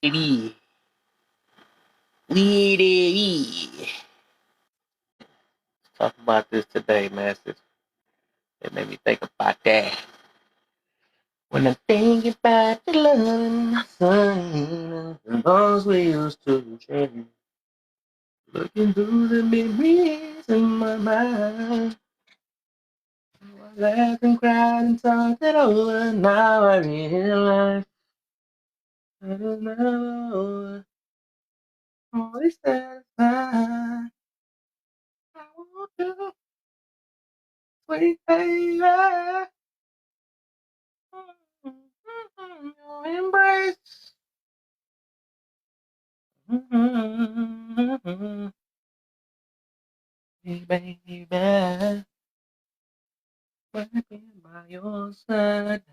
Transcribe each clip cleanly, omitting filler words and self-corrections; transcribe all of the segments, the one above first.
Baby, we talk about this today, masters. It made me think about that. When I think about the love and the sun, and those we used to share, looking through the memories in my mind. I laughed and cried and talked it over. Now I realize I don't know. Always satisfied. I want you, sweet baby. Your embrace. Hey, baby, right by your side,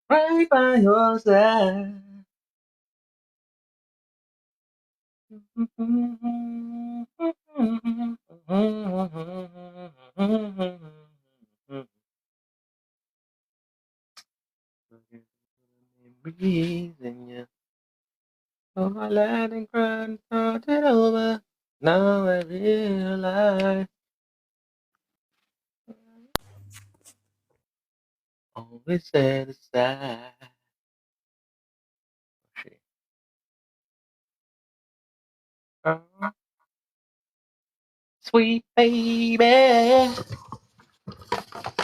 right by your side. Breathing you. Oh, I let and cried and thought it over. Now I realize always set aside. Shit. Oh, sweet baby.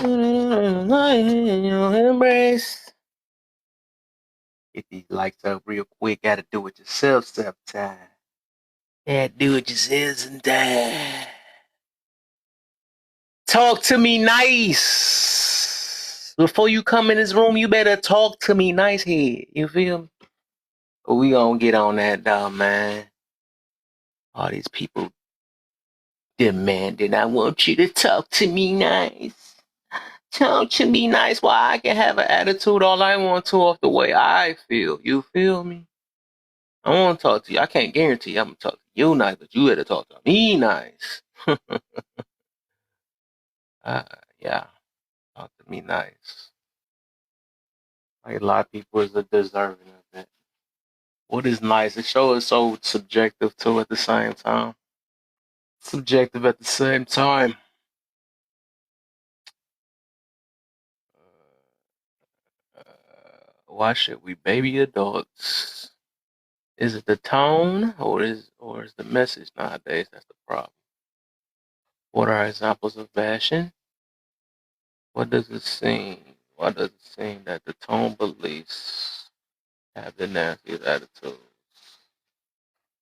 In your embrace. Get these likes up real quick. Gotta do it yourself sometime. Yeah, do it yourself sometime. Talk to me nice. Before you come in this room, you better talk to me nice here. You feel me? But we gonna get on that dog, man. All these people demanding, I want you to talk to me nice. Talk to me nice. Why I can have an attitude all I want to off the way I feel. You feel me? I want to talk to you. I can't guarantee I'm gonna talk to you nice, but you better talk to me nice. uh, yeah, talk to me nice. Like a lot of people is deserving of it. What is nice? The show is so subjective too. At the same time, subjective at the same time. Why should we baby adults? Is it the tone or is the message nowadays that's the problem? What are examples of fashion? What does it seem? Why does it seem that the tone beliefs have the nastiest attitude?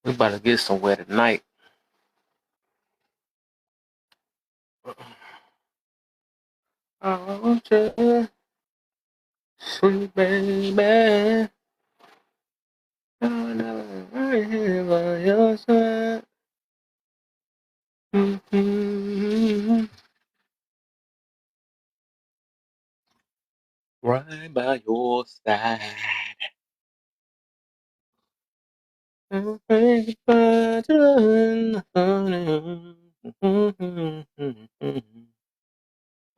We about to get somewhere tonight. I want you, sweet baby. I'll never right here by your side. Mm-hmm. Right by your side.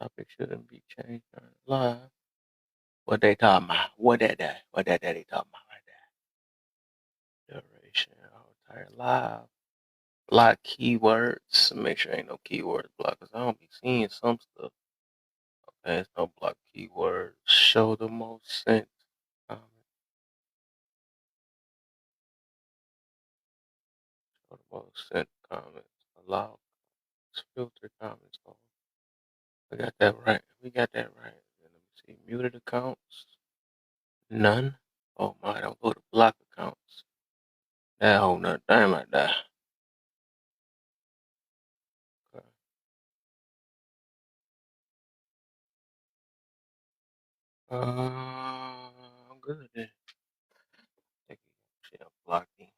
Topic shouldn't be changed live. What they talking about? What that they talking about right there? Duration. Our entire live. Block keywords. Make sure ain't no keywords blocked. Cause I don't be seeing some stuff. Okay, it's no block keywords. Show the most sent comments. Show the most sent comments. Allow filter comments. Oh, we got that right. We got that right. Let me see. Muted accounts. None. Oh my, don't go to block accounts. That whole nother thing like that. Okay. I'm good then. Take shit, I'm blocking.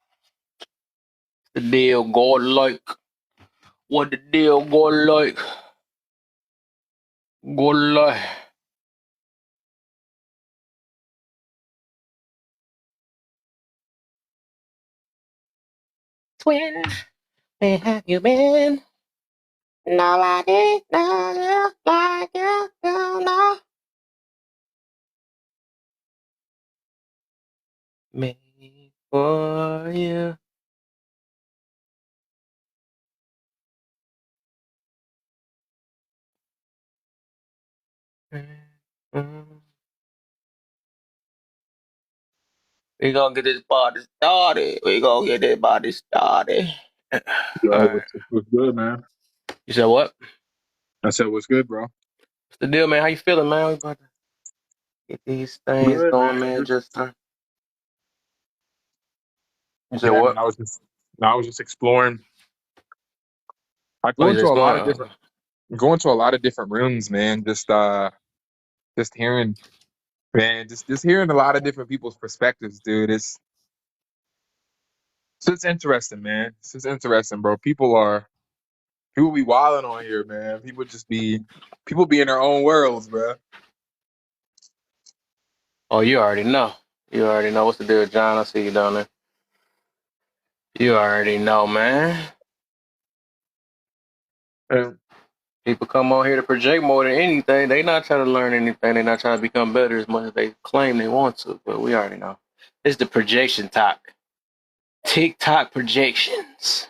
The deal go like. What the deal go like? Go like. Twin, where have you been? Nobody knows you like you do know. Me. for you. We gonna get this party started. We gonna get this party started. All Yo, right. what's good, man? You said what? I said, what's good, bro? What's the deal, man? How you feeling, man? We about to get these things Good, going, man. man. Just Just you said yeah, man. what? I was just exploring. I Oh, go you into just a lot of going. different go into a lot of different rooms, man. Just hearing, man. Just hearing a lot of different people's perspectives, dude. It's just interesting, man. It's just interesting, bro. People be wilding on here, man. People be in their own worlds, bro. Oh, you already know. You already know what's the deal, John. I see you down there. You already know, man. And People come on here to project more than anything. They not trying to learn anything. They not trying to become better as much as they claim they want to. But we already know. It's the projection talk. TikTok projections.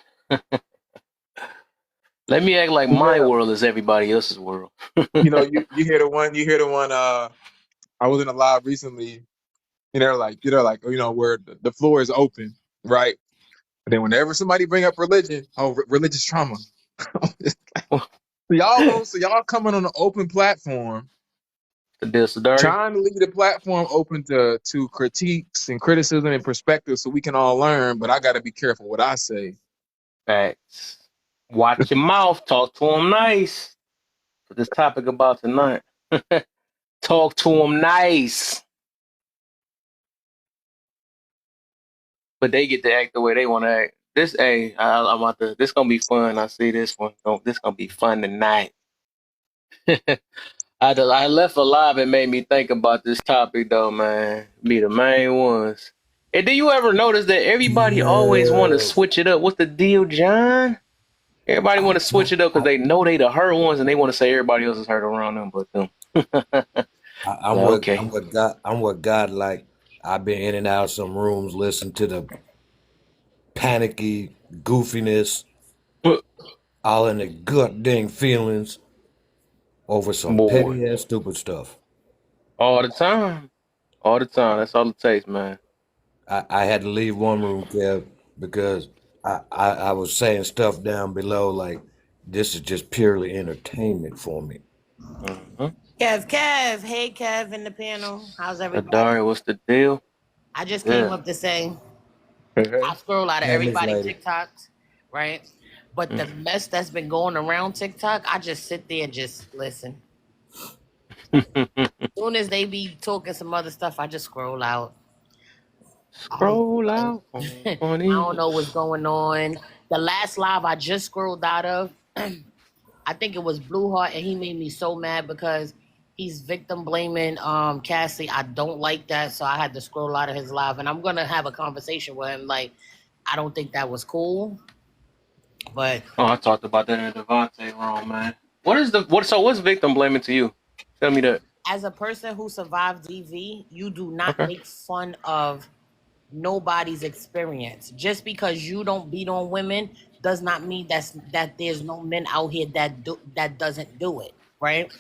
Let me act like my yeah, world is everybody else's world. you hear the one. You hear the one. I was in a live recently. Where the floor is open, right? But then whenever somebody bring up religion, religious trauma. So y'all coming on an open platform, The deal, Sadari. trying to leave the platform open to critiques and criticism and perspective, so we can all learn. But I got to be careful what I say. Facts. Watch your mouth. Talk to them nice. For this topic about tonight. Talk to them nice. But they get to act the way they want to act. I'm about to. This gonna be fun. I see this one. This gonna be fun tonight. I left alive and made me think about this topic though, man. Be the main ones. And do you ever notice that everybody always want to Yeah, switch it up? What's the deal, John? Everybody want to I, switch it up because I, they know they the hurt ones and they want to say everybody else is hurt around them but them. I'm what Okay. God like. I've been in and out of some rooms, listen to the panicky goofiness, all in the gut dang feelings over some Boy, petty ass stupid stuff. all the time. All the time. That's all it takes, man. I had to leave one room, Kev, because I was saying stuff down below like this is just purely entertainment for me. Mm-hmm. Kev. Hey, Kev in the panel. How's everybody? Adari, what's the deal? I just came Yeah. up to say Hey, hey. I scroll out of Hey, Miss everybody Lady. TikToks, right? But the mess that's been going around TikTok, I just sit there and just listen. Soon as they be talking some other stuff, I just scroll out. I don't Scroll know. out on I funny. don't know what's going on. The last live I just scrolled out of, I think it was Blue Heart, and he made me so mad because he's victim blaming Cassie. I don't like that, so I had to scroll out of his live, and I'm gonna have a conversation with him. Like, I don't think that was cool, but Oh, I talked about that in Devontae wrong, man. What's victim blaming to you? Tell me that. as a person who survived DV, you do not Okay. make fun of nobody's experience. Just because you don't beat on women does not mean that there's no men out here that doesn't do it, right?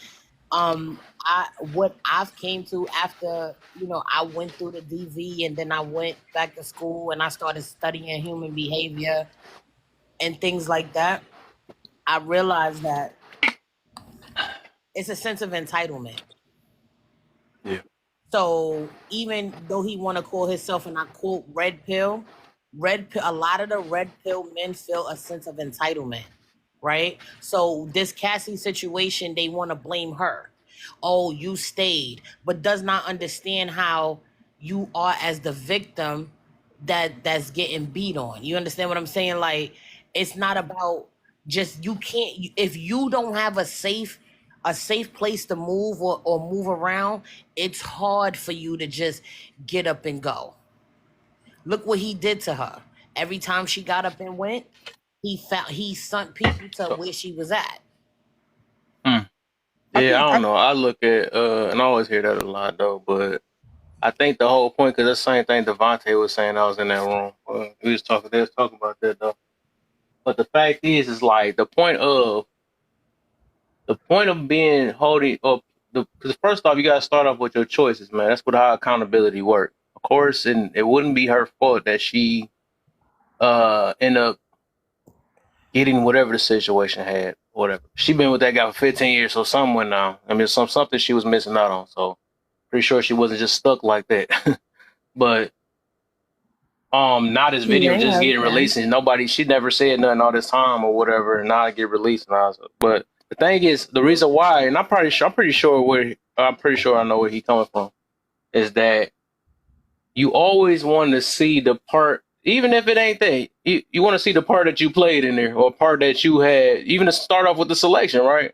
I what I've came to after, I went through the DV and then I went back to school and I started studying human behavior and things like that. I realized that it's a sense of entitlement. Yeah. So even though he want to call himself, and I quote, red pill, a lot of the red pill men feel a sense of entitlement, right? So this Cassie situation, they want to blame her. Oh, you stayed, but does not understand how you are as the victim that's getting beat on. You understand what I'm saying? Like, it's not about just, you can't, if you don't have a safe place to move or move around, it's hard for you to just get up and go. Look what he did to her. Every time she got up and went, he sent people to So, where she was at. hmm. I Yeah, think I I don't know. I look at and I always hear that a lot though, but I think the whole point, because that's the same thing Devontae was saying. I was in that room. We was talking. They was talking about that though. But the fact is like the point of being holding up. Because first off, you gotta start off with your choices, man. That's how accountability works. Of course, and it wouldn't be her fault that she end up getting whatever the situation had, whatever. She been with that guy for 15 years, so something went down. I mean, something she was missing out on. So pretty sure she wasn't just stuck like that. But now this video just getting released and she never said nothing all this time or whatever, and now it get released now. But the thing is, the reason why, and I'm pretty sure I know where he coming from, is that you always want to see the part, even if it ain't that, you want to see the part that you played in there, or a part that you had, even to start off with the selection, right?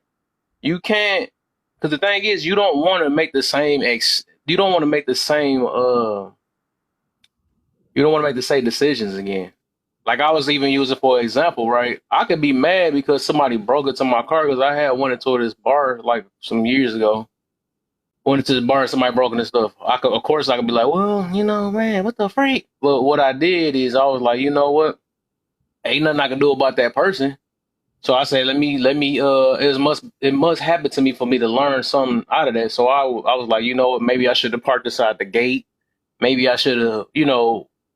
You can't, because the thing is, you don't want to make the same decisions again. Like I was even using for example, right? I could be mad because somebody broke into my car because I had went into this bar like some years ago. Went into the bar and somebody broke into stuff. Of course I could be like, well, man, what the freak? But what I did is I was like, you know what? Ain't nothing I can do about that person. So I said, let me. It must happen to me for me to learn something out of that. So I was like, you know what? Maybe I should have parked beside the gate. Maybe I should have,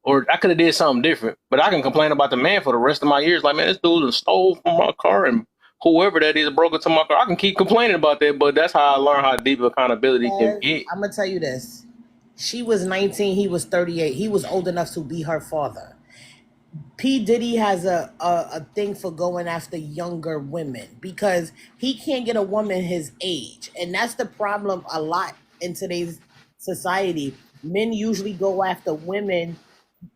or I could have did something different. But I can complain about the man for the rest of my years. Like, man, this dude stole from my car, and whoever that is broke into my car. I can keep complaining about that, but that's how I learned how deep accountability can get. I'm gonna tell you this: she was 19, he was 38. He was old enough to be her father. P. Diddy has a thing for going after younger women because he can't get a woman his age, and that's the problem a lot in today's society. Men usually go after women,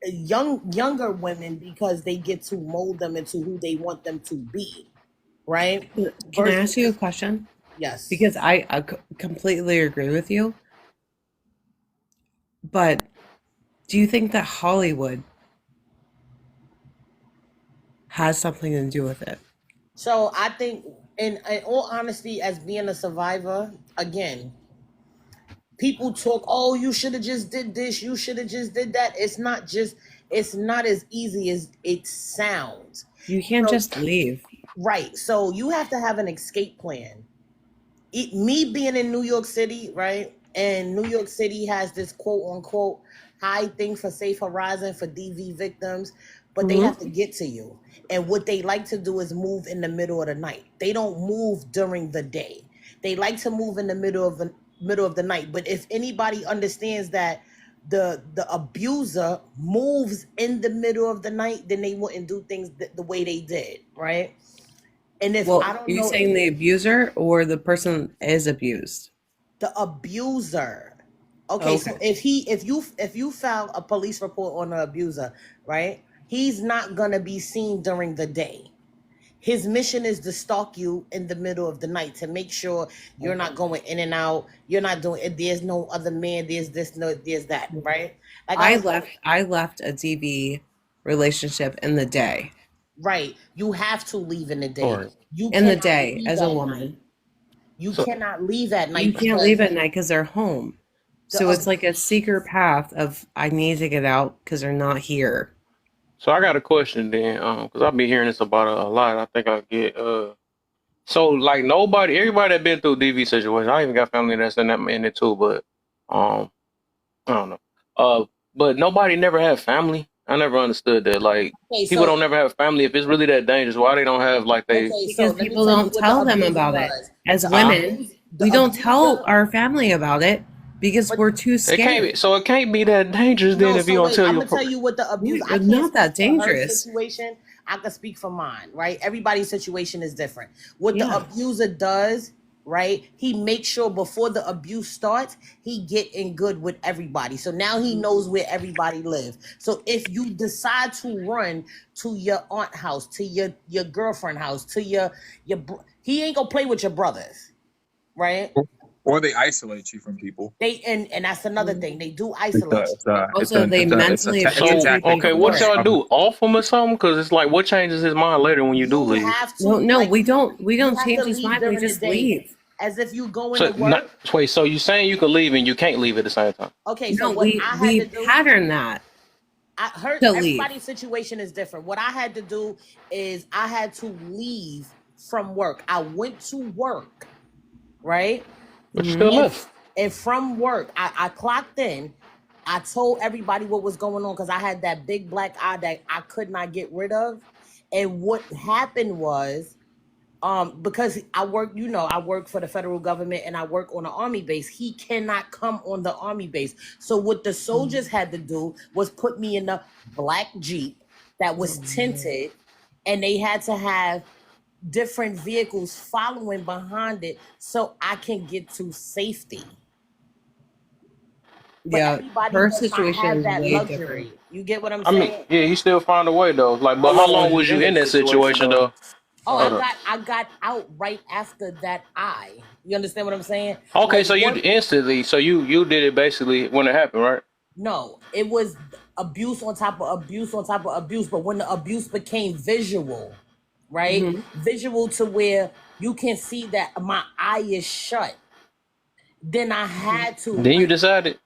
younger women, because they get to mold them into who they want them to be, right? Can I ask you a question? Yes. Because I completely agree with you. But do you think that Hollywood has something to do with it? So I think, in all honesty, as being a survivor, again, people talk, oh, you should have just did this, you should have just did that. It's not as easy as it sounds. You can't just leave. Right. So you have to have an escape plan. Me being in New York City, right? And New York City has this quote unquote high thing for Safe Horizon for DV victims, but they have to get to you. And what they like to do is move in the middle of the night. They don't move during the day. They like to move in the middle of the night. But if anybody understands that the abuser moves in the middle of the night, then they wouldn't do things the way they did, right? And if I don't know, you're saying the abuser or the person is abused? The abuser. Okay, so if you file a police report on the abuser, right? He's not gonna be seen during the day. His mission is to stalk you in the middle of the night to make sure you're not going in and out. You're not doing it. There's no other man. There's this, no, there's that, right? Like I left a DV relationship in the day. Right. You have to leave in the day. You in the day as a woman. Night. You cannot leave at night. You can't leave at night because they're home. So it's like a secret path of I need to get out because they're not here. So I got a question then, because I've been hearing this about a lot. I think I get so like everybody that been through DV situation. I even got family that's in it too, but I don't know. But nobody never had family. I never understood that. Like people don't never have family. If it's really that dangerous, why they don't have like they? Because people don't tell them about it. As women, we don't tell our family about it. Because we're too scared. It can't be that dangerous then if you don't tell you. I'm gonna tell you what the abuse. It's not that dangerous. Situation. I can speak for mine, right? Everybody's situation is different. What the abuser does, right? He makes sure before the abuse starts, he get in good with everybody. So now he knows where everybody lives. So if you decide to run to your aunt house, to your girlfriend house, to he ain't gonna play with your brothers, right? Or they isolate you from people. And that's another thing. They do isolate. They mentally. Okay, what y'all do? Off him or something? Because it's like, what changes his mind later when you do leave? No, we don't. We don't change his mind. We just leave. As if you going So to work. wait, so you saying you could leave and you can't leave at the same time? Okay, so No, what we I had we to do, pattern that to leave. everybody's situation is different. What I had to do is I had to leave from work. I went to work, right? But you still left. And from work, I clocked in. I told everybody what was going on because I had that big black eye that I could not get rid of. And what happened was, because I work for the federal government and I work on an army base. He cannot come on the army base. So what the soldiers had to do was put me in a black Jeep that was tinted, and they had to have different vehicles following behind it so I can get to safety. But Yeah, everybody her does not situation have is that way luxury. different. You get what I'm I saying? mean, yeah, you still find a way though. Like, but how long was you in that situation though? Oh, Hold up. I got out right after that eye. You understand what I'm saying? Okay, Like, so you one- instantly, so you did it basically when it happened, right? No, it was abuse on top of abuse on top of abuse. But when the abuse became visual, right? Visual to where you can see that my eye is shut. Then I had to. Then you decided.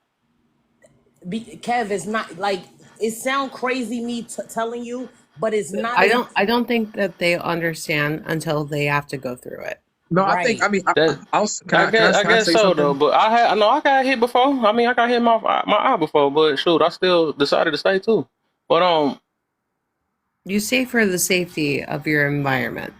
Kev, it's not like it sound crazy me telling you, but it's not. I don't think that they understand until they have to go through it. No, Right. I think. I mean, I I guess say so something? though. But I got hit before. I mean, I got hit in my eye before. But shoot, I still decided to stay too. But You stay for the safety of your environment.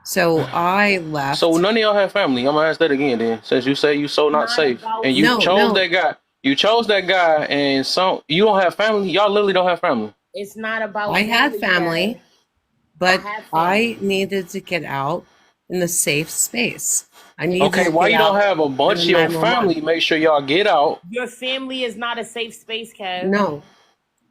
So I left. so none of y'all have family. I'm gonna ask that again then. Since you say you so not safe, and you No, chose no. that guy. You chose that guy, and so you don't have family. Y'all literally don't have family. It's not about. I had family, Kev. but I had I needed to get out in the safe space. I needed Okay, to why get you don't out have a bunch of in your 911. family? Make sure y'all get out. Your family is not a safe space, Kev. No,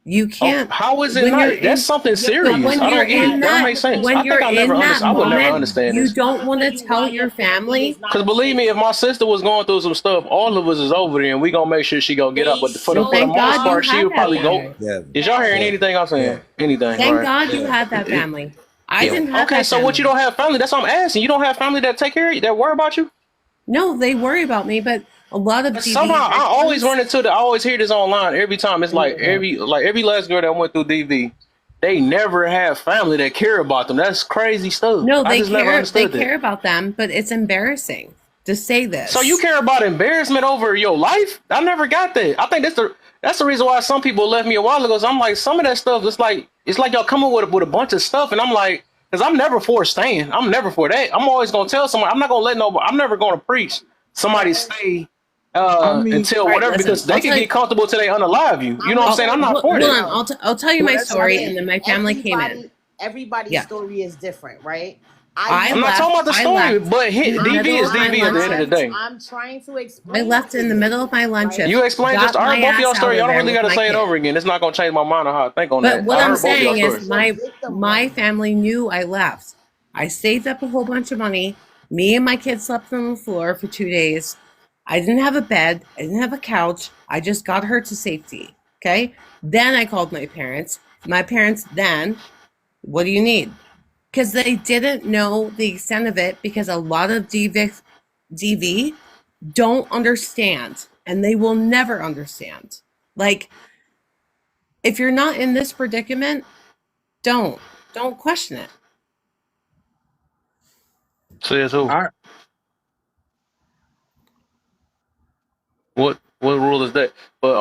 you Oh, can't. how is it When not? you're in- That's something serious. When I you're don't get it. in That don't that, make sense. when I you're think I in never that understand. I would never moment, understand you this. don't want to tell your family. Because believe me, if my sister was going through some stuff, all of us is over there, and we gonna make sure she go get up. But for the Well, thank most God you part, she had would that probably go. family. Yeah. Is y'all hearing Yeah. anything I'm saying? Anything? Thank Right? God you had that family. I didn't have Okay, that so family. what? You don't have family? That's what I'm asking. You don't have family that take care of you, that worry about you? No, they worry about me, but a lot of But DV somehow I always victims- run into I always hear this online every time. It's like every last girl that went through DV, they never have family that care about them. That's crazy stuff. No, I they just never care. They understood that. care about them, but it's embarrassing to say this. So you care about embarrassment over your life? I never got that. I think that's the reason why some people left me a while ago. So I'm like, some of that stuff, it's like y'all coming with a bunch of stuff, and I'm like, because I'm never for staying. I'm never for that. I'm always gonna tell someone. I'm not gonna let nobody. I'm never gonna preach somebody stay until Right, whatever, listen, because they I'll can tell get you- comfortable till they unalive you. You know what I'm saying? I'm not for Hold that. on, I'll tell you my story, and then my family came in. Everybody's Yeah. story is different, right? I'm not talking about the story, but DV is DV at the end of the day. I'm trying to explain. I left in the middle of my lunch shift. You explained got just I heard my both of y'all ass story. out Y'all of don't really there got to with say my it kid. over again. It's not gonna change my mind on how I think on But that. what I I'm heard both of y'all saying is stories. my family knew I left. I saved up a whole bunch of money. Me and my kids slept on the floor for 2 days. I didn't have a bed. I didn't have a couch. I just got her to safety. Okay. Then I called my parents. My parents then, what do you need? Because they didn't know the extent of it, because a lot of DV don't understand, and they will never understand. Like, if you're not in this predicament, don't question it. Says who? I- What rule is that? But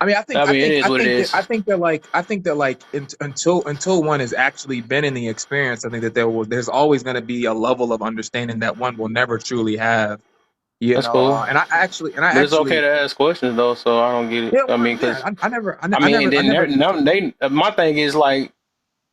I mean, I think it is what it is. I think that until one has actually been in the experience, I think that there's always going to be a level of understanding that one will never truly have. You That's know, cool. and I actually, but it's okay to ask questions though, so I don't get it. Yeah, I mean, because I never. my thing is like,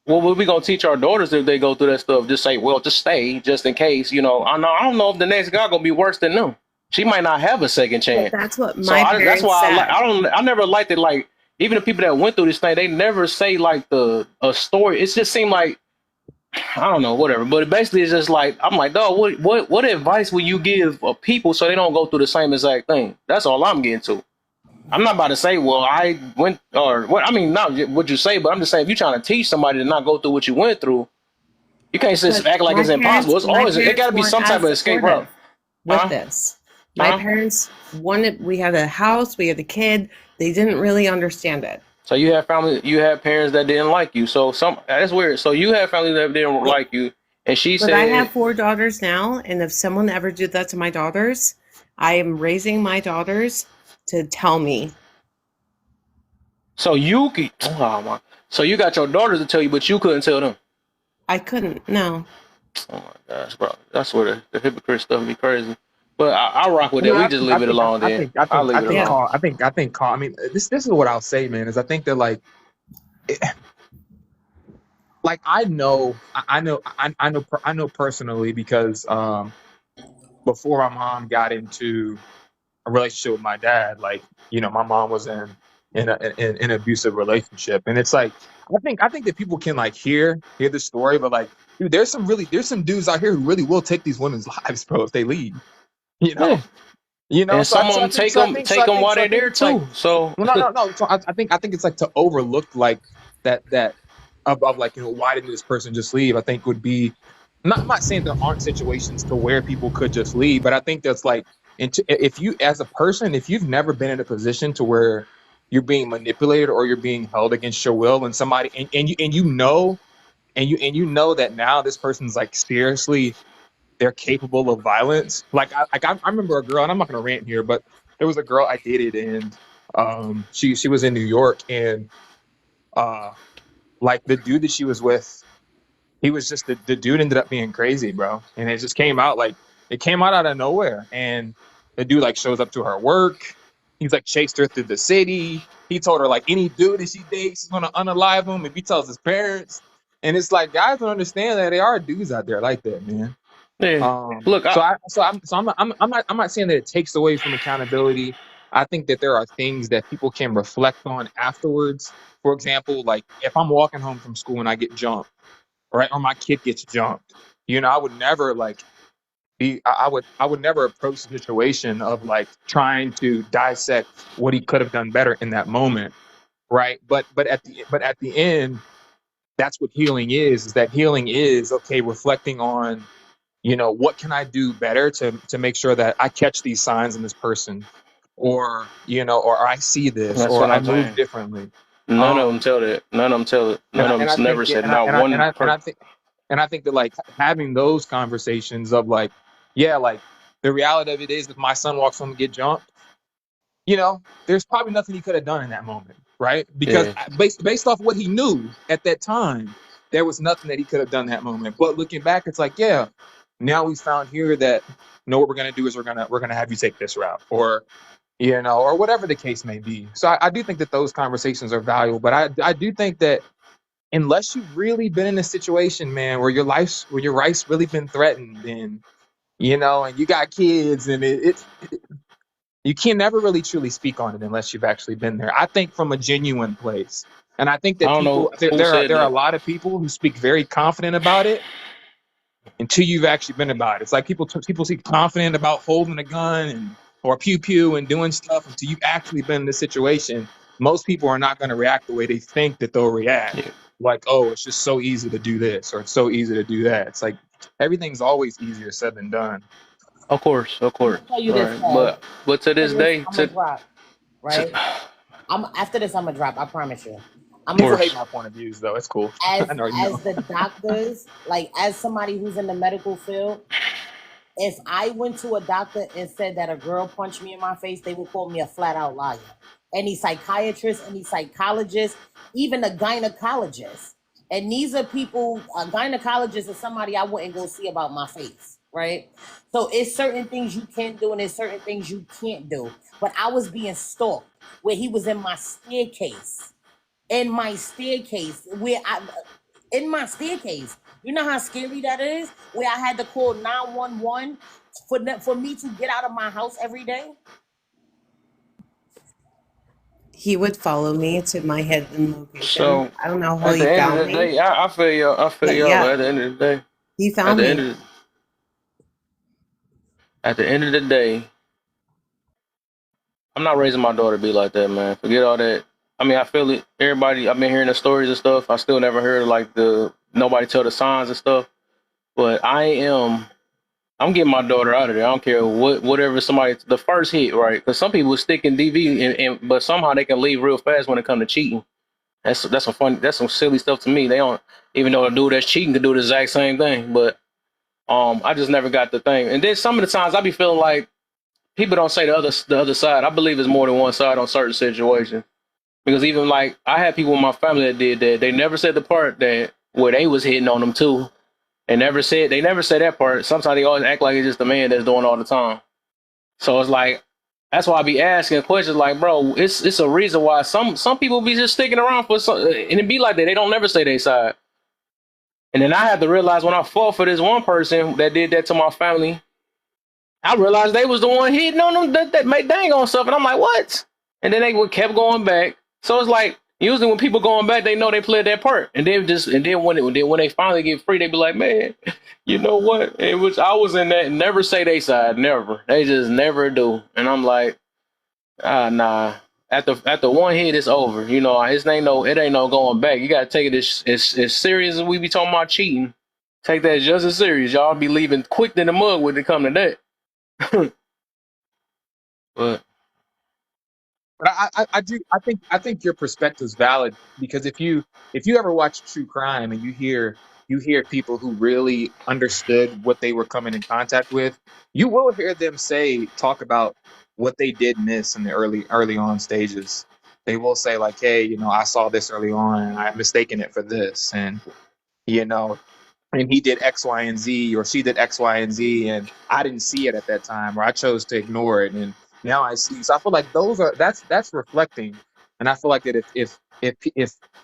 well, what we gonna teach our daughters if they go through that stuff? Just say, well, just stay, just in case. You know, I don't know if the next guy gonna be worse than them. She might not have a second chance. But that's what my So parents that's why said. I never liked it. Like, even the people that went through this thing, they never say like a story. It just seemed like, I don't know, whatever. But basically, it's just like, I'm like, dog, what advice will you give people so they don't go through the same exact thing? That's all I'm getting to. I'm not about to say, well, I went, or what. I mean, not what you say, but I'm just saying, if you're trying to teach somebody to not go through what you went through, You can't just But act like my it's impossible. It's parents, my always it parents got to be weren't some type as of escape route. supportive with Huh? this. My Huh? parents wanted, we had a house, we had a kid. They didn't really understand it. So you have family, you have parents that didn't like you. So that's weird. So you have family that didn't But, like you, and she but I have said, 4 daughters now, and if someone ever did that to my daughters, I am raising my daughters to tell me. so you could, oh my, so you got your daughters to tell you, but you couldn't tell them. I couldn't. No. Oh my gosh, bro, that's where the hypocrite stuff be crazy. But I rock with I mean, that. We just leave it alone. Then I'll leave it think alone. Carl. I mean, this is what I'll say, man. Is I think that like I know personally because before my mom got into a relationship with my dad, like, you know, my mom was in an abusive relationship, and it's like I think that people can like hear the story, but like, dude, there's some dudes out here who really will take these women's lives, bro, if they leave. You know, Yeah. And So some of them take them while they're there too. So no. So I think it's like to overlook like that of like, you know, why didn't this person just leave? I think would be I'm not saying there aren't situations to where people could just leave, but I think that's like if you as a person, if you've never been in a position to where you're being manipulated or you're being held against your will, and somebody and you know that now this person's like seriously they're capable of violence. Like I remember a girl, and I'm not gonna rant here, but there was a girl I dated, and she was in New York, and like the dude that she was with, he was just the dude ended up being crazy, bro. And it just came out out of nowhere. And the dude like shows up to her work. He's like chased her through the city. He told her like any dude that she dates, he's gonna unalive him if he tells his parents. And it's like guys don't understand that there are dudes out there like that, man. yeah. Look, I'm not saying that it takes away from accountability. I think that there are things that people can reflect on afterwards. For example, like if I'm walking home from school and I get jumped, right, or my kid gets jumped, you know, I would never like I would never approach the situation of like trying to dissect what he could have done better in that moment, right? But at the end, that's what healing is that healing is okay, reflecting on, you know, what can I do better to make sure that I catch these signs in this person, or, you know, or I see this, that's or what I I'm move saying. differently. None of them tell that. None of them tell it. None of them never said not one. And I think that like having those conversations of like, yeah, like the reality of it is if my son walks home and get jumped, you know, there's probably nothing he could have done in that moment, right? Because based off what he knew at that time, there was nothing that he could have done that moment. But looking back, it's like, yeah, now we found here that what we're gonna do is we're gonna have you take this route, or, you know, or whatever the case may be. So I do think that those conversations are valuable, but I do think that unless you've really been in a situation, man, where your life's really been threatened, and, you know, and you got kids, and you can never really truly speak on it unless you've actually been there. I think from a genuine place. And I think that I don't know who there said are a that. lot of people who speak very confident about it until you've actually been about it. It's like people speak confident about holding a gun or pew pew and doing stuff until you've actually been in the situation. Most people are not going to react the way they think that they'll react. Yeah. Like, oh, it's just so easy to do this, or it's so easy to do that. It's like everything's always easier said than done. Of course. I'll tell you this, But to this day, I'm gonna drop, right? After this, I'm gonna drop. I promise you. People hate my point of views, though. It's cool. As the doctors, like as somebody who's in the medical field, if I went to a doctor and said that a girl punched me in my face, they would call me a flat out liar. Any psychiatrist, any psychologist, even a gynecologist. And these are people, a gynecologist is somebody I wouldn't go see about my face, right? So it's certain things you can do and there's certain things you can't do. But I was being stalked where he was in my staircase. In my staircase. You know how scary that is? Where I had to call 911 for me to get out of my house every day. He would follow me to my hidden location. So I don't know how at he the end found of the me. day, I feel y'all. At the end of the day, He found me. At the end of the day, I'm not raising my daughter to be like that, man. Forget all that. I mean, I feel it. Everybody, I've been hearing the stories and stuff. I still never heard like nobody tell the signs and stuff. But I'm getting my daughter out of there. I don't care whatever somebody the first hit, right? Because some people stick in DV, but somehow they can leave real fast when it comes to cheating. That's some silly stuff to me. They don't even know a dude that's cheating could do the exact same thing. But I just never got the thing. And then some of the times I be feeling like people don't say the other side. I believe it's more than one side on certain situations. Because even like I had people in my family that did that. They never said the part that where they was hitting on them too. They never said that part. Sometimes they always act like it's just the man that's doing all the time. So it's like that's why I be asking questions like, bro, it's a reason why some people be just sticking around for some, and it be like that. They don't never say their side. And then I had to realize when I fought for this one person that did that to my family, I realized they was the one hitting on them that made dang on stuff, and I'm like, what? And then they kept going back. So it's like usually when people going back, they know they played that part, and then when they finally get free, they be like, man, you know what? It was I was in that. Never say they side, never. They just never do, and I'm like, nah. After one hit, it's over. You know, it ain't no going back. You gotta take it as serious as we be talking about cheating. Take that just as serious. Y'all be leaving quick in the mud when it come to that. But But I think your perspective's valid, because if you ever watch true crime and you hear people who really understood what they were coming in contact with, you will hear them talk about what they did miss in the early on stages. They will say like, hey, I saw this early on and I'm mistaken it for this, and you know and he did X, Y, and Z, or she did X, Y, and Z, and I didn't see it at that time, or I chose to ignore it, and now I see. So I feel like that's reflecting, and I feel like that if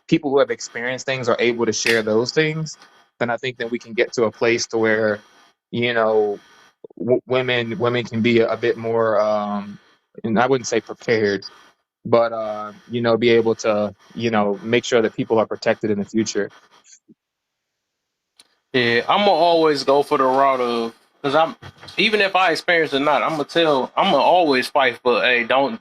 people who have experienced things are able to share those things, then I think that we can get to a place to where, women can be a bit more, and I wouldn't say prepared, but be able to make sure that people are protected in the future. yeah, I'm gonna always go for the route of because even if I experience it or not, I'm gonna always fight for hey, don't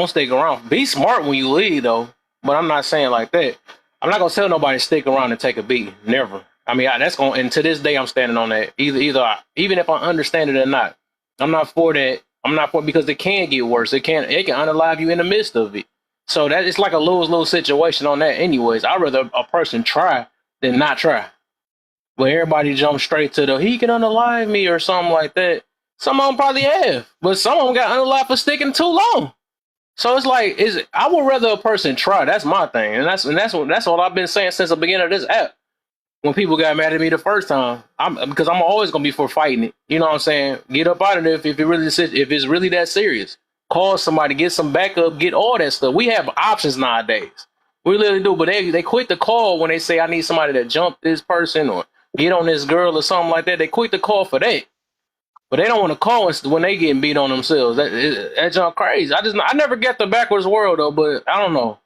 stick around. Be smart when you leave though, but I'm not saying like that. I'm not gonna tell nobody to stick around and take a beat. Never. I mean, that's going. And to this day, I'm standing on that. Even if I understand it or not, I'm not for that. I'm not for because it can get worse. It can unalive you in the midst of it. So that it's like a lose situation on that. Anyways, I'd rather a person try than not try. But everybody jump straight to he can unalive me or something like that. Some of them probably have, but some of them got unalived for sticking too long. So it's like, I would rather a person try. That's my thing, and that's what I've been saying since the beginning of this app. When people got mad at me the first time, because I'm always gonna be for fighting it. You know what I'm saying? Get up out of there if it's really that serious. Call somebody, get some backup, get all that stuff. We have options nowadays. We literally do, but they quit the call when they say I need somebody to jump this person or get on this girl or something like that. They quit the call for that. But they don't want to call us when they getting beat on themselves. That's junk crazy. I never get the backwards world though, but I don't know.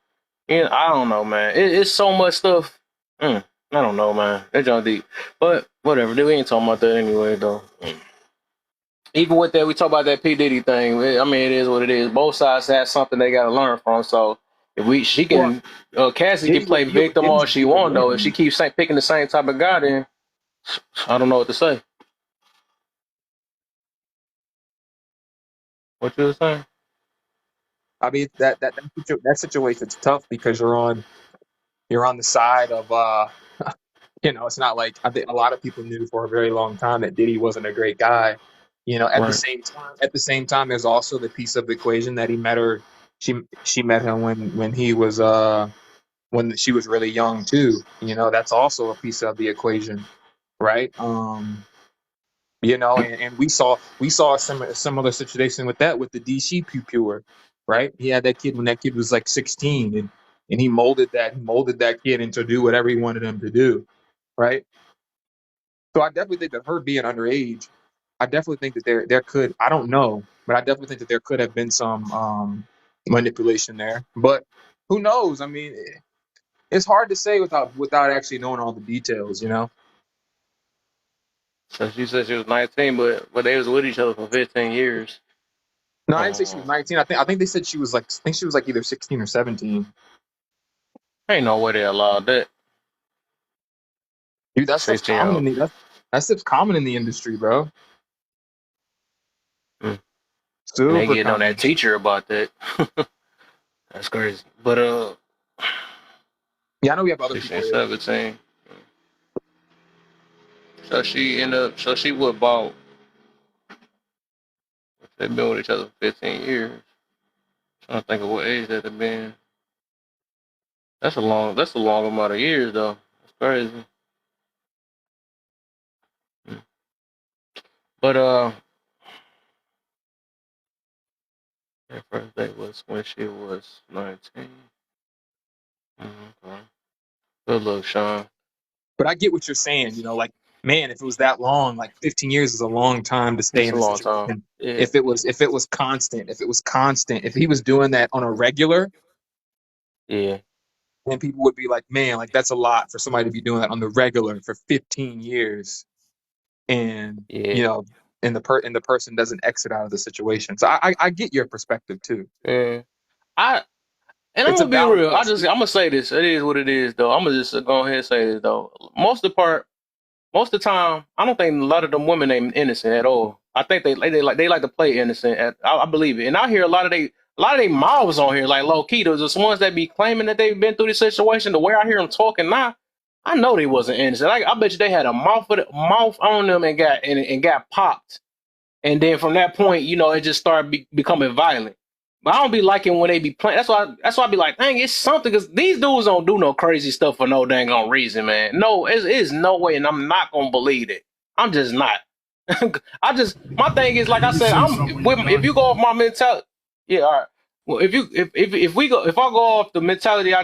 Yeah, I don't know, man. It's so much stuff. I don't know, man. That's junk deep. But whatever. We ain't talking about that anyway, though. Even with that, we talk about that P Diddy thing. I mean, it is what it is. Both sides have something they got to learn from. So if she can, Cassie can play victim all she want though. If she keeps picking the same type of guy, then I don't know what to say. What you were saying? I mean that situation's tough because you're on the side of it's not like I think a lot of people knew for a very long time that Diddy wasn't a great guy. At the same time, there's also the piece of the equation that he met her. She met him when he was when she was really young too. That's also a piece of the equation, right? And we saw a similar situation with that with the DC Pure, right? He had that kid when that kid was like 16, and he molded that kid into do whatever he wanted him to do, right? So I definitely think that her being underage, I definitely think that there could, I don't know, but I definitely think that there could have been some manipulation there. But who knows? I mean, it's hard to say without actually knowing all the details, So she said she was 19, but they was with each other for 15 years. No, I didn't say she was 19. I think they said she was like either 16 or 17. Ain't no way they allowed that. Dude, that's tough. That's That stuff's common in the industry, bro. Mm. Super And they getting on common. that teacher about that. That's crazy. But Yeah, I know we have other people 16, here. 17. So she would bought. They've been with each other for 15 years. Trying to think of what age that have been. That's a long amount of years though. That's crazy. But her first date was when she was 19. Okay. Good look, Sean. But I get what you're saying. You know, like, man, if it was that long, like 15 years is a long time to stay It's in a a long time. situation. Yeah. If it was constant, if he was doing that on a regular, Yeah. then people would be like, man, like that's a lot for somebody to be doing that on the regular for 15 years, and Yeah. and the person doesn't exit out of the situation. So I get your perspective too. Yeah. And I'm It's a gonna be valid real. I'm question. gonna say this. It is what it is, though. I'm gonna just go ahead and say this, though. Most of the time, I don't think a lot of them women ain't innocent at all. I think they like to play innocent. I believe it, and I hear a lot of they mouths on here, like low key. There's just ones that be claiming that they've been through this situation. The way I hear them talking now, I know they wasn't innocent. I bet you they had a mouth on them and got popped, and then from that point, it just started becoming violent. But I don't be liking when they be playing. That's why I be like, dang, it's something, because these dudes don't do no crazy stuff for no dang on reason, man. No, it's no way, and I'm not gonna believe it. I'm just not. My thing is, like I said, if you go off my mentality, yeah, all right. Well, if I go off the mentality I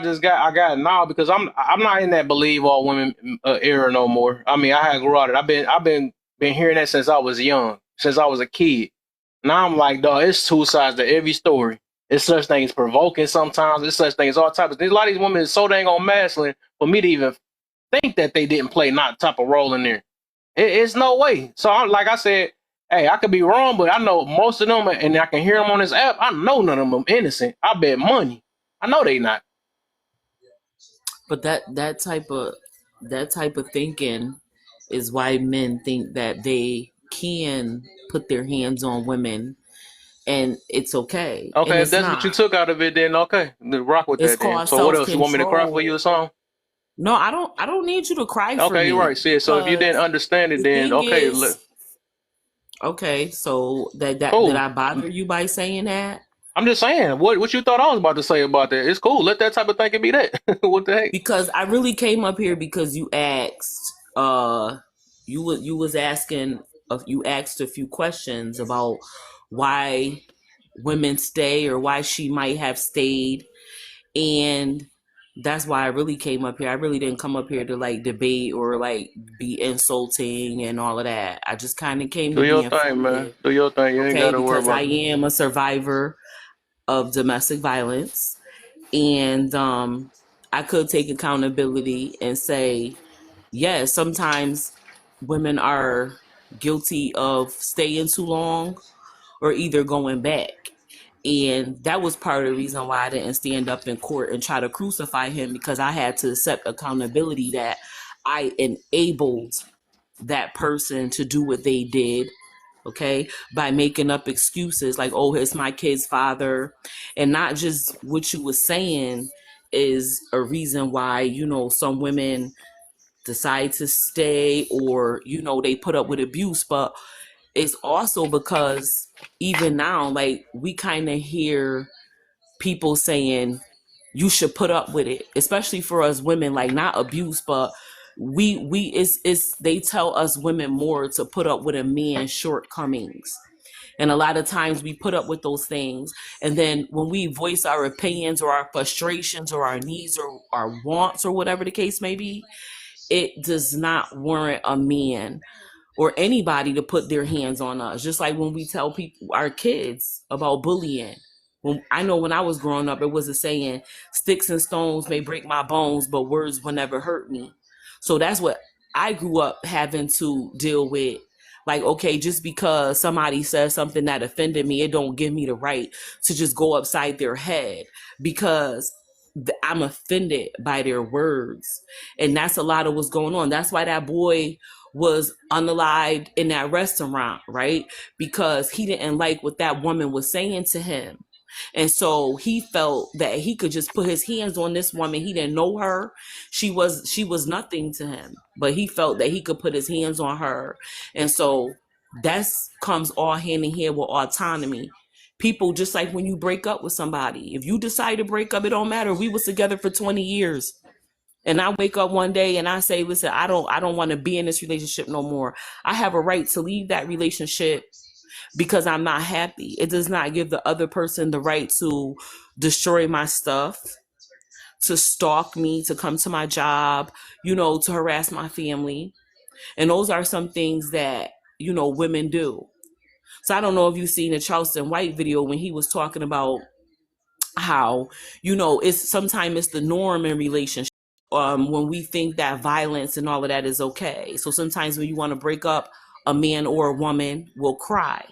got now, because I'm not in that believe all women era no more. I mean, I had grew out of it. I've been hearing that since I was young, since I was a kid. Now I'm like, dog, it's two sides to every story. It's such things provoking sometimes. It's such things all types. A lot of these women is so dang on masculine for me to even think that they didn't play not type of role in there. It's no way. So like I said, hey, I could be wrong, but I know most of them, and I can hear them on this app. I know none of them innocent. I bet money. I know they not. But that type of thinking is why men think that they can put their hands on women and it's okay. And Okay, if it's that's what you not. took out of it, then okay, then rock with It's that then. called So what else? You want me to cry for you or self-control. something? No, I don't need you to cry for Okay, you're me right. See, so if you didn't because understand it, the then thing okay, is, okay, so did cool. I bother you by saying that? I'm just saying, what you thought I was about to say about that? It's cool. Let that type of thinking be that. What the heck? Because I really came up here because you asked you was asking you asked a few questions about why women stay or why she might have stayed, and that's why I really came up here. I really didn't come up here to like debate or like be insulting and all of that. I just kind of came Do to be your thing, man. informative, Do your thing. You ain't okay? gotta worry Because I about it. am a survivor of domestic violence, and I could take accountability and say, yes, sometimes women are guilty of staying too long or either going back. And that was part of the reason why I didn't stand up in court and try to crucify him, because I had to accept accountability that I enabled that person to do what they did, okay, by making up excuses like, oh, it's my kid's father. And not just what you were saying is a reason why, some women decide to stay or, they put up with abuse, but it's also because even now, like, we kind of hear people saying you should put up with it, especially for us women, like not abuse, but it's they tell us women more to put up with a man's shortcomings. And a lot of times we put up with those things. And then when we voice our opinions or our frustrations or our needs or our wants or whatever the case may be, it does not warrant a man or anybody to put their hands on us. Just like when we tell people, our kids, about bullying. I know when I was growing up, it was a saying, sticks and stones may break my bones, but words will never hurt me. So that's what I grew up having to deal with. Like, okay, just because somebody says something that offended me, it don't give me the right to just go upside their head, because I'm offended by their words. And that's a lot of what's going on. That's why that boy was unalived in that restaurant, right? Because he didn't like what that woman was saying to him. And so he felt that he could just put his hands on this woman. He didn't know her. She was nothing to him, but he felt that he could put his hands on her. And so that's comes all hand in hand with autonomy. People, just like when you break up with somebody, if you decide to break up, it don't matter. We was together for 20 years. And I wake up one day and I say, listen, I don't want to be in this relationship no more. I have a right to leave that relationship because I'm not happy. It does not give the other person the right to destroy my stuff, to stalk me, to come to my job, to harass my family. And those are some things that, women do. So I don't know if you've seen the Charleston White video when he was talking about how, it's sometimes it's the norm in relationships. When we think that violence and all of that is okay. So sometimes when you want to break up, a man or a woman will cry.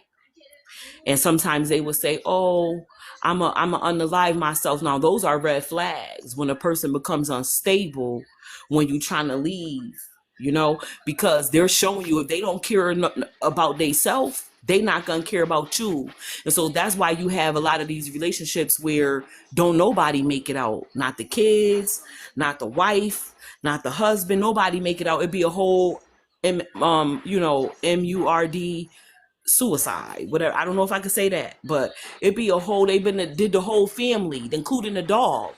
And sometimes they will say, oh, I'm a unalive myself. Now, those are red flags when a person becomes unstable when you're trying to leave, because they're showing you if they don't care about themselves, they're not going to care about you. And so that's why you have a lot of these relationships where don't nobody make it out. Not the kids, not the wife, not the husband. Nobody make it out. It'd be a whole, MURD suicide, whatever. I don't know if I could say that, but it'd be a whole, did the whole family, including the dog,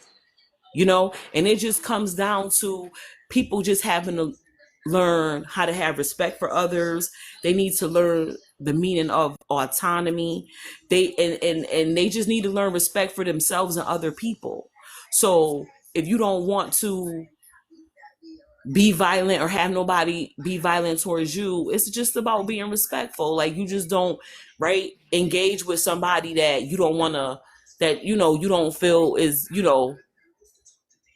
and it just comes down to people just having to learn how to have respect for others. They need to learn the meaning of autonomy. They they just need to learn respect for themselves and other people. So if you don't want to be violent or have nobody be violent towards you, it's just about being respectful. Like, you just don't engage with somebody that you don't want to, that you don't feel is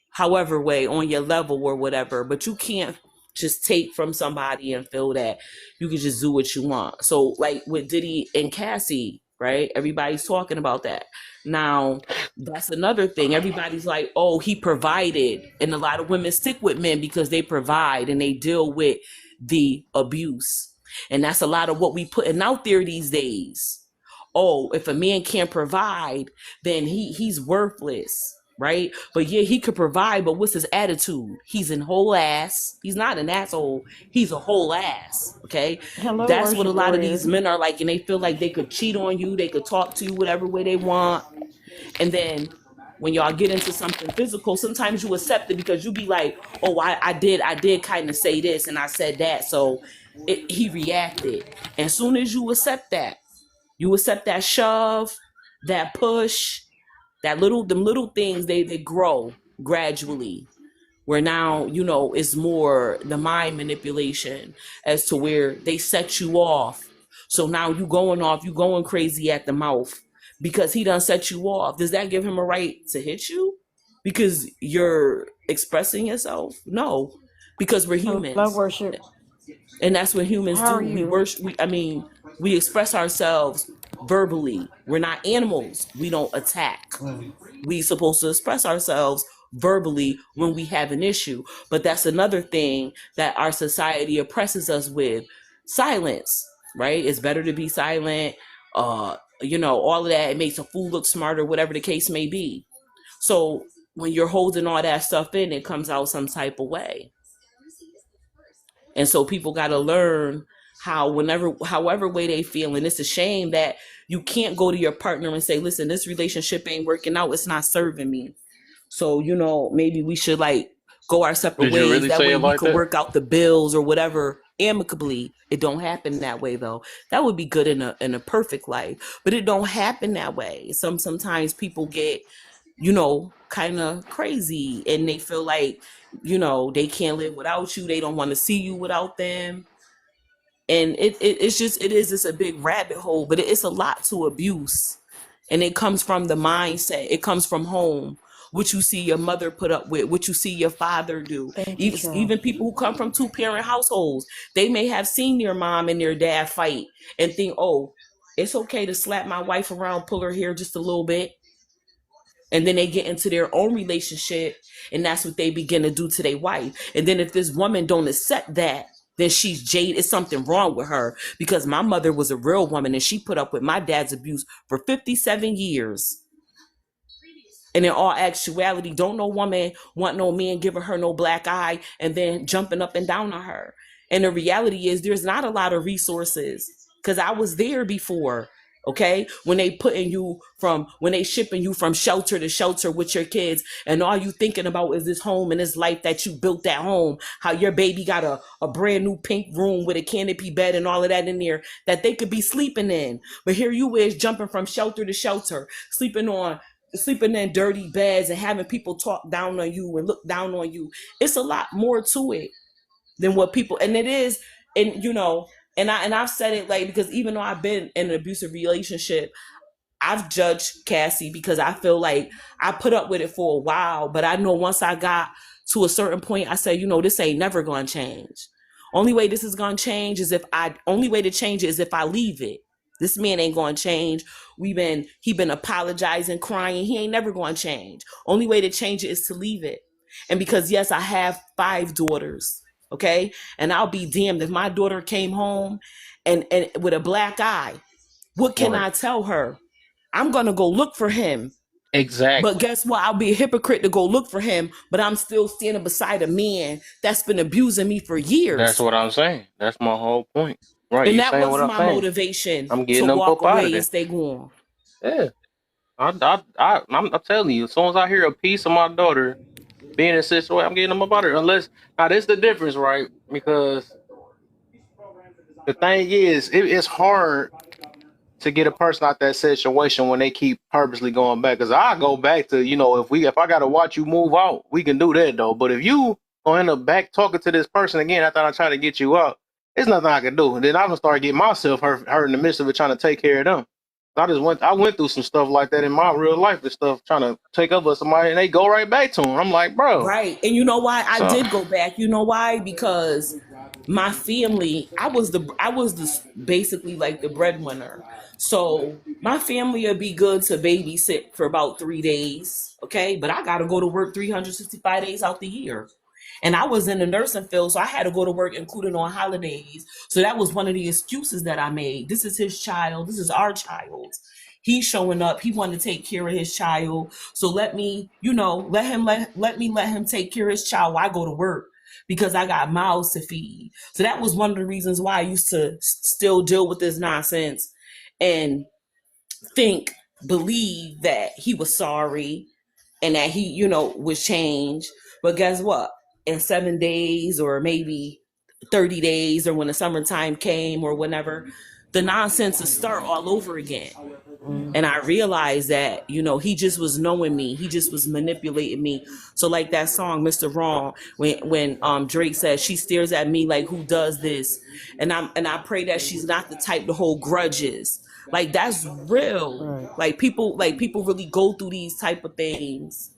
however way on your level or whatever. But you can't just take from somebody and feel that you can just do what you want. So like with Diddy and Cassie, right? Everybody's talking about that. Now, that's another thing. Everybody's like, oh, he provided. And a lot of women stick with men because they provide and they deal with the abuse. And that's a lot of what we putting out there these days. Oh, if a man can't provide, then he's worthless. Right? But yeah, he could provide, but what's his attitude? He's an whole ass. He's not an asshole. He's a whole ass. Okay? Hello, That's what a worship lot of warriors. these men are like, and they feel like they could cheat on you, they could talk to you whatever way they want. And then when y'all get into something physical, sometimes you accept it because you be like, oh, I did kind of say this and I said that. So he reacted. And as soon as you accept that shove, that push, them little things, they grow gradually, where now, it's more the mind manipulation as to where they set you off. So now you going crazy at the mouth because he done set you off. Does that give him a right to hit you because you're expressing yourself? No, because we're humans. Hello, worship. And that's what humans How do. are you? We express ourselves verbally. We're not animals. We don't attack. We supposed to express ourselves verbally when we have an issue. But that's another thing that our society oppresses us with. Silence, right? It's better to be silent. All of that. It makes a fool look smarter, whatever the case may be. So when you're holding all that stuff in, it comes out some type of way. And so people got to learn how, however way they feel. And it's a shame that you can't go to your partner and say, listen, this relationship ain't working out. It's not serving me. So, maybe we should go our separate ways. Really that way we like could that? work out the bills or whatever amicably. It don't happen that way though. That would be good in a perfect life, but it don't happen that way. Sometimes people get, kind of crazy and they feel like, they can't live without you. They don't want to see you without them. And it's a big rabbit hole, but it's a lot to abuse. And it comes from the mindset. It comes from home. What you see your mother put up with, what you see your father do. Thank you, Cheryl. Even people who come from 2-parent households, they may have seen their mom and their dad fight and think, oh, it's okay to slap my wife around, pull her hair just a little bit. And then they get into their own relationship, and that's what they begin to do to their wife. And then if this woman don't accept that, then she's jaded. It's something wrong with her, because my mother was a real woman and she put up with my dad's abuse for 57 years. And in all actuality, don't no woman want no man giving her no black eye and then jumping up and down on her. And the reality is there's not a lot of resources, because I was there before. Okay, when they shipping you from shelter to shelter with your kids, and all you thinking about is this home and this life that you built at home, how your baby got a brand new pink room with a canopy bed and all of that in there that they could be sleeping in. But here you is jumping from shelter to shelter, sleeping in dirty beds and having people talk down on you and look down on you. It's a lot more to it than what people, and it is, and and I've said it, like, because even though I've been in an abusive relationship, I've judged Cassie because I feel like I put up with it for a while, but I know once I got to a certain point, I said, this ain't never gonna change. Only way this is gonna change is if I leave it. This man ain't gonna change. He been apologizing, crying. He ain't never gonna change. Only way to change it is to leave it. And because yes, I have 5 daughters. Okay, and I'll be damned if my daughter came home and with a black eye. What can I tell her? I'm gonna go look for him. Exactly. But guess what? I'll be a hypocrite to go look for him, but I'm still standing beside a man that's been abusing me for years. That's what I'm saying. That's my whole point. Right. And that was my motivation to walk away and stay gone. Yeah. I'm telling you, as soon as I hear a piece of my daughter being in a situation, I'm getting them up out of her. Unless, now this is the difference, right? Because the thing is, it's hard to get a person out that situation when they keep purposely going back. Because I go back to, if I got to watch you move out, we can do that though. But if you gonna end up back talking to this person again after I try to get you out, there's nothing I can do. And then I'm gonna start getting myself hurt in the midst of it, trying to take care of them. I went through some stuff like that in my real life and stuff, trying to take up with somebody, and they go right back to them. I'm like, bro. Right. And you know why I did go back? You know why? Because my family, I was basically like the breadwinner. So my family would be good to babysit for about 3 days. Okay. But I got to go to work 365 days out the year. And I was in the nursing field, so I had to go to work, including on holidays. So that was one of the excuses that I made. This is his child. This is our child. He's showing up. He wanted to take care of his child. So let me let him take care of his child while I go to work, because I got mouths to feed. So that was one of the reasons why I used to still deal with this nonsense and believe that he was sorry and that he, was changed. But guess what? In 7 days or maybe 30 days, or when the summertime came or whenever, the nonsense would start all over again. And I realized that, he just was knowing me. He just was manipulating me. So like that song, Mr. Wrong, when Drake said, she stares at me like, who does this? And I pray that she's not the type to hold grudges. Like, that's real. Right. Like people really go through these type of things.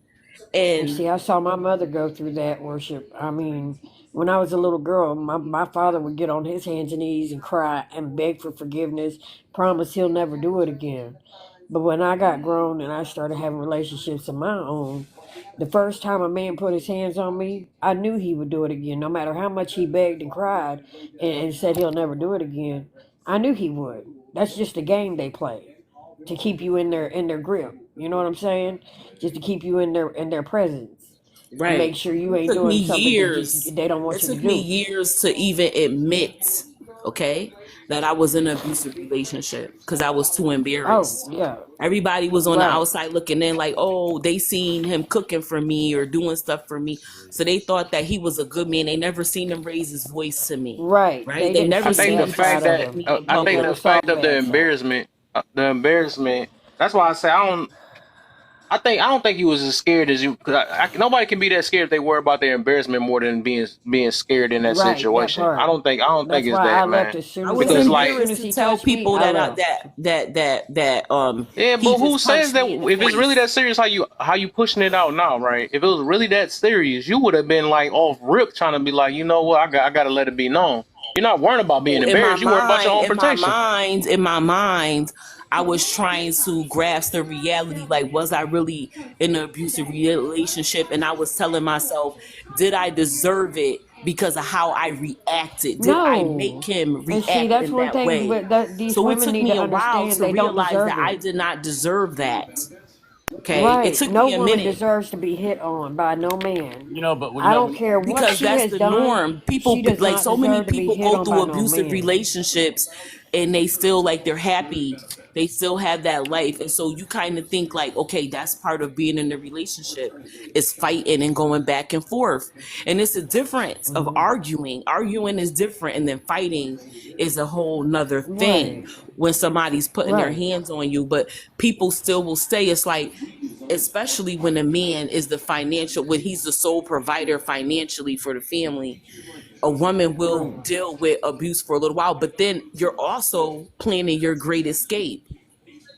And see, I saw my mother go through that, worship. I mean, when I was a little girl, my father would get on his hands and knees and cry and beg for forgiveness, promise he'll never do it again. But when I got grown and I started having relationships of my own, the first time a man put his hands on me, I knew he would do it again. No matter how much he begged and cried and said he'll never do it again, I knew he would. That's just a game they play to keep you in their grip. You know what I'm saying? Just to keep you in their presence. Right. Make sure you ain't doing something they don't want you to do. It took me years to even admit, okay, that I was in an abusive relationship because I was too embarrassed. Oh, yeah. Everybody was on the outside looking in like, oh, they seen him cooking for me or doing stuff for me. So they thought that he was a good man. They never seen him raise his voice to me. Right. They never seen him. I think the fact of the embarrassment, that's why I say I don't think he was as scared as you. Cause nobody can be that scared if they worry about their embarrassment more than being scared in that situation. That I don't think it's that, I man. I was embarrassed to tell people that yeah, but who says that? If it's really that serious, how you pushing it out now, right? If it was really that serious, you would have been like off rip trying to be like, you know what, I got to let it be known. You're not worrying about being embarrassed. You worry about your own protection. In my mind, I was trying to grasp the reality, like, was I really in an abusive relationship? And I was telling myself, did I deserve it because of how I reacted? Did I make No. him And see, react that's in one that thing way? these So it women took need me to a while understand. to They don't realize deserve that I it. did not deserve that. Okay. It Right. took No me a woman minute deserves to be hit on by no man. You know, but I don't care what because she that's has the done. norm. People She does like not so many deserve to be people hit go on through by no abusive man. relationships and they still like they're happy. They still have that life. And so you kind of think like, okay, that's part of being in a relationship is fighting and going back and forth. And it's a difference of Hmm. arguing. Arguing is different and then fighting is a whole nother thing Right. when somebody's putting their Right. hands on you. But people still will stay. It's like especially when a man is the financial when he's the sole provider financially for the family, a woman will Right. deal with abuse for a little while, but then you're also planning your great escape.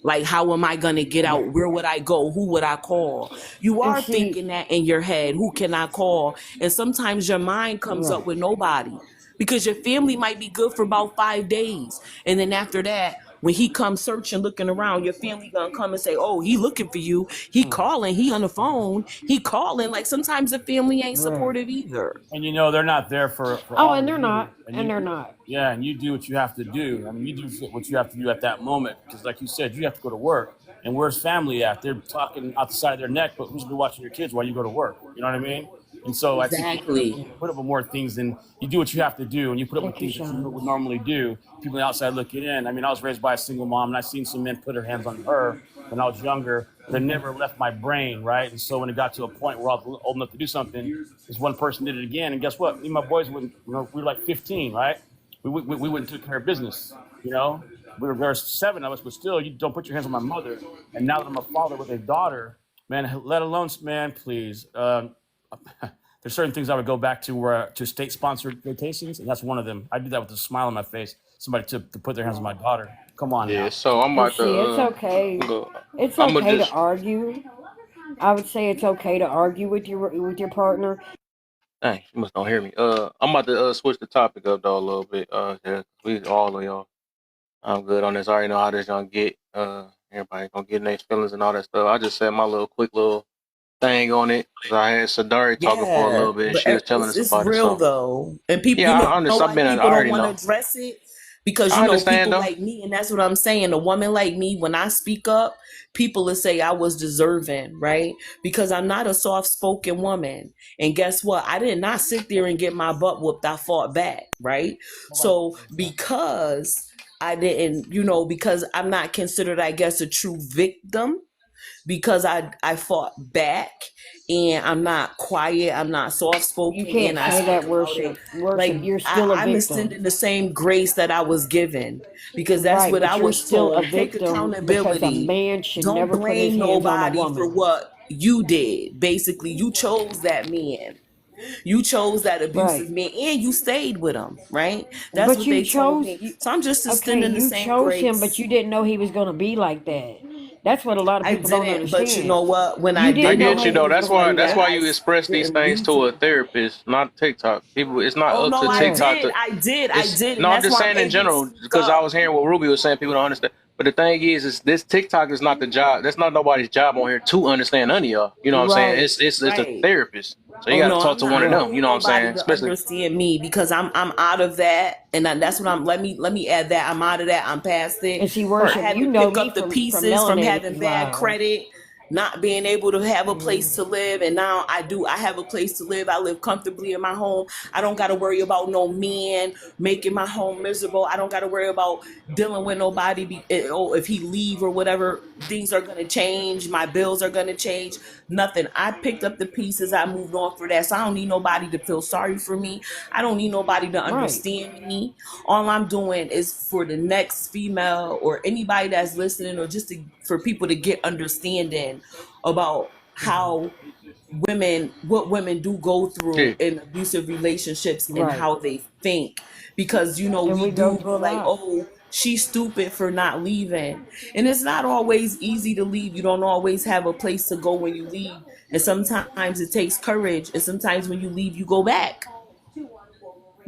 Like, how am I going to get out? Where would I go? Who would I call? You And are see, thinking that in your head. Who can I call? And sometimes your mind comes up right. with nobody because your family might be good for about 5 days. And then after that, when he comes searching, looking around, your family gonna come and say, "Oh, he looking for you. He calling. He on the phone. He calling." Like sometimes the family ain't Right. supportive either. and you know they're not there for Oh, all and of they're you, not. and And you, they're not. yeah, and you do what you have to do. I mean, you do what you have to do at that moment because, like you said, you have to go to work. And where's family at? They're talking out the side of their neck, but who's been watching your kids while you go to work? You know what I mean? And so I think Exactly. you put up with more things than you do what you have to do, and you put up with Thank you, things that you Sean. would normally do. People on the outside looking in. I mean, I was raised by a single mom, and I've seen some men put their hands on her when I was younger, but it never left my brain, right? And so when it got to a point where I was old enough to do something, this one person did it again, and guess what? Me and my boys, when we were like 15, right? We went and took care of business, you know. There's 7 of us, but still, you don't put your hands on my mother. And now that I'm a father with a daughter, man, let alone, man, please. There's certain things I would go back to where to state-sponsored vacations, and that's one of them. I did that with a smile on my face. Somebody to put their hands on my daughter. Come on Yeah, now. so I'm And about to see, it's okay. go. It's I'm gonna okay to just argue. I would say it's okay to argue with your partner. dang, you must don't hear me. I'm about to switch the topic up though a little bit. Yeah, we all of y'all. I'm good on this. I already know how this gonna get. Everybody gonna get in their feelings and all that stuff. I just said my little quick little thing on it because I had Sadari talking for a Yeah, little bit. And but she was telling us it's about it. real So though, and people, yeah, I know understand. why I people don't already want to know. address it because I understand people though. like me, and that's what I'm saying. A woman like me, when I speak up, people will say I was deserving, right? Because I'm not a soft-spoken woman, and guess what? I did not sit there and get my butt whooped. I fought back, right? So because I didn't, because I'm not considered, I guess, a true victim because I fought back and I'm not quiet, I'm not soft You spoken, can't and I say speak that, about it. worship. Like Worship, you're still a I'm victim. extending the same grace that I was given because that's Right, what I but you're was still a told. Take victim because a accountability. man should Don't never put his blame hands on a nobody for woman. what you did. Basically, you chose that man. You chose that abusive Right. man and you stayed with him, right? That's But what you they told chose me. So I'm just okay, extending the you same chose him, but grace. you didn't know he was gonna be like that. That's what a lot of I people don't didn't, but you understand. know what? When I You I did didn't know know get how you that he though. he was That's was gonna why. like do That's that, why that. you I express these didn't things leave to a him. therapist, not TikTok. People, it's not Oh up no, to I Right. TikTok did. to. I It's did. And no. I'm that's just why I'm saying in able to general speak because I up. was hearing what Ruby was saying. People don't understand. But the thing is this TikTok is not the job. That's not nobody's job on here to understand none of y'all. You know what I'm saying? Right. It's a Right. therapist. So you Oh got to no, talk I'm to not. one of I Right. them. don't You need know what I'm nobody saying? to Especially understand me because I'm out of that. And that's what I'm let me add that. I'm out of that. I'm past it. And see, I right. worship, had you to know pick me up the from pieces from Melanated having bad Vibe. credit, not being able to have a place Hmm. to live. And now I have a place to live. I live comfortably in my home. I don't gotta worry about no man making my home miserable. I don't gotta worry about dealing with nobody if he leave or whatever. Things are gonna change. My bills are gonna change. Nothing. I picked up the pieces. I moved on for that. So I don't need nobody to feel sorry for me. I don't need nobody to Right. understand me. All I'm doing is for the next female or anybody that's listening, or just for people to get understanding about Hmm. how what women do go through Yeah. in abusive relationships and Right. how they think. Because And we we go do through be a like, lot. oh, she's stupid for not leaving. And it's not always easy to leave. You don't always have a place to go when you leave. And sometimes it takes courage. And sometimes when you leave, you go back.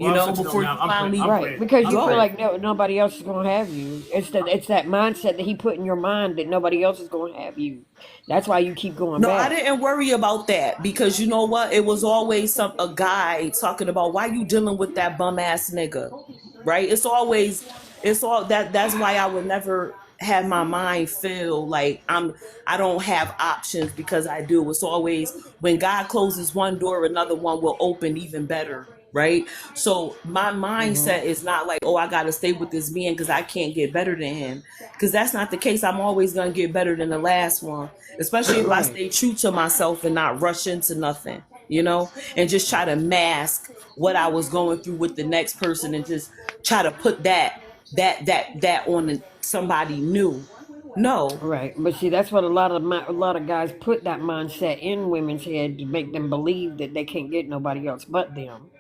you know, before you finally Right, because you feel go. like nobody else is going to have you. It's that mindset that he put in your mind that nobody else is going to have you. That's why you keep going No, I back. didn't worry about that because you know what? It was always a guy talking about why you dealing with that bum ass nigga, right? It's all that's why I would never have my mind feel like I don't have options because I do. It's always when God closes one door, another one will open even better, right? So my Hmm. mindset is not like, oh, I gotta stay with this man because I can't get better than him. Because that's not the case. I'm always gonna get better than the last one, especially if I Right. stay true to myself and not rush into nothing, you know, and just try to mask what I was going through with the next person and just try to put that on somebody new. No, Right, but see, that's what a lot of guys put that mindset in women's head to make them believe that they can't get nobody else but them,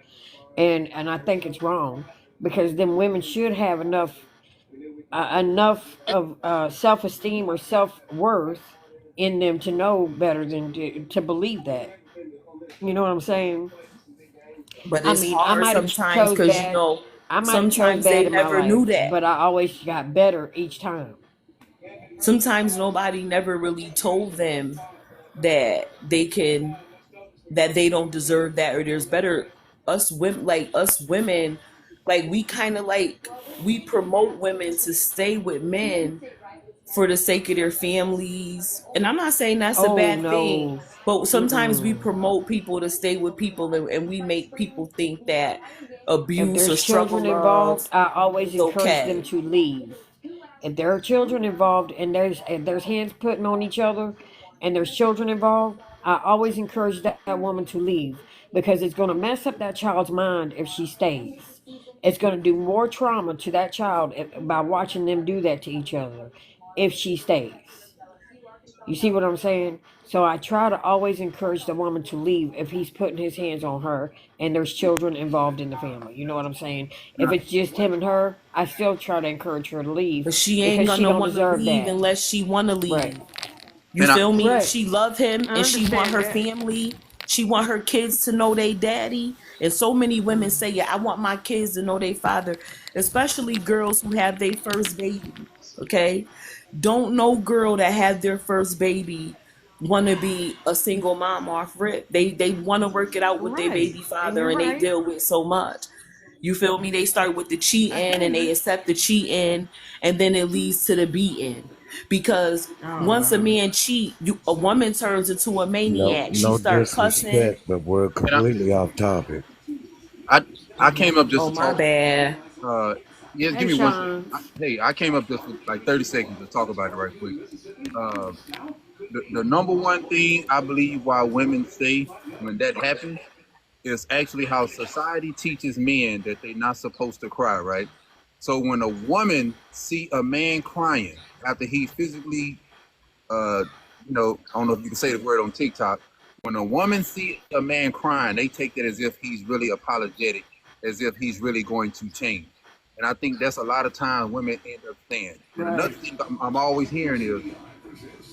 and I think it's wrong because then women should have enough of self esteem or self worth in them to know better than to believe that. You know what I'm saying? but I it's mean, I hard might have sometimes chose because you bad. know I might have chose sometimes bad they in my never life, knew that. but I always got better each time. Sometimes nobody never really told them that they don't deserve that or there's better. Us women, like we kind of like we promote women to stay with men for the sake of their families. And I'm not saying that's a Oh bad thing, no. but sometimes we Mm-mm. promote people to stay with people and we make people think that If abuse or there's struggle children involved, love I always is encourage them okay. to leave. If there are children involved and there's hands putting on each other and there's children involved, I always encourage that woman to leave because it's going to mess up that child's mind if she stays. It's going to do more trauma to that child by watching them do that to each other if she stays. You see what I'm saying? So I try to always encourage the woman to leave if he's putting his hands on her and there's children involved in the family. You know what I'm saying? If it's just him and her, I still try to encourage her to leave But she ain't because she gonna don't want to deserve leave that. unless she want to Right. leave. You And I feel me? If Right. she love him I and she want understand her that. family, she want her kids to know they daddy. And so many women say, "Yeah, I want my kids to know they father," especially girls who have their first baby. Okay, don't no girl that had their first baby want to be a single mom off rip. They want to work it out with their Right. baby And father, you're and they right. deal with so much. You feel me? They start with the I cheating feel and you. they accept the cheating, and then it leads to the beating. Because Oh once a no. man cheat, a woman turns into a No, maniac. She no start cussing. disrespect, but we're and I, completely off topic. I came up just Oh to my talk. bad. Yeah, give Hey me 1 second. Sean. Hey, I came up just for like 30 seconds to talk about it right quick. Uh, the number one thing I believe why women say when that happens is actually how society teaches men that they're not supposed to cry, right? So when a woman see a man crying after he physically, I don't know if you can say the word on TikTok. When a woman see a man crying, they take that as if he's really apologetic, as if he's really going to change. And I think that's a lot of times women end up saying. And another Right. thing I'm always hearing is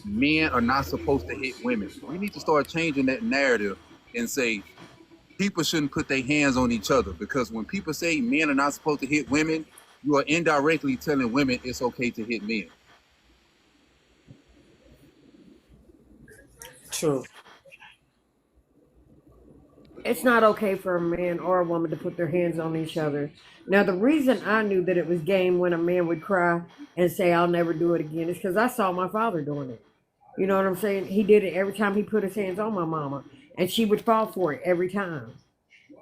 men are not supposed to hit women. We need to start changing that narrative and say people shouldn't put their hands on each other, because when people say men are not supposed to hit women, you are indirectly telling women it's okay to hit men. True. It's not okay for a man or a woman to put their hands on each other. Now, the reason I knew that it was game when a man would cry and say, I'll never do it again, is because I saw my father doing it. You know what I'm saying? He did it every time he put his hands on my mama, and she would fall for it every time.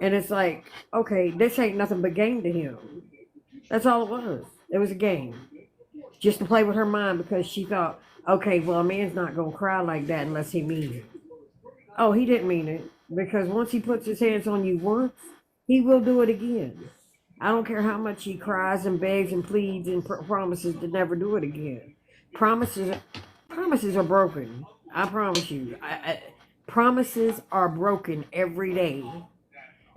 And it's like, okay, this ain't nothing but game to him. That's all it was. It was a game. Just to play with her mind because she thought, okay, well, a man's not going to cry like that unless he means it. Oh, he didn't mean it because once he puts his hands on you once, he will do it again. I don't care how much he cries and begs and pleads and promises to never do it again. Promises, promises are broken. I promise you. Promises are broken every day,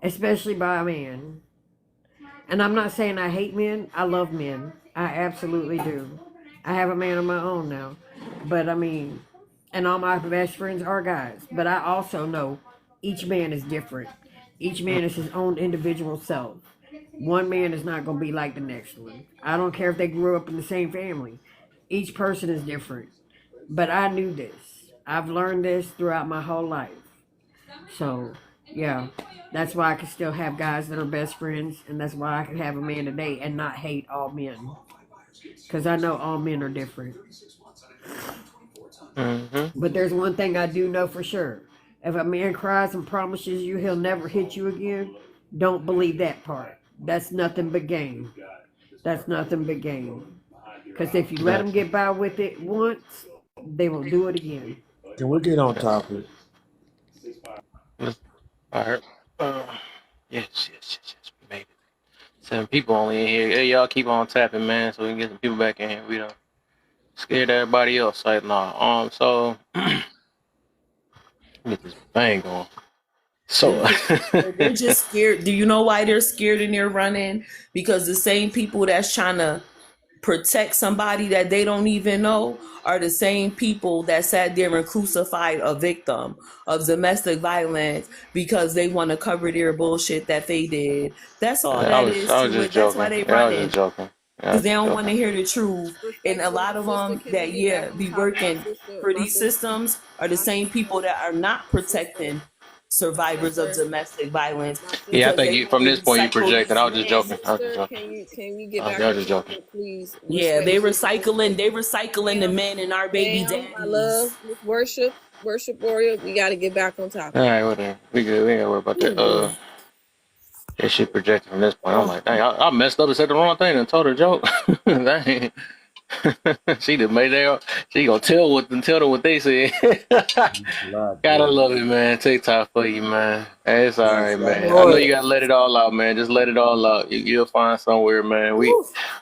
especially by a man. And I'm not saying I hate men. I love men. I absolutely do. I have a man of my own now. But I mean, and all my best friends are guys. But I also know each man is different. Each man is his own individual self. One man is not going to be like the next one. I don't care if they grew up in the same family. Each person is different. But I knew this. I've learned this throughout my whole life. So, yeah, that's why I can still have guys that are best friends, and that's why I can have a man today and not hate all men. Because I know all men are different. But there's one thing I do know for sure. If a man cries and promises you he'll never hit you again, don't believe that part. That's nothing but game. That's nothing but game. Because if you let them get by with it once, they will do it again. Can we get on topic? I heard. Yes. We made it. 7 people only in here. Hey, y'all keep on tapping, man, so we can get some people back in here. We don't scared everybody else. Like, nah. So get this bang going. So they're just scared. Do you know why they're scared and they're running? Because the same people that's trying to protect somebody that they don't even know are the same people that sat there and crucified a victim of domestic violence because they want to cover their bullshit that they did. That's all I that was is just to it. joking. That's why they I was running. just joking. Because they don't want to hear the truth. And a lot of them that, be working for these systems are the same people that are not protecting survivors of domestic violence. Yeah, I think you, from this point you projected. I was just joking. Can we get back I on was just topic, joking. please? Yeah, they recycling the men in our baby daddies. I love Miss Worship Warrior. We got to get back on topic. All right, whatever. We good. We ain't gotta worry about that. That shit projected from this point. I'm like, dang, I messed up and said the wrong thing and told her a joke. Dang. She done made that. She gonna tell them what they said. Gotta love it, man. TikTok for you, man. Hey, it's all right, man. I know you gotta let it all out, man. Just let it all out. You'll find somewhere, man.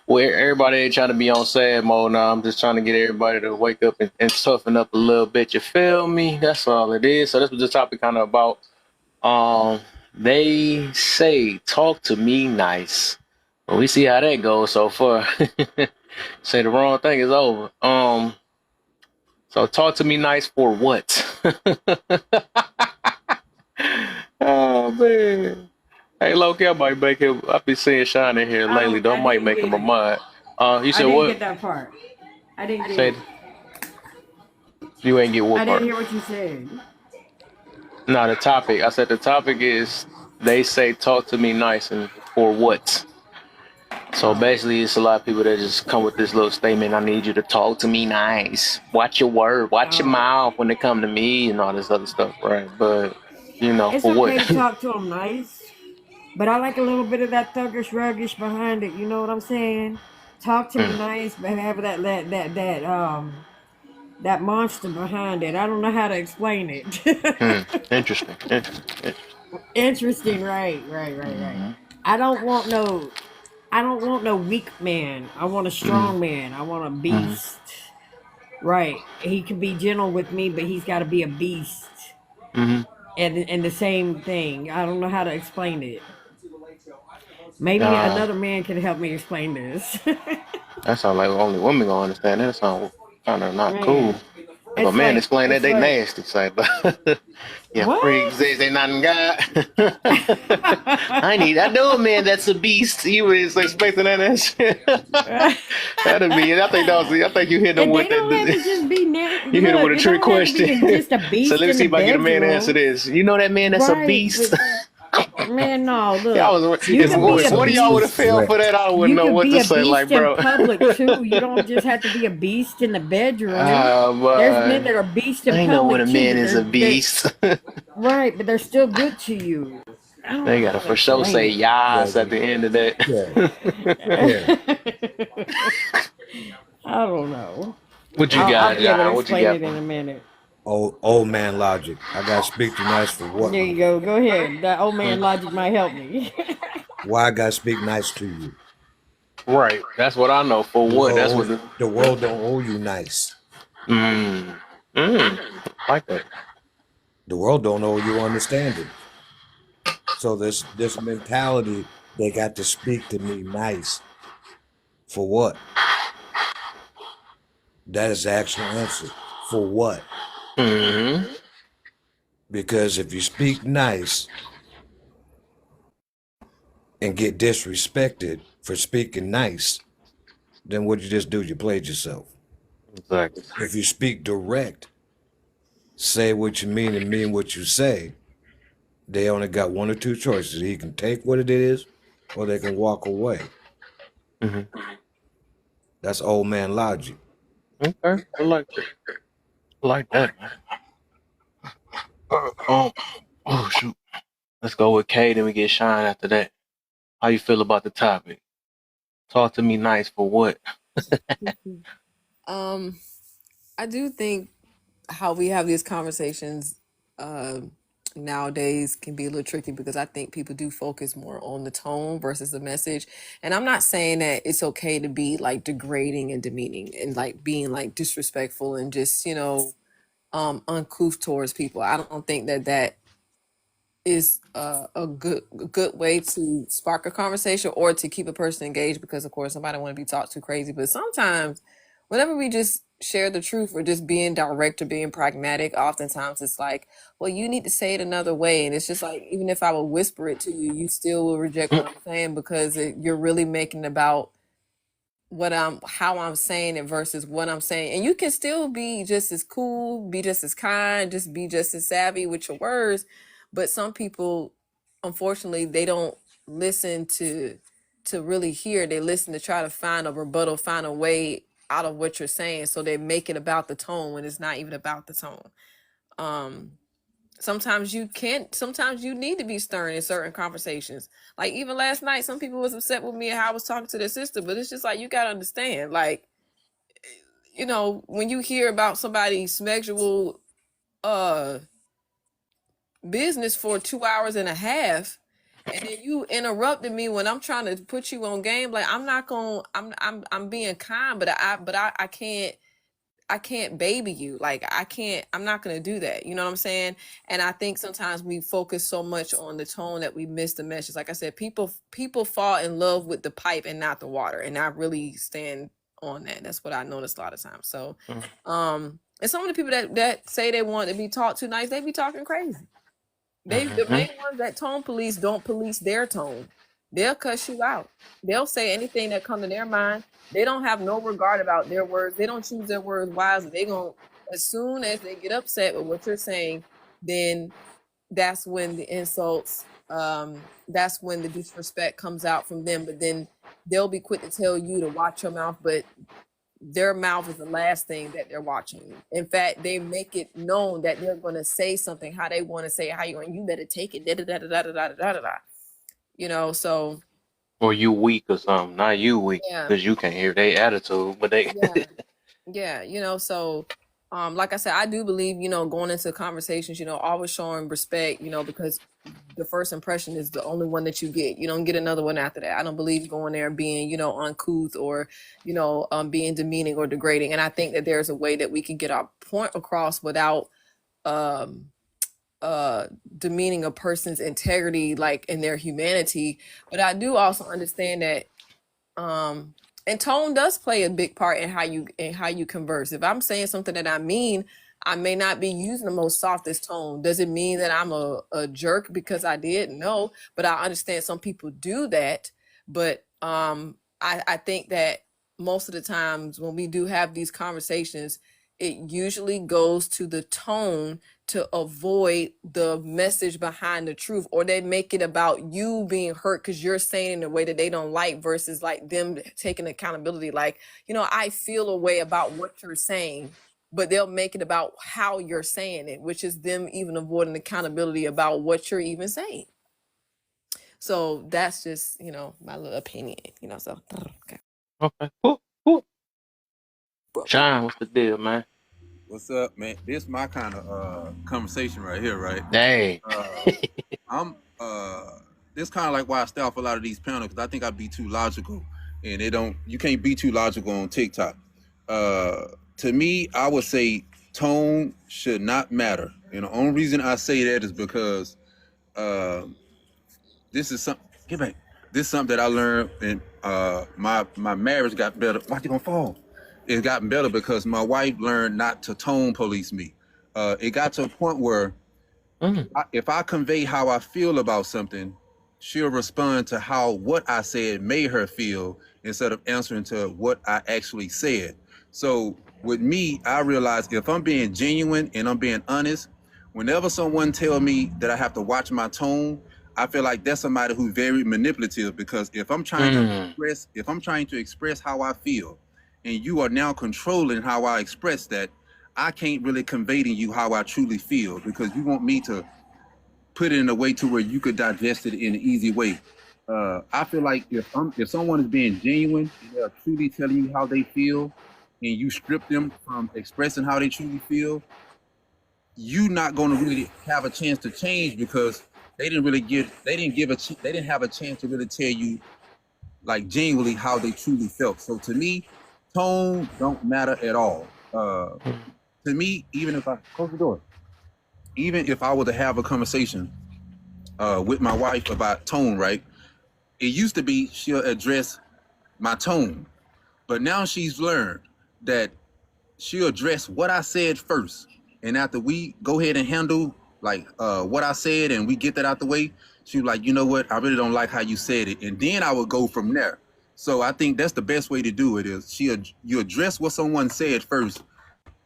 Where everybody ain't trying to be on sad mode now. I'm just trying to get everybody to wake up and toughen up a little bit. You feel me? That's all it is. So that's what this topic kind of about. They say talk to me nice. Well, we see how that goes so far. Say the wrong thing is over. So talk to me nice for what? Oh man. Hey, Loki, I might make him. I've been seeing Shine in here lately. Though I might make him a mind. You said what? I didn't get that part. I didn't get it. You ain't get what part? I didn't hear what you said. No, the topic. I said the topic is they say talk to me nice and for what? So basically, it's a lot of people that just come with this little statement. I need you to talk to me nice. Watch your word. Watch your mouth when they come to me and all this other stuff, right? But, it's for okay what? to talk to them nice. But I like a little bit of that thuggish, ruggish behind it. You know what I'm saying? Talk to me nice, but have that monster behind it. I don't know how to explain it. Interesting. Right. I don't want no weak man. I want a strong man. I want a beast. Right. He can be gentle with me, but he's got to be a beast. And the same thing. I don't know how to explain it. Maybe another man can help me explain this. That sounds like only women gonna understand. That sounds kind of not cool. If a man explain that, they nasty. Say, freaks, they not in God. I know a man that's a beast. He was expecting that shit. That'd be it. I think you hit them with that. You hit him with a trick question. So let me see if I get a man to answer this. You know that man that's a beast? Man, no, look. If one of y'all would have failed for that, I wouldn't know what to say. Like, bro, in public too. You don't just have to be a beast in the bedroom. There's men that are beasts in public. I know when a man is a beast. Right, but they're still good to you. They gotta for sure say yas at the end of that. I don't know. What you got, John? What you got? In a minute. Old man logic. I gotta speak too nice for what? There you go. Go ahead. That old man logic might help me. Why I gotta speak nice to you? Right. That's what I know. For what? That's what the world don't owe you nice. Like that. The world don't owe you understanding. So this mentality, they got to speak to me nice. For what? That is the actual answer. For what? Because if you speak nice, and get disrespected for speaking nice, then what you just do, you played yourself. Exactly. If you speak direct, say what you mean and mean what you say, they only got one or two choices. He can take what it is, or they can walk away. Mm-hmm. That's old man logic. Okay, I like that. I like that, man. Oh shoot. Let's go with K, then we get Shine after that. How you feel about the topic? Talk to me nice for what? I do think how we have these conversations nowadays can be a little tricky because I think people do focus more on the tone versus the message. And I'm not saying that it's okay to be like degrading and demeaning and like being like disrespectful and just, uncouth towards people. I don't think that that is a good way to spark a conversation or to keep a person engaged, because of course somebody want to be talked to crazy. But sometimes whenever we just share the truth or just being direct or being pragmatic, oftentimes it's like, well, you need to say it another way. And it's just like, even if I would whisper it to you, you still will reject what I'm saying because you're really making it about how I'm saying it versus what I'm saying. And you can still be just as cool, be just as kind, just be just as savvy with your words. But some people, unfortunately, they don't listen to really hear. They listen to try to find a rebuttal, find a way out of what you're saying. So they make it about the tone when it's not even about the tone. Sometimes you need to be stern in certain conversations. Like even last night, some people was upset with me and how I was talking to their sister, but it's just like, you gotta understand, like, when you hear about somebody's sexual business for 2 hours and a half, and then you interrupted me when I'm trying to put you on game, like I'm being kind, but I can't baby you. Like I'm not going to do that. You know what I'm saying? And I think sometimes we focus so much on the tone that we miss the message. Like I said, people fall in love with the pipe and not the water. And I really stand on that. That's what I noticed a lot of times. So, and some of the people that say they want to be talked to nice, they be talking crazy. The main ones that tone police don't police their tone. They'll cuss you out. They'll say anything that come to their mind. They don't have no regard about their words. They don't choose their words wisely. They gon' as soon as they get upset with what you're saying, then that's when the insults, that's when the disrespect comes out from them. But then they'll be quick to tell you to watch your mouth, but their mouth is the last thing that they're watching. In fact, they make it known that they're going to say something how they want to say it, how you better take it, so. Or you weak or something. Not you weak, because you can't hear their attitude, but they. Yeah, so like I said, I do believe, going into conversations, always showing respect, because the first impression is the only one that you get. You don't get another one after that. I don't believe going there and being, uncouth or, being demeaning or degrading. And I think that there's a way that we can get our point across without demeaning a person's integrity, like in their humanity. But I do also understand that and tone does play a big part in how you converse. If I'm saying something that I mean, I may not be using the most softest tone. Does it mean that I'm a jerk because I did? No, but I understand some people do that. But I think that most of the times when we do have these conversations, it usually goes to the tone to avoid the message behind the truth, or they make it about you being hurt because you're saying in a way that they don't like versus like them taking accountability. Like, I feel a way about what you're saying, but they'll make it about how you're saying it, which is them even avoiding accountability about what you're even saying. So that's just, my little opinion, so. Okay. Okay. Cool. Shine, what's the deal, man? What's up, man? This is my kind of conversation right here, right? Hey. This kind of like why I stay off a lot of these panels, because I think I'd be too logical, and you can't be too logical on TikTok. To me, I would say tone should not matter, and the only reason I say that is because this is something. Get back. This is something that I learned, and my marriage got better. Why you gonna fall? It's gotten better because my wife learned not to tone police me. It got to a point where if I convey how I feel about something, she'll respond to how what I said made her feel instead of answering to what I actually said. So with me, I realize if I'm being genuine and I'm being honest, whenever someone tell me that I have to watch my tone, I feel like that's somebody who's very manipulative, because if I'm trying to express how I feel and you are now controlling how I express that, I can't really convey to you how I truly feel, because you want me to put it in a way to where you could digest it in an easy way. I feel like if someone is being genuine and they're truly telling you how they feel, and you strip them from expressing how they truly feel, you not going to really have a chance to change, because they didn't have a chance to really tell you like genuinely how they truly felt. So to me, tone don't matter at all. To me, even if I close the door, even if I were to have a conversation with my wife about tone, right? It used to be she'll address my tone, but now she's learned that she'll address what I said first. And after we go ahead and handle like what I said and we get that out the way, she was like, you know what? I really don't like how you said it. And then I would go from there. So I think that's the best way to do it is you address what someone said first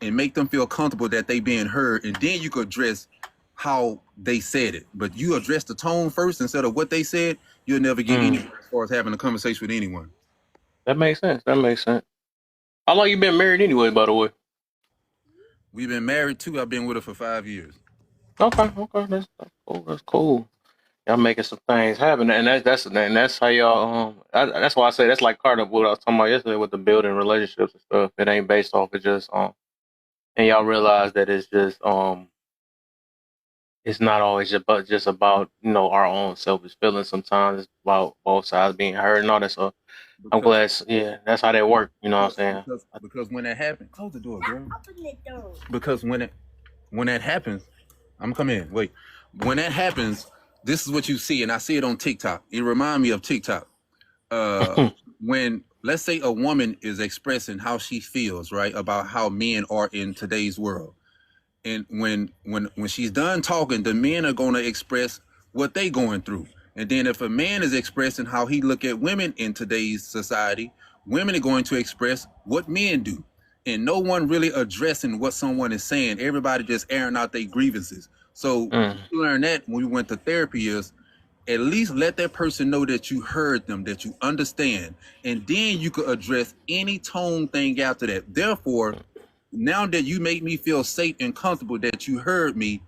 and make them feel comfortable that they being heard. And then you could address how they said it. But you address the tone first instead of what they said, you'll never get anywhere as far as having a conversation with anyone. That makes sense. How long you been married anyway, by the way? We've been married too. I've been with her for 5 years. Okay. That's cool. Y'all making some things happen, and that's how y'all. That's why I say that's like Carter, what I was talking about yesterday with the building relationships and stuff. It ain't based off of just and y'all realize that it's just it's not always just about our own selfish feelings. Sometimes it's about both sides being heard and all that stuff. I'm glad. Yeah, that's how they work. You know what I'm saying? Because when that happens, close the door, girl. Open the door. Because when that happens, I'm coming in. Wait, when that happens, this is what you see, and I see it on TikTok. It reminds me of TikTok. When let's say a woman is expressing how she feels, right, about how men are in today's world, and when she's done talking, the men are going to express what they going through. And then if a man is expressing how he look at women in today's society, women are going to express what men do. And no one really addressing what someone is saying. Everybody just airing out their grievances. So you learn that when we went to therapy is at least let that person know that you heard them, that you understand. And then you could address any tone thing after that. Therefore, now that you make me feel safe and comfortable that you heard me,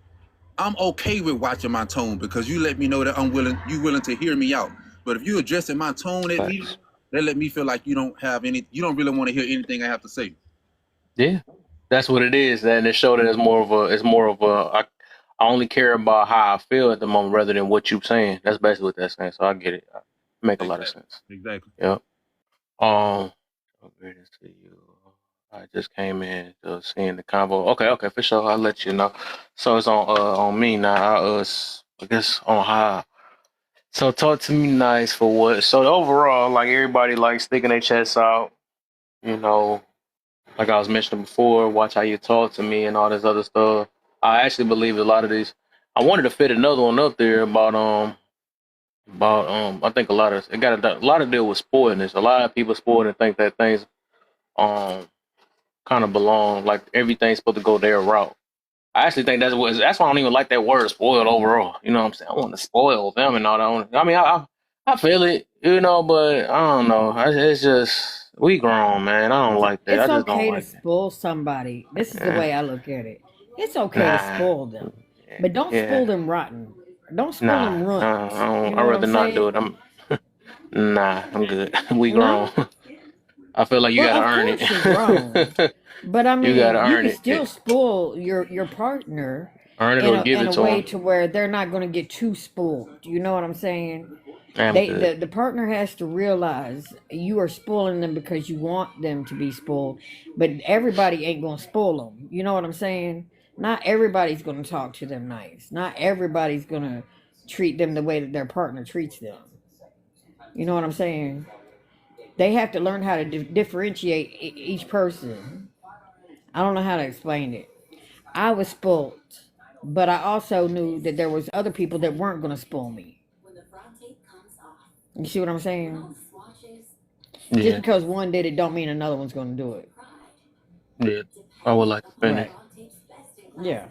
I'm okay with watching my tone, because you let me know that you willing to hear me out. But if you addressing my tone at me, that let me feel like you don't really want to hear anything I have to say. Yeah, that's what it is, and it showed that it's more of a. I only care about how I feel at the moment rather than what you're saying. That's basically what that's saying. So I get it. Make a lot of sense. Exactly. Yep. Great to see you. I just came in to seeing the convo. Okay, for sure. I'll let you know. So it's on me now. I guess on how. So talk to me nice for what? So overall, like everybody likes sticking their chests out. Like I was mentioning before, watch how you talk to me and all this other stuff. I actually believe a lot of these. I wanted to fit another one up there about I think it got a lot to deal with spoiledness. A lot of people spoiled and think that things kind of belong, like everything's supposed to go their route. I actually think that's why I don't even like that word spoiled overall. You know what I'm saying? I want to spoil them and all that. I mean, I feel it, but I don't know. It's just we grown, man. I don't like that. It's I just okay don't like to spoil somebody. This is the way I look at it. It's okay to spoil them, but don't spoil them rotten. Don't spoil them runs. I'd rather not do it. I'm good. We grown. I feel like you gotta earn it. You're grown. But I mean, you can still it. spoil your partner Earn it or give it in to a way them. to where they're not going to get too spoiled. You know what I'm saying? The partner has to realize you are spoiling them because you want them to be spoiled, but everybody ain't going to spoil them. You know what I'm saying? Not everybody's going to talk to them nice. Not everybody's going to treat them the way that their partner treats them. You know what I'm saying? They have to learn how to differentiate each person. I don't know how to explain it. I was spoiled, but I also knew that there was other people that weren't going to spoil me. You see what I'm saying? Just Yeah, because one did it don't mean another one's going to do it. yeah. I would like to finish. Right. Yeah.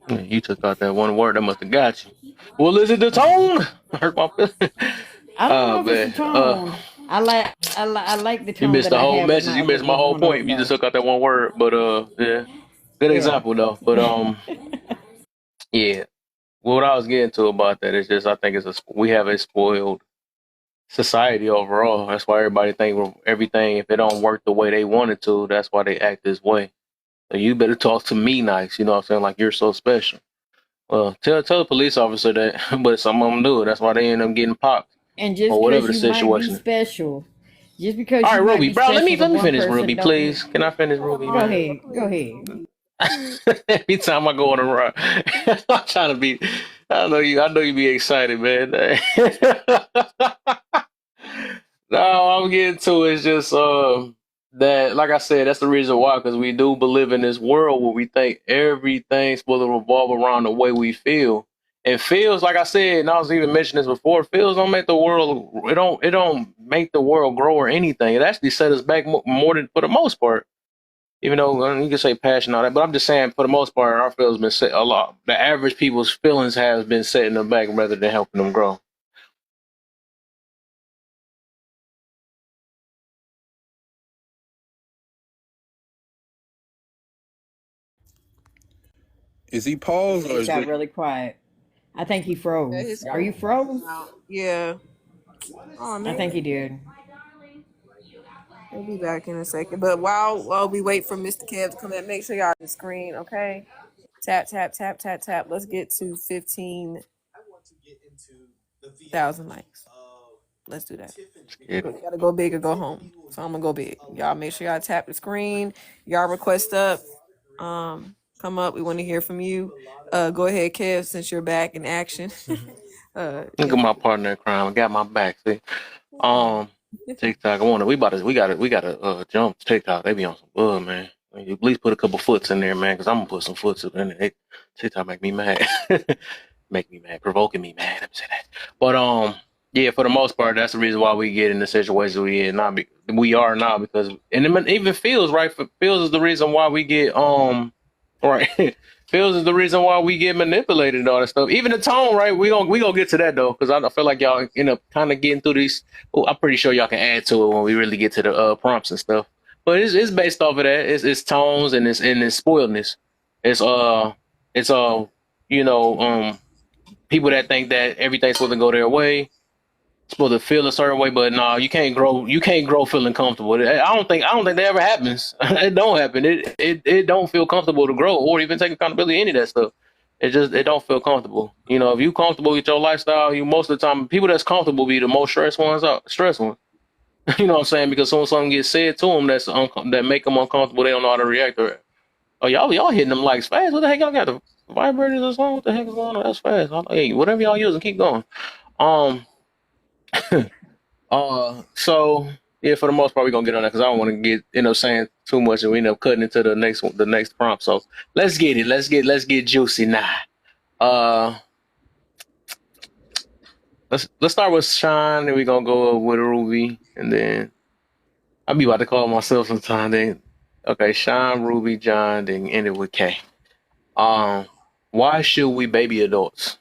Yeah, you took out that one word that must have got you. Well, is it the tone? Hurt my feelings. I don't know if it's the Man. tone. I like the You tone missed that the I whole have message. You missed my with whole one other point. You just guy. took out that one word. But yeah. Good Yeah. example though. But yeah. What I was getting to about that is just I think we have a spoiled society overall. That's why everybody think everything, if it don't work the way they want it to, that's why they act this way. So you better talk to me nice. You know what I'm saying? Like you're so special. Well, tell the police officer that, but some of them do it. That's why they end up getting popped And or just whatever because the you might be situation is. special, just because All you right, might Ruby, be bro, let special me to one finish, person Ruby, don't please. mean. Can I finish, Ruby, Go man? ahead. Go ahead. Every time I go on a run, I'm trying to be. I know you be excited, man. No, I'm getting to is just that, like I said, that's the reason why, because we do believe in this world where we think everything's supposed to revolve around the way we feel. And feels, like I said, and I was even mentioning this before, feels don't make the world. It don't make the world grow or anything. It actually set us back more than for the most part. Even though you can say passion and all that, but I'm just saying for the most part, our feelings been set a lot. The average people's feelings has been setting them back rather than helping them grow. Is he paused or It is got it? really quiet. I think he Yeah, froze. his Are you phone froze? out. Yeah. Oh I man. think he did. We'll be back in a second. But while we wait for Mr. Kev to come in, make sure y'all on the screen, okay? Tap, tap, tap, tap, tap. Let's get to 15,000 likes. Let's do that. Yeah. We gotta go big or go home. So I'm gonna go big. Y'all make sure y'all tap the screen. Y'all request up. Come up. We want to hear from you. Go ahead, Kev, since you're back in action. Look at my partner in crime. Got my back. See, TikTok. We gotta jump TikTok. They be on some bug, man. You at least put a couple foots in there, man, because I'm gonna put some foots up in there. TikTok make me mad, make me mad, provoking me mad. Let me say that. But yeah, for the most part, that's the reason why we get in the situation we in now. We are now because, and it even feels right. Feels is the reason why we get right. Feels is the reason why we get manipulated and all that stuff. Even the tone, right? We gonna get to that though, because I feel like y'all end up kind of getting through these. Well, I'm pretty sure y'all can add to it when we really get to the prompts and stuff. But it's based off of that. It's tones and it's spoiledness. It's it's you know people that think that everything's supposed to go their way, supposed to feel a certain way, but no, you can't grow. You can't grow feeling comfortable. I don't think that ever happens. It don't happen. It don't feel comfortable to grow or even take accountability. Any of that stuff. It don't feel comfortable. You know, if you comfortable with your lifestyle, you most of the time people that's comfortable be the most stressed ones. Stress ones. You know what I'm saying? Because soon something gets said to them that make them uncomfortable, they don't know how to react to it. Oh, y'all hitting them likes fast. What the heck y'all got the vibrators or something? What the heck is going on? That's fast. Hey, whatever y'all using, keep going. Um. So yeah, for the most part, we're gonna get on that because I don't want to end up saying too much and we end up cutting into the next prompt. So let's get it. Let's get juicy now. Uh, let's start with Sean, and we're gonna go with Ruby, and then I'll be about to call myself sometime. Then okay, Sean, Ruby, John, then end it with K. Um, why should we baby adults?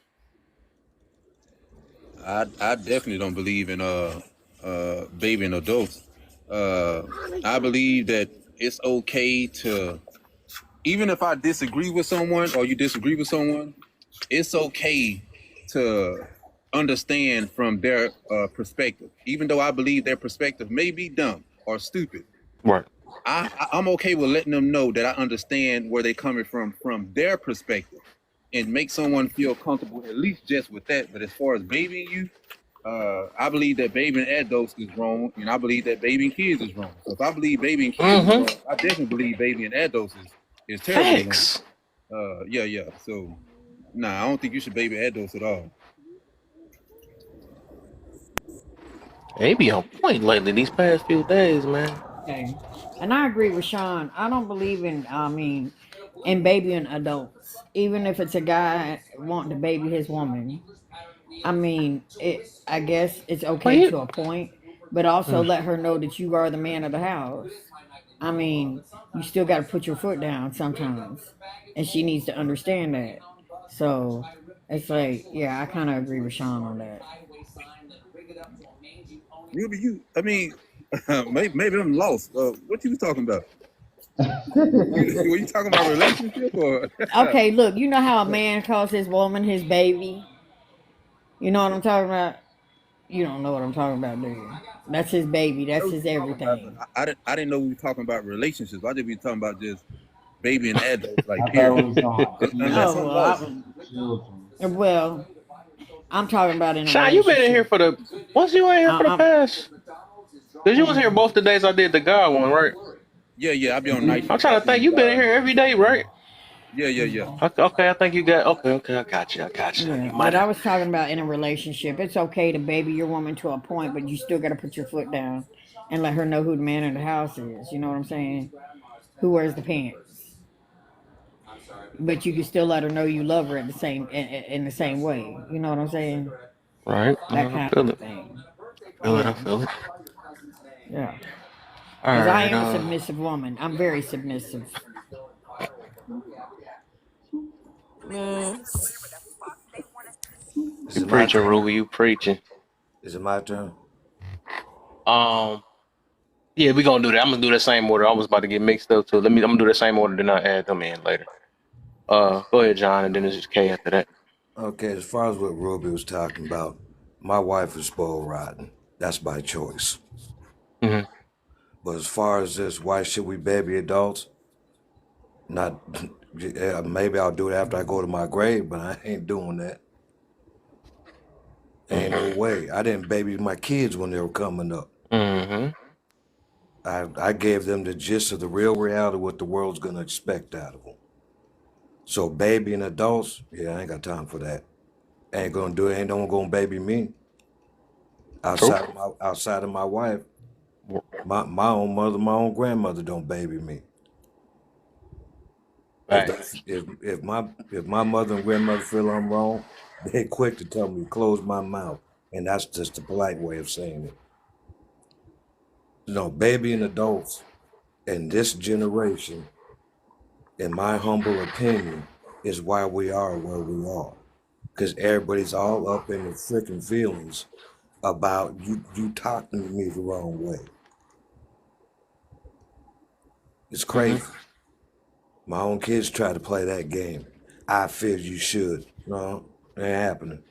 I definitely don't believe in babying adults. I believe that it's okay to, even if I disagree with someone or you disagree with someone, it's okay to understand from their perspective, even though I believe their perspective may be dumb or stupid. Right. I'm okay with letting them know that I understand where they're coming from their perspective, and make someone feel comfortable at least just with that. But as far as babying you, I believe that babying adults is wrong, and I believe that babying kids is wrong. So if I believe babying kids is wrong, I definitely believe babying adults is terribly Facts. wrong. Yeah. So, nah, I don't think you should baby adults at all. They be on point lately these past few days, man. Okay. And I agree with Sean. I don't believe in babying adults. Even if it's a guy wanting to baby his woman. I mean, I guess it's Well, okay you, to a point, but also mm, let her know that you are the man of the house. I mean, you still got to put your foot down sometimes, and she needs to understand that. So it's like, yeah, I kind of agree with Sean on that. Ruby, I mean, maybe I'm lost. What you was talking about? Were you talking about relationship or? Okay, look, you know how a man calls his woman his baby? You know what I'm talking about? You don't know what I'm talking about, do you? That's his baby. I know That's what his you're talking about, but everything. I didn't know we were talking about relationships. I just be talking about just baby and adults, like I thought period. we was talking Unless Oh I'm about lost. well, I'm talking about in a Sean, you been in here relationship. for the. Was you in here for the I'm. past? Cause you was here both the days I did the God one, right? Yeah, I be on night I'm shift, so trying I to be think. in You been in God. here every day, right? Yeah. Okay, I think you got. Okay, I got you. You Yeah, might but I have. was talking about in a relationship. It's okay to baby your woman to a point, but you still got to put your foot down and let her know who the man in the house is. You know what I'm saying? Who wears the pants? But you can still let her know you love her at the same in the same way. You know what I'm saying? Right. That I kind feel of it. thing. I Yeah, feel it. yeah. All Because I right. am a submissive woman. I'm very submissive. Man, Is You it my preaching, turn? Ruby. You preaching. Is it my turn? Um. Yeah, we gonna do that. I'm gonna do the same order. I was about to get mixed up too. I'm gonna do the same order, then I add them in later. Go ahead, John, and then it's just K after that. Okay, as far as what Ruby was talking about, my wife is spoiled rotten. That's by choice. Hmm. But as far as this, why should we baby adults? Not, yeah, maybe I'll do it after I go to my grave, but I ain't doing that. Ain't no way. I didn't baby my kids when they were coming up. Hmm. I gave them the gist of the real reality of what the world's gonna expect out of them. So babying adults, yeah, I ain't got time for that. Ain't gonna do it. Ain't no one gonna baby me True. outside of my wife. My own mother, my own grandmother don't baby me. Facts. If my mother and grandmother feel I'm wrong, they quick to tell me to close my mouth, and that's just the polite way of saying it. No, babying adults in this generation, in my humble opinion, is why we are where we are. Because everybody's all up in the freaking feelings about you talking to me the wrong way. It's Hmm. crazy. My own kids try to play that game. I feel you should. No, it ain't happening.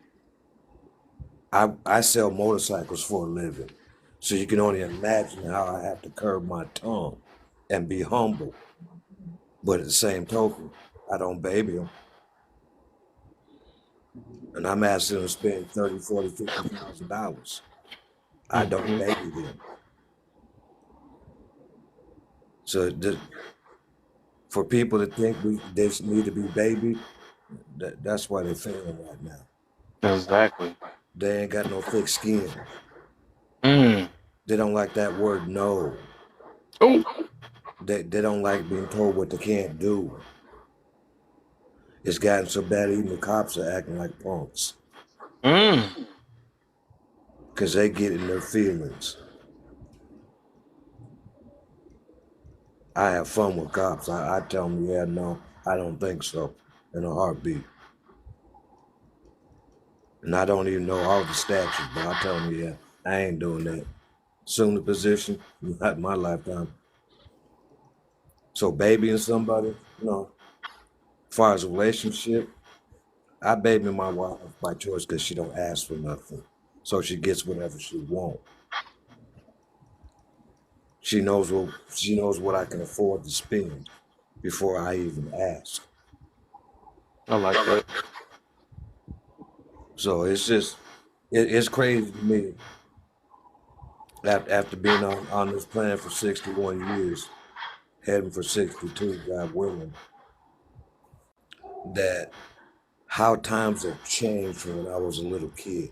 I sell motorcycles for a living. So you can only imagine how I have to curb my tongue and be humble. But at the same token, I don't baby them. And I'm asking them to spend $30, $40, $50,000. I don't Hmm. baby them. So for people to think they need to be babied, that's why they're failing right now. Exactly. They ain't got no thick skin. Mm. They don't like that word no. Oh. They don't like being told what they can't do. It's gotten so bad even the cops are acting like punks. Mm. Because they get in their feelings. I have fun with cops. I tell them, yeah, no, I don't think so, in a heartbeat. And I don't even know all the statutes, but I tell them, yeah, I ain't doing that. Assume the position, not my lifetime. So babying somebody, no. As far as a relationship, I baby my wife by choice because she don't ask for nothing. So she gets whatever she wants. She knows what I can afford to spend before I even ask. I like that. So it's just it's crazy to me after being on this planet for 61 years, heading for 62, God willing, that how times have changed from when I was a little kid.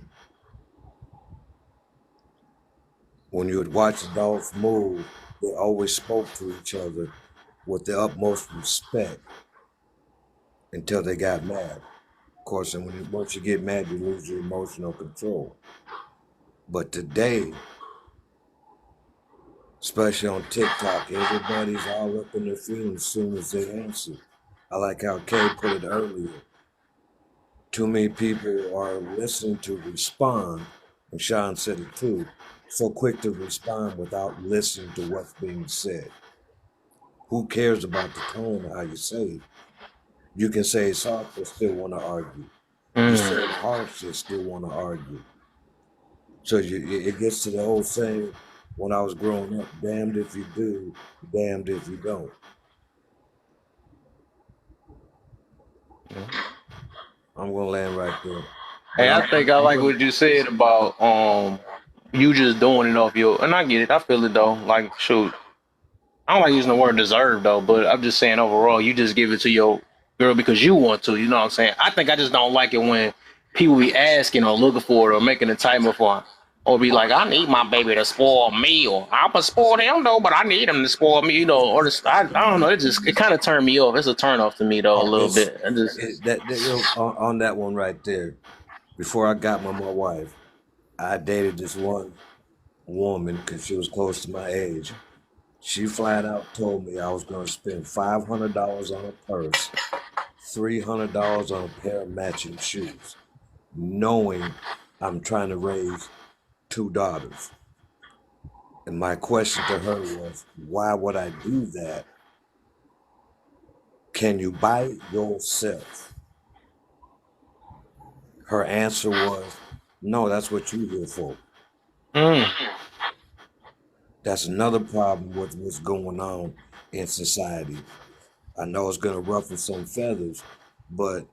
When you would watch adults move, they always spoke to each other with the utmost respect until they got mad. Of course, and once you get mad, you lose your emotional control. But today, especially on TikTok, everybody's all up in their feelings as soon as they answer. I like how Kay put it earlier. Too many people are listening to respond, and Sean said it too, so quick to respond without listening to what's being said. Who cares about the tone or how you say it? You can say it's soft but still want to argue. You say it harsh and still want to argue. So it gets to the old saying, when I was growing up, damned if you do, damned if you don't. I'm gonna land right there. Hey, I think I like what you said about you just doing it off your, and I get it. I feel it though. Like, shoot, I don't like using the word deserve though, but I'm just saying overall, you just give it to your girl because you want to. You know what I'm saying? I think I just don't like it when people be asking or looking for it or making a time for it, or be like, I need my baby to spoil me, or I'ma spoil him though, but I need him to spoil me, you know, or just, I don't know. It kind of turned me off. It's a turn off to me though, a little bit. On that one right there. Before I got my wife, I dated this one woman because she was close to my age. She flat out told me I was going to spend $500 on a purse, $300 on a pair of matching shoes, knowing I'm trying to raise 2 daughters. And my question to her was, why would I do that? Can you buy it yourself? Her answer was, no, that's what you're here for. That's another problem with what's going on in society. I know it's going to ruffle some feathers, but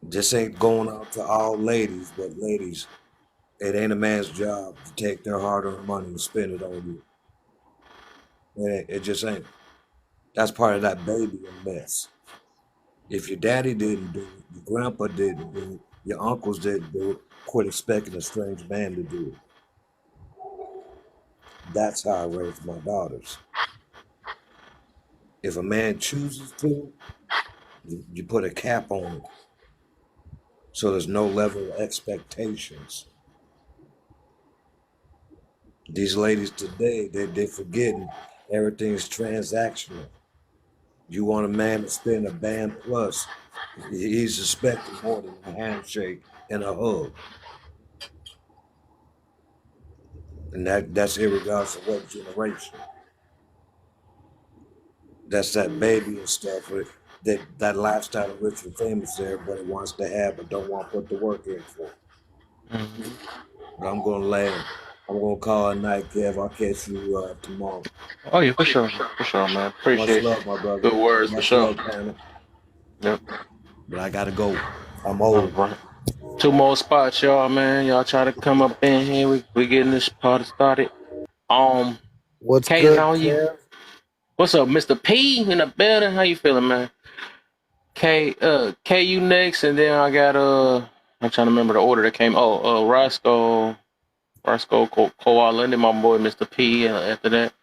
this ain't going out to all ladies, but ladies, it ain't a man's job to take their hard-earned money and spend it on you. It just ain't. That's part of that baby mess. If your daddy didn't do it, your grandpa didn't do it, your uncles didn't do it, quit expecting a strange man to do it. That's how I raised my daughters. If a man chooses to, you put a cap on it. So there's no level of expectations. These ladies today, they're forgetting everything's transactional. You want a man to spend a band plus, he's expecting more than a handshake and a hug. And that's irregardless of what generation. That's that baby and stuff. That lifestyle of rich and famous that everybody wants to have but don't want to put the work in for. But I'm going to land. I'm going to call it night, Kev. I'll catch you tomorrow. Oh, yeah, for sure, man. Appreciate Much love, my brother. Good words, Much for sure. love, yep. But I got to go. I'm old. Right. 2 more spots, y'all, man. Y'all try to come up in here. We getting this party started. What's Kay, good, how you? Kev? What's up, Mr. P in the building? How you feeling, man? K, you next, and then I got I'm trying to remember the order that came. Roscoe Koala, and then my boy Mr. P after that.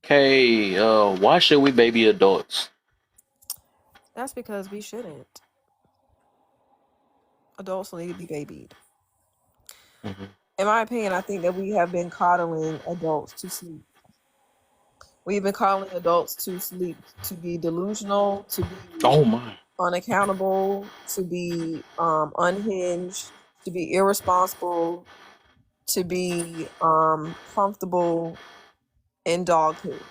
K, why should we baby adults? That's because we shouldn't. Adults need to be babied. In my opinion, I think that we have been coddling adults to sleep. We've been calling adults to sleep, to be delusional, to be unaccountable, to be unhinged, to be irresponsible, to be comfortable in doghood.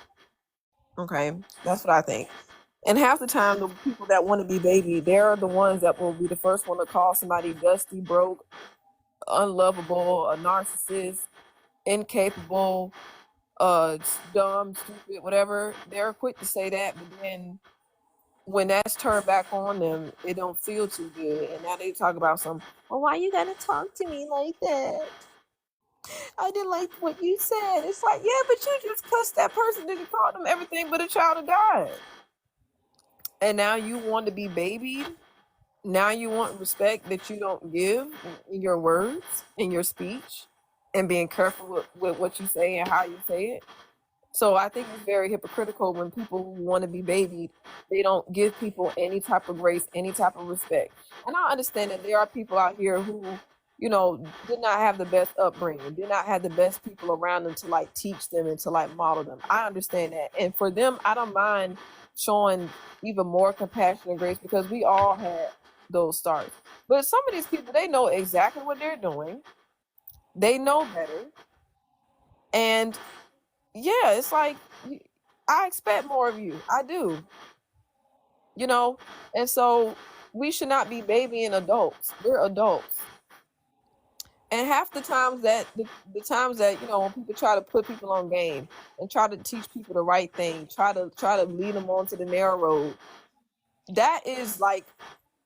Okay, that's what I think. And half the time, the people that want to be baby, they're the ones that will be the first one to call somebody dusty, broke, unlovable, a narcissist, incapable, dumb, stupid, whatever. They're quick to say that, but then when that's turned back on them, it don't feel too good. And now they talk about well, why you gotta talk to me like that? I didn't like what you said. It's like, yeah, but you just cussed that person and you called them everything but a child of God. And now you want to be babied. Now you want respect that you don't give in your words, in your speech, and being careful with what you say and how you say it. So I think it's very hypocritical when people who want to be babied, they don't give people any type of grace, any type of respect. And I understand that there are people out here who, you know, did not have the best upbringing, did not have the best people around them to like teach them and to like model them. I understand that. And for them, I don't mind showing even more compassion and grace because we all had those starts. But some of these people, they know exactly what they're doing. They know better. And yeah, it's like I expect more of you. I do. You know, and so we should not be babying adults. We're adults. And half the times that the times that, you know, when people try to put people on game and try to teach people the right thing, try to lead them onto the narrow road, that is like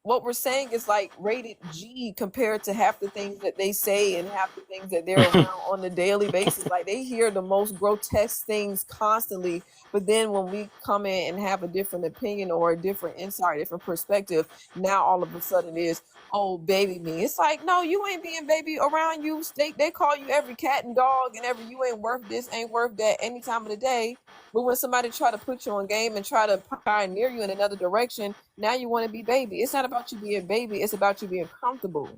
what we're saying is like rated G compared to half the things that they say and half the things that they're around on a daily basis. Like they hear the most grotesque things constantly, but then when we come in and have a different opinion or a different insight, different perspective, now all of a sudden it is, oh, baby me. It's like, no, you ain't being baby around you. They call you every cat and dog and every you ain't worth this, ain't worth that any time of the day. But when somebody try to put you on game and try to pioneer you in another direction, now you want to be baby. It's not about you being baby. It's about you being comfortable.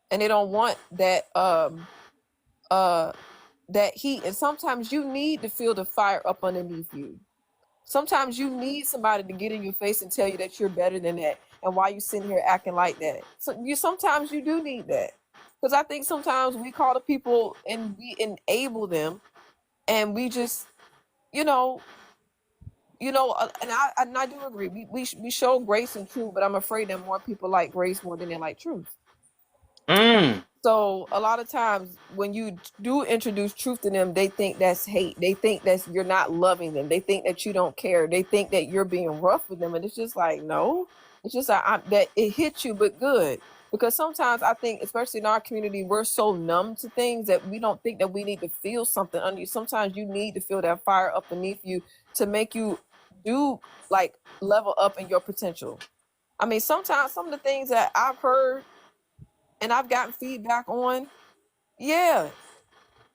And they don't want that that heat. And sometimes you need to feel the fire up underneath you. Sometimes you need somebody to get in your face and tell you that you're better than that. And why you sitting here acting like that? So sometimes you do need that. Because I think sometimes we call the people and we enable them and we just, you know, and I do agree. We show grace and truth, but I'm afraid that more people like grace more than they like truth. So a lot of times when you do introduce truth to them, they think that's hate. They think that you're not loving them. They think that you don't care. They think that you're being rough with them. And it's just like, no, it's just that it hits you, but good. Because sometimes I think, especially in our community, we're so numb to things that we don't think that we need to feel something under you. Sometimes you need to feel that fire up beneath you to make you do like level up in your potential. I mean, sometimes some of the things that I've heard and I've gotten feedback on, yeah,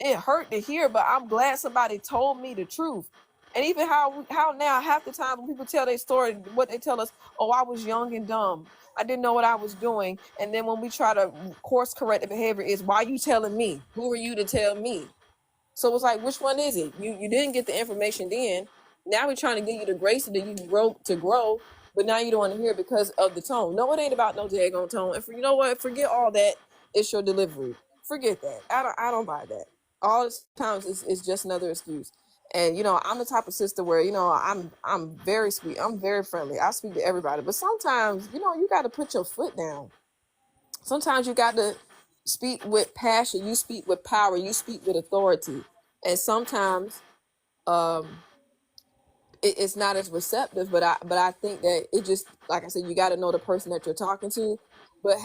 it hurt to hear, but I'm glad somebody told me the truth. And even how now half the time when people tell their story, what they tell us, oh, I was young and dumb. I didn't know what I was doing. And then when we try to course correct the behavior is, why are you telling me? Who are you to tell me? So it's like, which one is it? You didn't get the information then. Now we're trying to give you the grace that you grow, but now you don't want to hear it because of the tone. No, it ain't about no daggone tone. And you know what? Forget all that. It's your delivery. Forget that. I don't buy that. All this times is just another excuse. And you know, I'm the type of sister where, you know, I'm very sweet. I'm very friendly. I speak to everybody. But sometimes, you know, you got to put your foot down. Sometimes you got to speak with passion. You speak with power. You speak with authority. And sometimes it's not as receptive, but I think that it just, like I said, you got to know the person that you're talking to. But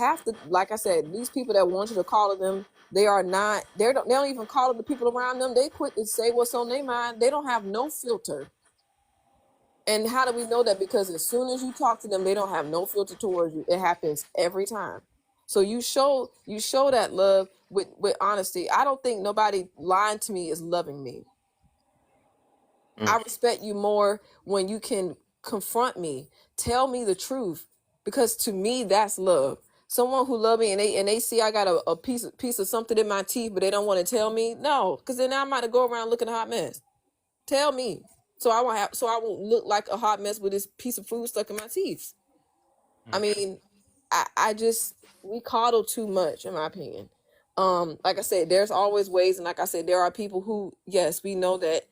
like I said, these people that want you to call them, they don't even call the people around them. They quit to say what's on their mind. They don't have no filter. And how do we know that? Because as soon as you talk to them, they don't have no filter towards you. It happens every time. So you show that love with honesty. I don't think nobody lying to me is loving me. I respect you more when you can confront me, tell me the truth, because to me that's love. Someone who love me and they see I got a piece of something in my teeth, but they don't want to tell me. No, because then I might go around looking a hot mess. Tell me, so I won't look like a hot mess with this piece of food stuck in my teeth. I mean, we coddle too much, in my opinion. Like I said, there's always ways, and like I said, there are people who, yes, we know that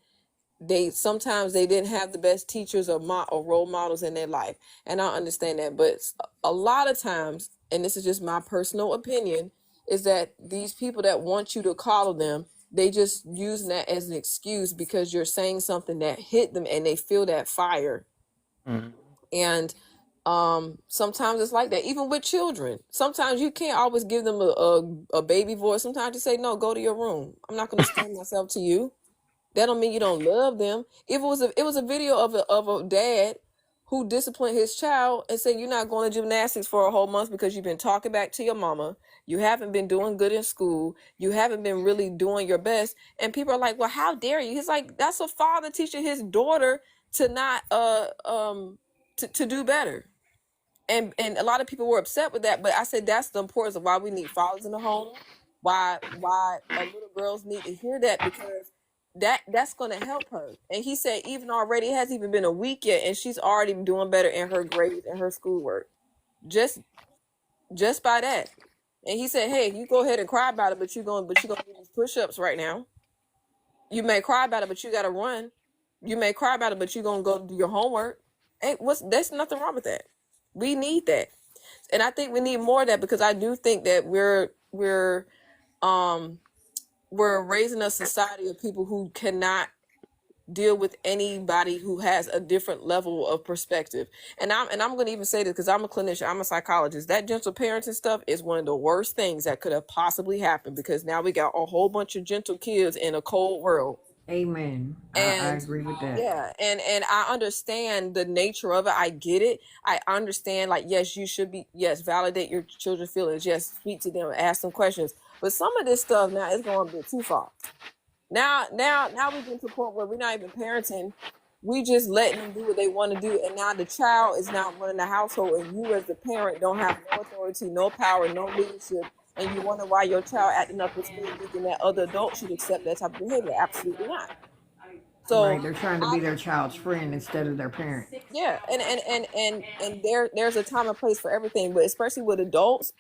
sometimes they didn't have the best teachers or role models in their life, and I understand that. But a lot of times, and this is just my personal opinion, is that these people that want you to coddle them, they just using that as an excuse because you're saying something that hit them and they feel that fire. And sometimes it's like that, even with children. Sometimes you can't always give them a baby voice. Sometimes you say, no, go to your room. I'm not going to explain myself to you. That don't mean you don't love them. It was a video of a dad who disciplined his child and said, you're not going to gymnastics for a whole month because you've been talking back to your mama. You haven't been doing good in school. You haven't been really doing your best. And people are like, well, how dare you? He's like, that's a father teaching his daughter to not, to do better. And a lot of people were upset with that. But I said, that's the importance of why we need fathers in the home. Why little girls need to hear that, because that's going to help her. And he said, even already, it hasn't even been a week yet, and she's already doing better in her grades and her schoolwork, just by that. And he said, hey, you go ahead and cry about it, but you're gonna do these push-ups right now. You may cry about it, but you got to run. You may cry about it, but you're gonna go do your homework. There's nothing wrong with that. We need that, and I think we need more of that, because I do think that we're raising a society of people who cannot deal with anybody who has a different level of perspective. And I'm going to even say this because I'm a clinician, I'm a psychologist. That gentle parenting stuff is one of the worst things that could have possibly happened, because now we got a whole bunch of gentle kids in a cold world. Amen. I And agree with that. yeah, and I understand the nature of it. I get it. I understand, like, yes, you should be, yes, validate your children's feelings. Yes, speak to them, ask them questions. But some of this stuff now is going a bit too far. Now we get to a point where we're not even parenting. We just letting them do what they want to do. And now the child is now running the household, and you as the parent don't have no authority, no power, no leadership. And you wonder why your child acting up at school thinking that other adults should accept that type of behavior. Absolutely not. So right, they're trying to be their child's friend instead of their parent. Yeah, and there's a time and place for everything, but especially with adults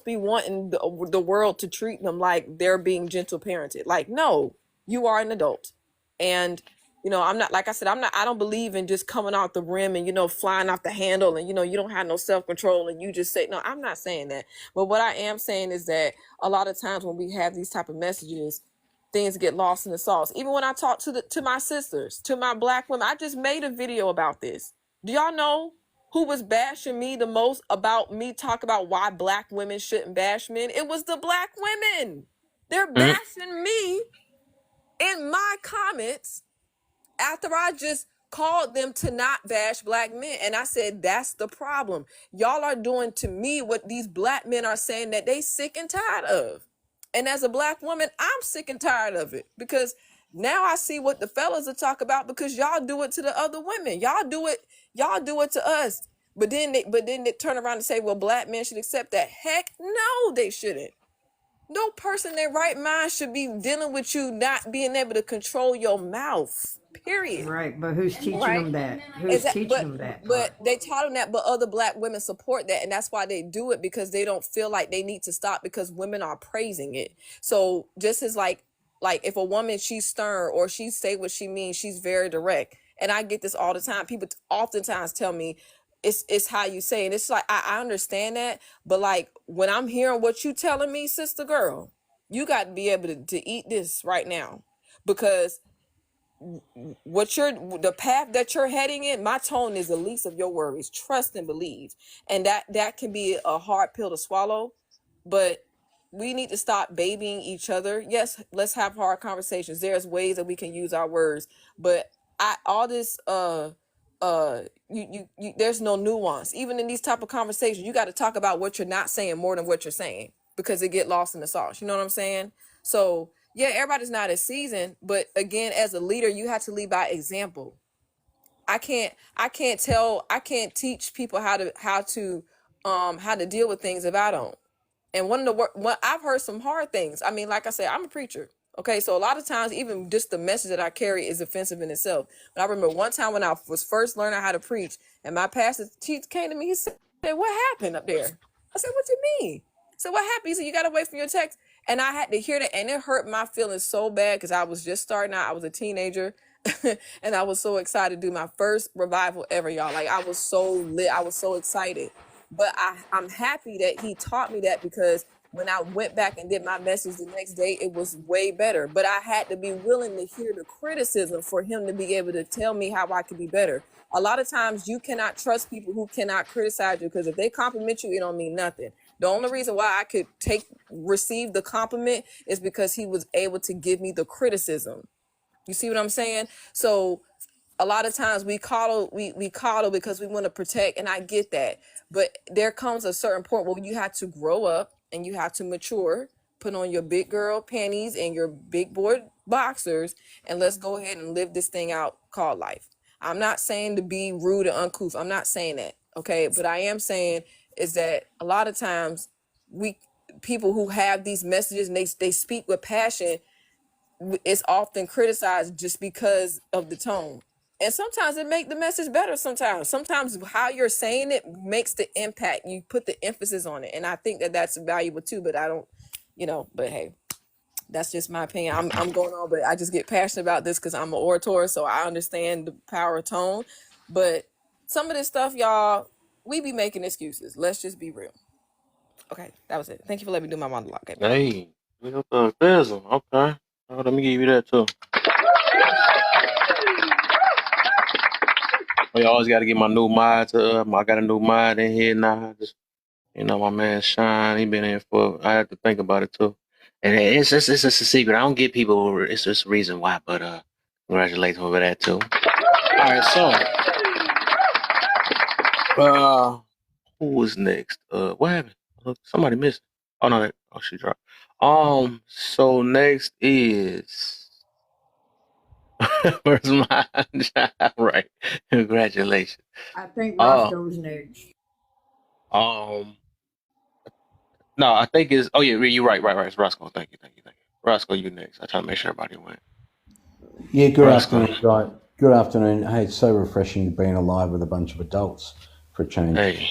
be wanting the world to treat them like they're being gentle parented. Like, no, you are an adult. And I'm not, like I said, I don't believe in just coming off the rim and flying off the handle, and you don't have no self-control and you just say, no, I'm not saying that. But what I am saying is that a lot of times when we have these type of messages, things get lost in the sauce. Even when I talk to my sisters, to my black women, I just made a video about this. Do y'all know who was bashing me the most about me talk about why black women shouldn't bash men? It was the black women. They're bashing me in my comments after I just called them to not bash black men. And I said, that's the problem. Y'all are doing to me what these black men are saying that they sick and tired of. And as a black woman, I'm sick and tired of it, because now I see what the fellas are talking about, because y'all do it to the other women. Y'all do it to us. But then they turn around and say, well, black men should accept that. Heck no, they shouldn't. No person in their right mind should be dealing with you not being able to control your mouth. Period. Right, but who's teaching them that? Who's teaching them that? But they taught them that, but other black women support that, and that's why they do it, because they don't feel like they need to stop, because women are praising it. So just as like if a woman, she's stern or she say what she means, she's very direct. And I get this all the time. People oftentimes tell me, it's how you say it. And it's like, I understand that, but like when I'm hearing what you telling me, sister girl, you got to be able to eat this right now, because the path that you're heading in, my tone is the least of your worries. Trust and believe. And that can be a hard pill to swallow, but we need to stop babying each other. Yes, let's have hard conversations. There's ways that we can use our words, but there's no nuance. Even in these type of conversations, you got to talk about what you're not saying more than what you're saying, because it get lost in the sauce. You know what I'm saying? So yeah, everybody's not as seasoned, but again, as a leader, you have to lead by example. I can't teach people how to deal with things if I don't. And I've heard some hard things. I mean, like I said, I'm a preacher. Okay, so a lot of times, even just the message that I carry is offensive in itself. But I remember one time when I was first learning how to preach, and my pastor came to me. He said, "What happened up there?" I said, "What do you mean?" I said, "What happened?" He said, "You got to wait for your text." And I had to hear that, and it hurt my feelings so bad, because I was just starting out. I was a teenager, and I was so excited to do my first revival ever, y'all. Like, I was so lit. I was so excited. But I'm happy that he taught me that, because when I went back and did my message the next day, it was way better. But I had to be willing to hear the criticism for him to be able to tell me how I could be better. A lot of times you cannot trust people who cannot criticize you, because if they compliment you, it don't mean nothing. The only reason why I could receive the compliment is because he was able to give me the criticism. You see what I'm saying? So a lot of times we coddle because we want to protect, and I get that. But there comes a certain point where you have to grow up and you have to mature, put on your big girl panties and your big boy boxers, and let's go ahead and live this thing out called life. I'm not saying to be rude and uncouth. I'm not saying that. Okay. But I am saying is that a lot of times people who have these messages and they speak with passion, it's often criticized just because of the tone. And sometimes it make the message better. Sometimes how you're saying it makes the impact. You put the emphasis on it. And I think that that's valuable too, but I don't, but hey, that's just my opinion. I'm going on, but I just get passionate about this because I'm an orator, so I understand the power of tone. But some of this stuff, y'all, we be making excuses. Let's just be real. Okay, that was it. Thank you for letting me do my monologue. Hey, we got the Thizzle. Okay. Oh, let me give you that too. I always got to get my new mods. I got a new mod in here now. Just, my man Sean, he been in for. I have to think about it too. And it's just a secret. I don't get people. It's just a reason why. But congratulations over that too. All right, so who was next? What happened? Somebody missed. Oh no, she dropped. So next is where's my right? Congratulations. I think Roscoe's next. No, I think it's. Oh yeah, you're right. It's Roscoe. Thank you. Roscoe, you next. I try to make sure everybody went. Yeah, good Roscoe. afternoon, guys. Good afternoon. Hey, it's so refreshing to be alive with a bunch of adults for a change. Hey.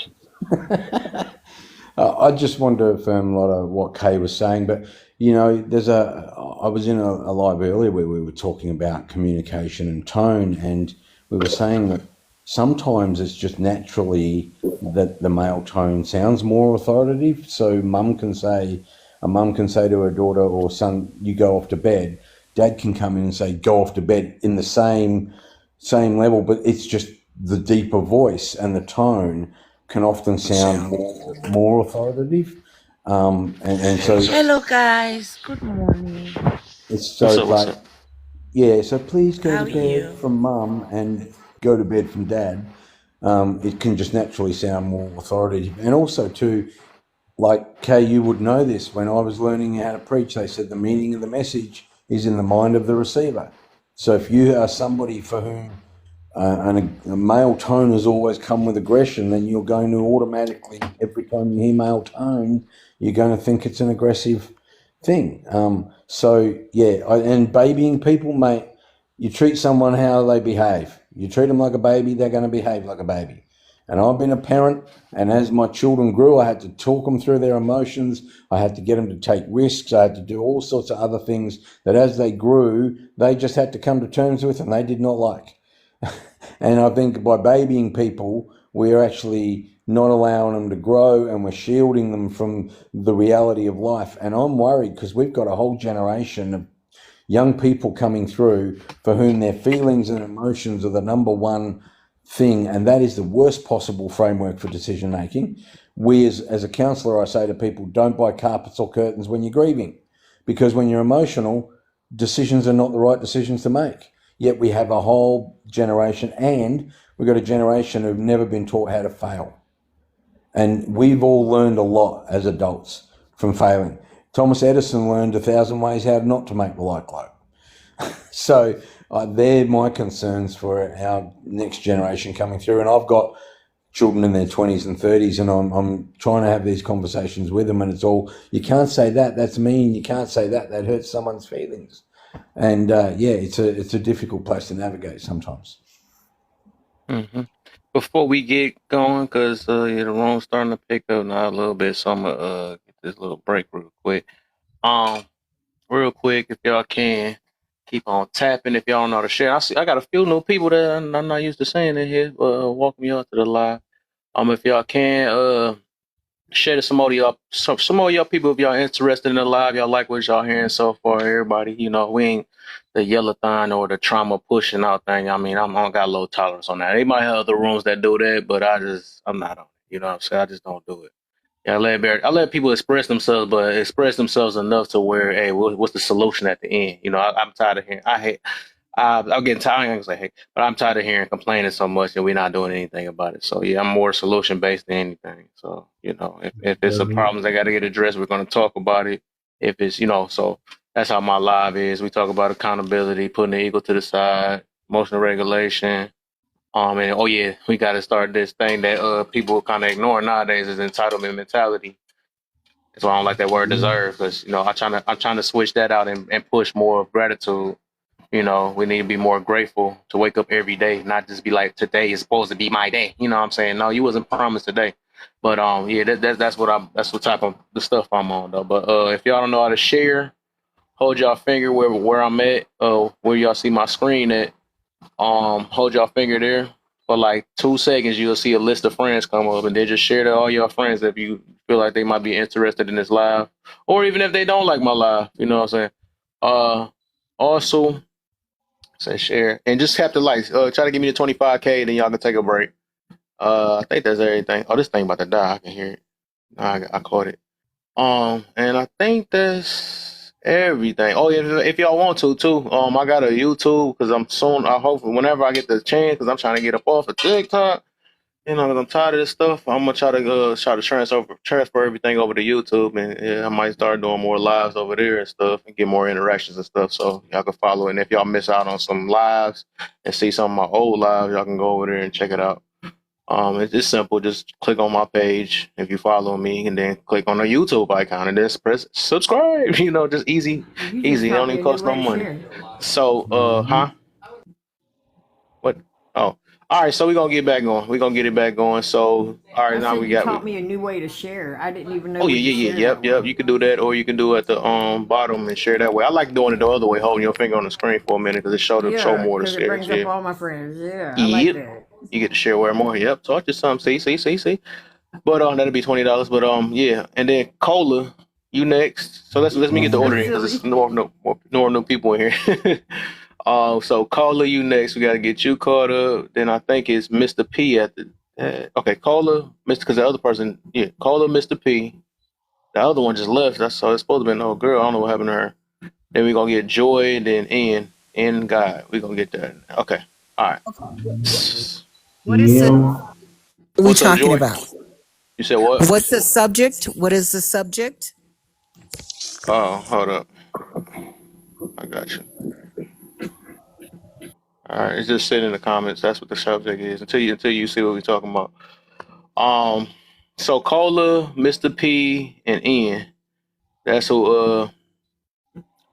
I just wanted to affirm a lot of what Kay was saying, but I was in a live earlier where we were talking about communication and tone, and we were saying that sometimes it's just naturally that the male tone sounds more authoritative. So a mum can say to her daughter or son, "You go off to bed." Dad can come in and say, "Go off to bed," in the same level, but it's just the deeper voice and the tone can often sound more authoritative. And so hello guys, good morning. it's so like, yeah, so please go to bed from mum and go to bed from dad. It can just naturally sound more authoritative. And also too, like Kay, you would know this, when I was learning how to preach, they said the meaning of the message is in the mind of the receiver. So if you are somebody for whom a male tone has always come with aggression, then you're going to automatically, every time you hear male tone, you're going to think it's an aggressive thing. And babying people, mate, you treat someone how they behave. You treat them like a baby, they're going to behave like a baby. And I've been a parent, and as my children grew, I had to talk them through their emotions. I had to get them to take risks. I had to do all sorts of other things that as they grew, they just had to come to terms with and they did not like. And I think by babying people, we're actually not allowing them to grow, and we're shielding them from the reality of life. And I'm worried because we've got a whole generation of young people coming through for whom their feelings and emotions are the number one thing, and that is the worst possible framework for decision making. We as a counsellor, I say to people, don't buy carpets or curtains when you're grieving, because when you're emotional, decisions are not the right decisions to make. Yet we have a whole generation, and we've got a generation who've never been taught how to fail. And we've all learned a lot as adults from failing. Thomas Edison learned 1,000 ways how not to make the light glow. So they're my concerns for our next generation coming through. And I've got children in their 20s and 30s, and I'm trying to have these conversations with them, and it's all, you can't say that, that's mean, you can't say that, that hurts someone's feelings. And it's a difficult place to navigate sometimes. Mm-hmm. Before we get going, because the room's starting to pick up now a little bit, so I'm gonna get this little break real quick. Real quick, if y'all can keep on tapping. If y'all don't know how to share, I got a few new people that I'm not used to saying in here. Welcome y'all to the live. If y'all can share to some more of y'all people, if y'all interested in the live, y'all like what y'all hearing so far. Everybody, we ain't the yellow-thon or the trauma pushing out thing. I mean, I got low tolerance on that. They might have other rooms that do that, but I'm not on it. You know what I'm saying? I just don't do it. Yeah, I let people express themselves, but express themselves enough to where, hey, what's the solution at the end? I'm tired of hearing. I'm getting tired. I'm gonna say, hey, but I'm tired of hearing complaining so much and we're not doing anything about it. So yeah, I'm more solution based than anything. So if it's a problem that got to get addressed, we're gonna talk about it. If it's so that's how my live is. We talk about accountability, putting the ego to the side, emotional regulation. And oh yeah, we got to start this thing that people kind of ignore nowadays is entitlement mentality. That's why I don't like that word deserve, because I'm trying to switch that out and push more of gratitude. We need to be more grateful to wake up every day, not just be like, today is supposed to be my day. You know what I'm saying? No, you wasn't promised today. But yeah, that's what type of the stuff I'm on though. But if y'all don't know how to share, hold y'all finger where I'm at, where y'all see my screen at. Hold y'all finger there for like 2 seconds. You'll see a list of friends come up, and then just share to all your friends if you feel like they might be interested in this live, or even if they don't like my live. You know what I'm saying? Also, say share and just have to try to give me the 25K, then y'all can take a break. I think that's everything. Oh, this thing about to die. I can hear it. I caught it. And I think that's everything. Oh, if y'all want to too, I got a YouTube because I hope whenever I get the chance, because I'm trying to get up off of TikTok. Because I'm tired of this stuff. I'm gonna try to transfer everything over to YouTube, and yeah, I might start doing more lives over there and stuff, and get more interactions and stuff. So y'all can follow. And if y'all miss out on some lives and see some of my old lives, y'all can go over there and check it out. It's just simple. Just click on my page if you follow me, and then click on the YouTube icon, and then press subscribe. Just easy. It don't even cost no money. So, What? Oh, all right. So we're gonna get back going. We're gonna get it back going. So, all right, now we got. Taught me a new way to share. I didn't even know. Oh yeah. Yep. You can do that, or you can do it at the bottom and share that way. I like doing it the other way, holding your finger on the screen for a minute because it show more to share. It brings up all my friends. Yeah, I like that. You get to share way more. Yep. Talk to some. See. But that'll be $20. But yeah, and then Cola, you next. So let me get the order in because it's more new people in here. So Cola, you next. We got to get you caught up. Then I think it's Mr. P at the. Okay, Cola, Mr. Because the other person, Cola, Mr. P. The other one just left. So it's supposed to be an old girl. I don't know what happened to her. Then we're gonna get Joy, and then N God. We're gonna get that. Okay. All right. What is it? What are we talking about? You said what? What's the subject? What is the subject? Oh, hold up. I got you. All right, it's just sitting in the comments. That's what the subject is until you see what we're talking about. So Cola, Mr. P, and N. That's who.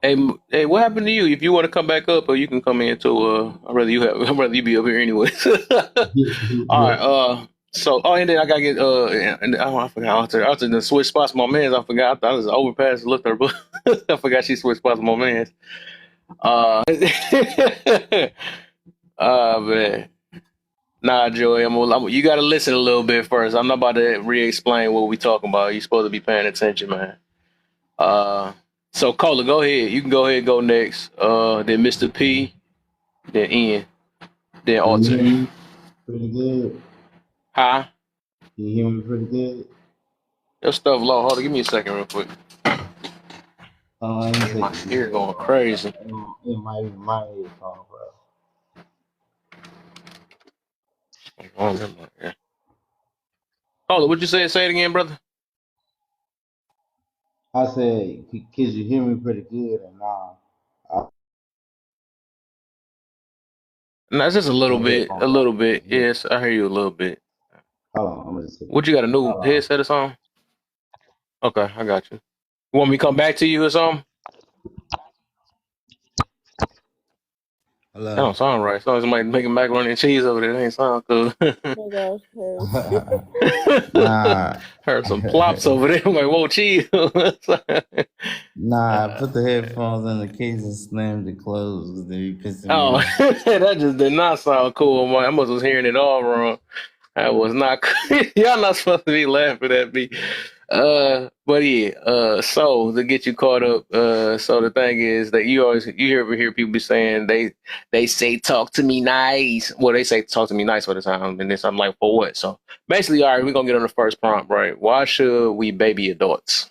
Hey, what happened to you? If you want to come back up, or you can come in too. I'd rather you be up here anyway. All right. So, and then I gotta get I forgot. I was in the switch spots with my mans. I forgot. I was overpassed. Looked her, but I forgot she switched spots with my mans. Man. Nah, Joey, you gotta listen a little bit first. I'm not about to re-explain what we talking about. You're supposed to be paying attention, man. So Cola, go ahead. You can go ahead and go next. Then Mr. P, then Ian, then Alter. Pretty good. Huh? You hear me pretty good? Your stuff low. Hold on, give me a second real quick. My ear going crazy. My ear phone, bro. Cola, what'd you say? Say it again, brother. I said, kids, you hear me pretty good, and No, it's just a little bit. Yes, I hear you a little bit. Hold on, I'm gonna see. What, you got a new headset or something? Okay, I got you. You want me to come back to you or something? Hello. That don't sound right. Sounds like somebody making macaroni and cheese over there. That ain't sound cool. Heard some plops over there. I'm like, whoa, cheese. Nah, I put the headphones in the case and slammed it closed. That just did not sound cool. I must was hearing it all wrong. That was not. Y'all not supposed to be laughing at me. But yeah. So to get you caught up. So the thing is that you hear people be saying they say talk to me nice. Well, they say talk to me nice all the time, and then I'm like, for what? So basically, all right, we're gonna get on the first prompt, right? Why should we baby adults?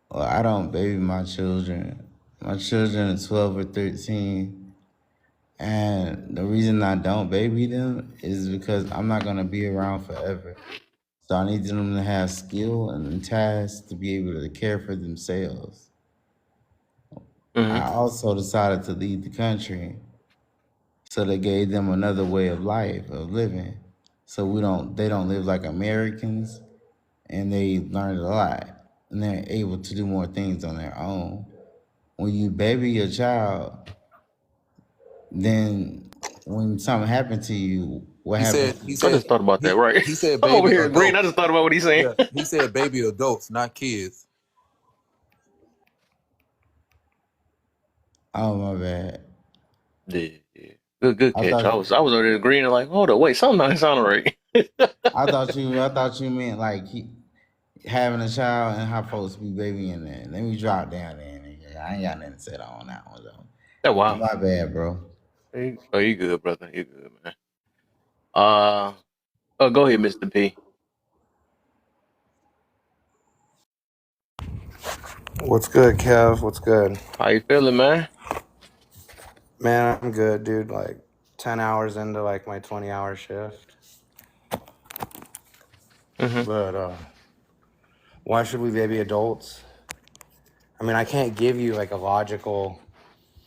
Well, I don't baby my children. My children are 12 or 13. And the reason I don't baby them is because I'm not gonna be around forever. So I need them to have skill and tasks to be able to care for themselves. I also decided to leave the country, so they gave them another way of life, of living. So they don't live like Americans, and they learned a lot, and they're able to do more things on their own. When you baby your child, then when something happened to you, what He happens said to he you? I said just thought about that, right? he said I'm over baby here agreeing. I adults. just thought about what he's saying. Yeah, he said baby adults, not kids. Oh, my bad. Yeah. Good I catch. thought I was over there agreeing, like, hold up, wait, something not sounding right. I thought you meant like having a child and how folks be babying there. Let me drop down there. Nigga. I ain't got nothing to say on that one though. Yeah, wow. My bad, bro. Oh, you good, brother? You good, man? Go ahead, Mr. P. What's good, Kev? What's good? How you feeling, man? Man, I'm good, dude. Like 10 hours into like my 20-hour shift. But why should we baby adults? I mean, I can't give you like a logical,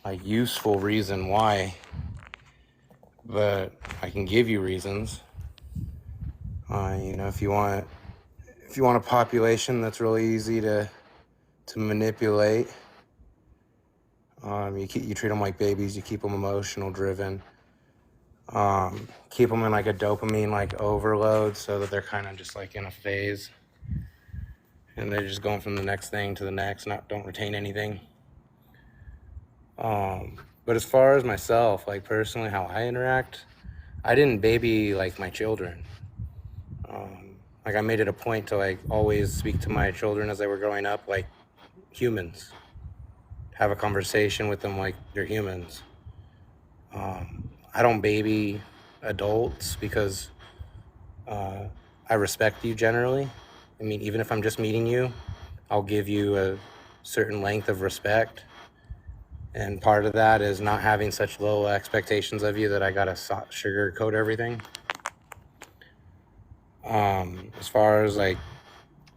like useful reason why, but I can give you reasons. If you want a population that's really easy to manipulate, you treat them like babies. You keep them emotional driven. Keep them in like a dopamine like overload, so that they're kind of just like in a phase, and they're just going from the next thing to the next. Don't retain anything. But as far as myself, like personally, how I interact, I didn't baby like my children. Like I made it a point to like always speak to my children as they were growing up like humans, have a conversation with them like they're humans. I don't baby adults because I respect you generally. I mean, even if I'm just meeting you, I'll give you a certain length of respect. And part of that is not having such low expectations of you that I gotta sugarcoat everything. As far as like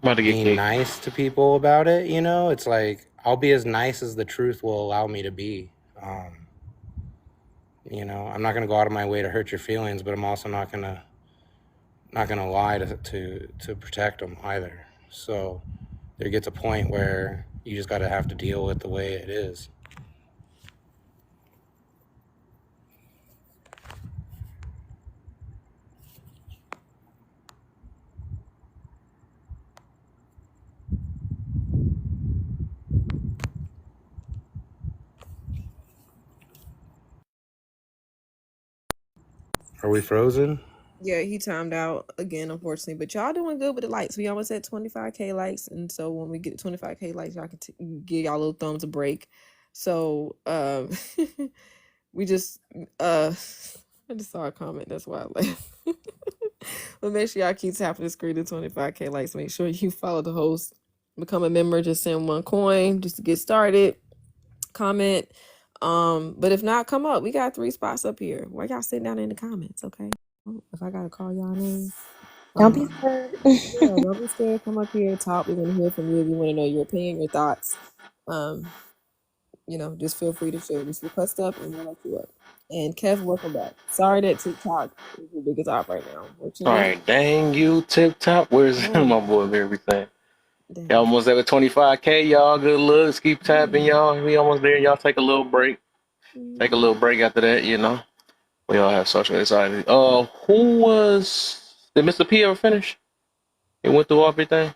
being nice to people about it, it's like I'll be as nice as the truth will allow me to be. I'm not gonna go out of my way to hurt your feelings, but I'm also not gonna lie to protect them either. So there gets a point where you just gotta have to deal with the way it is. Are we frozen? Yeah, he timed out again, unfortunately. But y'all doing good with the likes. We almost at 25K likes, and so when we get to 25K likes, y'all can give y'all little thumbs a break. So we just I just saw a comment. That's why I laughed. But make sure y'all keep tapping the screen to 25K likes. Make sure you follow the host, become a member. Just send one coin just to get started. Comment. But if not, come up. We got 3 spots up here. Why y'all sitting down in the comments? Okay. If I gotta call y'all names, Don't be scared. yeah, don't be scared. Come up here, talk. We're gonna hear from you. We want to know your opinion, your thoughts. Just feel free to share. Just request up, and we'll let you up. And Kev, welcome back. Sorry that TikTok is your biggest op right now. All right, dang you, TikTok. Where's my boy and everything? Y'all almost at 25K, y'all. Good looks. Keep tapping, y'all. We almost there. Y'all take a little break. Take a little break after that, We all have social anxiety. Did Mr. P ever finish? He went through everything?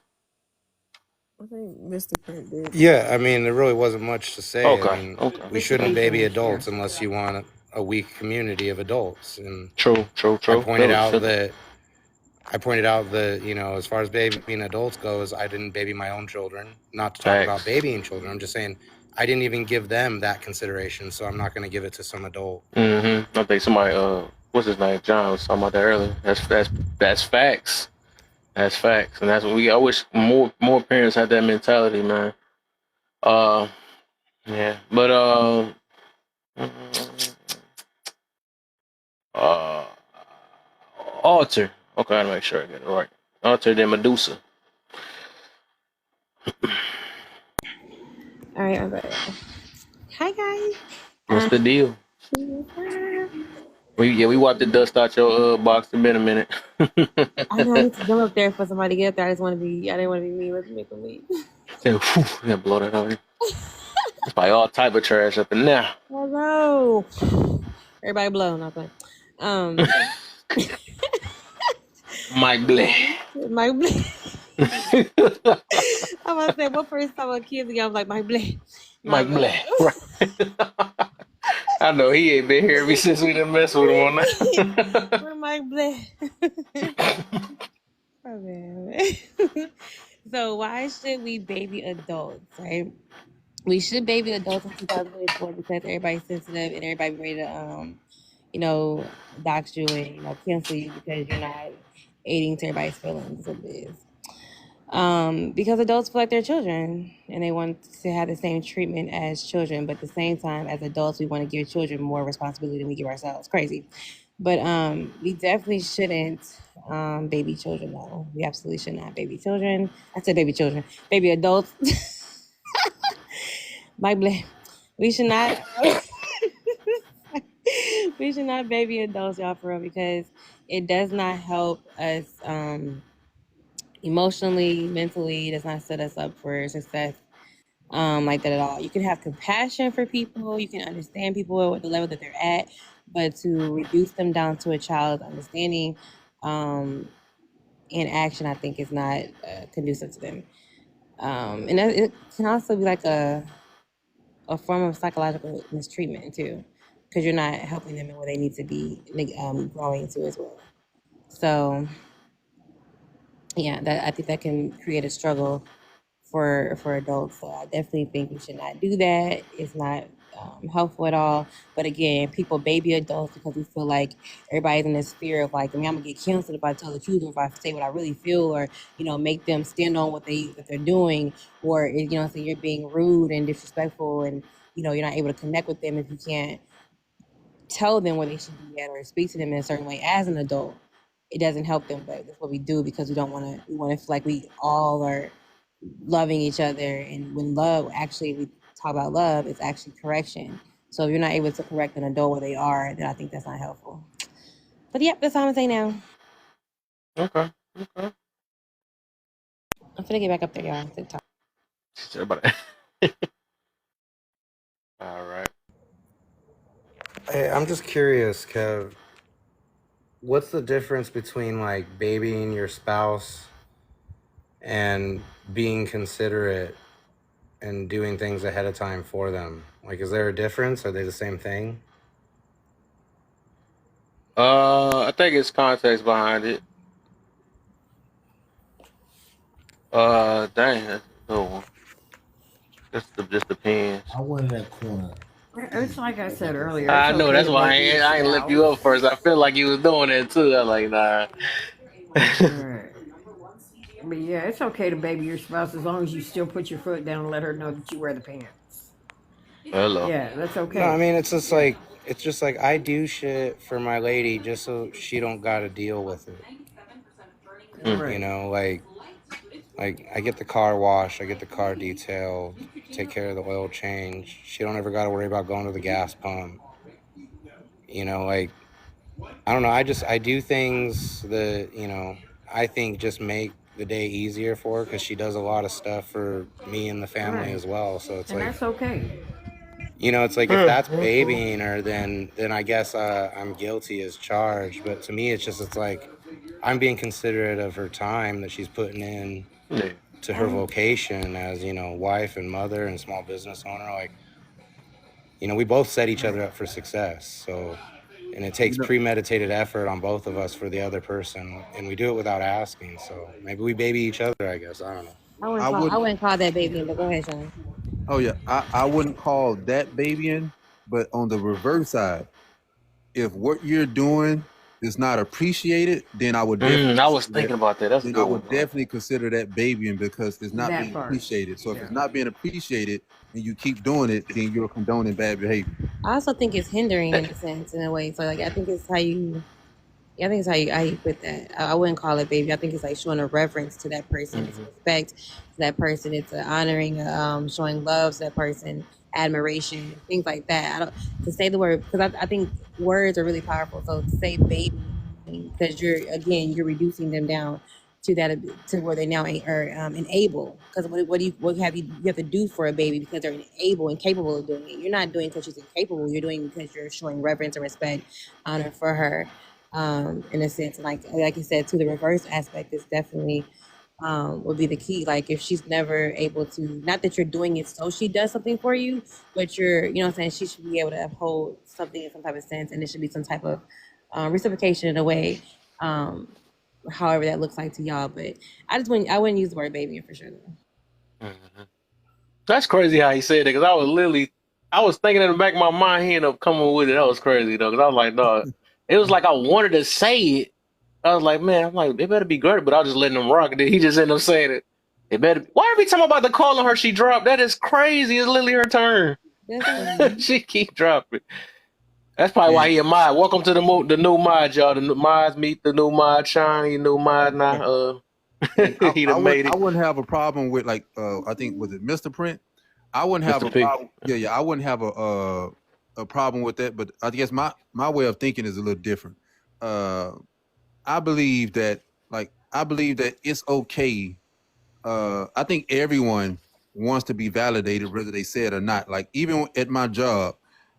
I think Mr. Print did. Yeah, I mean, there really wasn't much to say. Okay. I mean, we shouldn't baby adults unless you want a weak community of adults. And True. I pointed out that, as far as babying adults goes, I didn't baby my own children. Not to talk about babying children. I'm just saying I didn't even give them that consideration, so I'm not going to give it to some adult. I think somebody, what's his name? John was talking about that earlier. That's facts. That's facts, and that's what I wish more parents had that mentality, man. Yeah, but Alter. Okay, I gotta make sure I get it right. Alter than Medusa. All right, I'm back. Hi guys. What's the deal? We wiped the dust out your box. It's been a minute. I know I need to jump up there for somebody to get up there. I didn't want to be me. Let's make a leave. Yeah, blow that over. It's probably all type of trash up in there. Hello. Everybody blow, not playing. Mike Blay. Mike Blay. I was to say, what first time I was kids ago, I was like, Mike Blay. Mike Blay. Right. I know he ain't been here ever since we done mess with him on that. Where Mike Blay? Oh, man. So why should we baby adults, right? We should baby adults in 2024 because everybody's sensitive and everybody ready to, dox you and, cancel you because you're not aiding to everybody's feelings of this. Because adults feel like they're children and they want to have the same treatment as children, but at the same time, as adults, we want to give children more responsibility than we give ourselves. Crazy. But we definitely shouldn't baby children, though. We absolutely should not baby children. I said baby children. Baby adults. Mike Blay. We should not we should not baby adults, y'all, for real, because it does not help us emotionally, mentally. It does not set us up for success like that at all. You can have compassion for people. You can understand people at the level that they're at, but to reduce them down to a child's understanding in action, I think is not conducive to them. And it can also be like a form of psychological mistreatment too, because you're not helping them in where they need to be growing to as well. So yeah, I think that can create a struggle for adults. So I definitely think we should not do that. It's not helpful at all. But again, people baby adults because we feel like everybody's in this fear of like, I'm gonna get canceled if I tell the truth, or if I say what I really feel, or make them stand on what they're doing, or so you're being rude and disrespectful, and you're not able to connect with them if you can't tell them where they should be at or speak to them in a certain way as an adult. It doesn't help them, but that's what we do because we want to feel like we all are loving each other. And when love, actually, we talk about love, it's actually correction. So if you're not able to correct an adult where they are, then I think that's not helpful. But yep, that's all I'm saying now. Okay. I'm finna get back up there, y'all. To talk. Everybody. All right. Hey, I'm just curious, Kev. What's the difference between like babying your spouse and being considerate and doing things ahead of time for them? Like, is there a difference? Are they the same thing? I think it's context behind it. Dang, that's a good one. Just depends. I went in that corner. It's like I said earlier. I know, that's why I ain't lift you up first. I feel like you was doing it too. I'm like, nah. Right. But yeah, it's okay to baby your spouse as long as you still put your foot down and let her know that you wear the pants. Hello. Yeah, that's okay. No, I mean, it's just like I do shit for my lady just so she don't gotta deal with it. Right. Like I get the car washed, I get the car detailed, take care of the oil change. She don't ever got to worry about going to the gas pump. I don't know. I do things that, I think just make the day easier for her because she does a lot of stuff for me and the family as well. So it's that's okay. It's like if that's babying her, then I guess I'm guilty as charged. But to me, it's like I'm being considerate of her time that she's putting in to her vocation as, wife and mother and small business owner. Like, we both set each other up for success. So, and it takes premeditated effort on both of us for the other person. And we do it without asking. So maybe we baby each other, I guess. I don't know. I wouldn't call that babying, but go ahead, Sean. Oh yeah, I wouldn't call that babying, but on the reverse side, if what you're doing is not appreciated, then I would definitely I was thinking about that. That's I would definitely consider that babying because it's not being appreciated. So if it's not being appreciated and you keep doing it, then you're condoning bad behavior. I also think it's hindering in a sense, in a way. So like I think it's how you Yeah, I think it's how you put that. I wouldn't call it baby. I think it's like showing a reverence to that person. It's respect to that person. It's honoring, showing love to that person, admiration, things like that. I don't to say the word because I think words are really powerful. So to say baby because you're reducing them down to that to where they now are enabled. Because what have you have to do for a baby because they're able and capable of doing it. You're not doing because she's incapable. You're doing because you're showing reverence and respect, honor for her. In a sense, like you said, to the reverse aspect is definitely would be the key. Like if she's never able to, not that you're doing it so she does something for you, but you know what I'm saying, she should be able to uphold something in some type of sense, and it should be some type of reciprocation in a way, however that looks like to y'all. But I wouldn't use the word baby for sure. That's crazy how he said it, because I was thinking in the back of my mind, he ended up coming with it. That was crazy though, because I was like, no, it was like I wanted to say it. I was like, man, I'm like, it better be great, but I was just letting him rock. And then he just ended up saying it. It better. Why every time I'm about to call on her, she dropped? That is crazy. It's literally her turn. She keep dropping. That's probably why he a mod. Welcome to the new mod, y'all. The mods meet the new mod, Shiny, new mod now. He done made it. I wouldn't have a problem with I think was it Mr. Print. I wouldn't have a problem. Yeah. I wouldn't have a problem with that. But I guess my way of thinking is a little different. I believe that it's okay. I think everyone wants to be validated, whether they say it or not. Like even at my job,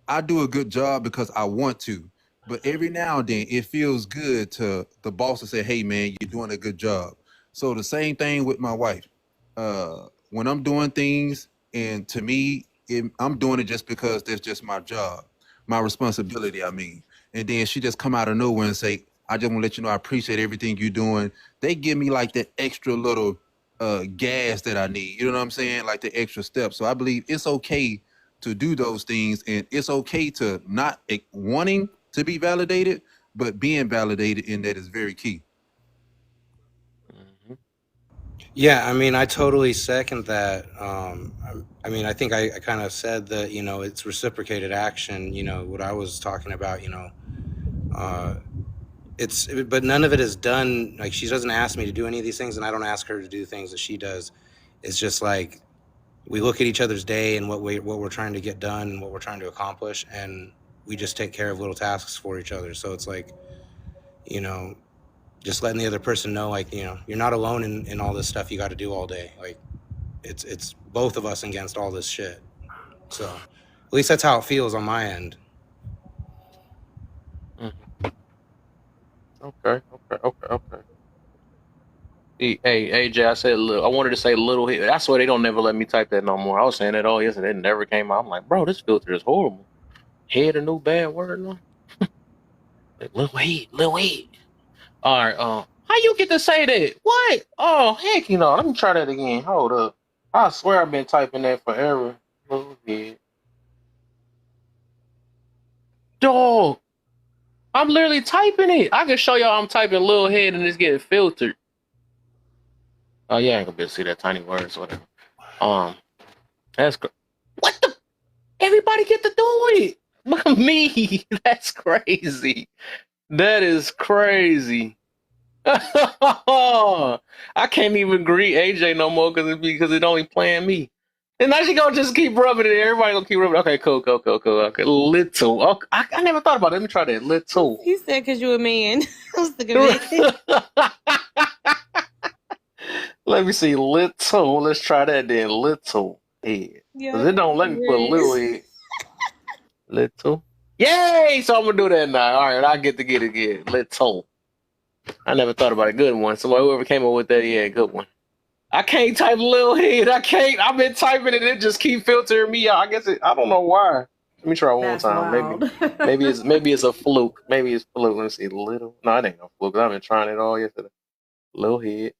I do a good job because I want to. But every now and then, it feels good to the boss to say, "Hey, man, you're doing a good job." So the same thing with my wife. When I'm doing things, and to me, I'm doing it just because that's just my job, my responsibility. I mean, and then she just come out of nowhere and say, "I just want to let you know I appreciate everything you're doing." They give me like that extra little gas that I need. You know what I'm saying? Like the extra step. So I believe it's okay to do those things, and it's okay to not wanting to be validated, but being validated in that is very key. Yeah, I mean, I totally second that. I mean, I think I kind of said that, you know, it's reciprocated action, you know, what I was talking about, you know, but none of it is done. Like, she doesn't ask me to do any of these things, and I don't ask her to do things that she does. It's just like, we look at each other's day and what we're trying to get done and what we're trying to accomplish, and we just take care of little tasks for each other. So it's like, you know, just letting the other person know, like, you know, you're not alone in all this stuff you got to do all day. Like, it's both of us against all this shit. So at least that's how it feels on my end. Okay. Hey, AJ, I said I wanted to say little hit. That's why they don't never let me type that no more. I was saying that all yesterday. It never came out. I'm like, bro, this filter is horrible. Head a new bad word now. Little hit. All right. How you get to say that? What? Oh, heck, you know. Let me try that again. Hold up. I swear I've been typing that forever. Little hit. Dog. I'm literally typing it. I can show y'all I'm typing little head and it's getting filtered. Oh yeah, I ain't gonna be able to see that tiny words, whatever. That's what the. Everybody get to do it. Look at me. That's crazy. That is crazy. I can't even greet AJ no more because it only playing me. And now she gonna just keep rubbing it. Everybody gonna keep rubbing. Okay, cool. Okay, little. Okay, I never thought about it. Let me try that. Little. You said because you a man. I was thinking man. Let me see. Little. Let's try that then. Little head. Because it don't let me put little head. Little. Yay! So I'm gonna do that now. All right, I get to get it again. Little. I never thought about a good one. So whoever came up with that, yeah, good one. I can't type little head. I can't. I've been typing it. It just keep filtering me out. I guess I don't know why. Let me try one more time. Maybe it's a fluke. Maybe it's fluke. Let me see. Little. No, it ain't no fluke. I've been trying it all yesterday. Little head.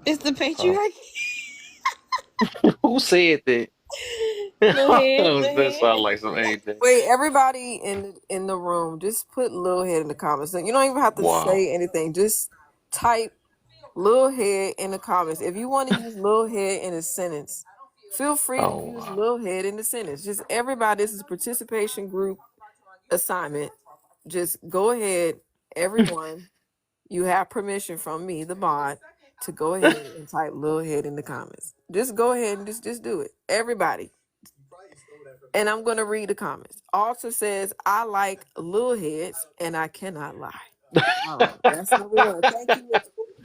It's the patriarchy. Who said that? That sounds like some AJ. Wait, everybody in the room, just put Lil Head in the comments. You don't even have to say anything. Just type Lil Head in the comments. If you want to use Lil Head in a sentence, feel free to use Lil Head in the sentence. Just everybody, this is a participation group assignment. Just go ahead everyone, you have permission from me, the mod, to go ahead and type Lil Head in the comments. Just go ahead and just do it. Everybody. And I'm going to read the comments. Alta says, I like Lil Heads, and I cannot lie. All right. That's number one. Thank you.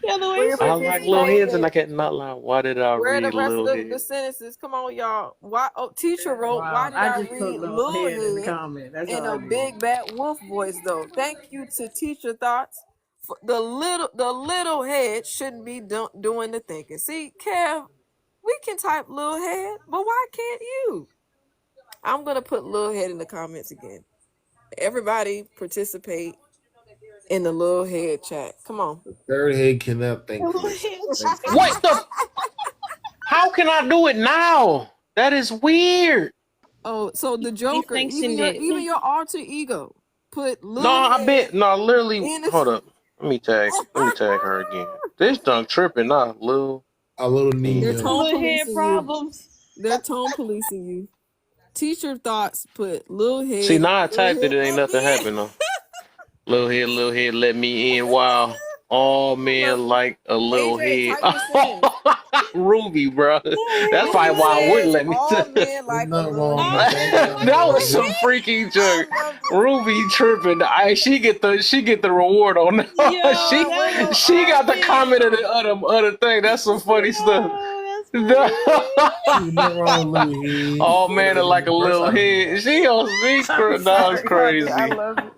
Yeah, the way For your I like little heads and I participation. cannot lie. Why did I Where the read rest little of the heads? sentences? Come on, y'all. Why? Oh, teacher wrote, why Wow, did I I just put read little Lil head in the Head comment. That's in all a I did. big bad wolf voice, though? Thank you to Teacher Thoughts. For the little head shouldn't be doing the thinking. See, Kev, we can type Lil Head, but why can't you? I'm gonna put Lil Head in the comments again. Everybody participate in the Lil Head chat. Come on. Third head cannot think for this. What the? How can I do it now? That is weird. Oh, so the Joker, sanctioned even it. your alter ego, put No, Lil I bet. Head No, literally. in the. Hold up. Let me tag her again. This done tripping now, Lil. A little They're Nino. tone Little head policing you. problems. They're tone policing you. Teacher Thoughts put Lil Head. See, now I Lil typed it. Head It ain't let nothing me in. happened though. Little head, let me in. Wow. All men like a little AJ, head. type the sentence. Ruby, bro. That's probably Ruby why I wouldn't says let me. all men like a Nothing little wrong head. with that. That was some freaky jerk. I love this. Ruby tripping. She get the reward on that. Yo, she that was got the all comment of men. the other thing. That's some funny stuff. Yo, that's funny. Nothing wrong with little head. Oh man, like a little head. She on that was crazy. I love it.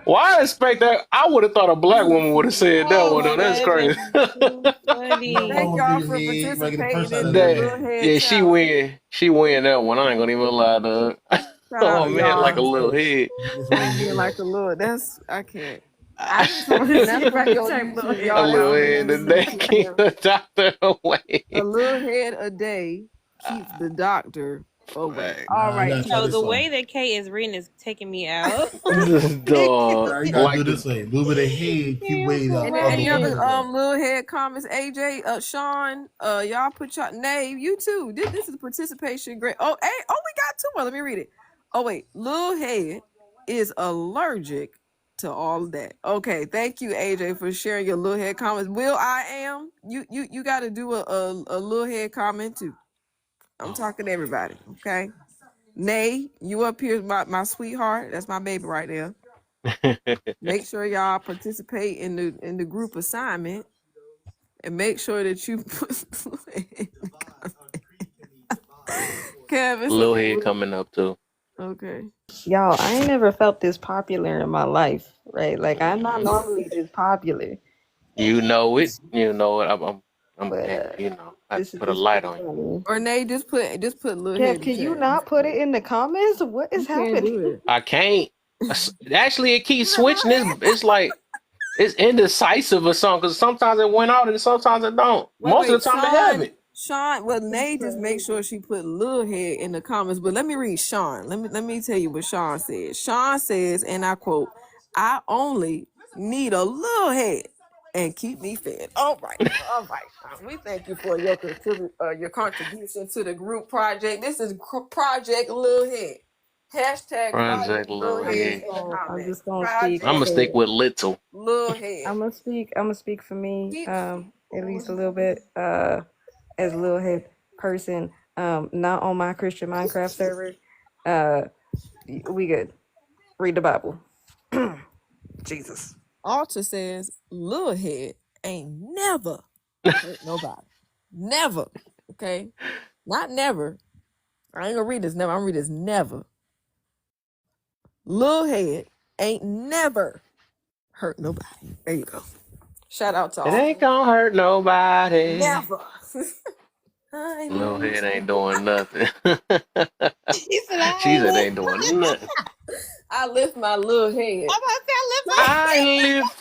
Why I expect that? I would have thought a black woman would have said that Oh one. my Though. That's God. crazy. Too funny. Thank y'all for participating in the Lil Head She challenge. win. She win that one. I ain't gonna even lie to her. Shout out Oh to man, like a y'all. little head. Being like a little, I can't. I just want to see if I can type Lil Head. A Y'all little got head me a day keep the doctor away. a little head a day keeps the doctor away. Right. All right. So the way that Kay is reading is taking me out. Dog. You gotta do this way. Move it ahead. Keep waiting up. Any other little head comments? AJ, Sean, y'all put your name. You too. This is participation. Great. Oh, hey, we got two more. Let me read it. Oh wait, Lil Head is allergic to all of that. Okay, thank you, AJ, for sharing your Lil Head comments. Will I am you got to do a Lil Head comment too. I'm talking to everybody. Okay. Nay, you up here, my sweetheart. That's my baby right there. Make sure y'all participate in the group assignment, and make sure that you put Kevin. Little head coming up too. Okay. Y'all, I ain't never felt this popular in my life, right? Like, I'm not normally this popular. You know it. You know it. I'm But, you know, I this is put a just light pretty on you. funny. Or Nay, just put Lil Kev, Head. can you not put it in the comments? What is Can't do happening? it. I can't. Actually, it keeps switching. It's like it's indecisive or something. Because sometimes it went out and sometimes it don't. Most of the time it haven't. Sean, well, Nay just make sure she put Lil Head in the comments. But let me read Sean. Let me tell you what Sean says. Sean says, and I quote, "I only need a little head and keep me fed." All right. We thank you for your contribution to the group project. This is Project Lil Head. Hashtag Project Lil Head. I'm just gonna speak. I'm gonna stick with little. Lil Head. I'm gonna speak for me, at least a little bit, as a Lil Head person, not on my Christian Minecraft server. We good. Read the Bible. Jesus. Alta says Lil Head ain't never hurt nobody. Never. Okay? Not never. I ain't gonna read this never. I'm gonna read this never. Lil Head ain't never hurt nobody. There you go. Shout out to It ain't gonna hurt nobody. Never. Lil Head ain't doing nothing. She said, She said ain't doing nothing. I lift my little head. I lift.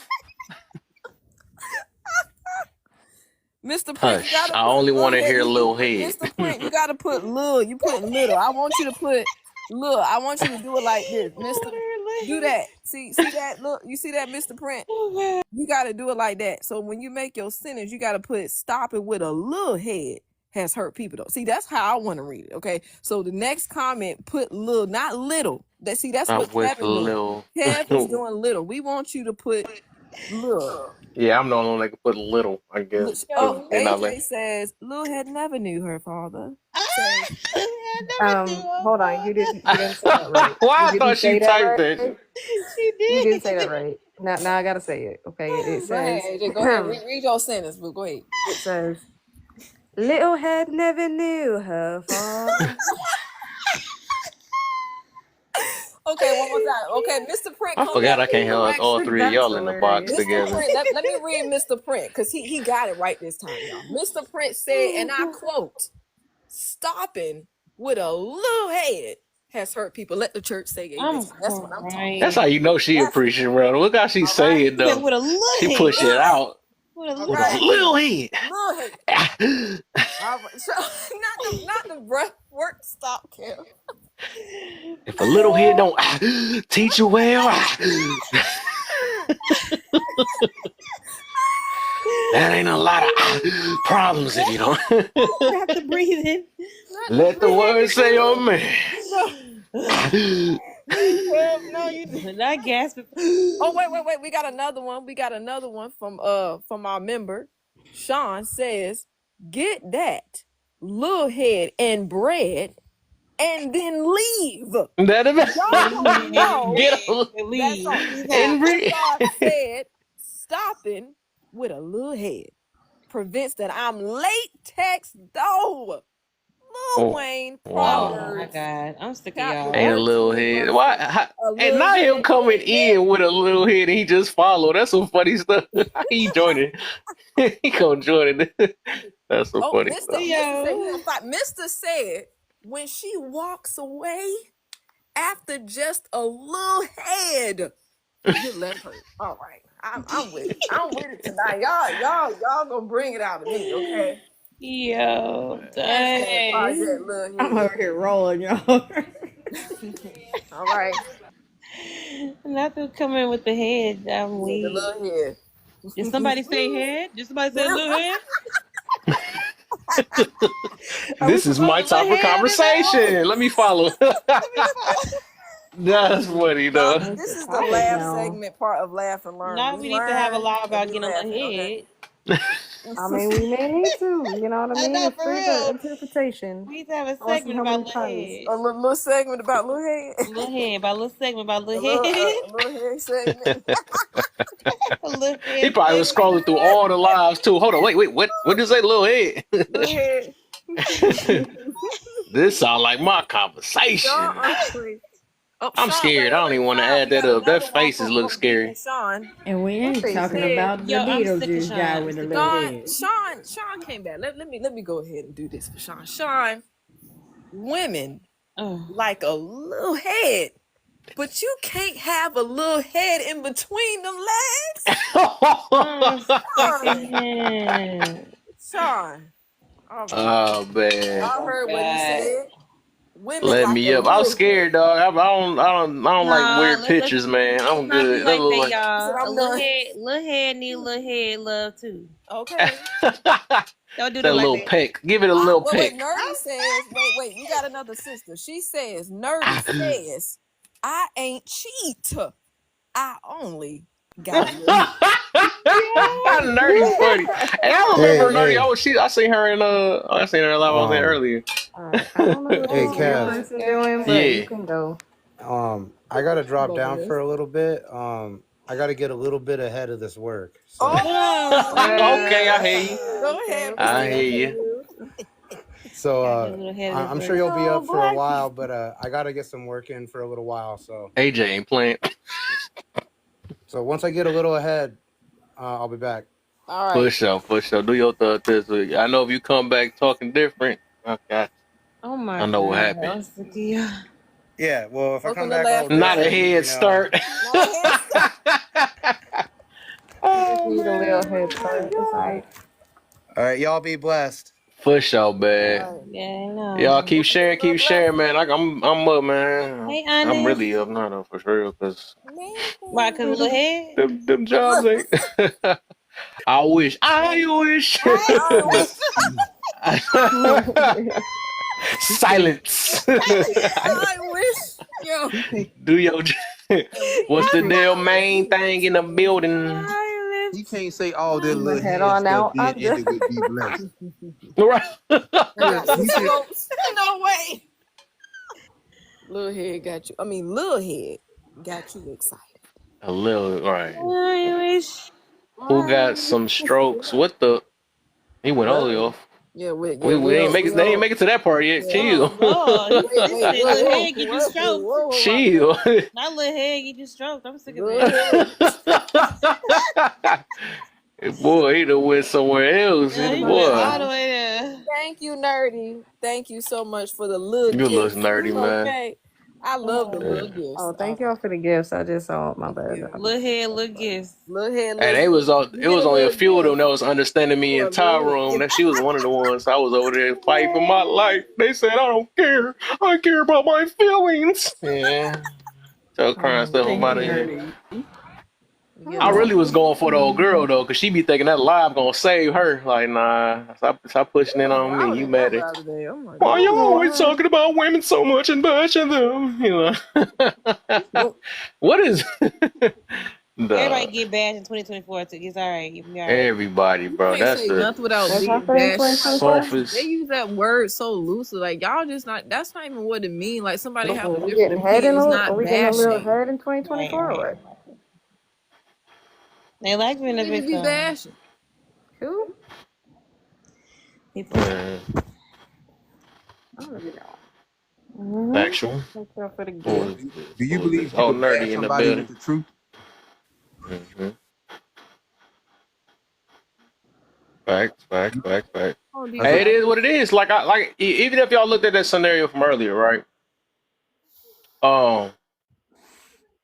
Mr. Prince, Hush. I only want to hear Lil Head. Mr. Prince, you gotta put Lil. You put little. I want you to put Lil. I want you to do it like this, Mr. Do that. See that? Look, you see that, Mr. Prince? You gotta do it like that. So when you make your sentence, you gotta put stop it with a little head has hurt people though. See, that's how I want to read it. Okay. So the next comment, put little, not little. That's what Kevin doing. Kev is doing little. We want you to put Look. Yeah, I'm the only one that can put little, I guess. Oh, They not AJ like says Lil had never knew her father. Hold on, you didn't say that right. Why You I thought didn't she say that typed right. that. She You didn't did. say that right. Now I gotta say it. Okay, it Go ahead, says AJ. Go ahead. Read your sentence, but go ahead. it says little head never knew her father. Okay, one more time. Okay, Mr. Print, I come forgot back. I can't have all three of y'all in the box Mr. together. Print, let me read Mr. Print because he got it right this time, y'all. Mr. Print said, and I quote, "Stopping with a little head has hurt people. Let the church say amen." That's what I'm talking That's how you know she a preacher, bro. Look how she say it though. With a little She push it out With a with a little head. Little head. All right. So, not the breath work stop, Kim. If a little head don't teach you well, that ain't a lot of problems if you don't. You have to breathe in. Let the word say, "Oh man." No, you not gasping. Oh, wait. We got another one from our member. Sean says, "Get that little head and bread and then leave." That Y'all know get a leave. And bread. God said, "Stopping with a little head prevents that I'm latex though." Lil Wayne, Oh my Proverbs. God, I'm sick of y'all. Ain't a little head. Why? And not him coming in with a little head and he just followed. That's some funny stuff. He joining. He gonna join it. That's some funny stuff. Mr. said when she walks away after just a little head, you let her. All right, I'm with it. I'm with it tonight. Y'all gonna bring it out of me, okay? Yo, dang. I'm over here rolling, y'all. All right. Not to come in with the head. I'm weak. The little head. Did somebody say head? Did somebody say little head? This is my type of conversation. Let me follow. That's funny though. This is the laugh segment part of Laugh and Learn. Now we need to have a law about getting on the head. I mean, we may need to. You know what I mean? It's for free real. interpretation. We need to have a segment about little head. A little segment about little head. Little head, about a little segment about little head. A little head segment. He probably was scrolling through all the lives too. Hold on, wait, what did you say, little head? Little head. This sound like my conversation. I'm scared. I don't even want to add that up. That faces look scary. Sean. And we ain't talking about the Beetlejuice guy with the little head. Sean came back. Let me go ahead and do this for Sean. Sean, women like a little head, but you can't have a little head in between them legs. Sean. Oh man. I heard what he said. Women Let like me up. I'm scared, dog. I don't like weird pictures, man. I'm good. Like that, y'all. A little head need a little head love too. Okay. Don't do that little like peck. Give it a little peck. Wait, Nerdy says, wait, we got another sister. She says, Nerdy says, I ain't cheat. I only got Nerdy funny. And I remember Nerdy. Oh, I seen her in live. I was there earlier. I don't know what Hey, this Kev. person doing, but you can go. I gotta drop down for a little bit. I gotta get a little bit ahead of this work. So. Okay, I hear you. Go ahead. I hear you. So I'm sure you'll be up for a while, but I gotta get some work in for a little while. So AJ ain't playing. So once I get a little ahead, I'll be back. All right. For sure. Do your thing this week. I know if you come back talking different, okay. Oh my God. I know what happened. Yeah, well, if I come back, not a head start. Need a little head start. It's all right. All right, y'all be blessed. For sure, man. Yeah, I know. Y'all keep sharing, man. I'm up, man. Hey, I'm really up now, though, for sure. Cause why? Cause little head. Them jobs ain't. I wish. Silence. I wish. Yo. Do your. What's the damn main thing in the building? He can't say all that I'm gonna little head head on stuff out. then I'm end just it with be blessed. Right. Yeah, He said, no way. Little head got you. I mean, little head got you excited. A little, right. I wish. Who got some strokes? What the? He went all the way off. Yeah, we Ain't make it. They ain't make it to that part yet. Yeah. Chill. Oh Lord, he said little head get you Whoa, stroked. whoa, Chill. Not little head get you stroked. I'm sick of Little that. Boy, he done went somewhere else. Yeah, he Boy, went all the way there. Thank you, Nerdy. Thank you so much for the little you look gifts. nerdy, man. Okay. I love the little Yeah. gifts. oh, thank y'all for the gifts. I just saw my bad. Little head, little gifts. Little head, And little it was all. You It was get only a little few of them gift. that was understanding me in Tyrone. That she was one of the ones. I was over there fighting for my life. They said, "I don't care. I care about my feelings." Yeah. So crying stuff Thank about you, it. Nerdy. I really was going for the old girl though, cause she be thinking that live gonna save her. Like, nah, stop pushing it on me. You mad at? Why you always talking about women so much and bashing them? You know. What is? Everybody get bashed in 2024. So it's all right. You be all right. Everybody, bro. Can't That's say the nothing without What's being happening in bashed. 2024? They use that word so loosely. Like y'all just not. That's not even what it means. Like somebody have a We different getting head in opinion is a not Are we getting a little bashing. head in 2024 or what? They like being a They just be victim. bashing. Cool. People. I don't really know. Factual. Thank y'all for the Who gifts. is this? do you Who is believe this? you Oh, can bash nerdy in the somebody building. with the truth? Mm-hmm. Facts. Oh, Hey, it is what it is. Like even if y'all looked at that scenario from earlier, right?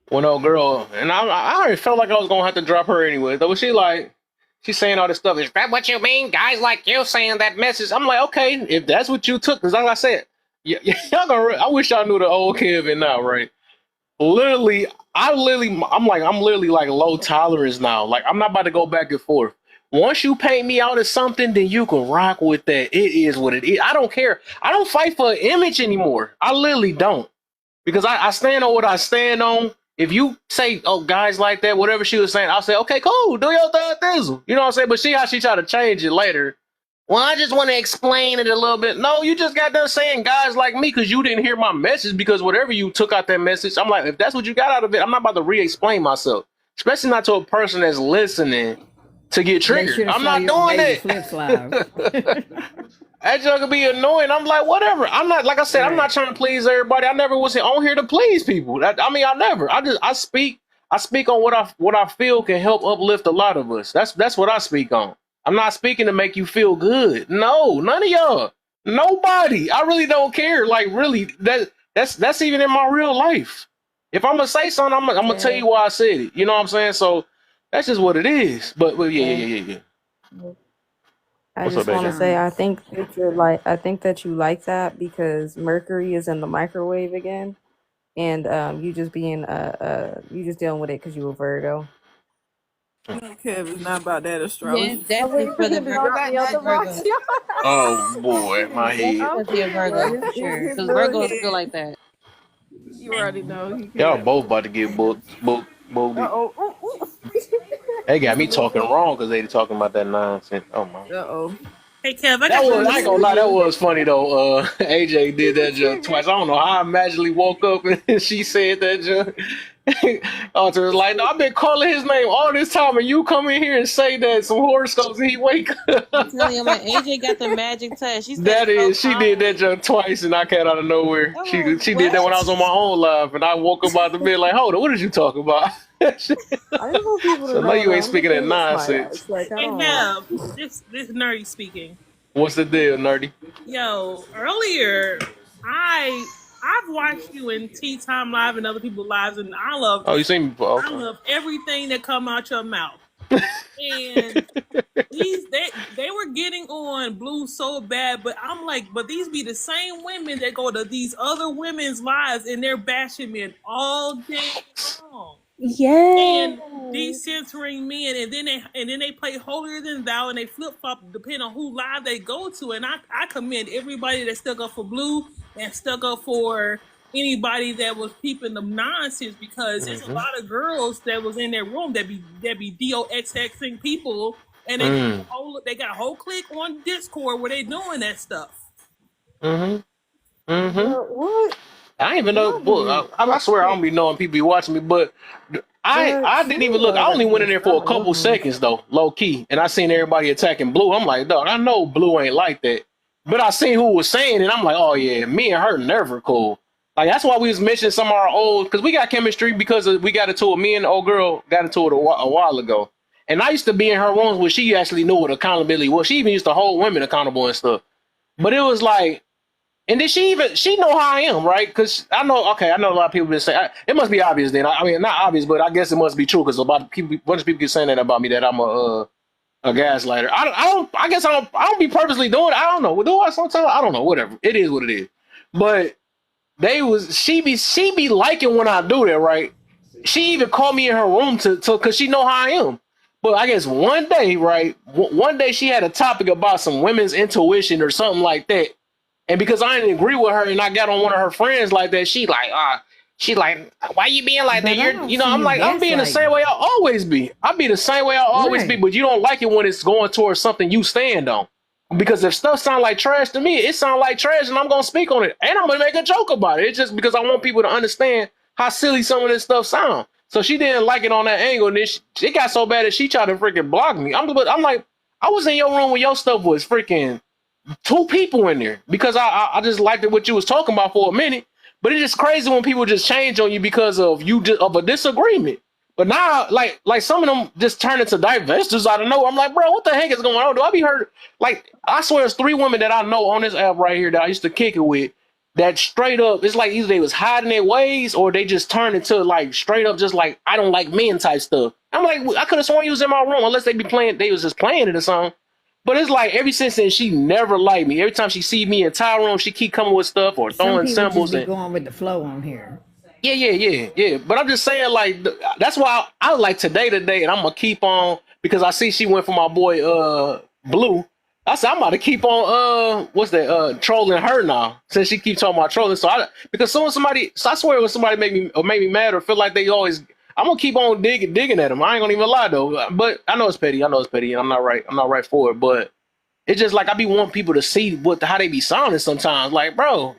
When old girl and I already felt like I was gonna have to drop her anyway. Though she's saying all this stuff. Is that what you mean? Guys like you saying that message? I'm like, okay, if that's what you took, because like I said, y'all I wish y'all knew the old Kevin now, right? I'm literally like low tolerance now. Like I'm not about to go back and forth. Once you paint me out as something, then you can rock with that. It is what it is. I don't care. I don't fight for an image anymore. I literally don't. Because I stand on what I stand on. If you say, oh, guys like that, whatever she was saying, I'll say, okay, cool, do your thing, thizzle. You know what I'm saying? But see how she tried to change it later. Well, I just want to explain it a little bit. No, you just got done saying guys like me because you didn't hear my message, because whatever you took out that message, I'm like, if that's what you got out of it, I'm not about to re-explain myself. Especially not to a person that's listening to get triggered. I'm not doing it. That junk could be annoying. I'm like, whatever. I'm not, like I said, I'm not trying to please everybody. I never was on here to please people. I speak on what I feel can help uplift a lot of us. That's what I speak on. I'm not speaking to make you feel good. No, none of y'all. Nobody. I really don't care. Like, really, that's even in my real life. If I'm gonna say something, I'm gonna tell you why I said it. You know what I'm saying? So that's just what it is. But yeah. I What's just up, want to AJ? say I think that you like that because Mercury is in the microwave again, and you just dealing with it because you a Virgo. Kevin's not about that astrology. Yeah, definitely for the Virgo. Oh boy, my head. Because you're a Virgo for sure. Because Virgos feel like that. You already know. Y'all both about to get booked. They got me talking wrong because they talking about that nonsense. Oh my. Hey, Kev, I I ain't got gonna lie, that was funny though. AJ did that joke twice. I don't know how I magically woke up and she said that joke. Arthur was like, no, I've been calling his name all this time, and you come in here and say that some horoscopes and he wake up. I'm telling you, man, AJ got the magic touch. She She did that joke twice and I came out of nowhere. She did that when I was on my own live, and I woke up out the bed like, hold on, what did you talk about? I just want people to So know now you that ain't I'm speaking just that being smart nonsense. ass. Like, I Hey, don't Kev, this nerdy speaking. What's the deal, nerdy? Yo, earlier, I've watched you in Tea Time Live and other people's lives, and I love. Oh, you seen me before? I love everything that come out your mouth. And they were getting on Blue so bad, but I'm like, but these be the same women that go to these other women's lives and they're bashing men all day long. And decentering men, and then they play holier than thou, and they flip flop depending on who live they go to. And I commend everybody that stuck up for Blue and stuck up for anybody that was peeping them nonsense, because there's a lot of girls that was in their room that be DOXXing people, and they got a whole clique on Discord where they doing that stuff. What? I ain't even know. Boy, I swear I don't be knowing people be watching me, but I didn't even look. I only went in there for a couple seconds though, low key, and I seen everybody attacking Blue. I'm like, dog, I know Blue ain't like that, but I seen who was saying it. I'm like, oh yeah, me and her never cool. Like that's why we was mentioning some of our old, because we got chemistry because we got into it. Me and the old girl got into it a while ago, and I used to be in her rooms where she actually knew what accountability was. She even used to hold women accountable and stuff, but it was like. And then she know how I am, right? Because I know a lot of people been saying, it must be obvious then. I mean, not obvious, but I guess it must be true because a bunch of people keep saying that about me, that I'm a gaslighter. I guess I don't be purposely doing it. I don't know. Do I sometimes? I don't know. Whatever. It is what it is. But she be liking when I do that, right? She even called me in her room to because she know how I am. But I guess one day, right? One day she had a topic about some women's intuition or something like that. And because I didn't agree with her and I got on one of her friends like that, she like, why you being like that? I'm like, I'm being the same way I'll always be. I'll be the same way I'll always be, but you don't like it when it's going towards something you stand on. Because if stuff sound like trash to me, it sound like trash and I'm going to speak on it. And I'm going to make a joke about it. It's just because I want people to understand how silly some of this stuff sound. So she didn't like it on that angle. And then it got so bad that she tried to freaking block me. I'm like, I was in your room when your stuff was freaking 2 people in there because I just liked it what you was talking about for a minute, but it's just crazy when people just change on you because of a disagreement. But now, like some of them just turn into divestors out of nowhere. I'm like, bro, what the heck is going on? Do I be heard? Like, I swear, there's 3 women that I know on this app right here that I used to kick it with. That straight up, it's like either they was hiding their ways or they just turned into like straight up, just like I don't like men type stuff. I'm like, I could have sworn you was in my room unless they was just playing it or something. But it's like ever since then, she never liked me. Every time she see me in Tyrone, she keep coming with stuff or throwing symbols and going with the flow on here. Yeah. But I'm just saying, like, that's why I like today, and I'm gonna keep on because I see she went for my boy Blue. I said I'm about to keep on trolling her now since she keeps talking about trolling. So I swear when somebody make me mad or feel like they always. I'm gonna keep on digging at him. I ain't gonna even lie though. But I know it's petty. And I'm not right for it. But it's just like I be wanting people to see how they be sounding sometimes. Like, bro,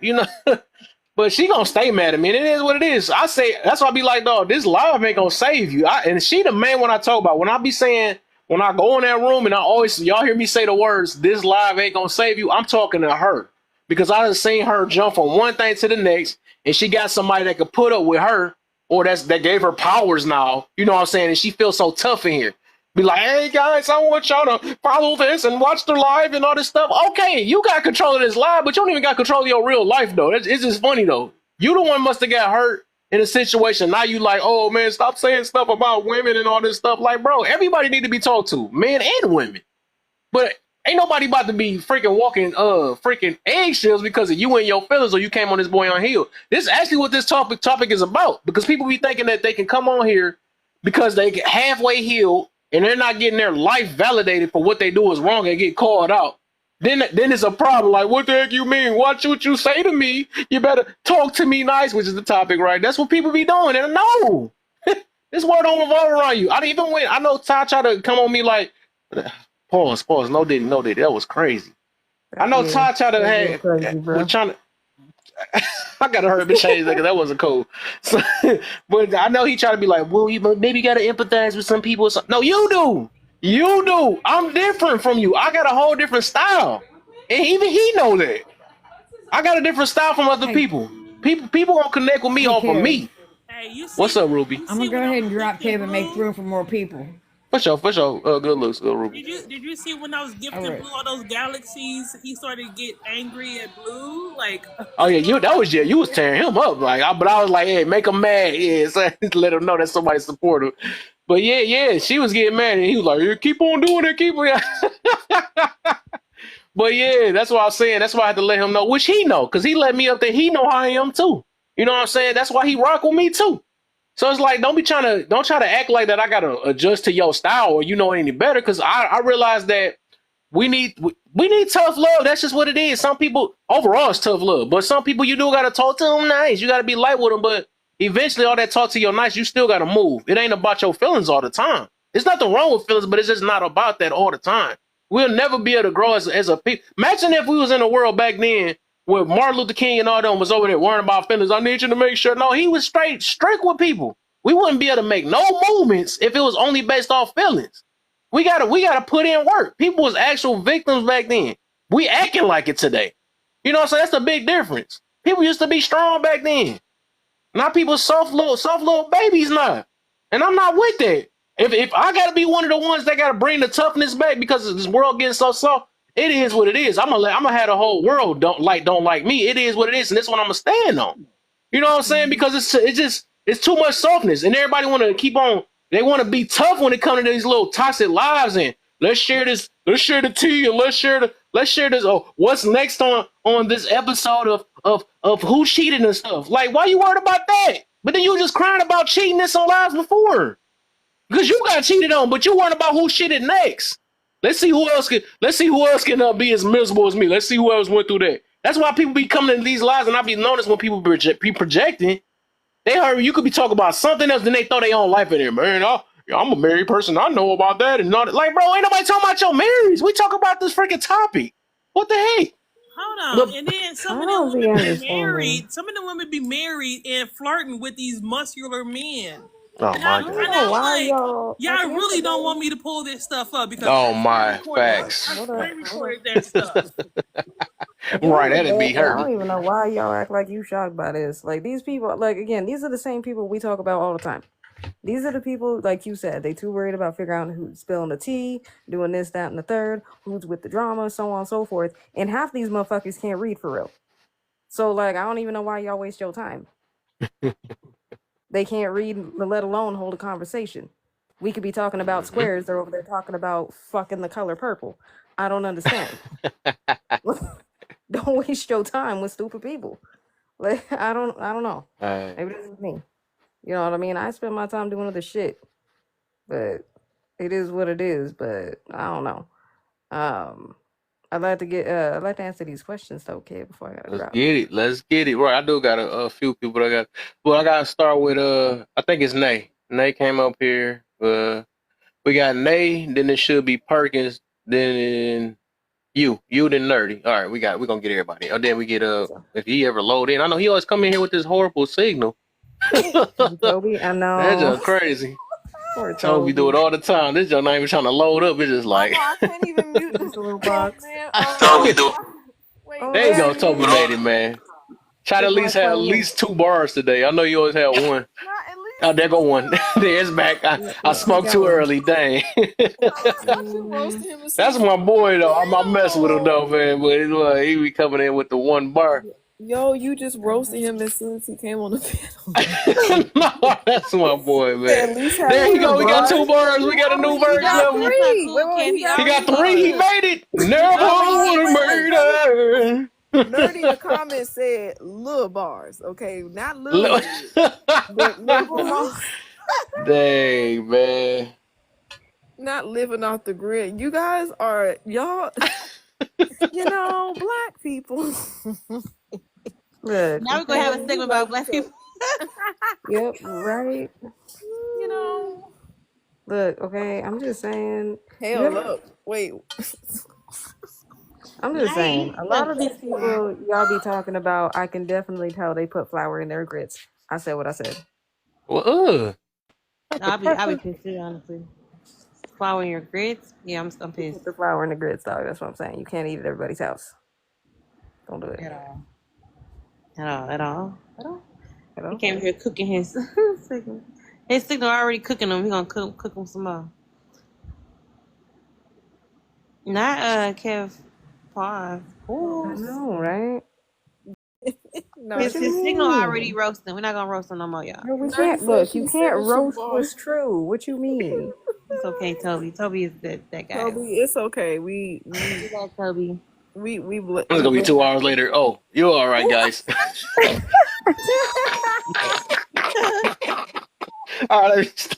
But she gonna stay mad at me. And it is what it is. I say that's why I be like, dog, this live ain't gonna save you. And she the man when I talk about when I be saying when I go in that room and y'all hear me say the words, this live ain't gonna save you. I'm talking to her because I done seen her jump from one thing to the next, and she got somebody that could put up with her. Or that gave her powers now, you know what I'm saying? And she feels so tough in here. Be like, hey guys, I want y'all to follow this and watch the live and all this stuff. Okay, you got control of this live, but you don't even got control of your real life though. It's just funny though. You the one must have got hurt in a situation. Now you like, oh man, stop saying stuff about women and all this stuff. Like, bro, everybody need to be talked to, men and women. But ain't nobody about to be freaking walking freaking eggshells because of you and your feelings or you came on this boy on heel. This is actually what this topic is about, because people be thinking that they can come on here because they get halfway healed and they're not getting their life validated for what they do is wrong and get called out. Then it's a problem. Like, what the heck you mean? Watch what you say to me. You better talk to me nice, which is the topic, right? That's what people be doing. And no, this word don't revolve around you. I know Ty tried to come on me like, Pause. No diddy. That was crazy. I know Ty tried to we're trying to. I gotta hurry up and change that because that wasn't cool. So, but I know he tried to be like, well, maybe you gotta empathize with some people. No, you do. I'm different from you. I got a whole different style, and even he know that. I got a different style from other people. People gonna connect with me off of me. Hey, what's up, Ruby? I'm gonna go ahead and drop Kev and make room for more people. For sure. Good looks, Ruby. Did you see when I was gifting Blue all those galaxies? He started to get angry at Blue, like. Oh yeah, you was tearing him up, like. But I was like, hey, make him mad, yeah, so let him know that somebody support him. But yeah, she was getting mad, and he was like, yeah, keep on doing it, keep on. But yeah, that's what I was saying. That's why I had to let him know, which he know, because he let me up there. He know how I am too. You know what I'm saying? That's why he rock with me too. So it's like, don't try to act like that I gotta adjust to your style or you know any better, because I realized that we need tough love. That's just what it is. Some people overall it's tough love, but some people you do gotta talk to them nice. You gotta be light with them, but eventually all that talk to you nice, you still gotta move. It ain't about your feelings all the time. There's nothing wrong with feelings, but it's just not about that all the time. We'll never be able to grow as a people. Imagine if we was in a world back then where Martin Luther King and all them was over there worrying about feelings. I need you to make sure. No, he was straight with people. We wouldn't be able to make no movements if it was only based off feelings. We gotta put in work. People was actual victims back then. We acting like it today. You know what I'm saying? That's a big difference. People used to be strong back then. Now people soft little babies now. And I'm not with that. If I gotta be one of the ones that gotta bring the toughness back because this world getting so soft, it is what it is. I'm gonna have the whole world don't like me. It is what it is, and this one I'm gonna stand on. You know what I'm saying? Because it's too much softness, and everybody want to keep on. They want to be tough when it comes to these little toxic lives, and let's share this. Let's share the tea, and let's share this. Oh, what's next on this episode of who cheated and stuff? Like, why you worried about that? But then you just crying about cheating in some lives before. Because you got cheated on, but you weren't about who shitted next. Let's see who else can be as miserable as me. Let's see who else went through that. That's why people be coming in these lives, and I be noticed when people be projecting. They heard you could be talking about something else, then they throw their own life in there. Man, I'm a married person. I know about that and not like, bro. Ain't nobody talking about your marriage. We talk about this freaking topic. What the heck? Hold on, and then some of them women be married. Some of the women be married and flirting with these muscular men. Oh my God! Y'all really don't want me to pull this stuff up because facts. I recorded that stuff. Right, that'd be hurt. I don't even know why y'all act like you shocked by this. Like these people, like again, these are the same people we talk about all the time. These are the people, like you said, they too worried about figuring out who's spilling the tea, doing this, that, and the third, who's with the drama, so on and so forth. And half these motherfuckers can't read for real. So like, I don't even know why y'all waste your time. They can't read, let alone hold a conversation. We could be talking about squares. They're over there talking about fucking the color purple. I don't understand. Don't waste your time with stupid people. Like I don't know. Maybe this is me. You know what I mean? I spend my time doing other shit, but it is what it is. But I don't know. I'd like to answer these questions though, kid. Before I gotta drop. Let's get it. Right, I do got a few people that got. Well, I gotta start with I think it's Nay. Nay came up here. We got Nay. Then it should be Perkins. Then you then Nerdy. All right, we're gonna get everybody. Or then we get if he ever load in. I know he always come in here with this horrible signal. Toby, I know. That's just crazy. Toby do it all the time. This joke not even trying to load up. It's just like I can't even mute this little box. Toby do. There you go, Toby made it, man. Try to at least have at least 2 bars today. I know you always have one. Oh, there go one. There's back. I smoked too early. Dang. That's my boy though. I'm messing with him though, man. But he be coming in with the 1 bar. Yo, you just roasted him as soon as he came on the panel. No, that's my boy, man. There you go. We got 2 bars. We got a new version of him. He got 3. He made it. Never would have made it. Nerdy in the comments said little bars. Okay, not little. But little bars. Dang, man. Not living off the grid. You guys are y'all. You know, black people. Look, now we're gonna have a segment about black people. Yep, right. You know. Look, okay, I'm just saying. Hell no. Wait. I'm just saying, a lot of these people y'all be talking about, I can definitely tell they put flour in their grits. I said what I said. Well, I'll be pissed too, honestly. Flour in your grits? Yeah, I'm pissed. Put the flour in the grits, dog. That's what I'm saying. You can't eat at everybody's house. Don't do it. At all. He came here cooking his signal. His signal already cooking them. He gonna cook them some more. Not Kev Pause. I know, right? No, his signal already roasting. We're not gonna roast him no more, y'all. No, we can't. Look, you can't roast what's true. What you mean? It's okay, Toby. Toby is that guy. Toby, it's okay. We like Toby. It's gonna be 2 hours later. Oh, you're all right, guys. All right.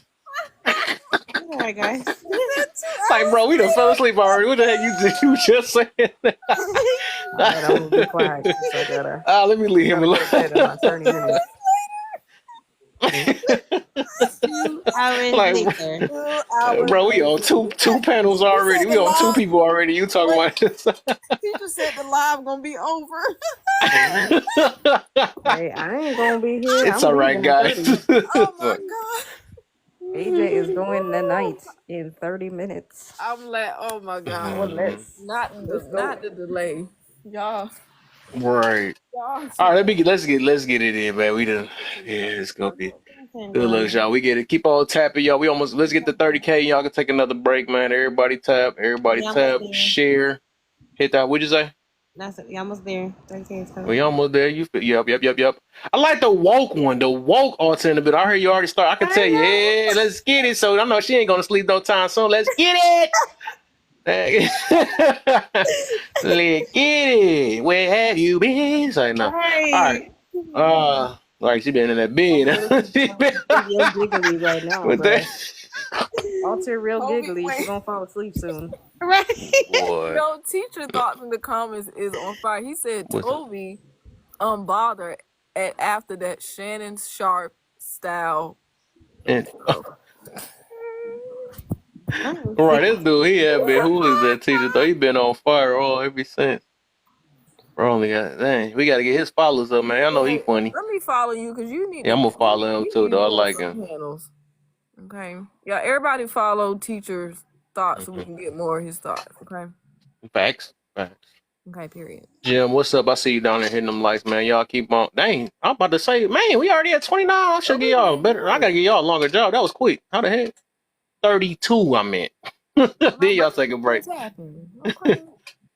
right, guys. Like, bro, we done fell asleep already. What the heck you just saying? Alright, I'm gonna be quiet because I gotta Let me leave him go alone. to bed in about 30 minutes. 2 hours Like, later. bro, we on two panels already. We on two people already. You talking about this? Teacher said the live gonna be over. Hey, I ain't gonna be here. It's I'm all right, leaving in guys. 30. Oh my god. AJ is going tonight in 30 minutes. I'm like, oh my god. Well, let's go. Not the delay. Y'all. Right. All right, let's get it in, man. We done. Yeah, it's gonna be good luck, y'all. We get it. Keep on tapping, y'all. Let's get to 30K. Y'all can take another break, man. Everybody tap. Everybody tap. Share. Hit that. What'd you say? That's it. We almost there. 13 is coming. We almost there. Yep. I like the woke one. The woke alternative bit. I heard you already start. I can tell you. Yeah, let's get it. So I know she ain't gonna sleep no time soon. Let's get it. Let's get it. Where have you been? Say no. Right. All right. Like she been in that bed. She been real giggly right now, with bro. that. Alter real giggly. She's gonna fall asleep soon. Right. Boy. No, teacher thoughts in the comments is on fire. He said What's Toby unbothered after that Shannon Sharp style. And, right, this dude, he had been, who is that teacher though? He been on fire all ever since. Bro, only got, dang, we gotta get his followers up, man. I know he funny. Let me follow you because you need. Yeah, I'm gonna follow him too, though. I like him. Handles. Okay. Yeah, everybody follow teacher's thoughts so we can get more of his thoughts. Okay. Facts. Okay. Period. Jim, what's up? I see you down there hitting them lights, man. Y'all keep on. Dang, I'm about to say, man, we already at 29. I should get y'all better. I gotta get y'all a longer job. That was quick. How the heck? 32, I meant. Then y'all take a break. Okay.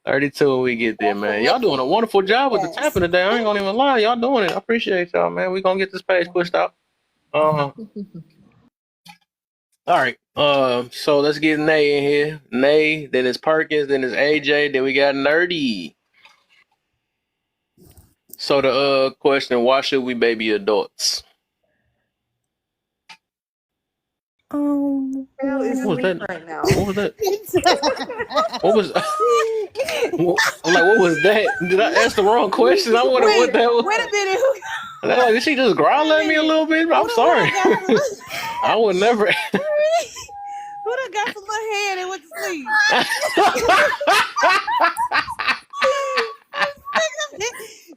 32 when we get there, man. Y'all doing a wonderful job with the tapping today. I ain't gonna even lie. Y'all doing it. I appreciate y'all, man. We gonna get this page pushed out. All right. So let's get Nay in here. Nay, then it's Perkins, then it's AJ, then we got Nerdy. So the question, why should we baby adults? Hell is What was asleep that? right now. What was that? What was? I'm like, what was that? Did I ask the wrong question? I wonder what that was. Wait a minute. Like, did she just growl at me a little bit? I'm sorry. I would never. Who done got some little head and went to sleep?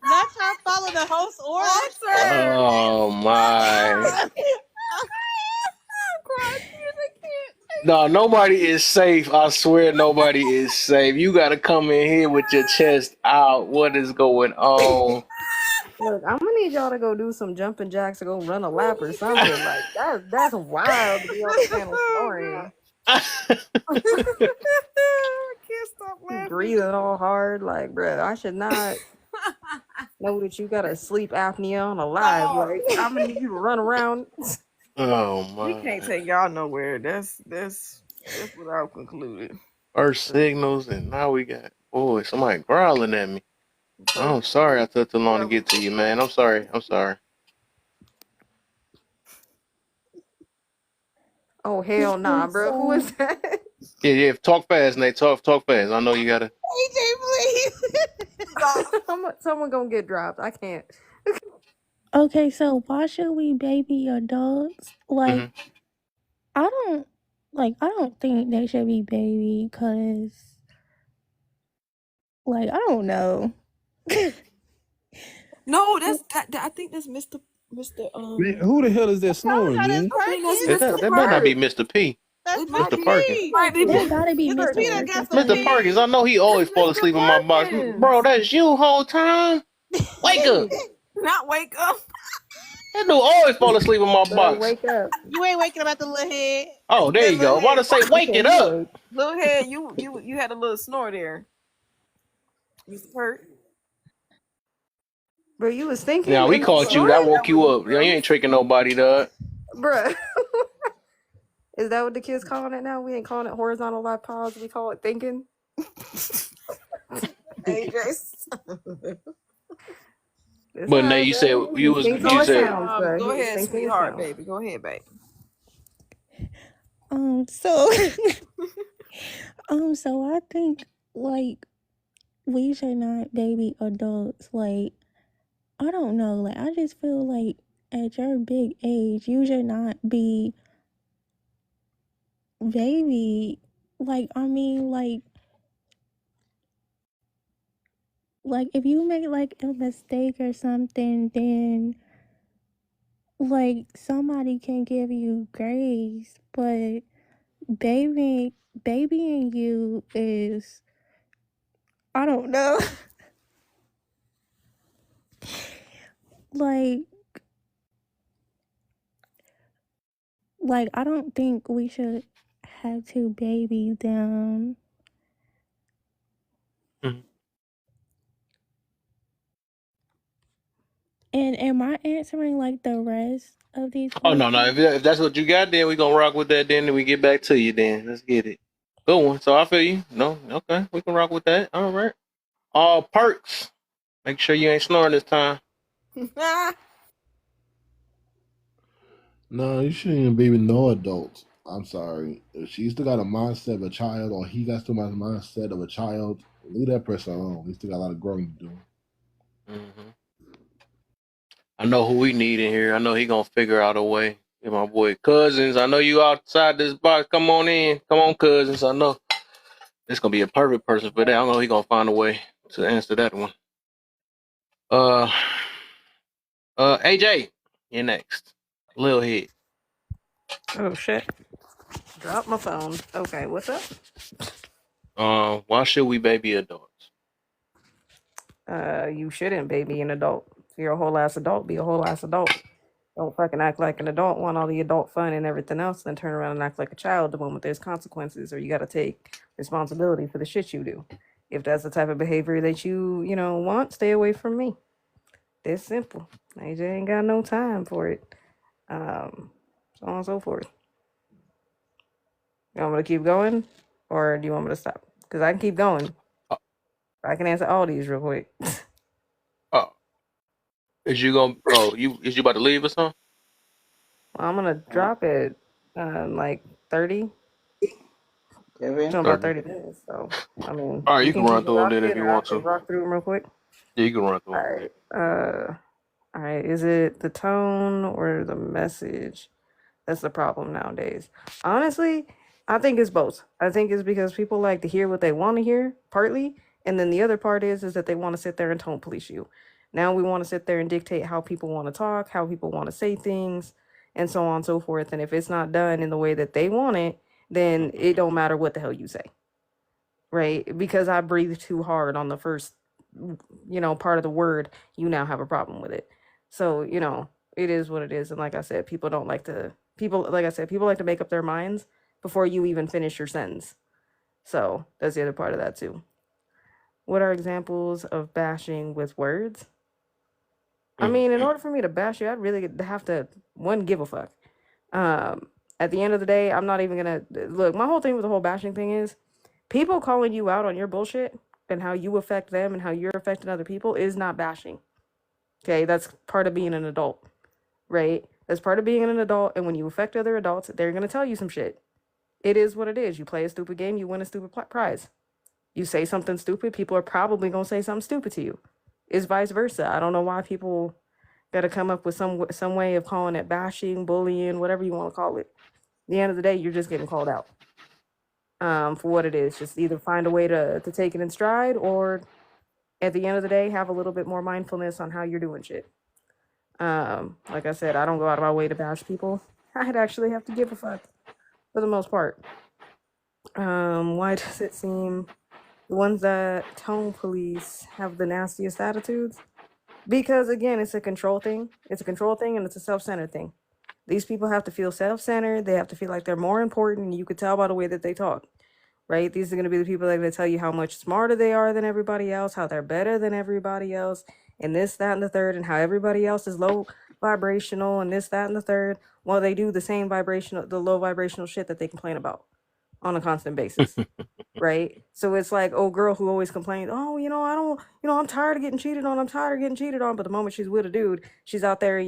Not trying to follow the host order. Oh my. No, nobody is safe. I swear nobody is safe. You gotta come in here with your chest out. What is going on? Look, I'm gonna need y'all to go do some jumping jacks or go run a lap or something. Like that's wild to be on the panel snoring. I can't stop laughing. Breathing all hard, like, bruh, I should not know that you got a sleep apnea on a live. Like, I'm gonna need you to run around. Oh my. We can't take y'all nowhere. That's what I've concluded. First signals, and now we got somebody growling at me. I'm sorry I took too long to get to you, man. I'm sorry. Oh hell nah, bro. Who is that? Yeah. Talk fast, Nate. Talk fast. I know you gotta. AJ, please. Someone gonna get dropped. I can't. Okay, so why should we baby adults? Like, I don't think they should be baby because, like, I don't know. No, I think that's Mr. Man, who the hell is that snoring, man? That better not be Mr. P. That's Mr. Perkins. That gotta be Mr. Perkins, I know he always fall asleep in my box. Bro, that's you whole time. Wake up. Not wake up. That dude always fall asleep in my box. Wake up. You ain't waking up at the little head. Oh, there you go. I want to say, wake it up. Little head, you had a little snore there. Mr. Perk. Bro, you was thinking. Yeah, we caught you. That woke you up. You ain't tricking nobody, dog. Bruh. Is that what the kids calling it now? We ain't calling it horizontal live pause. We call it thinking. But now you said you was. Go ahead, sweetheart, baby. Go ahead, baby. So so I think like we should not baby adults. Like, I don't know, like I just feel like at your big age you should not be baby. Like, I mean, like if you make like a mistake or something, then like somebody can give you grace, but babying you is, I don't know. like I don't think we should have to baby them. Mhm. And am I answering like the rest of these Oh no, questions? if that's what you got, then we gonna rock with that. Then we get back to you. Then let's get it. Good one. So I feel you. No, okay, we can rock with that. All right. All perks. Make sure you ain't snoring this time. No, you shouldn't even baby no adults. I'm sorry. If she still got a mindset of a child, or he got still got a mindset of a child, leave that person alone. He still got a lot of growing to do. Mm-hmm. I know who we need in here. I know he gonna figure out a way. Get my boy Cousins. I know you outside this box. Come on in. Come on, Cousins. I know this gonna be a perfect person for that. I know he gonna find a way to answer that one. AJ, you're next. Lil Head. Oh shit. Drop my phone. Okay, what's up? Why should we baby adults? You shouldn't baby an adult. If you're a whole ass adult, be a whole ass adult. Don't fucking act like an adult, want all the adult fun and everything else, then turn around and act like a child the moment there's consequences or you gotta take responsibility for the shit you do. If that's the type of behavior that you want, stay away from me. It's simple. AJ ain't got no time for it. So on and so forth. You want me to keep going? Or do you want me to stop? Because I can keep going. I can answer all these real quick. Is you about to leave or something? Well, I'm gonna drop it like 30. Kevin? So about 30 minutes. So I mean, All right, you can run keep through them then if rocking, you or I want can to. rock through them real quick. Yeah, you can run through All them. right. All right. Is it the tone or the message that's the problem nowadays? Honestly, I think it's both. I think it's because people like to hear what they want to hear, partly, and then the other part is that they want to sit there and tone police you. Now we want to sit there and dictate how people want to talk, how people want to say things, and so on and so forth. And if it's not done in the way that they want it, then it don't matter what the hell you say. Right? Because I breathed too hard on the first, part of the word, you now have a problem with it. So, it is what it is. And like I said, people like to make up their minds before you even finish your sentence. So that's the other part of that too. What are examples of bashing with words? I mean, in order for me to bash you, I'd really have to, one, give a fuck. At the end of the day, I'm not even gonna look. My whole thing with the whole bashing thing is people calling you out on your bullshit and how you affect them and how you're affecting other people is not bashing. Okay, that's part of being an adult, right? That's part of being an adult. And when you affect other adults, they're gonna tell you some shit. It is what it is. You play a stupid game, you win a stupid prize. You say something stupid, people are probably gonna say something stupid to you. It's vice versa. I don't know why people gotta come up with some way of calling it bashing, bullying, whatever you want to call it. At the end of the day, you're just getting called out for what it is. Just either find a way to take it in stride, or at the end of the day, have a little bit more mindfulness on how you're doing shit. Like I said, I don't go out of my way to bash people. I'd actually have to give a fuck for the most part. Why does it seem the ones that tone police have the nastiest attitudes? Because again, it's a control thing. It's a control thing and it's a self-centered thing. These people have to feel self-centered. They have to feel like they're more important. You could tell by the way that they talk, right? These are going to be the people that are going to tell you how much smarter they are than everybody else, how they're better than everybody else, and this, that, and the third, and how everybody else is low vibrational and this, that, and the third, while they do the low vibrational shit that they complain about on a constant basis. Right? So it's like, oh, girl who always complains, oh, I'm tired of getting cheated on. But the moment she's with a dude, she's out there,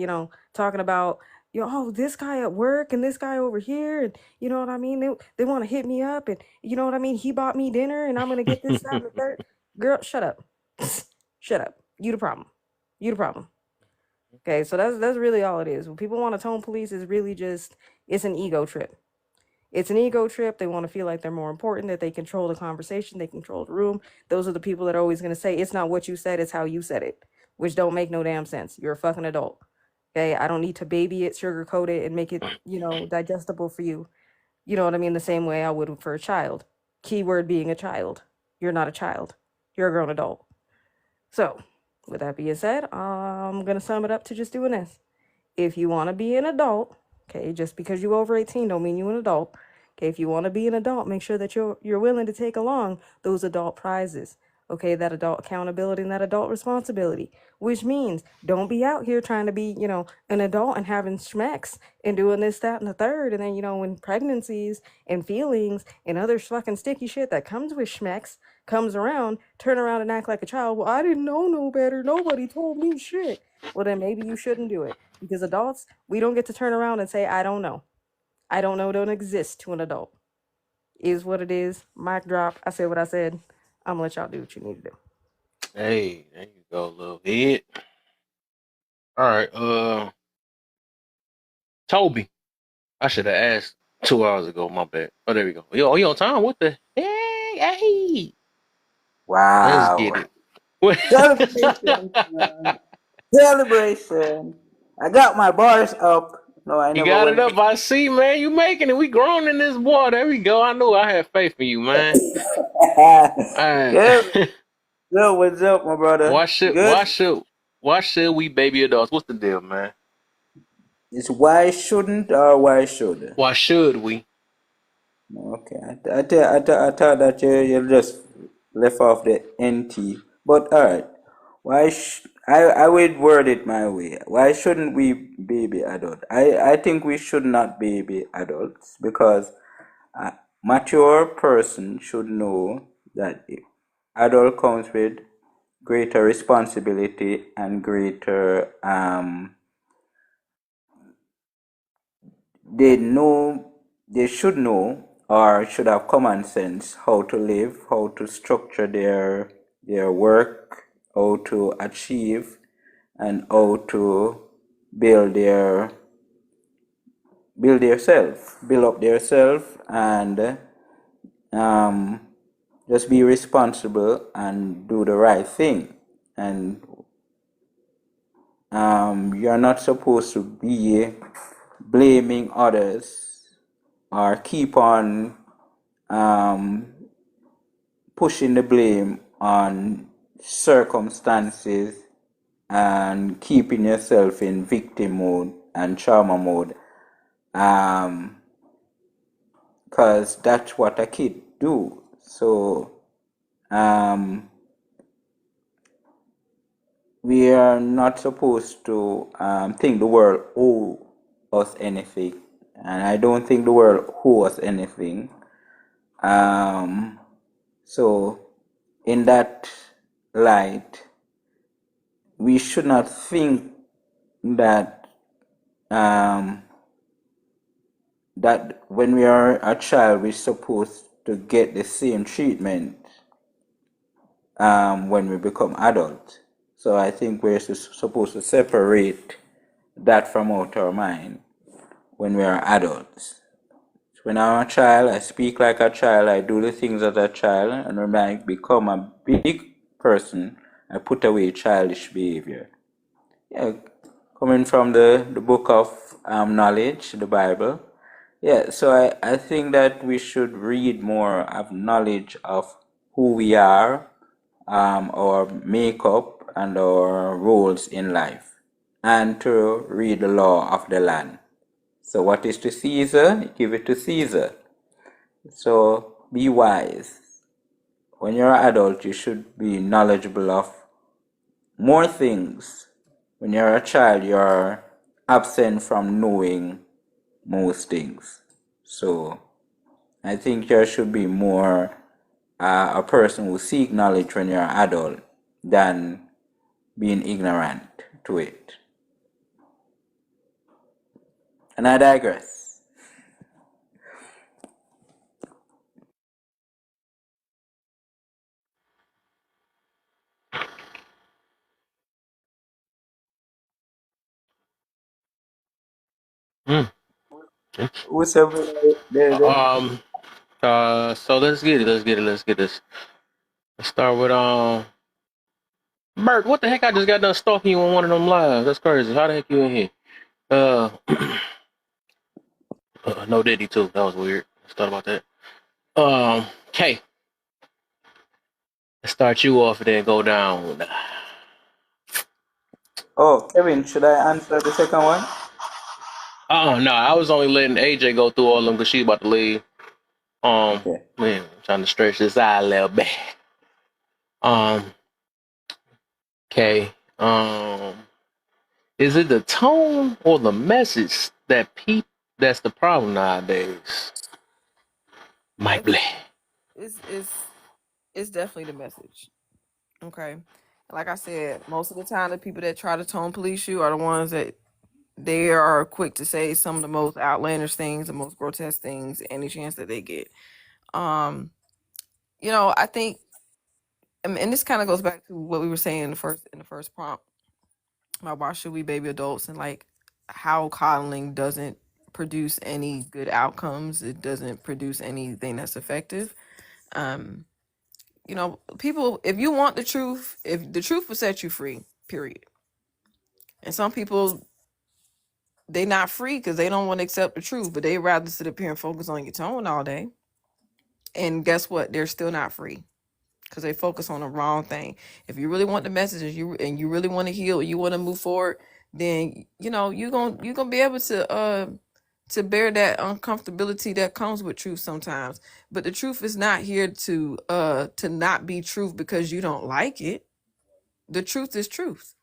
talking about this guy at work and this guy over here, and you know what I mean? They want to hit me up, and you know what I mean? He bought me dinner, and I'm gonna get this, that, and the third. Girl, shut up. Shut up. You the problem. You the problem. Okay, so that's really all it is. When people want to tone police, is really just, it's an ego trip. It's an ego trip. They want to feel like they're more important, that they control the conversation, they control the room. Those are the people that are always going to say, it's not what you said, it's how you said it, which don't make no damn sense. You're a fucking adult. Okay, I don't need to baby it, sugarcoat it, and make it, digestible for you. You know what I mean? The same way I would for a child. Keyword being a child. You're not a child. You're a grown adult. So, with that being said, I'm going to sum it up to just doing this. If you want to be an adult, okay, just because you're over 18 don't mean you're an adult. Okay, if you want to be an adult, make sure that you're willing to take along those adult prizes. Okay, that adult accountability and that adult responsibility, which means don't be out here trying to be, an adult and having schmecks and doing this, that, and the third. And then, when pregnancies and feelings and other fucking sticky shit that comes with schmecks comes around, turn around and act like a child. Well, I didn't know no better. Nobody told me shit. Well, then maybe you shouldn't do it. Because adults, we don't get to turn around and say, I don't know. I don't know don't exist to an adult. Is what it is. Mic drop. I said what I said. I'm going to let y'all do what you need to do. Hey, there you go, little bit. All right, Toby. I should have asked 2 hours ago. My bad. Oh, there we go. Yo, you on time? What the? Hey. Let's get Wow. it. Celebration, man. Celebration. I got my bars up. No, I You never got it went. up. I see, man. You making it. We growing in this boy. There we go. I knew I had faith in you, man. All Good. right. Yo, what's up, my brother? Why should we baby adults? What's the deal, man? It's why shouldn't or why should? Why should we? Okay, I thought that you just left off the NT. But all right, I would word it my way. Why shouldn't we baby adult? I think we should not baby adults because a mature person should know that adult comes with greater responsibility and greater they should know or should have common sense how to live, how to structure their work, how to achieve, and how to build up their self, and just be responsible and do the right thing. And you're not supposed to be blaming others or keep on pushing the blame on circumstances and keeping yourself in victim mode and trauma mode, because that's what a kid do. So we are not supposed to think the world owe us anything, and I don't think the world owe us anything. So in that light, we should not think that that when we are a child we're supposed to get the same treatment when we become adult. So I think we're supposed to separate that from out our mind when we are adults. When I'm a child, I speak like a child, I do the things as a child, and when I become a big person, I put away childish behavior. Yeah, coming from the book of knowledge, the Bible. Yeah, so I think that we should read more, have knowledge of who we are, our makeup, and our roles in life, and to read the law of the land. So what is to Caesar, give it to Caesar. So be wise. When you're an adult, you should be knowledgeable of more things. When you're a child, you're absent from knowing most things. So I think there should be more a person who seek knowledge when you're an adult than being ignorant to it. And I digress. Mm. Who's over there? So let's get it. Let's get this. Let's start with Bert. What the heck? I just got done stalking you on one of them lives. That's crazy. How the heck you in here? Uh, no Diddy too. That was weird. Let's talk about that. Kay. Let's start you off and then go down. Oh, Kevin, should I answer the second one? No, I was only letting AJ go through all of them because she's about to leave. Okay. Man, I'm trying to stretch this out a little bit. Okay. Is it the tone or the message that's the problem nowadays? Mike Blay. It's definitely the message. Okay. Like I said, most of the time the people that try to tone police you are the ones that they are quick to say some of the most outlandish things, the most grotesque things, any chance that they get. I think, and this kind of goes back to what we were saying in the first prompt about why should we baby adults, and like how coddling doesn't produce any good outcomes. It doesn't produce anything that's effective. People, if you want the truth, if the truth will set you free, period. And some people, they not free because they don't want to accept the truth, but they rather sit up here and focus on your tone all day. And guess what? They're still not free because they focus on the wrong thing. If you really want the messages, you really want to heal, you want to move forward, then you're gonna be able to bear that uncomfortability that comes with truth sometimes. But the truth is not here to not be truth because you don't like it. The truth is truth.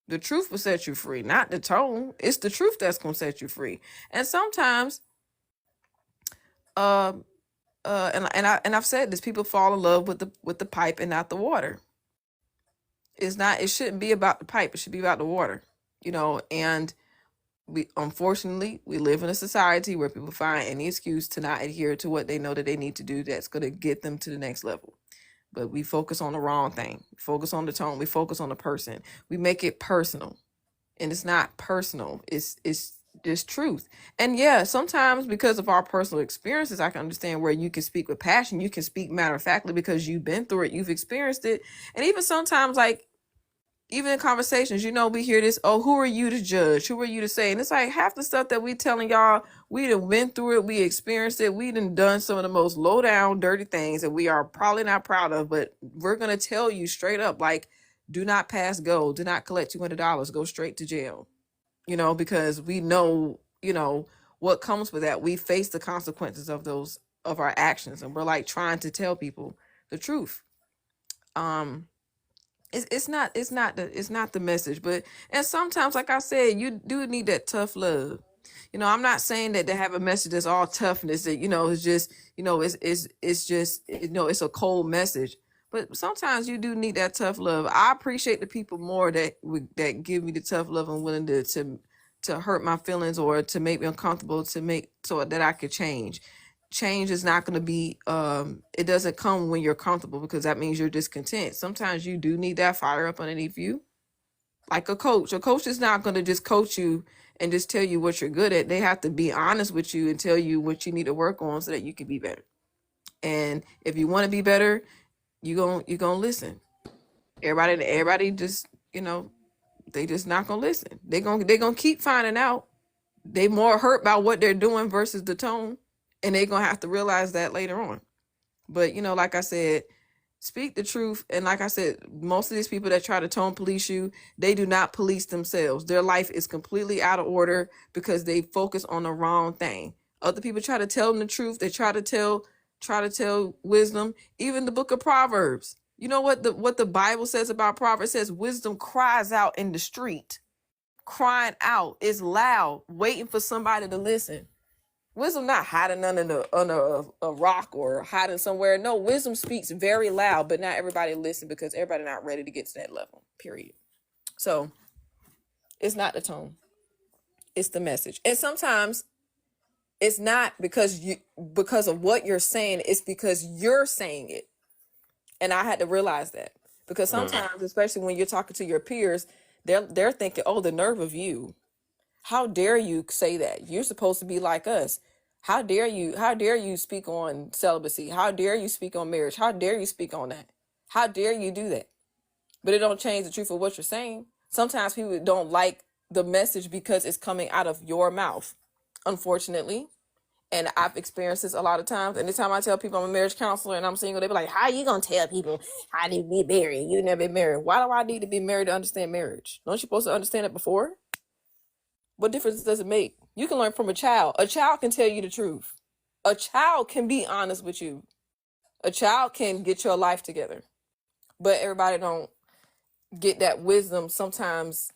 The truth will set you free, not the tone. It's the truth that's gonna set you free. And sometimes, and I've said this, people fall in love with the pipe and not the water. It shouldn't be about the pipe. It should be about the water. And we unfortunately we live in a society where people find any excuse to not adhere to what they know that they need to do that's gonna get them to the next level. But we focus on the wrong thing. We focus on the tone. We focus on the person. We make it personal. And it's not personal. It's just truth. And yeah, sometimes because of our personal experiences, I can understand where you can speak with passion. You can speak matter of factly because you've been through it, you've experienced it. And even sometimes, like, even in conversations, we hear this, oh, who are you to judge? Who are you to say? And it's like half the stuff that we telling y'all, we done went through it, we experienced it, we done some of the most low down, dirty things that we are probably not proud of, but we're gonna tell you straight up, like, do not pass go, do not collect $200, go straight to jail. Because we know, what comes with that. We face the consequences of our actions, and we're like trying to tell people the truth. It's not the message, but and sometimes, like I said, you do need that tough love. I'm not saying that to have a message that's all toughness, that it's just it's just it's a cold message. But sometimes you do need that tough love. I appreciate the people more that give me the tough love and willing to hurt my feelings or to make me uncomfortable, to make so that I could change. Change is not going to be it doesn't come when you're comfortable, because that means you're discontent. Sometimes you do need that fire up underneath you, like a coach is not going to just coach you and just tell you what you're good at. They have to be honest with you and tell you what you need to work on so that you can be better. And if you want to be better, you're gonna listen. Everybody just they just not gonna listen. They're gonna keep finding out. They more hurt by what they're doing versus the tone. And they're going to have to realize that later on. But, like I said, speak the truth. And like I said, most of these people that try to tone police you, they do not police themselves. Their life is completely out of order because they focus on the wrong thing. Other people try to tell them the truth. They try to tell wisdom. Even the book of Proverbs. You know what the Bible says about Proverbs? It says wisdom cries out in the street. Crying out is loud, waiting for somebody to listen. Wisdom not hiding under a rock or hiding somewhere. No, wisdom speaks very loud, but not everybody listens because everybody not ready to get to that level, period. So it's not the tone. it's the message. And sometimes it's not because of what you're saying, it's because you're saying it. And I had to realize that. Because sometimes, especially when you're talking to your peers, they're thinking, oh, the nerve of you. How dare you say that? You're supposed to be like us. How dare you speak on celibacy? How dare you speak on marriage? How dare you speak on that? How dare you do that? But it don't change the truth of what you're saying. Sometimes people don't like the message because it's coming out of your mouth, unfortunately. And I've experienced this a lot of times. Anytime I tell people I'm a marriage counselor and I'm single, they be like, how you gonna tell people how to be married? You never been married. Why do I need to be married to understand marriage? Don't you supposed to understand it before? What difference does it make? You can learn from a child. A child can tell you the truth. A child can be honest with you. A child can get your life together. But everybody don't get that wisdom. Sometimes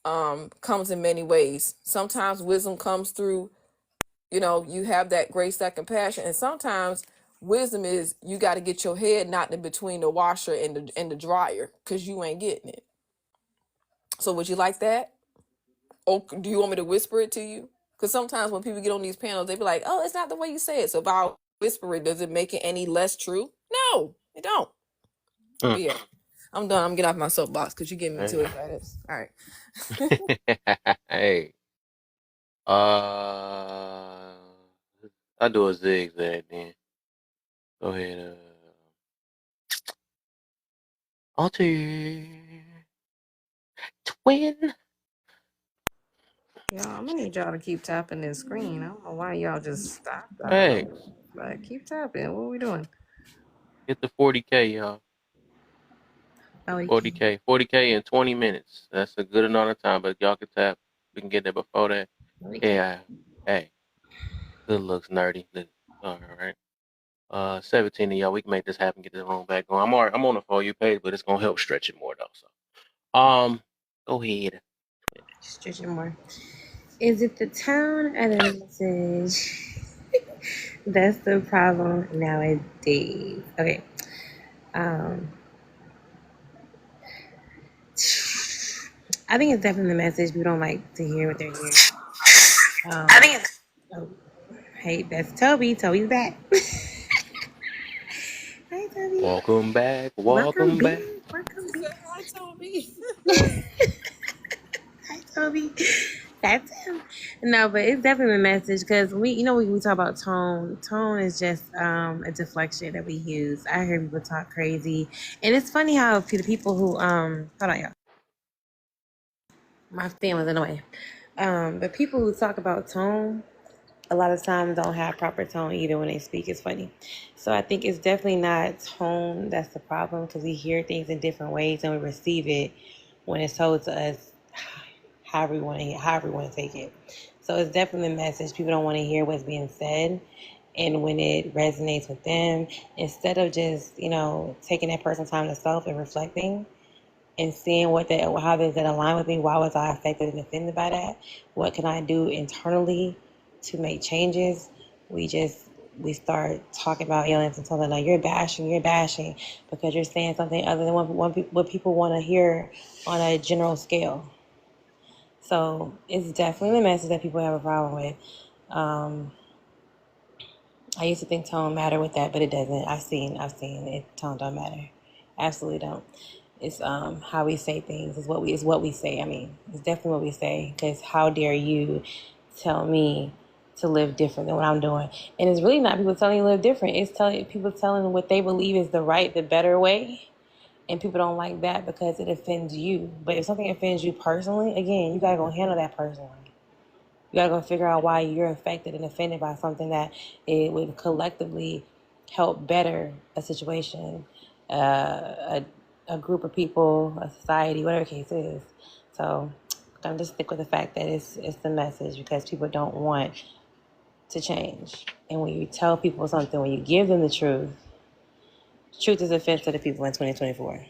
comes in many ways. Sometimes wisdom comes through, you have that grace, that compassion. And sometimes wisdom is you got to get your head knocked in between the washer and the dryer because you ain't getting it. So would you like that? Or do you want me to whisper it to you? Because sometimes when people get on these panels, they be like, oh, it's not the way you say it. So if I whisper it, does it make it any less true? No, it don't. But yeah, I'm done. I'm getting off my soapbox because you're getting me too excited. All right. Hey. I do a zigzag then. Go ahead. Alter twin. Y'all, I'm gonna need y'all to keep tapping this screen. I don't know why y'all just stopped. Hey. But keep tapping. What are we doing? Get the 40K, y'all. 40K in 20 minutes. That's a good amount of time, but y'all can tap. We can get there before that. Yeah. Hey. Good looks, nerdy. All right. 17 of y'all, we can make this happen, get this room back going. I'm on the For You page, but it's gonna help stretch it more though. So go ahead. Stretch it more. Is it the tone or the message? That's the problem nowadays. Okay. I think it's definitely the message. People don't like to hear what they're hearing. Hey, that's Toby. Toby's back. Hi, Toby. Welcome back. Welcome back. Hi, Toby. Hi, Toby. That's him. No, but it's definitely a message because we talk about tone. Tone is just a deflection that we use. I hear people talk crazy, and it's funny how the people who hold on, y'all. My fan was in the way. But people who talk about tone, a lot of times don't have proper tone either when they speak. It's funny. So I think it's definitely not tone that's the problem because we hear things in different ways and we receive it when it's told to us however we want to take it. So it's definitely a message. People don't want to hear what's being said. And when it resonates with them, instead of just, taking that person's time to self and reflecting and seeing how does that align with me? Why was I affected and offended by that? What can I do internally to make changes? We start talking about aliens and telling them, you're bashing because you're saying something other than what people want to hear on a general scale. So it's definitely a message that people have a problem with. I used to think tone mattered with that, but it doesn't. I've seen it. Tone don't matter. Absolutely don't. It's how we say things. It's what we say. I mean, it's definitely what we say. Because how dare you tell me to live different than what I'm doing? And it's really not people telling you to live different. It's people telling what they believe is the better way. And people don't like that because it offends you. But if something offends you personally, again, you gotta go handle that personally. You gotta go figure out why you're affected and offended by something that it would collectively help better a situation, a group of people, a society, whatever the case is. So I'm just stick with the fact that it's the message because people don't want to change. And when you tell people something, when you give them the truth is offensive to people in 2024.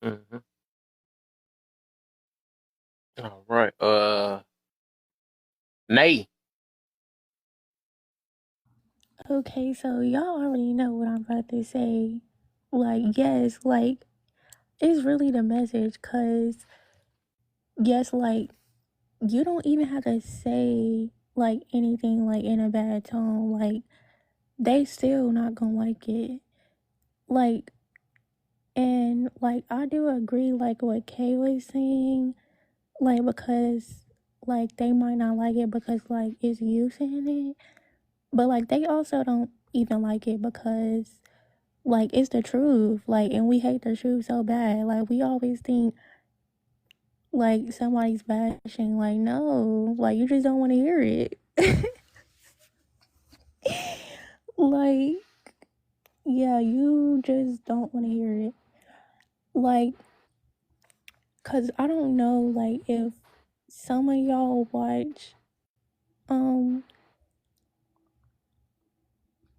Mm-hmm. All right. Nay. Okay, so y'all already know what I'm about to say. Yes, it's really the message, cause yes, you don't even have to say like anything like in a bad tone. Like they still not gonna like it. Like, and like I do agree like what Kay was saying, like because like they might not like it because like it's you saying it, but like they also don't even like it because like it's the truth. Like, and we hate the truth so bad. Like we always think like somebody's bashing. Like no, like you just don't want to hear it. Like, yeah, you just don't want to hear it. Like, cause I don't know, like if some of y'all watch, um,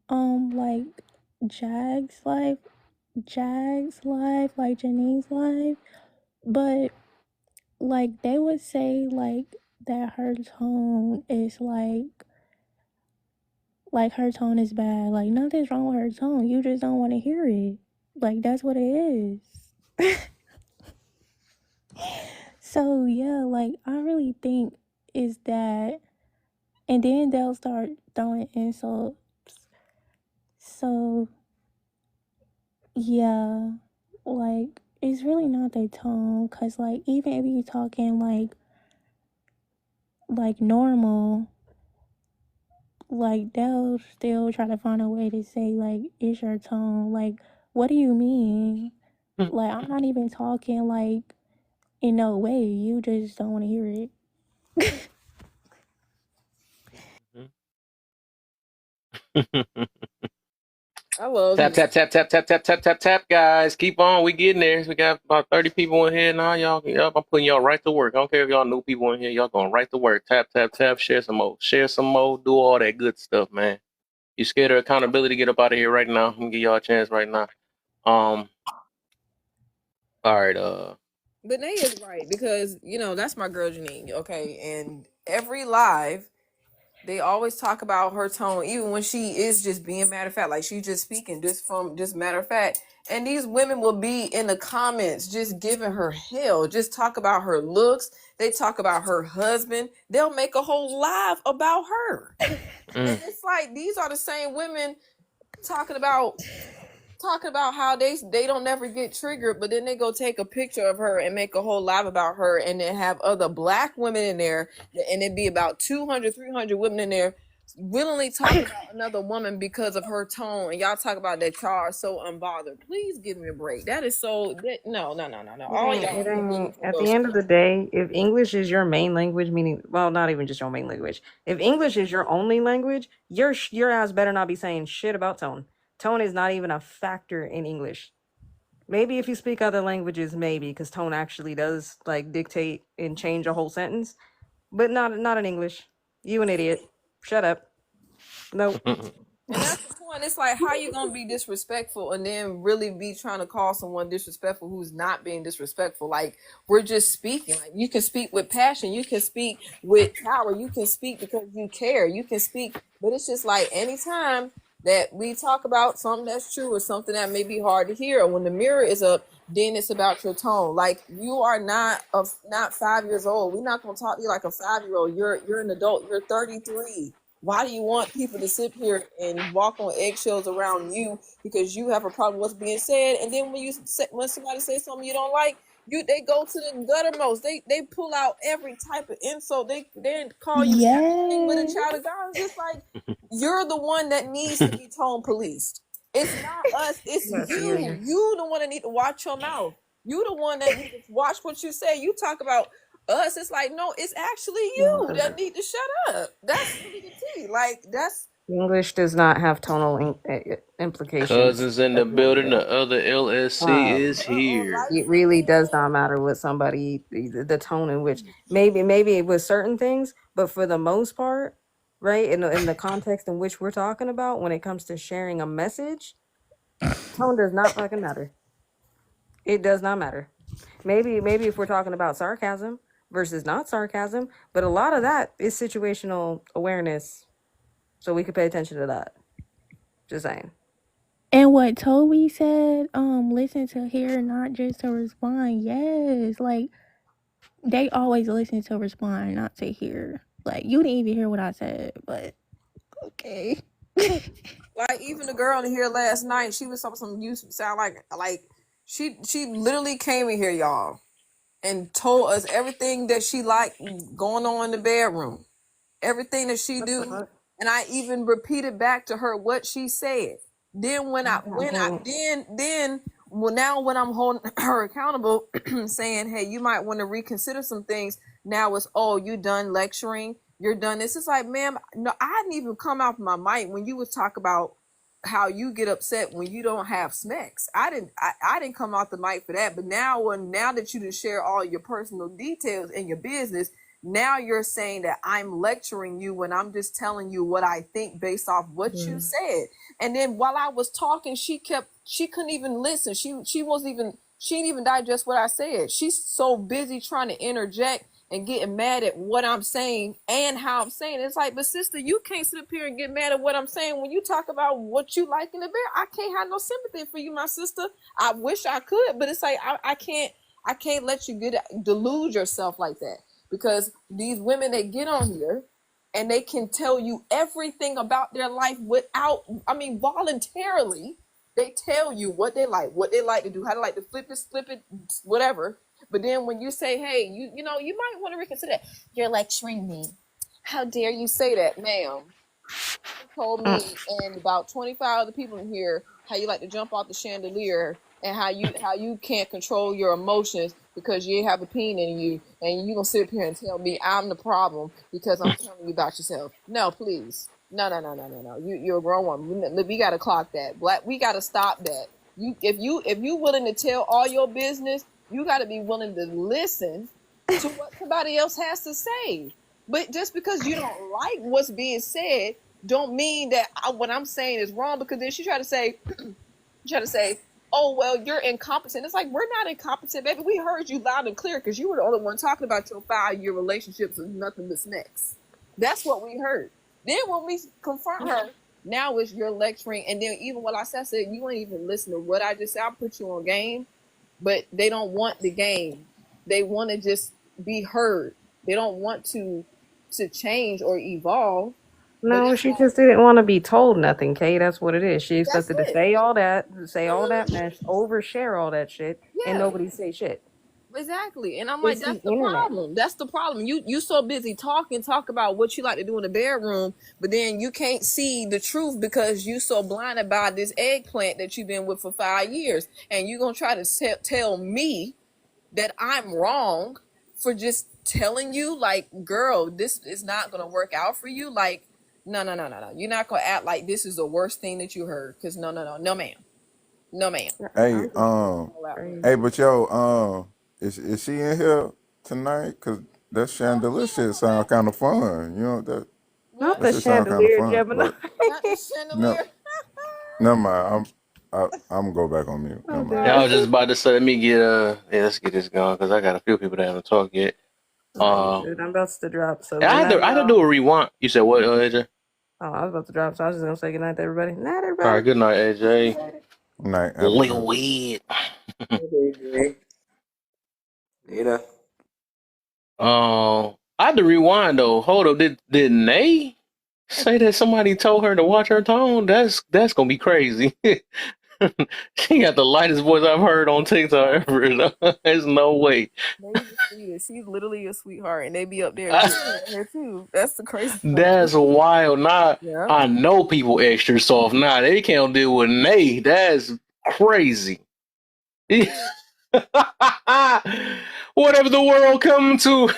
like Jag's live, like Janine's live, but like they would say like that her tone is like her tone is bad. Like nothing's wrong with her tone. You just don't want to hear it. Like that's what it is. So yeah, like I really think is that, and then they'll start throwing insults. So yeah, like it's really not their tone, cause like even if you talking like normal, like they'll still try to find a way to say like it's your tone. Like what do you mean? Like I'm not even talking like in no way. You just don't want to hear it. I love Tap, me. tap, tap, tap, tap, tap, tap, tap, tap, guys. Keep on. We getting there. We got about 30 people in here now. Y'all, I'm putting y'all right to work. I don't care if y'all new people in here. Y'all going right to work. Tap, tap, tap. Share some more. Share some more. Do all that good stuff, man. You scared of accountability? Get up out of here right now. I'm gonna give y'all a chance right now. All right. But Nay is right because that's my girl Janine. Okay, and every live they always talk about her tone, even when she is just being matter of fact, like she's just speaking just matter of fact. And these women will be in the comments just giving her hell, just talk about her looks. They talk about her husband. They'll make a whole live about her. And it's like these are the same women talking about how they don't never get triggered, but then they go take a picture of her and make a whole live about her and then have other black women in there and it'd be about 200 300 women in there willingly talk about another woman because of her tone, and y'all talk about that y'all are so unbothered. Please give me a break. That is so no. All y'all It are looking ain't. for At little the end of stuff. the day, if English is your main language, meaning, well, not even just your main language. If English is your only language, your ass better not be saying shit about tone. Tone is not even a factor in English. Maybe if you speak other languages, maybe, because tone actually does like dictate and change a whole sentence, but not in English. You an idiot. Shut up. Nope. And that's the point. It's like, how you gonna be disrespectful and then really be trying to call someone disrespectful who's not being disrespectful? Like, we're just speaking. Like, you can speak with passion, you can speak with power, you can speak because you care, you can speak. But it's just like anytime that we talk about something that's true or something that may be hard to hear, or when the mirror is up, then it's about your tone. Like, you are not 5 years old. We're not gonna talk to you like a 5-year-old. You're an adult. You're 33. Why do you want people to sit here and walk on eggshells around you because you have a problem with what's being said? And then when somebody says something you don't like, they go to the guttermost. They pull out every type of insult. They call you anything but a Yes. child of God. It's just like you're the one that needs to be tone policed. It's not us. It's Yes, you. yeah. You the one that need to watch your mouth. You the one that need to watch what you say. You talk about us, it's like, no, it's actually you that need to shut up. That's really the tea. Like, that's English does not have tonal implications Cousins in the at the end of the building. day. The other LSC is here. It really does not matter what somebody the tone in which maybe with certain things, but for the most part, right, in the context in which we're talking about, when it comes to sharing a message, tone does not fucking matter. It does not matter. Maybe if we're talking about sarcasm versus not sarcasm, but a lot of that is situational awareness, so we could pay attention to that. Just saying. And what Toby said, listen to hear, not just to respond. Yes, like they always listen to respond, not to hear. Like, you didn't even hear what I said, but okay. Like even the girl in here last night, she was talking some you sound like she literally came in here, y'all, and told us everything that she liked going on in the bedroom, everything that she What the do, fuck? and I even repeated back to her what she said. Then now when I'm holding her accountable, saying, "Hey, you might want to reconsider some things." Now it's, "Oh, you done lecturing? You're done." This is like, ma'am, no, I hadn't even come off my mic when you was talk about how you get upset when you don't have smacks. I didn't come off the mic for that. But now that you just share all your personal details in your business, now you're saying that I'm lecturing you when I'm just telling you what I think based off what you said. And then while I was talking, she couldn't even listen. She didn't even digest what I said. She's so busy trying to interject and getting mad at what I'm saying and how I'm saying it. It's like, but sister, you can't sit up here and get mad at what I'm saying when you talk about what you like in the bear. I can't have no sympathy for you, my sister. I wish I could, but it's like I can't let you delude yourself like that, because these women, they get on here and they can tell you everything about their life voluntarily. They tell you what they like to do, how to like to flip it, whatever. But then when you say, "Hey, you know, you might want to reconsider that," you're lecturing me. How dare you say that, ma'am? You told me and about 25 other people in here how you like to jump off the chandelier, and how you can't control your emotions because you have a peen in you, and you gonna sit up here and tell me I'm the problem because I'm telling you about yourself. No, please. No. You're a grown woman. We gotta clock that. We gotta stop that. If you willing to tell all your business, you gotta be willing to listen to what somebody else has to say. But just because you don't like what's being said, don't mean that what I'm saying is wrong. Because then she tried to say, "Oh, well, you're incompetent." It's like, we're not incompetent, baby. We heard you loud and clear because you were the only one talking about your 5-year relationships and nothing but snacks. That's what we heard. Then when we confront her, now it's your lecturing. And then even what I said, you ain't even listen to what I just said. I put you on game, but they don't want the game. They want to just be heard. They don't want to change or evolve. No, she just didn't want to be told nothing, Kay. That's what it is. She expected to say all that, mess, overshare all that shit, and nobody say shit. Exactly. And I'm like, It's the that's the internet. problem. That's the problem. You so busy talk about what you like to do in the bedroom, but then you can't see the truth because you so blinded by this eggplant that you've been with for 5 years. And you're going to try to tell me that I'm wrong for just telling you, like, girl, this is not going to work out for you. Like, no. You're not going to act like this is the worst thing that you heard. Because no, ma'am. No, ma'am. Hey, but yo, is she in here tonight? Cause that chandelier shit sound kind of fun. You know that. Not That the shit sound kind of chandelier, fun. Gemini. But no, never mind. I'm gonna go back on mute. Never mind. Yeah, I was just about to say, let me get let's get this going because I got a few people that haven't talked yet. Dude, I'm about to drop. So I had to do a rewind. You said what, AJ? Oh, I was about to drop. So I was just gonna say goodnight to everybody. Night, everybody. All right, good night, AJ. Night. Lil Weed. Later. I had to rewind though. Hold up, did Nay say that somebody told her to watch her tone? That's gonna be crazy. She got the lightest voice I've heard on TikTok ever. There's no way. She's literally a sweetheart, and they be up there here too. That's the crazy part. That's wild. Nah, Yeah. I know people extra soft. Nah, they can't deal with Nay. That's crazy. Whatever the world come to.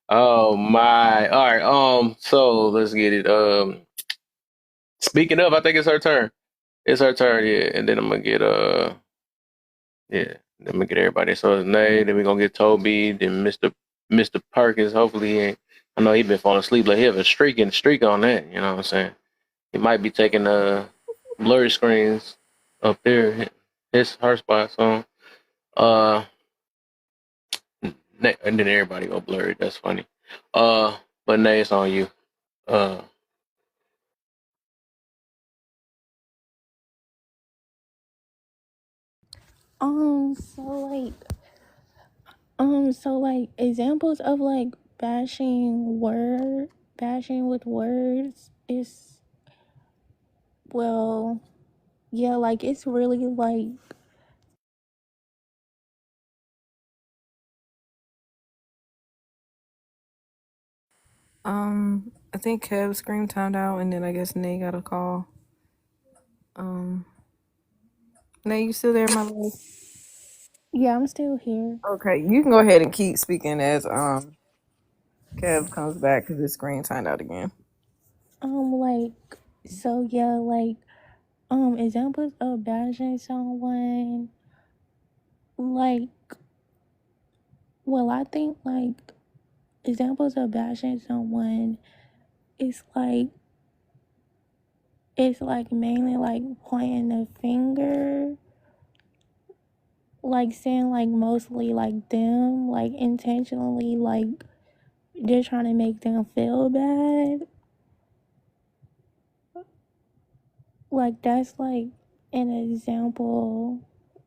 Oh my. All right. So let's get it. Speaking of, I think it's her turn. It's her turn, yeah. And then I'm gonna get yeah. Then I'm gonna get everybody. So it's Nay, then we're gonna get Toby, then Mr. Perkins. Hopefully he ain't, I know he been falling asleep. Like he have a streak on that, you know what I'm saying? He might be taking blurry screens up there, her spot. So and then everybody go blurry. That's funny. But Nay, it's on you. So like So like examples of like bashing with words is, well, yeah, like it's really like, I think Kev screen timed out, and then I guess Nate got a call. Nate, you still there, my love? yeah, I'm still here. Okay, you can go ahead and keep speaking as Kev comes back because his screen timed out again. Like, so yeah, like, examples of bashing someone, like, well, I think like examples of bashing someone is like, it's like mainly like pointing the finger, like saying like mostly like them, like intentionally, like they're trying to make them feel bad. Like that's like an example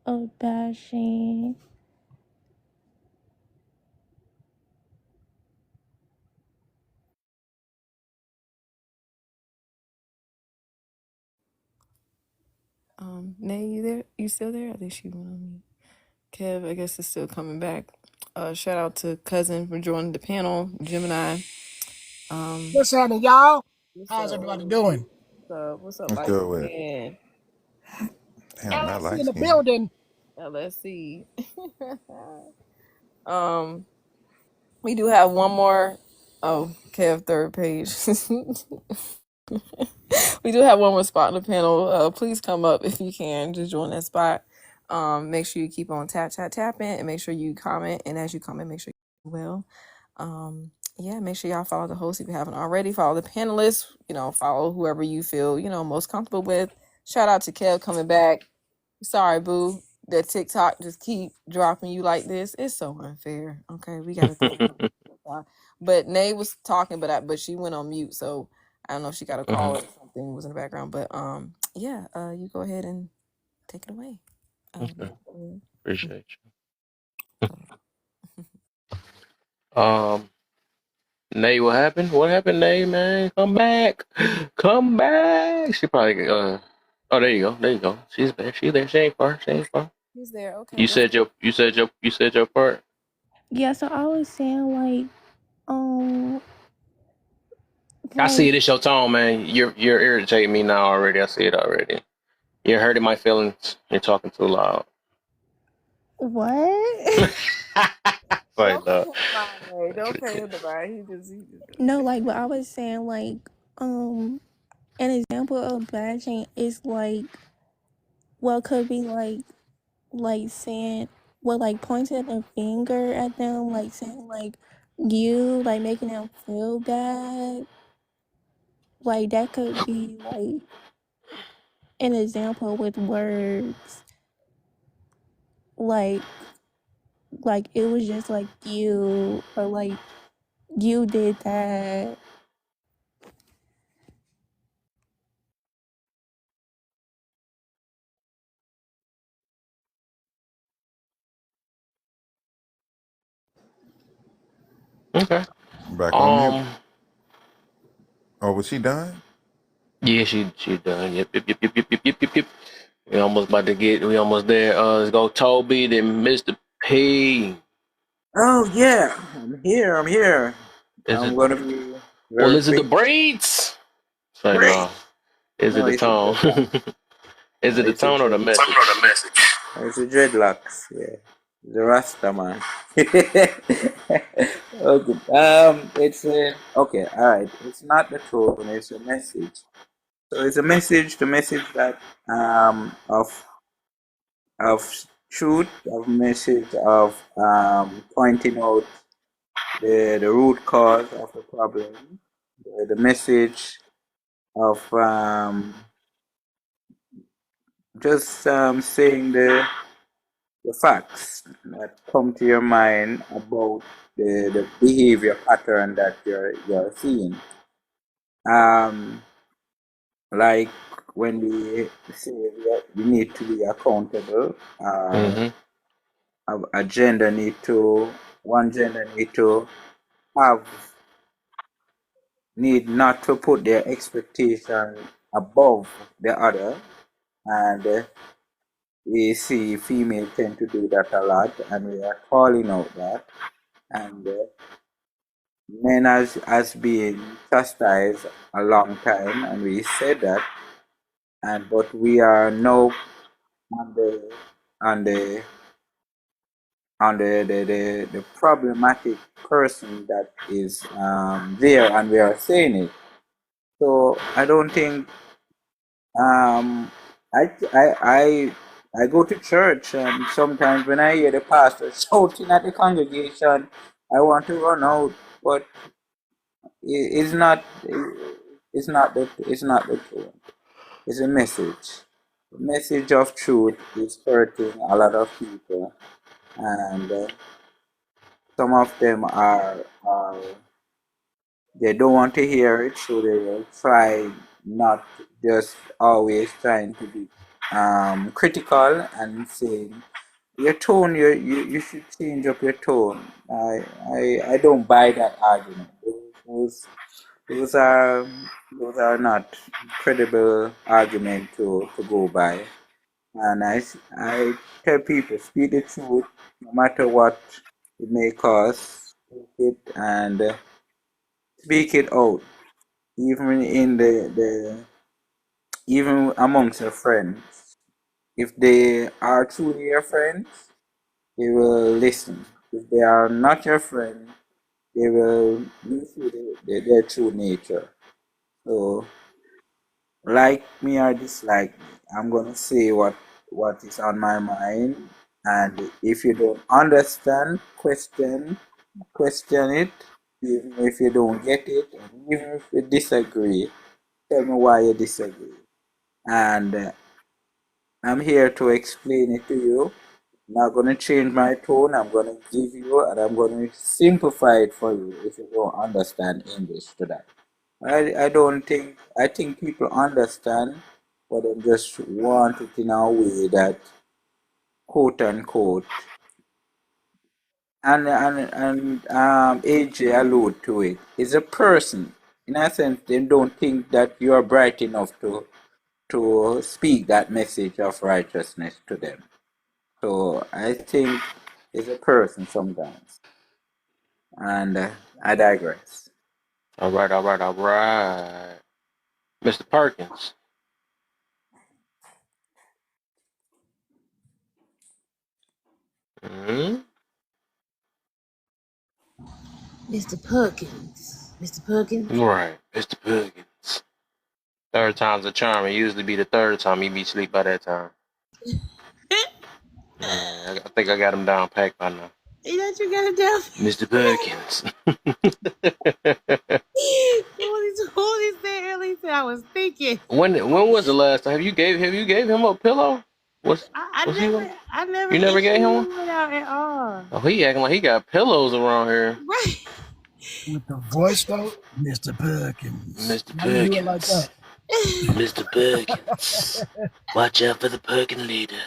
of bashing. Nate, you there? You still there? I think she went on mute. Kev, I guess is still coming back. Shout out to Cousin for joining the panel, Gemini. What's happening, y'all? What's How's up? everybody doing? What's up, What's light good with it? skin? Damn, not LSC light in the skin. building. LSC. We do have one more. Oh, Kev, third page. We do have one more spot in the panel. Please come up if you can. Just join that spot. Make sure you keep on tapping, and make sure you comment. And as you comment, make sure you will. Yeah, make sure y'all follow the host if you haven't already. Follow the panelists. Follow whoever you feel most comfortable with. Shout out to Kev coming back. Sorry, boo. That TikTok just keep dropping you like this. It's so unfair. Okay, we gotta think. But Nay was talking, but she went on mute, so I don't know if she got a call or something was in the background. But yeah, you go ahead and take it away. Okay. Appreciate you. Nay, what happened? What happened, Nay, man? Come back. Come back. She probably oh, there you go. There you go. She's there. She's there. She ain't far. She ain't far. He's there. Okay. You said your part. Yeah, so I was saying like, I see it. like It's your tone, man. You're irritating me now already. I see it already. You're hurting my feelings. You're talking too loud. what? Like that. Don't pay him to buy. He just. No, like, but I was saying like, an example of bashing is like, well, could be like saying, well, like pointing a finger at them, like saying like you, like making them feel bad. Like that could be like an example with words. Like it was just like you, or like you did that. Okay. Back on mute. Oh, was she done? Yeah, she done. Yep. We almost about to get. We almost there. Let's go, Toby. Then Mr. P. Oh yeah, I'm here. Is I'm it? gonna be Well, very is it the quick. braids? Say Great. no. Is it No, the it's a tone? dreadlock. Is No, it the it's a tone or the dread. message? No, it's a dreadlocks. Yeah, the Rasta man. Okay. It's a okay. All right. It's not the tone. It's a message. So it's a message. The message that of truth, of message of pointing out the root cause of the problem, the message of just saying the facts that come to your mind about the behavior pattern that you're seeing. Like when we say we need to be accountable, a gender one gender need not to put their expectation above the other, and we see female tend to do that a lot, and we are calling out that, and men has been chastised a long time, and we said that, but we are now on the the problematic person that is there, and we are saying it. So I don't think I go to church, and sometimes when I hear the pastor shouting at the congregation, I want to run out, but it's not the truth. It's a message. The message of truth is hurting a lot of people, and some of them they don't want to hear it, so they will try not just always trying to be critical and saying your tone, you should change up your tone. I don't buy that argument. Those are not credible argument to go by. And I tell people, speak the truth, no matter what it may cost, speak it and speak it out, even in even amongst your friends. If they are truly your friends, they will listen. If they are not your friend, they will use their true nature. So, like me or dislike me, I'm gonna say what is on my mind, and if you don't understand, question it, even if you don't get it, and even if you disagree, tell me why you disagree, and I'm here to explain it to you. I'm not gonna change my tone. I'm gonna give you, and I'm gonna simplify it for you if you don't understand English to that. I don't think, I think people understand, but they just want it in a way that, quote unquote, and AJ allude to it, is a person. In a sense, they don't think that you are bright enough to speak that message of righteousness to them. So I think it's a person sometimes, and I digress. All right. Mr. Perkins. Mm-hmm. Mr. Perkins. Mr. Perkins. Right, Mr. Perkins. Third time's a charm. It usually be the third time he be asleep by that time. Yeah, I think I got him down packed by now. You know you got it down. Mr. Perkins. What he said earlier, I was thinking. When was the last time? Have you gave him a pillow? I never You never gave him one? out at all. Oh, he acting like he got pillows around here. Right. With the voice though, Mr. Perkins. Mr. Why you do it like Perkins. that? Mr. Perkins. Watch out for the Perkin leader.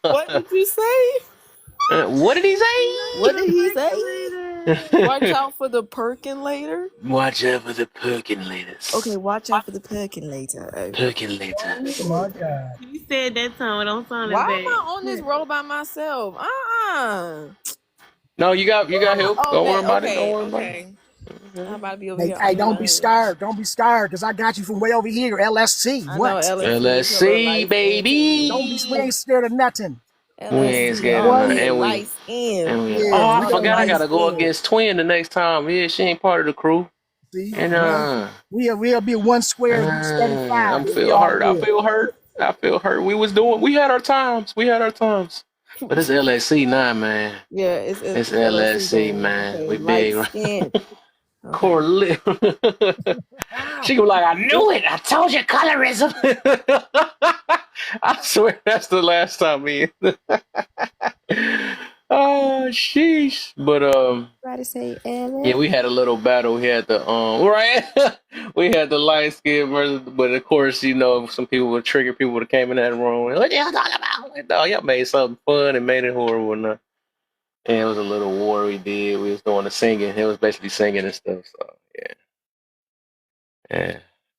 What did you say? What did he say? What did he say? Watch out for the percolator. Watch out for the percolators. Okay, watch out for the percolator. Percolator. Oh my God. You said that time. Don't sound Why bad. am I on this road by myself? No, you got help. Oh, Don't worry about okay, it. Don't worry about okay. it. I'm about to be over Hey, here. hey, don't be scared. Don't be scared, because I got you from way over here, LSC. I What? know LSC, baby. We ain't scared of nothing. We ain't scared of nothing. And we, Yeah, I forgot I gotta go against Twin the next time. Yeah, she ain't part of the crew. See? And we'll be one square instead of five. I feel hurt. I feel hurt. We had our times. But it's LSC now, man. Yeah, it's LSC, man. Okay, we big, right? Corley. She go like, I knew it. I told you colorism. I swear that's the last time me. Oh, sheesh. But Try to say yeah, Ellen. we had a little battle. We had the right. We had the light skin versus, but of course, you know, some people would trigger people that came in that room. What y'all talking about? Like, dog, y'all made something fun and made it horrible. And it was a little war we did. We was doing the singing. It was basically singing and stuff. So yeah.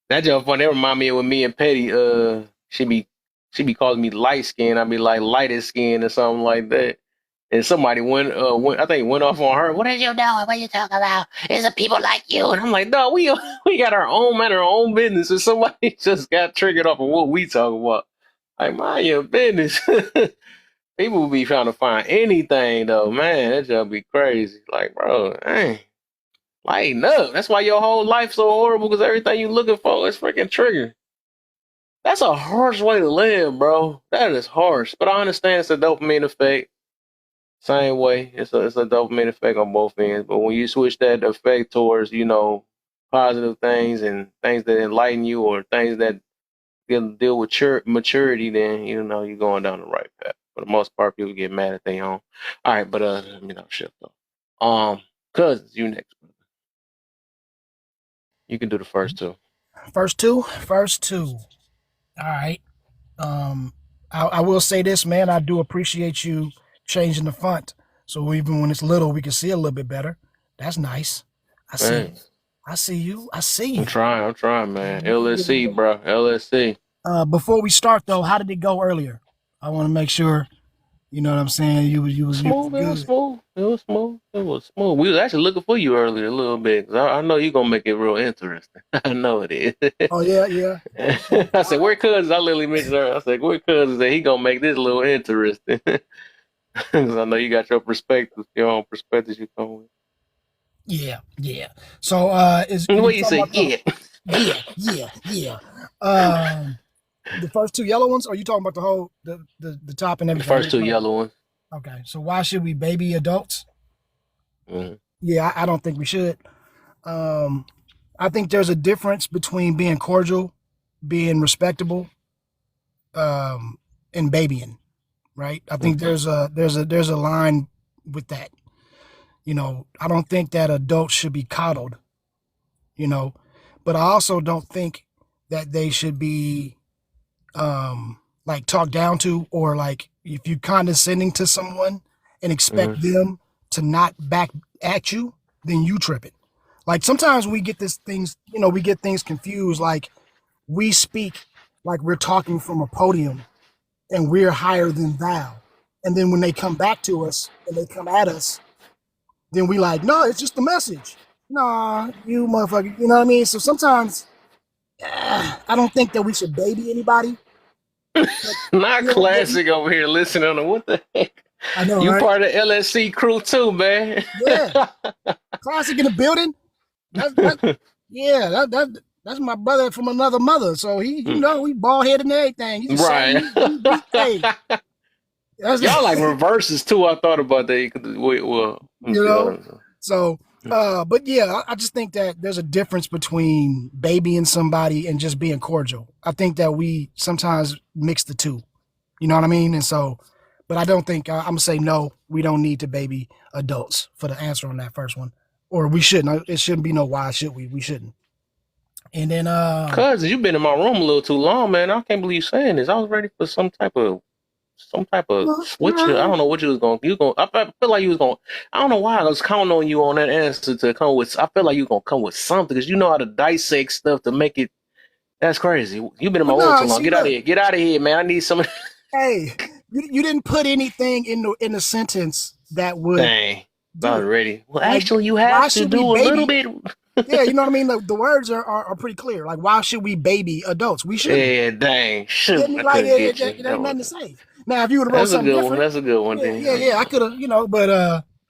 That joke funny. That remind me of when me and Petty. She be calling me light skin. I be like lightest skin or something like that. And somebody went I think went off on her. What are you doing? What are you talking about? It's a people like you. And I'm like, no, we got our own man, our own business. And somebody just got triggered off of what we talk about. Like, mind your business. People be trying to find anything though, man. That just be crazy. Like, bro, dang, lighten up. That's why your whole life's so horrible, because everything you looking for is freaking trigger. That's a harsh way to live, bro. That is harsh. But I understand it's a dopamine effect. Same way, it's a dopamine effect on both ends. But when you switch that effect towards, you know, positive things and things that enlighten you, or things that deal with maturity, then you know you're going down the right path. For the most part, people get mad at their own. All right, but let me not shift though. Cousins, you next. You can do the first two. First two. All right. I will say this, man. I do appreciate you changing the font, so even when it's little, we can see a little bit better. That's nice. I see you. I'm trying, man. LSC, bro. LSC. Before we start though, how did it go earlier? I want to make sure. You know what I'm saying? You was smooth. It was smooth. We was actually looking for you earlier a little bit, 'cause I know you're gonna make it real interesting. I know it is. Oh yeah. I said, where Cousins? I literally mentioned her. I said, where Cousins? That he gonna make this a little interesting. Because I know you got your perspectives, your own perspectives you come with. Yeah. So is what you say? Yeah. The first two yellow ones, or are you talking about the whole the top and everything? The first two yellow ones. Okay. So why should we baby adults? Mm-hmm. Yeah, I don't think we should. I think there's a difference between being cordial, being respectable, and babying, right? I think there's a line with that. You know, I don't think that adults should be coddled, you know, but I also don't think that they should be like talked down to, or like if you condescending to someone and expect them to not back at you, then you tripping. Like sometimes we get things confused. Like we speak like we're talking from a podium and we're higher than thou. And then when they come back to us and they come at us, then we like, no, it's just the message. Nah, you motherfucker. You know what I mean? So sometimes I don't think that we should baby anybody. Not classic over here listening to what the heck. I know, you right? part of the LSC crew too, man. Yeah. Classic in the building. That's my brother from another mother. So he, you know, he bald headed and everything. He's right. Y'all like reverses too. I thought about that. Well, you know. So, but yeah, I just think that there's a difference between babying somebody and just being cordial. I think that we sometimes mix the two. You know what I mean? And so, but I don't think I'm gonna say no. We don't need to baby adults for the answer on that first one, or we shouldn't. It shouldn't be no why should we? We shouldn't. And then, Cousins, you've been in my room a little too long, man. I can't believe you saying this. I was ready for some type of switch. I don't know what you was going. I feel like you was going. I don't know why I was counting on you on that answer to come with. I feel like you gonna come with something because you know how to dissect stuff to make it. That's crazy. You've been in my room too long. Get out of here. Get out of here, man. I need some. Hey, you didn't put anything in the sentence that would. Dang, not ready. Well, actually, you have to do a little bit. Yeah, you know what I mean? The words are pretty clear. Like, why should we baby adults? We should. Yeah, dang. Shoot. Like, it ain't nothing to say. Now, if you would have wrote something different. That's a good one. Yeah, I could have, you know, but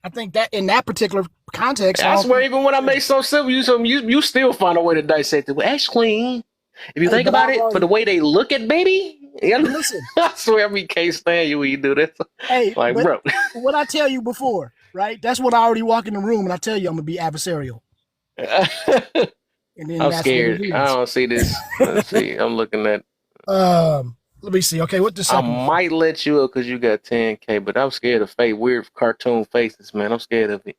I think that in that particular context. I swear, even when I make so simple, you still find a way to dissect it. Well, actually, if you think about it, for the way they look at baby, listen. I swear we can't stand you when you do that. Hey, like, bro. What I tell you before, right? That's when I already walk in the room and I tell you I'm gonna be adversarial. And then I'm scared. I don't see this. Let's see. I'm looking at. Let me see. Okay, what the I second one? might let you up because you got 10K, but I'm scared of fake weird cartoon faces, man. I'm scared of it.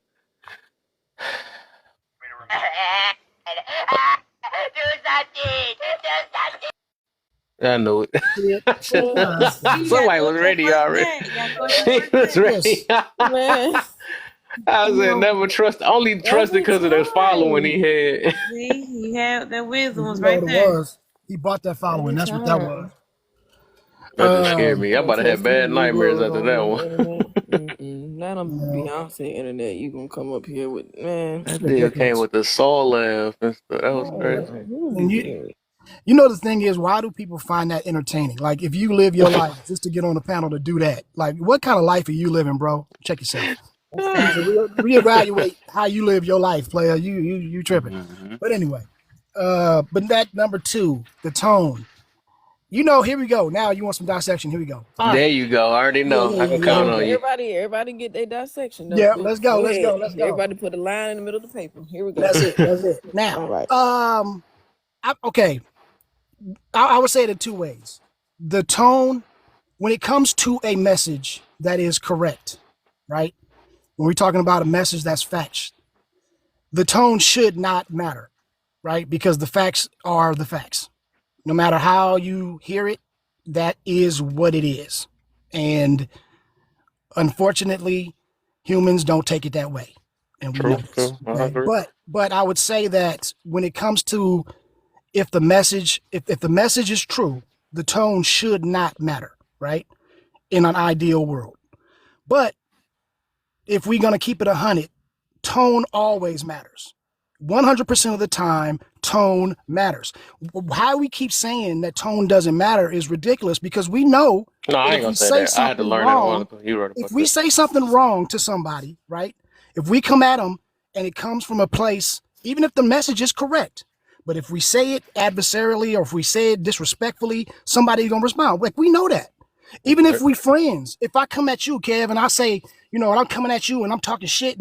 I know it. Somebody was ready already. She was ready. Man. I said never trust. Only trust it because of the following he had. See, you have that wisdom was You know right what it there. was? He bought that following. That's what that was. That just scared me. I'm about to have bad nightmares after that one. Not on Beyonce internet. You gonna come up here with man? That nigga came with the soul laugh and stuff. That was crazy. And you know the thing is, why do people find that entertaining? Like, if you live your life just to get on the panel to do that, like, what kind of life are you living, bro? Check yourself. Reevaluate how you live your life, player. You tripping. But anyway, but that number 2, the tone. You know, here we go. Now you want some dissection. Here we go. All there you go. I already know. I can count on you. Everybody get their dissection. Yeah, let's go. Let's go. Everybody put a line in the middle of the paper. Here we go. That's it. Now, all right. Okay. I would say it in 2 ways. The tone, when it comes to a message that is correct, right? When we're talking about a message that's facts, the tone should not matter, right? Because the facts are the facts. No matter how you hear it, that is what it is. And unfortunately, humans don't take it that way. And we know this. Okay? But I would say that when it comes to if the message is true, the tone should not matter, right? In an ideal world. But if we're going to keep it 100, tone always matters. 100% of the time, tone matters. How we keep saying that tone doesn't matter is ridiculous because we know I ain't gonna say that. I had to learn wrong, that one. You wrote about if we say something wrong to somebody, right? If we come at them and it comes from a place, even if the message is correct, but if we say it adversarially or if we say it disrespectfully, somebody's gonna respond. Like, we know that. Even if we friends, if I come at you, Kev, and I say, and I'm coming at you and I'm talking shit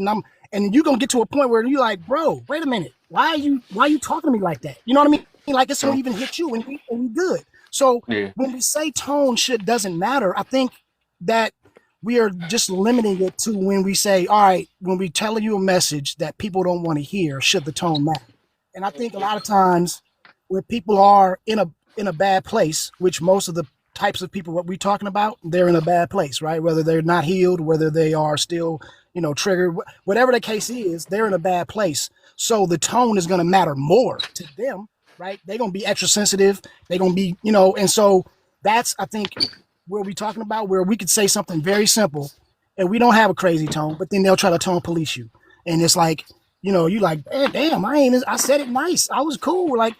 and you're gonna get to a point where you're like, bro, wait a minute, why are you talking to me like that? You know what I mean? Like, it's gonna even hit you and we good. So when we say tone doesn't matter, I think that we are just limiting it to when we say, all right, when we telling you a message that people don't want to hear, should the tone matter? And I think a lot of times when people are in a bad place, which most of the types of people what we're talking about, they're in a bad place, right? Whether they're not healed, whether they are still, triggered, whatever the case is, they're in a bad place. So the tone is going to matter more to them, right? They're going to be extra sensitive. They're going to be, and so that's, I think, where we're talking about, where we could say something very simple and we don't have a crazy tone, but then they'll try to tone police you. And it's like, you like, damn, I said it nice. I was cool. Like,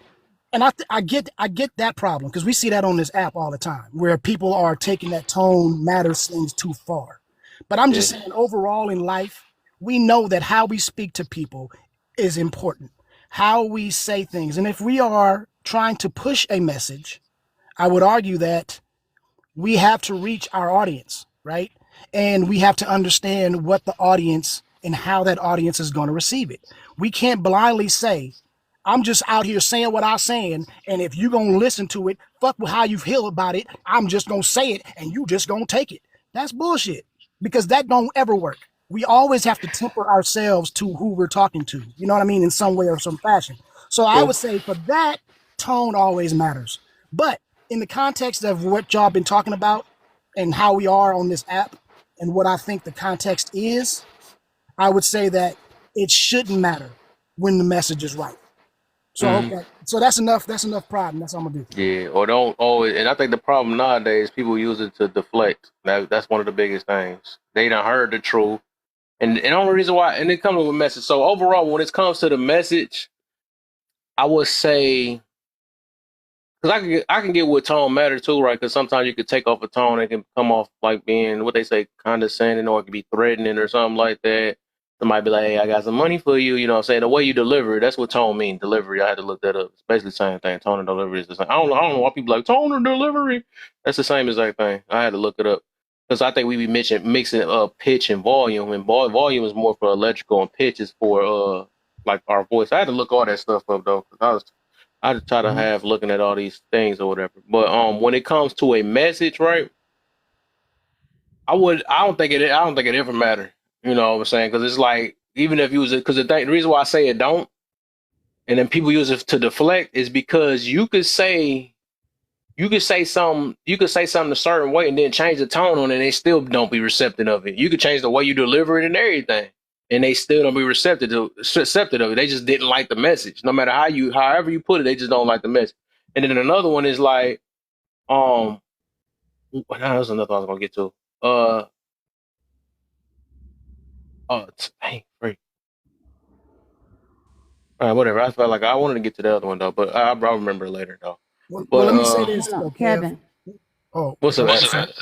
and I get that problem because we see that on this app all the time where people are taking that tone matters things too far. But I'm just saying overall in life, we know that how we speak to people is important, how we say things. And if we are trying to push a message, I would argue that we have to reach our audience, right? And we have to understand what the audience and how that audience is going to receive it. We can't blindly say, I'm just out here saying what I'm saying, and if you're going to listen to it, fuck with how you feel about it, I'm just going to say it, and you just going to take it. That's bullshit, because that don't ever work. We always have to temper ourselves to who we're talking to, you know what I mean, in some way or some fashion. So I would say for that, tone always matters. But in the context of what y'all been talking about and how we are on this app and what I think the context is, I would say that it shouldn't matter when the message is right. So so that's enough problem. That's what I'm gonna do. Yeah, or don't always. And I think the problem nowadays, people use it to deflect. That's one of the biggest things. They done heard the truth, and the only reason why, and it comes with a message. So overall, when it comes to the message, I would say, because I can get what tone matters too, right? Because sometimes you could take off a tone, it can come off like being what they say condescending, or it could be threatening or something like that. Somebody be like, hey, I got some money for you. You know what I'm saying? The way you deliver it, that's what tone means. Delivery. I had to look that up. It's basically the same thing. Tone and delivery is the same. I don't know why people like tone and delivery. That's the same exact thing. I had to look it up. Because I think we be mixing pitch and volume. And volume is more for electrical and pitch is for like our voice. I had to look all that stuff up though. Because I just try to have looking at all these things or whatever. But when it comes to a message, right? I don't think it ever matter. You know what I'm saying? Because it's like, even if you use it, because the reason why I say it don't, and then people use it to deflect, is because you could say something a certain way and then change the tone on it, and they still don't be receptive of it. You could change the way you deliver it and everything, and they still don't be receptive of it. They just didn't like the message. No matter however you put it, they just don't like the message. And then another one is like, that's another one I was gonna get to. Dang, freak. All right, whatever. I felt like I wanted to get to the other one though, but I'll remember it later though. Well, But let me say this, Hold on, though, Kev. Kevin. Oh, what's up? go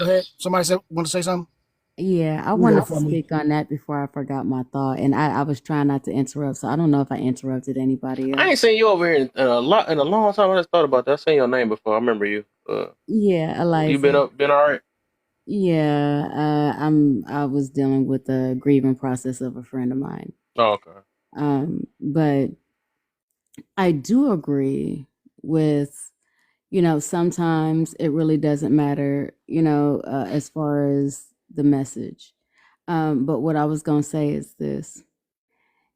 ahead. Somebody want to say something? Yeah, I You wanted heard to from me. speak on that before I forgot my thought, and I was trying not to interrupt, so I don't know if I interrupted anybody I else. ain't seen you over here in a long time. I just thought about that. I seen your name before. I remember you. Yeah, You been Eliza. all right? Yeah, I was dealing with the grieving process of a friend of mine. Oh, okay. But I do agree with, sometimes it really doesn't matter, as far as the message. But what I was going to say is this.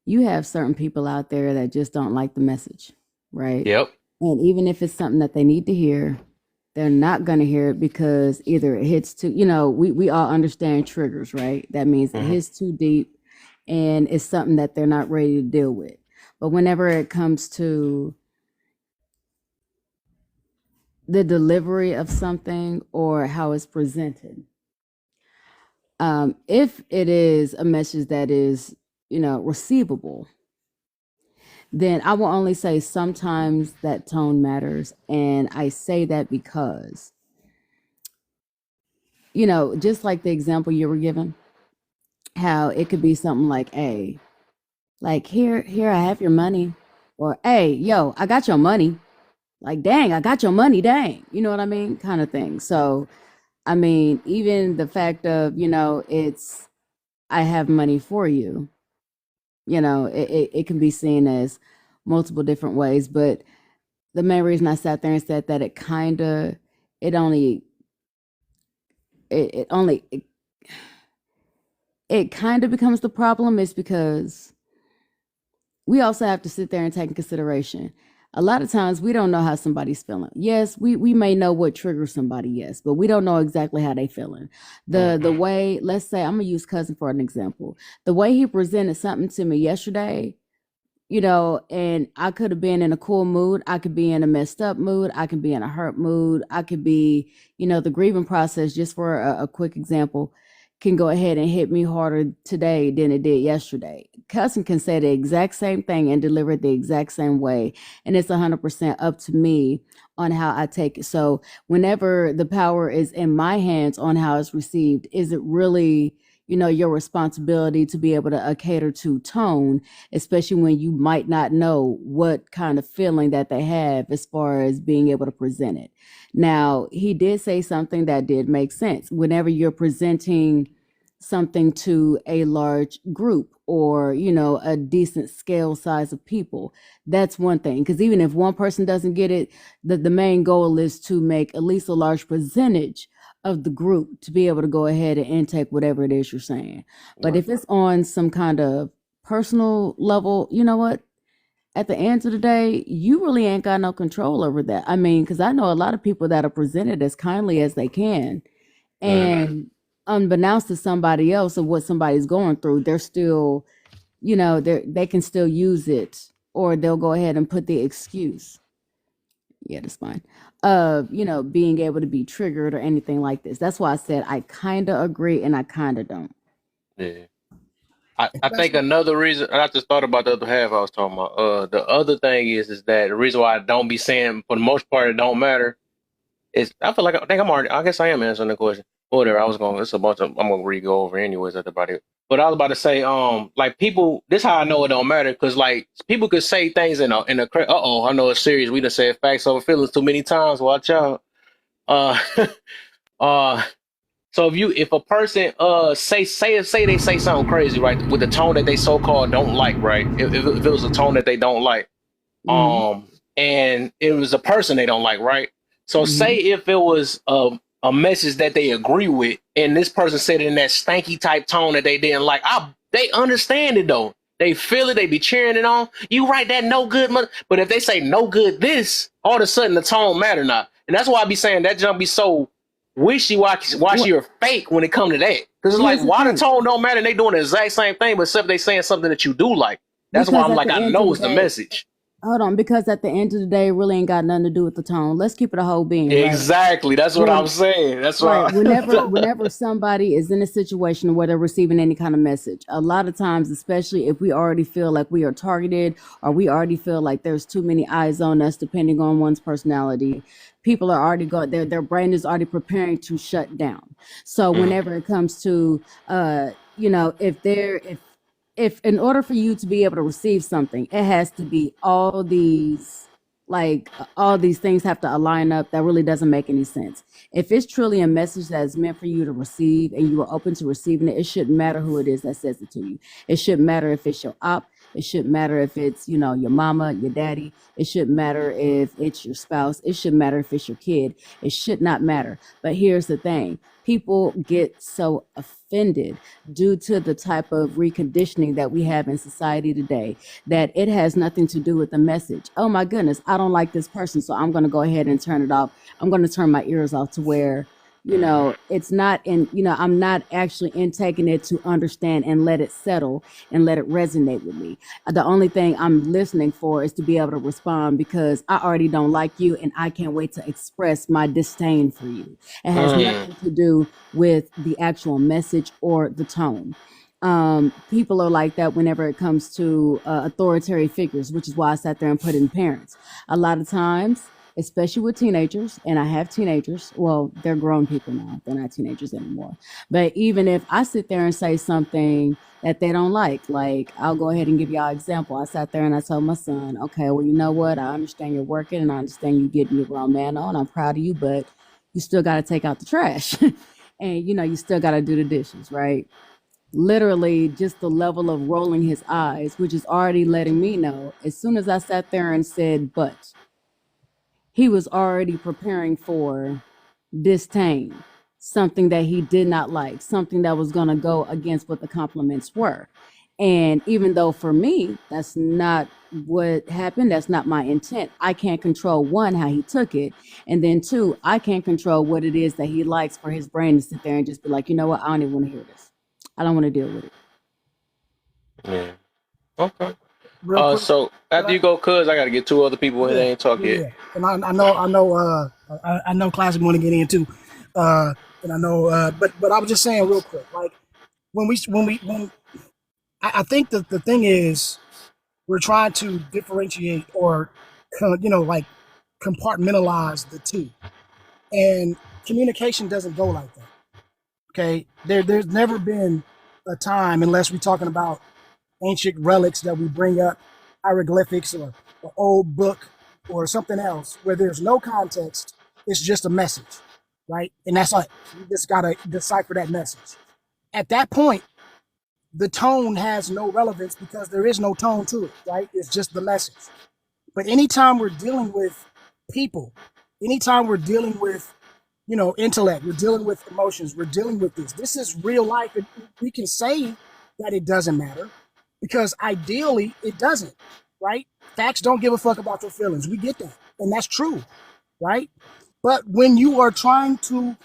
You have certain people out there that just don't like the message, right? Yep. And even if it's something that they need to hear, they're not going to hear it because either it hits too, we all understand triggers, right? That means it hits too deep and it's something that they're not ready to deal with. But whenever it comes to the delivery of something or how it's presented, if it is a message that is, receivable, then I will only say sometimes that tone matters. And I say that because, just like the example you were given, how it could be something like, hey, like here, I have your money. Or, hey, yo, I got your money. Like, dang, I got your money, dang. You know what I mean? Kind of thing. So, I mean, even the fact of, it's, I have money for you, it can be seen as multiple different ways. But the main reason I sat there and said that it kind of becomes the problem is because we also have to sit there and take in consideration. A lot of times we don't know how somebody's feeling. Yes, we may know what triggers somebody, yes, but we don't know exactly how they feeling. The way, let's say, I'm gonna use cousin for an example. The way he presented something to me yesterday, and I could have been in a cool mood. I could be in a messed up mood. I could be in a hurt mood. I could be, the grieving process, just for a quick example, can go ahead and hit me harder today than it did yesterday. Cousin can say the exact same thing and deliver it the exact same way. And it's 100% up to me on how I take it. So whenever the power is in my hands on how it's received, is it really, your responsibility to be able to cater to tone, especially when you might not know what kind of feeling that they have as far as being able to present it. Now, he did say something that did make sense. Whenever you're presenting something to a large group or, a decent scale size of people, that's one thing. Because even if one person doesn't get it, the main goal is to make at least a large percentage of the group to be able to go ahead and intake whatever it is you're saying. But if it's on some kind of personal level, you know what? At the end of the day, you really ain't got no control over that. I mean, because I know a lot of people that are presented as kindly as they can, and unbeknownst to somebody else of what somebody's going through, they're still, they can still use it, or they'll go ahead and put the excuse. Yeah, that's fine. Being able to be triggered or anything like this. That's why I said I kind of agree and I kind of don't. Yeah. I think another reason, and I just thought about the other half I was talking about. The other thing is that the reason why I don't be saying, for the most part, it don't matter is I feel like I guess I am answering the question. Whatever, it's a bunch of, I'm gonna re-go over anyways at about it. But I was about to say, like people, this is how I know it don't matter, because like people could say things in a I know it's serious. We done said facts over feelings too many times. Watch out. So if a person say they say something crazy, right, with the tone that they so-called don't like, right? If it was a tone that they don't like, and it was a person they don't like, right? So say if it was a message that they agree with, and this person said it in that stanky type tone that they didn't like, they understand it though. They feel it. They be cheering it on. You write that no good, but if they say no good this, all of a sudden the tone matter now, and that's why I be saying that jump be so wishy or fake when it come to that. Because it's like, why the tone don't matter? And they doing the exact same thing, but except they saying something that you do like. That's why I'm like, I know it's the message. Hold on, because at the end of the day, it really ain't got nothing to do with the tone. Let's keep it a whole being. Right? Exactly. That's what I'm saying. That's right. Whenever somebody is in a situation where they're receiving any kind of message, a lot of times, especially if we already feel like we are targeted or we already feel like there's too many eyes on us, depending on one's personality, people are already going, their brain is already preparing to shut down. So whenever it comes to, if in order for you to be able to receive something, it has to be all these things have to align up. That really doesn't make any sense. If it's truly a message that is meant for you to receive and you are open to receiving it, it shouldn't matter who it is that says it to you. It shouldn't matter if it's your op. It shouldn't matter if it's, your mama, your daddy. It shouldn't matter if it's your spouse. It shouldn't matter if it's your kid. It should not matter. But here's the thing. People get so offended due to the type of reconditioning that we have in society today that it has nothing to do with the message. Oh my goodness, I don't like this person, so I'm going to go ahead and turn it off. I'm going to turn my ears off to where it's not I'm not actually intaking it to understand and let it settle and let it resonate with me. The only thing I'm listening for is to be able to respond because I already don't like you and I can't wait to express my disdain for you. It has nothing to do with the actual message or the tone. People are like that whenever it comes to authoritarian figures, which is why I sat there and put in parents. A lot of times, especially with teenagers, and I have teenagers. Well, they're grown people now. They're not teenagers anymore. But even if I sit there and say something that they don't like I'll go ahead and give y'all an example. I sat there and I told my son, okay, well, you know what? I understand you're working and I understand you getting your grown man on. I'm proud of you, but you still got to take out the trash. And, you still got to do the dishes, right? Literally just the level of rolling his eyes, which is already letting me know as soon as I sat there and said, but he was already preparing for disdain, something that he did not like, something that was going to go against what the compliments were. And even though for me, that's not what happened, that's not my intent. I can't control, one, how he took it. And then two, I can't control what it is that he likes for his brain to sit there and just be like, you know what? I don't even want to hear this. I don't want to deal with it. Yeah. Okay. So after you go, cuz I got to get two other people in. They ain't talk yet. And I know Classic want to get in too. And I know, but I was just saying real quick, like when I think that the thing is we're trying to differentiate or, compartmentalize the two, and communication doesn't go like that. Okay, there's never been a time, unless we're talking about ancient relics that we bring up, hieroglyphics or an old book or something else, where there's no context. It's just a message, right? And that's like, you just gotta decipher that message. At that point, the tone has no relevance because there is no tone to it, right? It's just the message. But anytime we're dealing with people, anytime we're dealing with intellect, we're dealing with emotions, we're dealing with this is real life. And we can say that it doesn't matter because ideally it doesn't, right? Facts don't give a fuck about your feelings. We get that. And that's true, right? But when you are trying to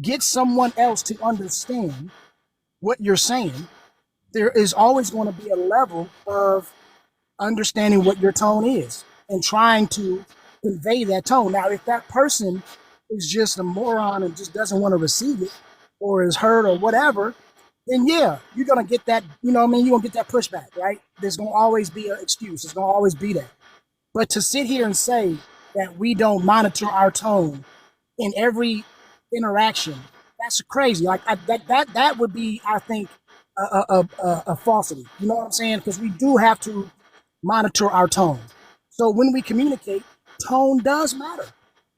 get someone else to understand what you're saying, there is always going to be a level of understanding what your tone is and trying to convey that tone. Now, if that person is just a moron and just doesn't want to receive it or is hurt or whatever, then yeah, you're going to get that, you're going to get that pushback, right? There's going to always be an excuse. It's going to always be that. But to sit here and say that we don't monitor our tone in every interaction, that's crazy. Like that would be, I think, a falsity. You know what I'm saying? Because we do have to monitor our tone. So when we communicate, tone does matter,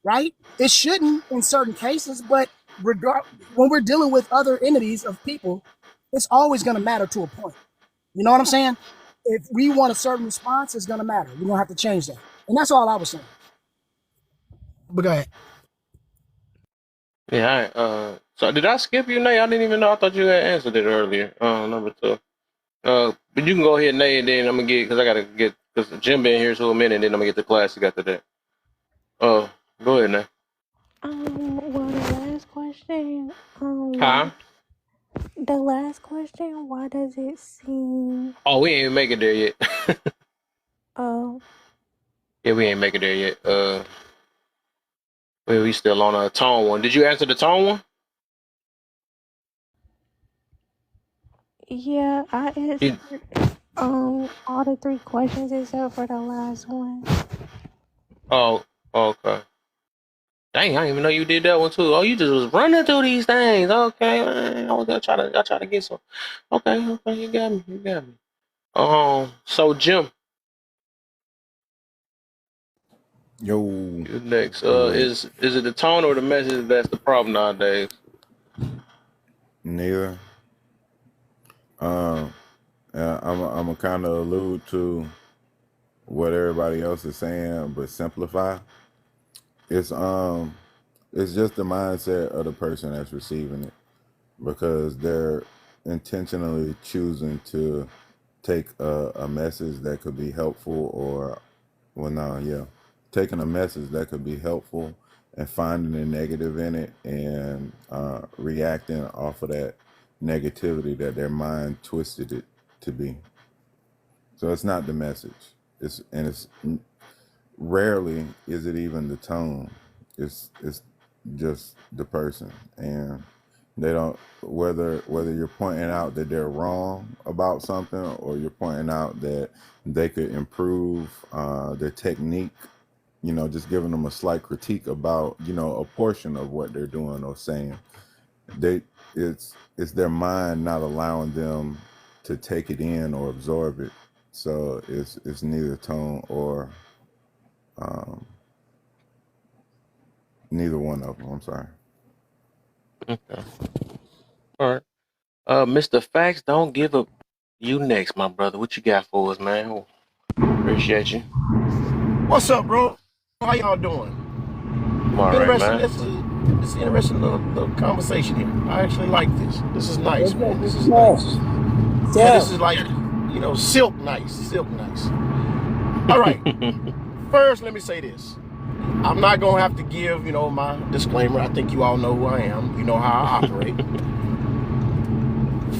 right? It shouldn't in certain cases, but when we're dealing with other entities of people, it's always going to matter to a point. You know what I'm saying? If we want a certain response, it's going to matter. We're going to have to change that. And that's all I was saying. But go ahead. Yeah. So did I skip you, Nay? I didn't even know. I thought you had answered it earlier. Number 2. But you can go ahead, Nay, and then I'm gonna get because I gotta get because Jim been here so a minute, and then I'm gonna get the classic after that. Go ahead, Nay. Well, the last question, Huh? the last question, why does it seem, Oh, we ain't even make it there yet. oh, Yeah, we ain't make it there yet. We still on a tone one. Did you answer the tone one? yeah, I You- answered, all the 3 questions except for the last one. Oh, okay. Dang, I didn't even know you did that one too. Oh, you just was running through these things. Okay, man. I was gonna try to get some. Okay, you got me. So Jim, Yo, you next. yo, Is it the tone or the message that's the problem nowadays? neither. I'm a kind of allude to what everybody else is saying, but simplify. It's just the mindset of the person that's receiving it, because they're intentionally choosing to take a message that could be helpful, or taking a message that could be helpful and finding the negative in it, and reacting off of that negativity that their mind twisted it to be. So it's not the message. It's rarely is it even the tone. It's just the person, and they don't, whether you're pointing out that they're wrong about something, or you're pointing out that they could improve their technique, just giving them a slight critique about a portion of what they're doing or saying. It's their mind not allowing them to take it in or absorb it. So it's neither tone or neither one of them. I'm sorry. Okay. All right. Mr. Facts, don't give up. You next, my brother. What you got for us, man? Appreciate you. What's up, bro? How y'all doing? I'm all right, Interesting. man. It's an interesting little conversation here. I actually like this. This is nice, man. This is nice. Yeah, this is like, silk nice. All right. First, let me say this. I'm not going to have to give, my disclaimer. I think you all know who I am. You know how I operate.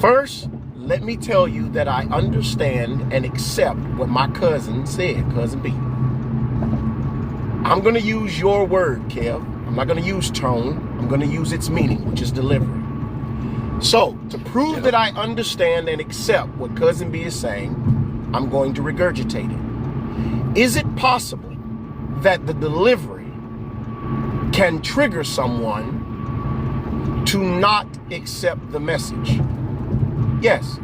First, let me tell you that I understand and accept what my cousin said, Cousin B. I'm going to use your word, Kev. I'm not going to use tone. I'm going to use its meaning, which is delivery. So, to prove that I understand and accept what Cousin B is saying, I'm going to regurgitate it. Is it possible that the delivery can trigger someone to not accept the message? Yes.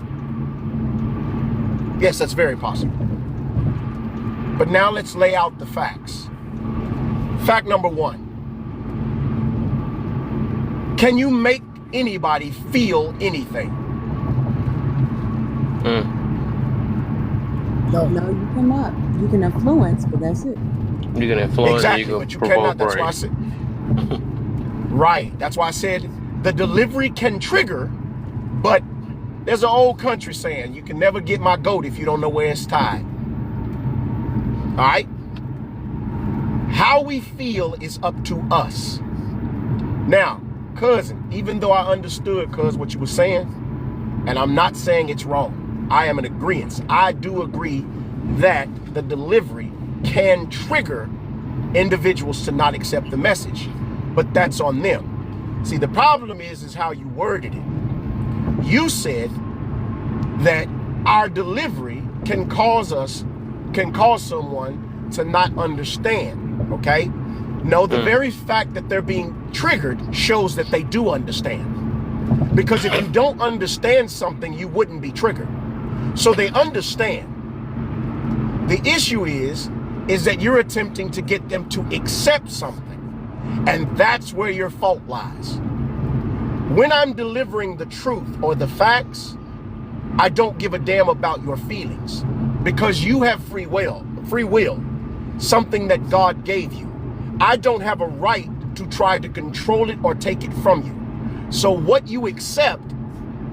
Yes, that's very possible. But now let's lay out the facts. Fact number 1. Can you make anybody feel anything? No, you cannot. You can influence, but that's it. You can influence. Exactly, you but you cannot. That's why I said. Right. That's why I said the delivery can trigger, but there's an old country saying, you can never get my goat if you don't know where it's tied. All right? How we feel is up to us. Now, cousin, even though I understood, cuz, what you were saying, and I'm not saying it's wrong, I am in agreement. I do agree that the delivery can trigger individuals to not accept the message, but that's on them. See, the problem is how you worded it. You said that our delivery can cause someone to not understand, okay? No, the very fact that they're being triggered shows that they do understand. Because if you don't understand something, you wouldn't be triggered. So they understand. The issue is that you're attempting to get them to accept something. And that's where your fault lies. When I'm delivering the truth or the facts, I don't give a damn about your feelings, because you have free will. something that God gave you. I don't have a right to try to control it or take it from you. So what you accept,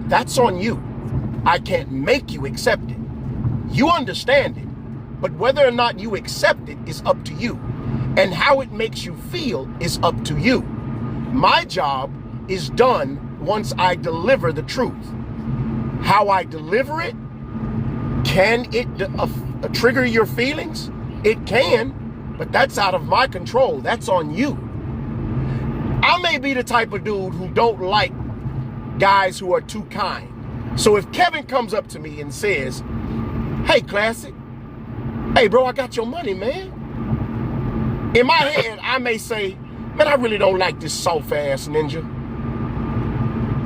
that's on you. I can't make you accept it. You understand it, but whether or not you accept it is up to you. And how it makes you feel is up to you. My job is done once I deliver the truth. How I deliver it, can it trigger your feelings? It can, but that's out of my control. That's on you. I may be the type of dude who don't like guys who are too kind. So if Kevin comes up to me and says, hey, Classic, hey, bro, I got your money, man. In my head, I may say, man, I really don't like this soft-ass ninja.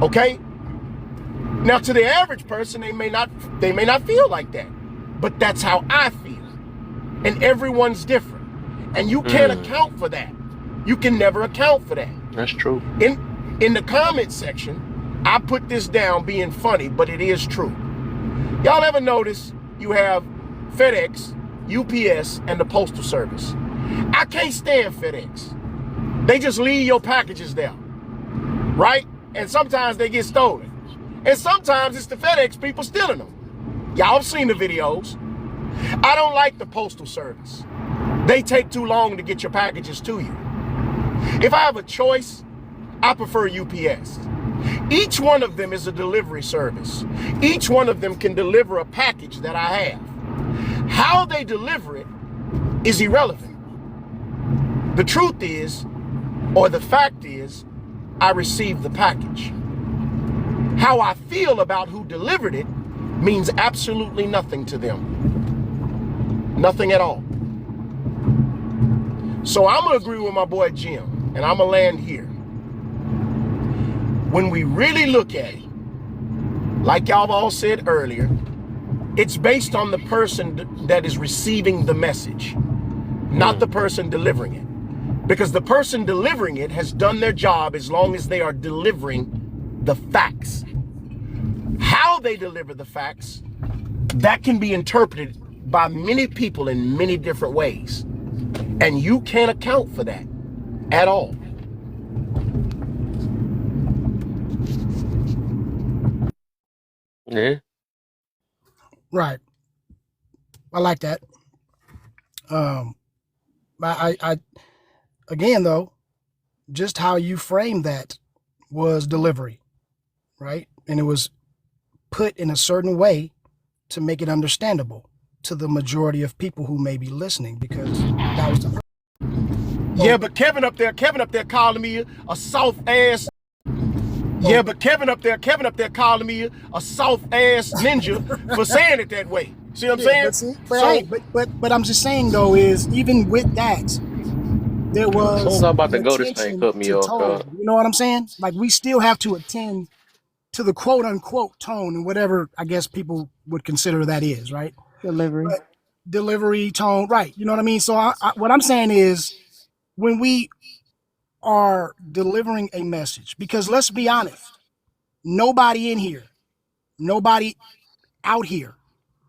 Okay? Now, to the average person, they may not feel like that. But that's how I feel. And everyone's different. And you can't account for that. You can never account for that. That's true. In the comment section, I put this down being funny, but it is true. Y'all ever notice you have FedEx, UPS, and the Postal Service? I can't stand FedEx. They just leave your packages there, right? And sometimes they get stolen. And sometimes it's the FedEx people stealing them. Y'all have seen the videos. I don't like the Postal Service. They take too long to get your packages to you. If I have a choice, I prefer UPS. Each one of them is a delivery service. Each one of them can deliver a package that I have. How they deliver it is irrelevant. The truth is, or the fact is, I received the package. How I feel about who delivered it means absolutely nothing to them. Nothing at all. So I'm gonna agree with my boy Jim, and I'm gonna land here. When we really look at it, like y'all all said earlier, it's based on the person that is receiving the message, not the person delivering it. Because the person delivering it has done their job as long as they are delivering the facts. How they deliver the facts, that can be interpreted by many people in many different ways. And you can't account for that at all. Yeah. Right. I like that. I again though, just how you framed that was delivery, right? And it was put in a certain way to make it understandable to the majority of people who may be listening, because that was the Yeah, but Kevin up there calling me a soft ass. Yeah, but Kevin up there calling me a soft ass ninja for saying it that way. See what I'm saying? But I'm just saying though, is even with that, there was I'm about to go, this thing cut me off, dog. You know what I'm saying? Like, we still have to attend to the quote unquote tone and whatever I guess people would consider that is, right? Delivery, tone, right? You know what I mean? So what I'm saying is, when we are delivering a message, because let's be honest, nobody in here, nobody out here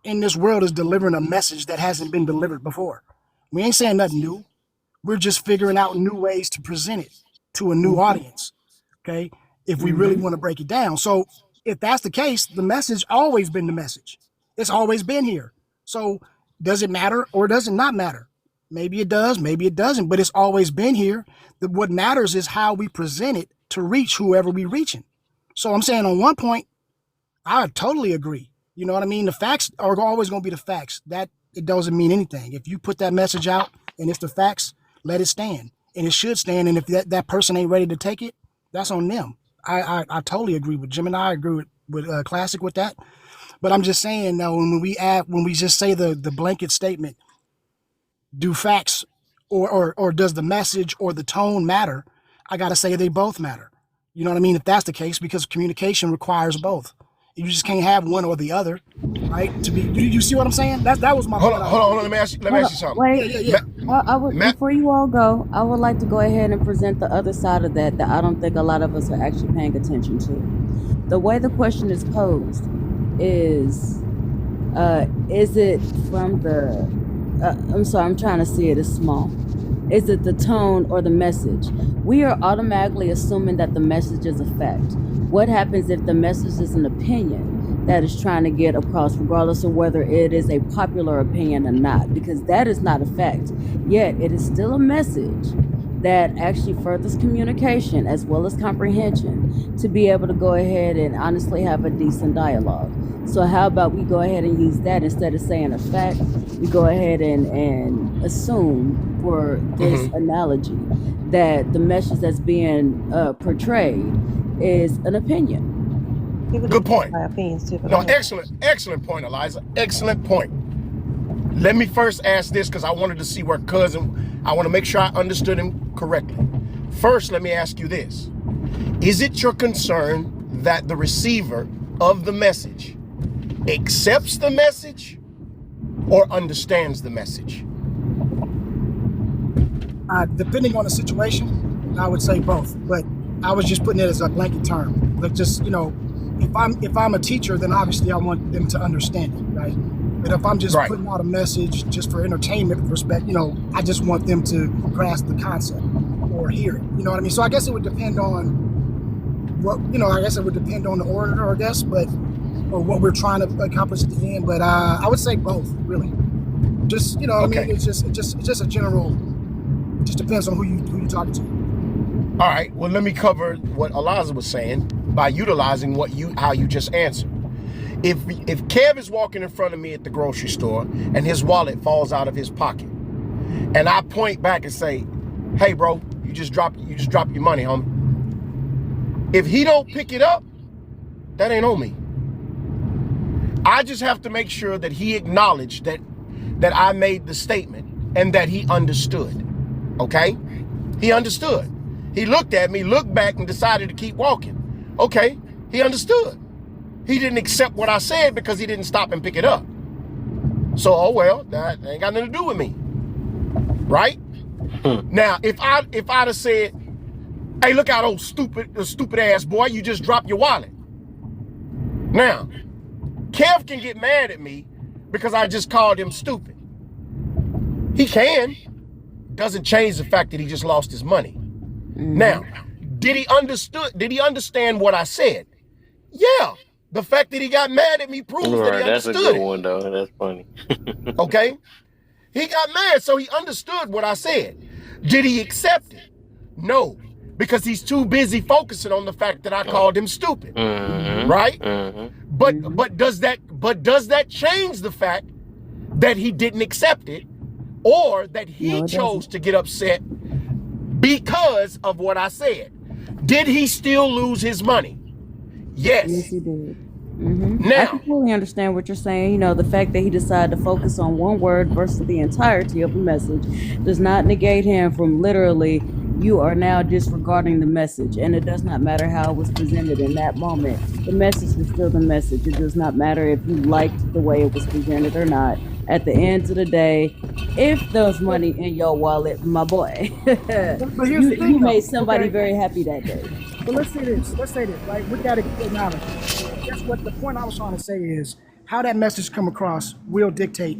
in this world is delivering a message that hasn't been delivered before. We ain't saying nothing new. We're just figuring out new ways to present it to a new audience, okay? If we really want to break it down. So if that's the case, the message always been the message. It's always been here. So does it matter or does it not matter? Maybe it does, maybe it doesn't, but it's always been here. What matters is how we present it to reach whoever we're reaching. So I'm saying on one point, I totally agree. You know what I mean? The facts are always going to be the facts. That it doesn't mean anything. If you put that message out and it's the facts, let it stand. And it should stand. And if that person ain't ready to take it, that's on them. I totally agree with Jim, and I agree with Classic with that. But I'm just saying, though, when we just say the blanket statement, do facts or does the message or the tone matter? I got to say they both matter. You know what I mean? If that's the case, because communication requires both. You just can't have one or the other, right? To be, you see what I'm saying? That was my hold on. Let me ask you something. Wait, I would, before you all go, I would like to go ahead and present the other side of that I don't think a lot of us are actually paying attention to. The way the question is posed is it from the I'm sorry, I'm trying to see it as small. Is it the tone or the message? We are automatically assuming that the message is a fact. What happens if the message is an opinion that is trying to get across, regardless of whether it is a popular opinion or not? Because that is not a fact. Yet it is still a message that actually furthers communication as well as comprehension to be able to go ahead and honestly have a decent dialogue. So how about we go ahead and use that instead of saying a fact? We go ahead and assume for this analogy that the message that's being portrayed is an opinion. Good point. My opinions too. No, excellent point, Eliza. Excellent point. Let me first ask this because I wanted to see where I want to make sure I understood him correctly. First, let me ask you this. Is it your concern that the receiver of the message accepts the message or understands the message? Depending on the situation, I would say both, but I was just putting it as a blanket term. Like just, if I'm a teacher, then obviously I want them to understand it, right? But if I'm just putting out a message just for entertainment respect, I just want them to grasp the concept or hear it. You know what I mean? So I guess it would depend on what, I guess it would depend on the orator, I guess, or what we're trying to accomplish at the end. But I would say both, really. Just, I mean, it's just a general, it just depends on who you're talking to. All right, well, let me cover what Eliza was saying by utilizing how you just answered. If Kev is walking in front of me at the grocery store and his wallet falls out of his pocket, and I point back and say, "Hey, bro, you just dropped your money, homie." If he don't pick it up, that ain't on me. I just have to make sure that he acknowledged that I made the statement and that he understood. Okay, he understood. He looked at me, looked back, and decided to keep walking. Okay, he understood. He didn't accept what I said because he didn't stop and pick it up. So, oh well, that ain't got nothing to do with me, right? Now, if I'd have said, "Hey, look out, old stupid ass boy, you just dropped your wallet." Now, Kev can get mad at me because I just called him stupid. He can. Doesn't change the fact that he just lost his money. Now, did he understand what I said? Yeah. The fact that he got mad at me proves that he understood. That's a good one, though. That's funny. Okay? He got mad, so he understood what I said. Did he accept it? No, because he's too busy focusing on the fact that I called him stupid. Right? But does that change the fact that he didn't accept it, or that he chose to get upset because of what I said? Did he still lose his money? Yes. Yes, he did. I completely understand what you're saying. The fact that he decided to focus on one word versus the entirety of the message does not negate him from literally, you are now disregarding the message. And it does not matter how it was presented in that moment. The message is still the message. It does not matter if you liked the way it was presented or not. At the end of the day, if there's money in your wallet, my boy, but here's the thing, you made somebody very happy that day. But let's say this, right? With that analogy, that's what the point I was trying to say is how that message come across will dictate.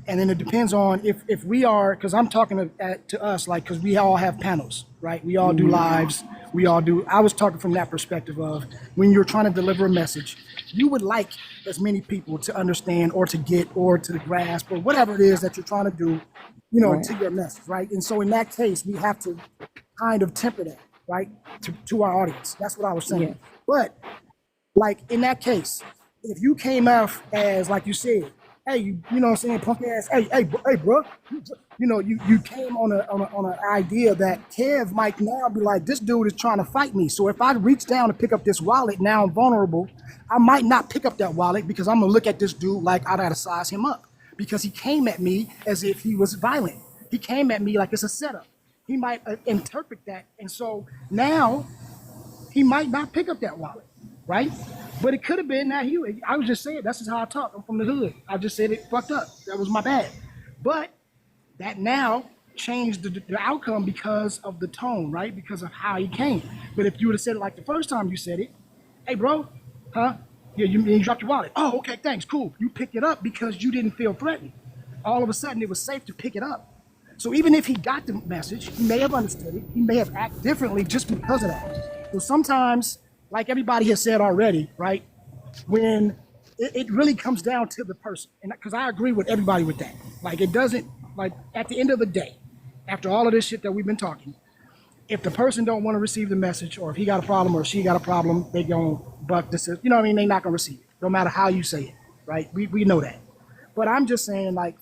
And then it depends on if we are, because I'm talking to us, like, because we all have panels, right? We all do lives. I was talking from that perspective of when you're trying to deliver a message, you would like as many people to understand or to get or to grasp or whatever it is that you're trying to do, to your message, right? And so in that case, we have to kind of temper that, right, to our audience. That's what I was saying. Yeah. But like in that case, if you came out as, like you said, hey, you know what I'm saying, punk ass, hey, bro, you came on an idea that Kev might now be like, this dude is trying to fight me. So if I reach down to pick up this wallet, now I'm vulnerable. I might not pick up that wallet because I'm gonna look at this dude like I gotta size him up because he came at me as if he was violent. He came at me like it's a setup. He might interpret that, and so now he might not pick up that wallet, right? But it could have been that I was just saying, that's just how I talk. I'm from the hood. I just said it fucked up. That was my bad. But that now changed the outcome because of the tone, right? Because of how he came. But if you would have said it like the first time you said it, hey, bro, huh? Yeah, you dropped your wallet. Oh, okay, thanks, cool. You picked it up because you didn't feel threatened. all of a sudden it was safe to pick it up. So even if he got the message, he may have understood it. He may have acted differently just because of that. So sometimes, like everybody has said already, right? When it really comes down to the person, and because I agree with everybody with that. Like it doesn't, like at the end of the day, after all of this shit that we've been talking, if the person don't want to receive the message, or if he got a problem or she got a problem, they gonna buck this. You know what I mean? They're not gonna receive it, no matter how you say it, right? We know that. But I'm just saying, like,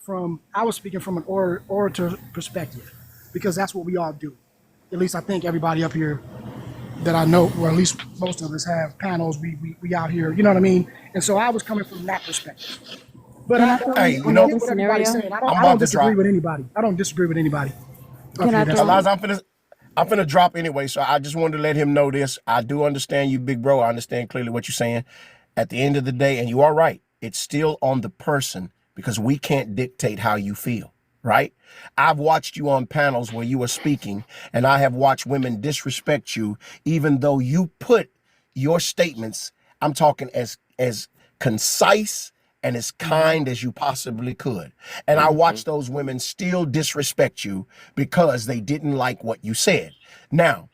I was speaking from an orator perspective, because that's what we all do. At least I think everybody up here that I know, or at least most of us have panels, we out here, you know what I mean? And so I was coming from that perspective. But Can I I throw Hey, in you know, get what everybody's scenario? saying. I'm I about don't to disagree drop. with anybody. I don't disagree with anybody up Can here. I That's throw all. Elijah, I'm finna drop anyway, so I just wanted to let him know this. I do understand you, big bro. I understand clearly what you're saying. At the end of the day, and you are right, it's still on the person, because we can't dictate how you feel, right? I've watched you on panels where you are speaking, and I have watched women disrespect you, even though you put your statements, I'm talking as concise and as kind as you possibly could. And I watched those women still disrespect you because they didn't like what you said. Now,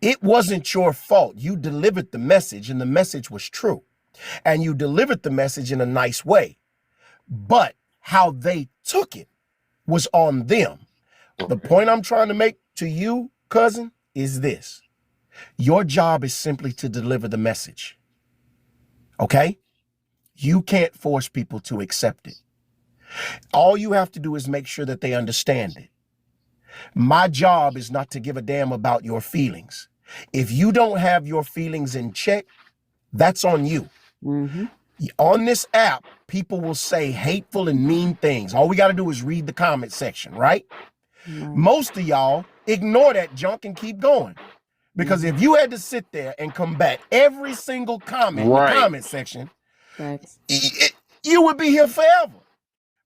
it wasn't your fault. You delivered the message, and the message was true. And you delivered the message in a nice way. But how they took it was on them. The point I'm trying to make to you, cousin, is this. Your job is simply to deliver the message. Okay? You can't force people to accept it. All you have to do is make sure that they understand it. My job is not to give a damn about your feelings. If you don't have your feelings in check, that's on you. Mm-hmm. On this app, people will say hateful and mean things. All we got to do is read the comment section, right? Right. Most of y'all ignore that junk and keep going. Because if you had to sit there and combat every single comment in the Right. comment section, Facts. you would be here forever.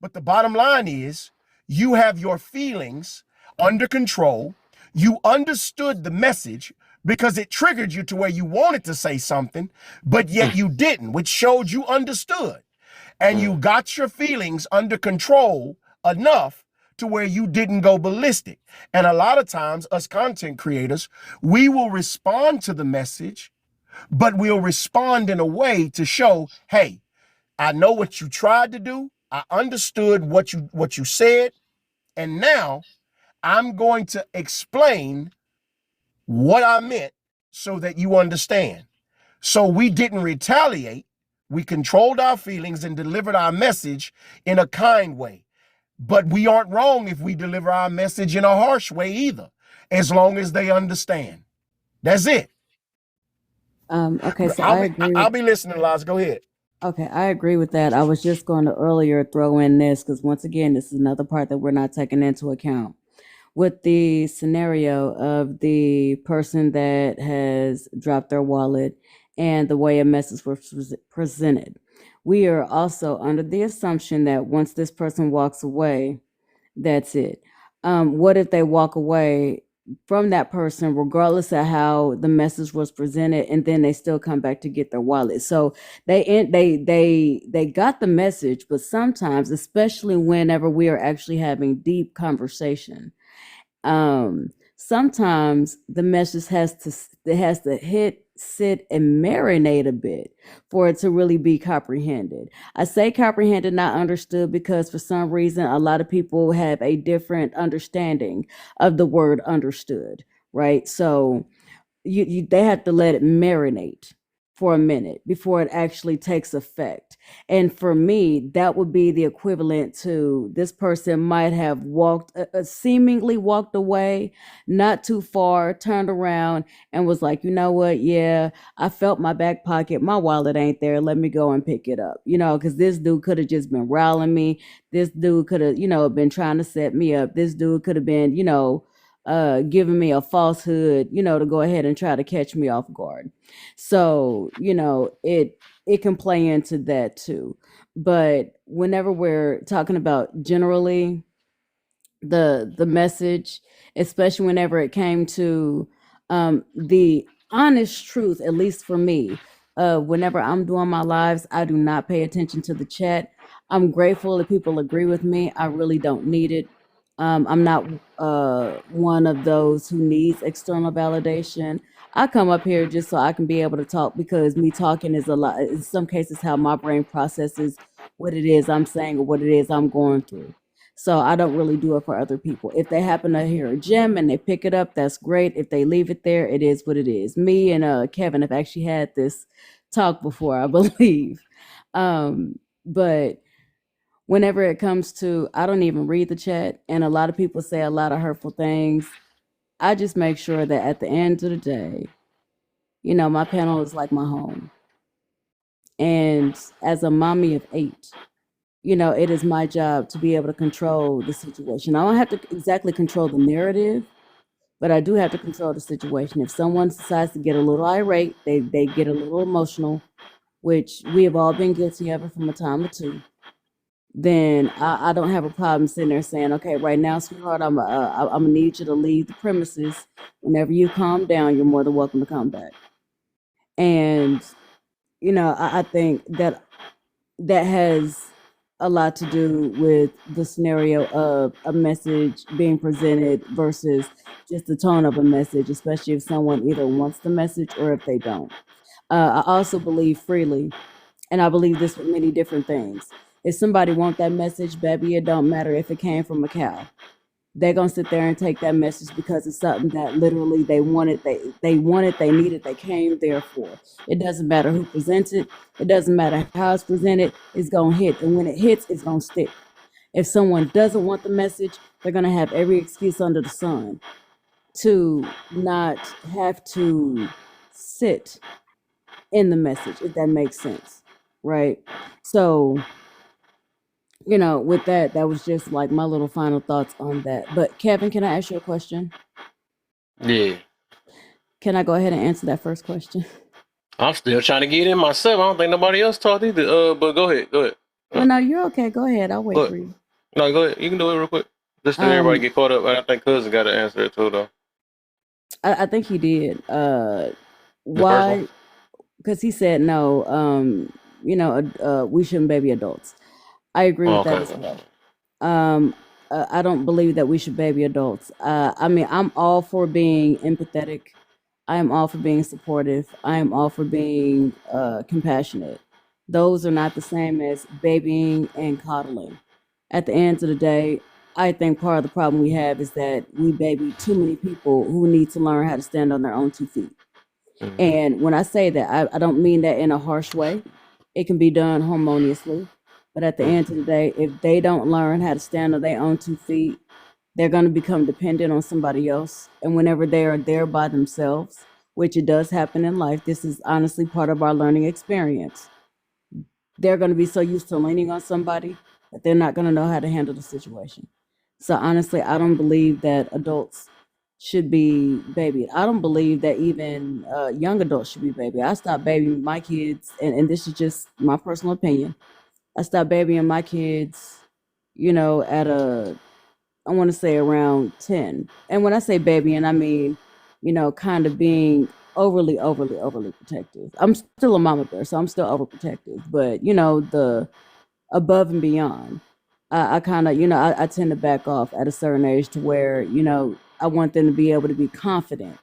But the bottom line is, you have your feelings under control. You understood the message because it triggered you to where you wanted to say something, but yet you didn't, which showed you understood. And you got your feelings under control enough to where you didn't go ballistic. And a lot of times, us content creators, we will respond to the message, but we'll respond in a way to show, hey, I know what you tried to do. I understood what you said. And now I'm going to explain what I meant so that you understand. So we didn't retaliate. We controlled our feelings and delivered our message in a kind way. But we aren't wrong if we deliver our message in a harsh way either, as long as they understand. That's it. Okay, so I agree I'll with be listening, Liza. Go ahead. okay, I agree with that. I was just going to earlier throw in this because once again, this is another part that we're not taking into account. With the scenario of the person that has dropped their wallet and the way a message was presented, we are also under the assumption that once this person walks away, that's it. What if they walk away from that person, regardless of how the message was presented, and then they still come back to get their wallet? So they got the message, but sometimes, especially whenever we are actually having deep conversation, sometimes the message has to hit, sit, and marinate a bit for it to really be comprehended. I say comprehended, not understood, because for some reason a lot of people have a different understanding of the word understood, right? So they have to let it marinate for a minute before it actually takes effect. And for me, that would be the equivalent to this person might have seemingly walked away, not too far, turned around and was like, you know what? Yeah, I felt my back pocket. My wallet ain't there. Let me go and pick it up. Because this dude could have just been riling me. This dude could have, been trying to set me up. This dude could have been, giving me a falsehood, to go ahead and try to catch me off guard. So, it can play into that too. But whenever we're talking about generally the message, especially whenever it came to the honest truth, at least for me, Whenever I'm doing my lives, I do not pay attention to the chat. I'm grateful if people agree with me. I really don't need it. I'm not one of those who needs external validation. I come up here just so I can be able to talk, because me talking is a lot, in some cases, how my brain processes what it is I'm saying or what it is I'm going through. So I don't really do it for other people. If they happen to hear a gem and they pick it up, that's great. If they leave it there, it is what it is. Me and Kevin have actually had this talk before, I believe. But whenever it comes to, I don't even read the chat, and a lot of people say a lot of hurtful things. I just make sure that at the end of the day, you know, my panel is like my home. And as a mommy of 8, you know, it is my job to be able to control the situation. I don't have to exactly control the narrative, but I do have to control the situation. If someone decides to get a little irate, they get a little emotional, which we have all been guilty of it from a time or two, then I don't have a problem sitting there saying, okay, right now, sweetheart, I'm gonna need you to leave the premises. Whenever you calm down, you're more than welcome to come back. And, you know, I think that has a lot to do with the scenario of a message being presented versus just the tone of a message, especially if someone either wants the message or if they don't. I also believe freely, and I believe this with many different things. If somebody want that message, baby, it don't matter if it came from a cow. They're gonna sit there and take that message because it's something that literally they wanted, they wanted, they needed, they came there for. It doesn't matter who presents it, it doesn't matter how it's presented, it's gonna hit. And when it hits, it's gonna stick. If someone doesn't want the message, they're gonna have every excuse under the sun to not have to sit in the message, if that makes sense, right? So, you know, with that, that was just like my little final thoughts on that. But Kevin, can I ask you a question? Yeah. Can I go ahead and answer that first question? I'm still trying to get in myself. I don't think nobody else talked either. But go ahead. Well, no, you're okay. Go ahead. I'll wait Go for ahead. you. No, go ahead. You can do it real quick. Just let everybody get caught up. I think Cousin got to answer it too, though. I think he did. The first Why? one? Because he said no. You know, we shouldn't baby adults. I agree Oh, with that okay. as well. I don't believe that we should baby adults. I mean, I'm all for being empathetic. I am all for being supportive. I am all for being compassionate. Those are not the same as babying and coddling. At the end of the day, I think part of the problem we have is that we baby too many people who need to learn how to stand on their own 2 feet. Mhm. And when I say that, I don't mean that in a harsh way. It can be done harmoniously. But at the end of the day, if they don't learn how to stand on their own 2 feet, they're going to become dependent on somebody else. And whenever they are there by themselves, which it does happen in life, this is honestly part of our learning experience. They're going to be so used to leaning on somebody that they're not going to know how to handle the situation. So honestly, I don't believe that adults should be babied. I don't believe that even young adults should be babied. I stopped babying my kids, and this is just my personal opinion. I stopped babying my kids, you know, I want to say around 10. And when I say babying, I mean, you know, kind of being overly protective. I'm still a mama bear, so I'm still overprotective. But, you know, the above and beyond, I kind of, you know, I tend to back off at a certain age to where, you know, I want them to be able to be confident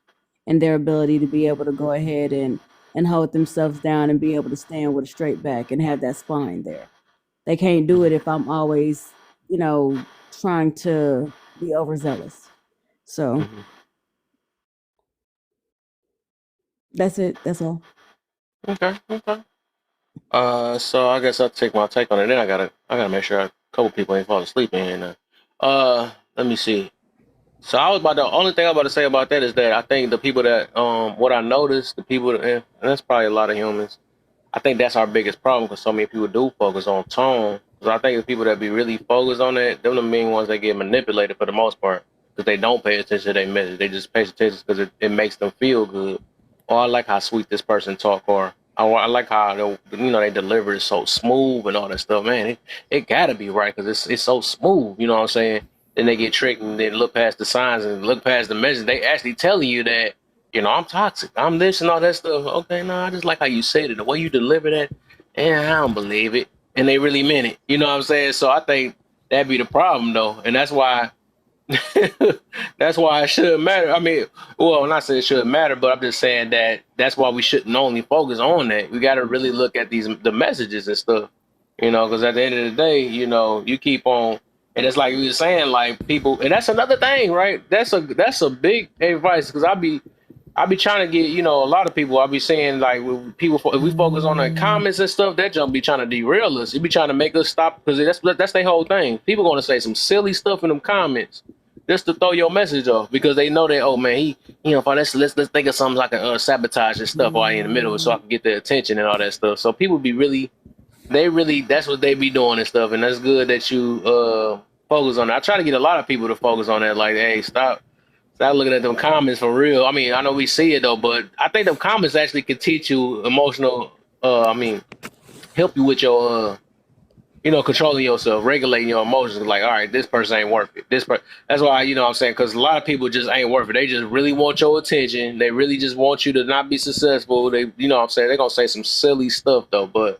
in their ability to be able to go ahead and hold themselves down and be able to stand with a straight back and have that spine there. They can't do it if I'm always, you know, trying to be overzealous. So Mhm. that's it. That's all. Okay. So I guess I'll take my take on it. Then I gotta make sure a couple people ain't fall asleep in here now. Let me see. So the only thing I was about to say about that is that I think the people that what I noticed, the people that, and that's probably a lot of humans. I think that's our biggest problem because so many people do focus on tone. Because I think the people that be really focused on that, them the main ones that get manipulated for the most part because they don't pay attention to their message. They just pay attention because it makes them feel good. Or I like how sweet this person talk, or I like how they deliver it so smooth and all that stuff. Man, it gotta be right because it's so smooth. You know what I'm saying? Then they get tricked and then look past the signs and look past the message. They actually telling you that I'm toxic. I'm this and all that stuff. Okay, no, I just like how you said it, the way you delivered it. And I don't believe it. And they really meant it. You know what I'm saying? So I think that'd be the problem though. And that's why that's why it shouldn't matter. I mean, well, I'm not saying it shouldn't matter, but I'm just saying that that's why we shouldn't only focus on that. We got to really look at the messages and stuff, because at the end of the day, you keep on, and it's like we were saying, like people, and that's another thing, right? That's a big advice because I be trying to get, a lot of people. I be saying like, with people, if we focus on the comments and stuff, that jump be trying to derail us. It be trying to make us stop because that's their whole thing. People gonna say some silly stuff in them comments just to throw your message off because they know that, oh man, he, let's think of something like a sabotage and stuff while he in the middle, so I can get their attention and all that stuff. So people be that's what they be doing and stuff, and that's good that you focus on it. I try to get a lot of people to focus on that, like, hey, stop looking at them comments for real. I mean, I know we see it though, but I think them comments actually can teach you emotional. Help you with your, controlling yourself, regulating your emotions. Like, all right, this person ain't worth it. That's why, what I'm saying, because a lot of people just ain't worth it. They just really want your attention. They really just want you to not be successful. They, what I'm saying, they're gonna say some silly stuff though. But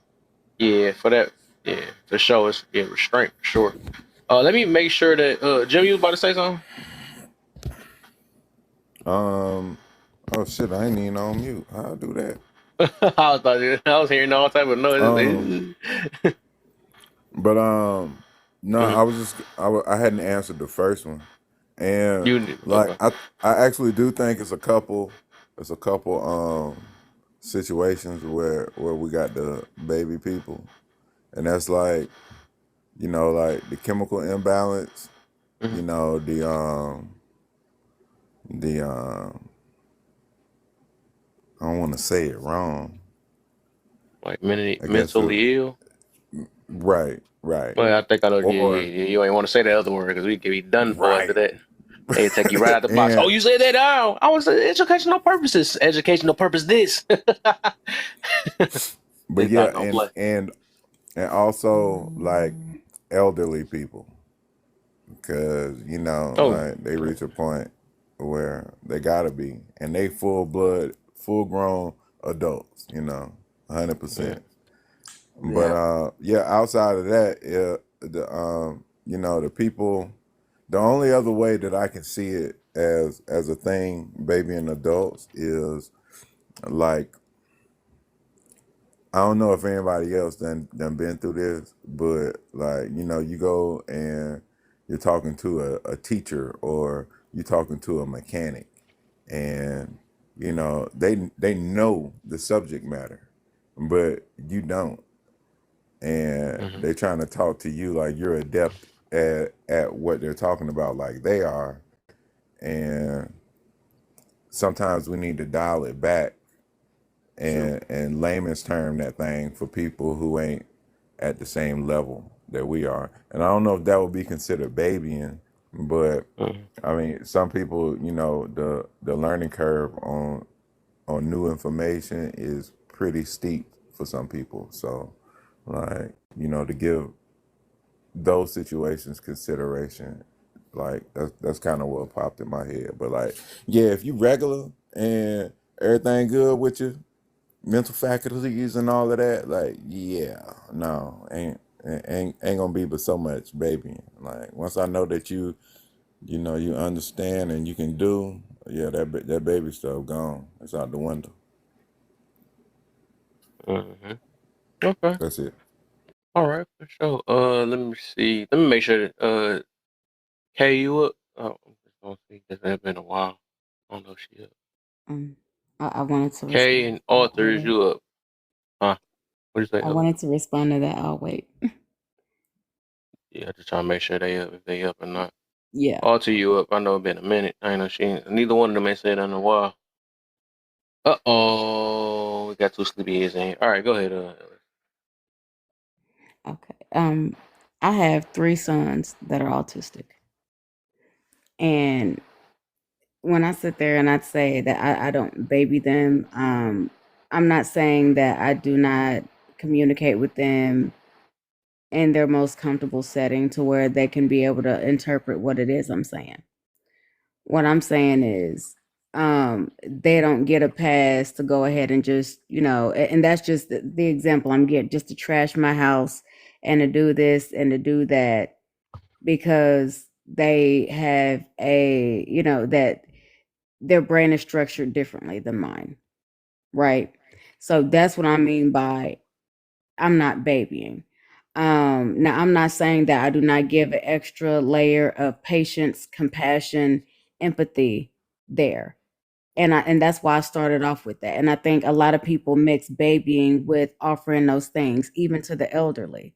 yeah, for that, yeah, for sure, it's restraint for sure. Let me make sure that Jim, you was about to say something. Oh shit, I ain't even on mute. How I do that? I was hearing all type of noises. But no, I was just I hadn't answered the first one, and okay. I actually do think it's a couple situations where we got the baby people, and that's like, like the chemical imbalance, the I don't want to say it wrong. Like mentally ill. Right. Well, I think I know. You ain't want to say that other word because we can be done for after that. They take you right out the box. Oh, you said that? Oh, I was educational purposes. Educational purpose. This. But yeah, and also like elderly people, because like they reach a point where they gotta be, and they full grown adults, 100%. But outside of that, the people, the only other way that I can see it as a thing, baby and adults, is like, I don't know if anybody else done been through this, but like, you go and you're talking to a teacher or you're talking to a mechanic, and they know the subject matter, but you don't, and they trying to talk to you like you're adept at what they're talking about, like they are, and sometimes we need to dial it back and layman's term that thing for people who ain't at the same level that we are. And I don't know if that would be considered babying, but I mean, some people, the learning curve on new information is pretty steep for some people. So like, to give those situations consideration, like that's kind of what popped in my head. But like, yeah, if you regular and everything good with you, mental faculties and all of that, like, yeah, no, ain't gonna be but so much babying. Like, once I know that you understand and you can do, yeah, that baby stuff gone. It's out the window. Okay, that's it. All right, for sure. Let me see. Let me make sure that Kay, you up? Oh, I think it's been a while. I don't know if she up. I wanted to Kay and Arthur, is you up? Huh? What you say? I wanted to respond to that. I'll wait. Yeah, just trying to make sure they up, if they up or not. Yeah. Arthur, you up? I know it's been a minute. I know neither one of them ain't said that in a while. We got two sleepy heads in here. All right, go ahead. Okay. I have 3 sons that are autistic, and when I sit there and I say that I don't baby them, I'm not saying that I do not communicate with them in their most comfortable setting to where they can be able to interpret what it is I'm saying. What I'm saying is, they don't get a pass to go ahead and just, and that's just the example I'm getting, just to trash my house and to do this and to do that because they have that their brain is structured differently than mine, right? So that's what I mean by I'm not babying. Now I'm not saying that I do not give an extra layer of patience, compassion, empathy there. And that's why I started off with that. And I think a lot of people mix babying with offering those things, even to the elderly.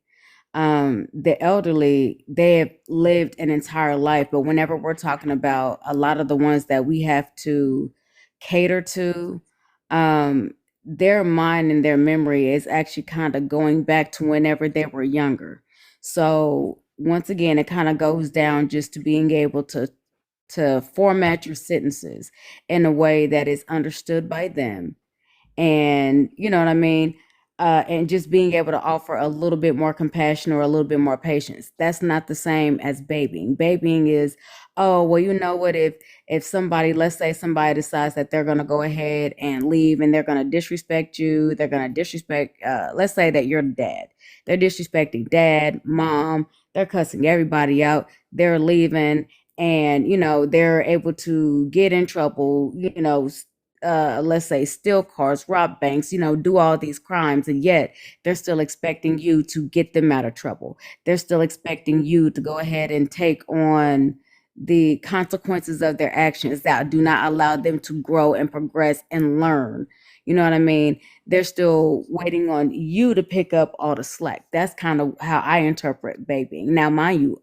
The elderly, they have lived an entire life, but whenever we're talking about a lot of the ones that we have to cater to, their mind and their memory is actually kind of going back to whenever they were younger. So once again, it kind of goes down just to being able to format your sentences in a way that is understood by them, and you know what I mean, and just being able to offer a little bit more compassion or a little bit more patience. That's not the same as babying. Babying is, oh well, you know what, if somebody, let's say somebody decides that they're going to go ahead and leave and they're going to disrespect you, they're going to disrespect, let's say that you're the dad, they're disrespecting dad, mom, they're cussing everybody out, they're leaving, and they're able to get in trouble, let's say steal cars, rob banks, do all these crimes, and yet they're still expecting you to get them out of trouble. They're still expecting you to go ahead and take on the consequences of their actions that do not allow them to grow and progress and learn. You know what I mean? They're still waiting on you to pick up all the slack. That's kind of how I interpret babying. Now, mind you,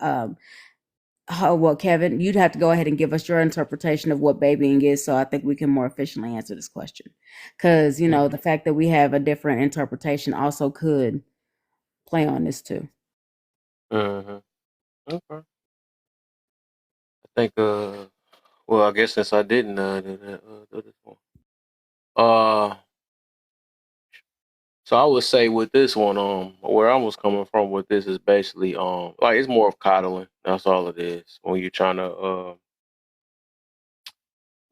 well, Kevin, you'd have to go ahead and give us your interpretation of what babying is, so I think we can more efficiently answer this question. Because, the fact that we have a different interpretation also could play on this too. Okay. I think, well, I guess since I didn't do this one. So I would say with this one, where I was coming from with this is basically, like it's more of coddling. That's all it is. When you're trying to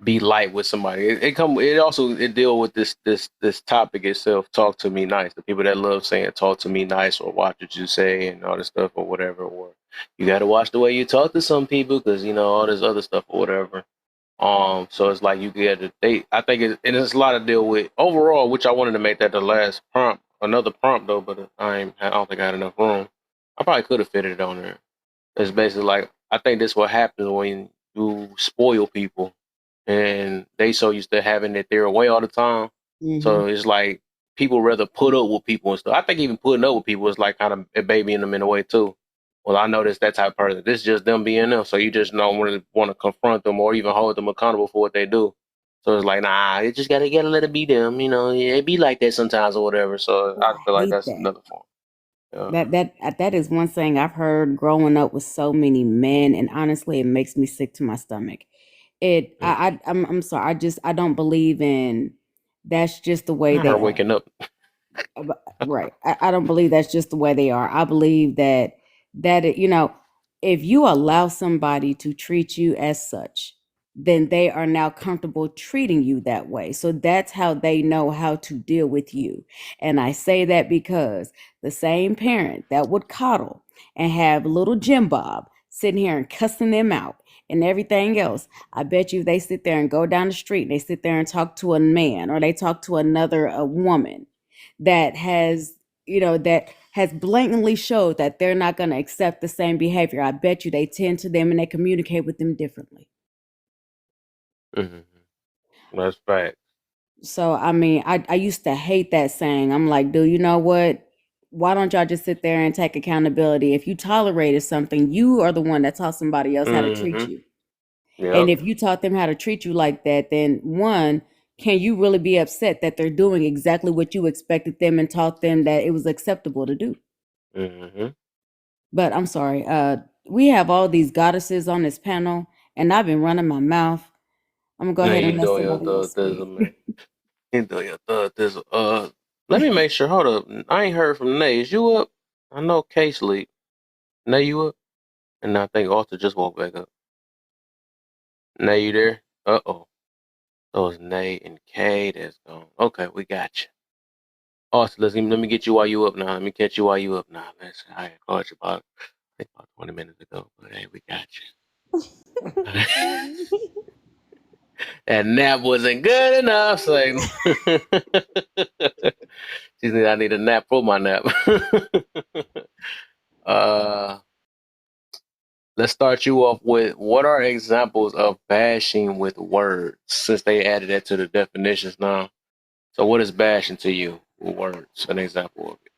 be light with somebody, it deal with this topic itself. Talk to me nice. The people that love saying "talk to me nice" or "watch what you say" and all this stuff or whatever. Or you got to watch the way you talk to some people because all this other stuff or whatever. So it's like you get I think and it's a lot to deal with overall, which I wanted to make that the last prompt, another prompt though, but I don't think I had enough room. I probably could have fitted it on there. It's basically like, I think this what happens when you spoil people and they so used to having it their way all the time. So it's like people rather put up with people and stuff. I think even putting up with people is like kind of babying them in a way too. Well, I noticed that type of person. This is just them being them. So you just don't really want to confront them or even hold them accountable for what they do. So it's like, nah, you just gotta let it be them. It be like that sometimes or whatever. So I feel like that's another form. That is one thing I've heard growing up with so many men, and honestly, it makes me sick to my stomach. I'm sorry, I don't believe in that's just the way they Or are. waking up. Right. I don't believe that's just the way they are. I believe that if you allow somebody to treat you as such, then they are now comfortable treating you that way. So that's how they know how to deal with you. And I say that because the same parent that would coddle and have little Jim Bob sitting here and cussing them out and everything else, I bet you they sit there and go down the street and they sit there and talk to a man or they talk to a woman that has blatantly showed that they're not going to accept the same behavior. I bet you they tend to them and they communicate with them differently. That's right. So I mean, I used to hate that saying. I'm like, dude, you know what? Why don't y'all just sit there and take accountability? If you tolerated something, you are the one that taught somebody else how to treat you. And if you taught them how to treat you like that, then one, can you really be upset that they're doing exactly what you expected them and taught them that it was acceptable to do? But I'm sorry, we have all these goddesses on this panel, and I've been running my mouth. I'm gonna go ahead and let somebody else speak. Let me make sure. Hold up. I ain't heard from Nay. Is you up? I know K sleep. Nay, you up? And I think Arthur just woke back up. Nay, you there? Uh-oh. So it's Nate and K that's gone. Okay, we got you. Austin, let me get you while you up now. Let me catch you while you up now. I called you about 20 minutes ago, but hey, we got you. That nap wasn't good enough. So she said I need a nap for my nap. Let's start you off with what are examples of bashing with words, since they added that to the definitions now. So what is bashing to you with words? An example of it.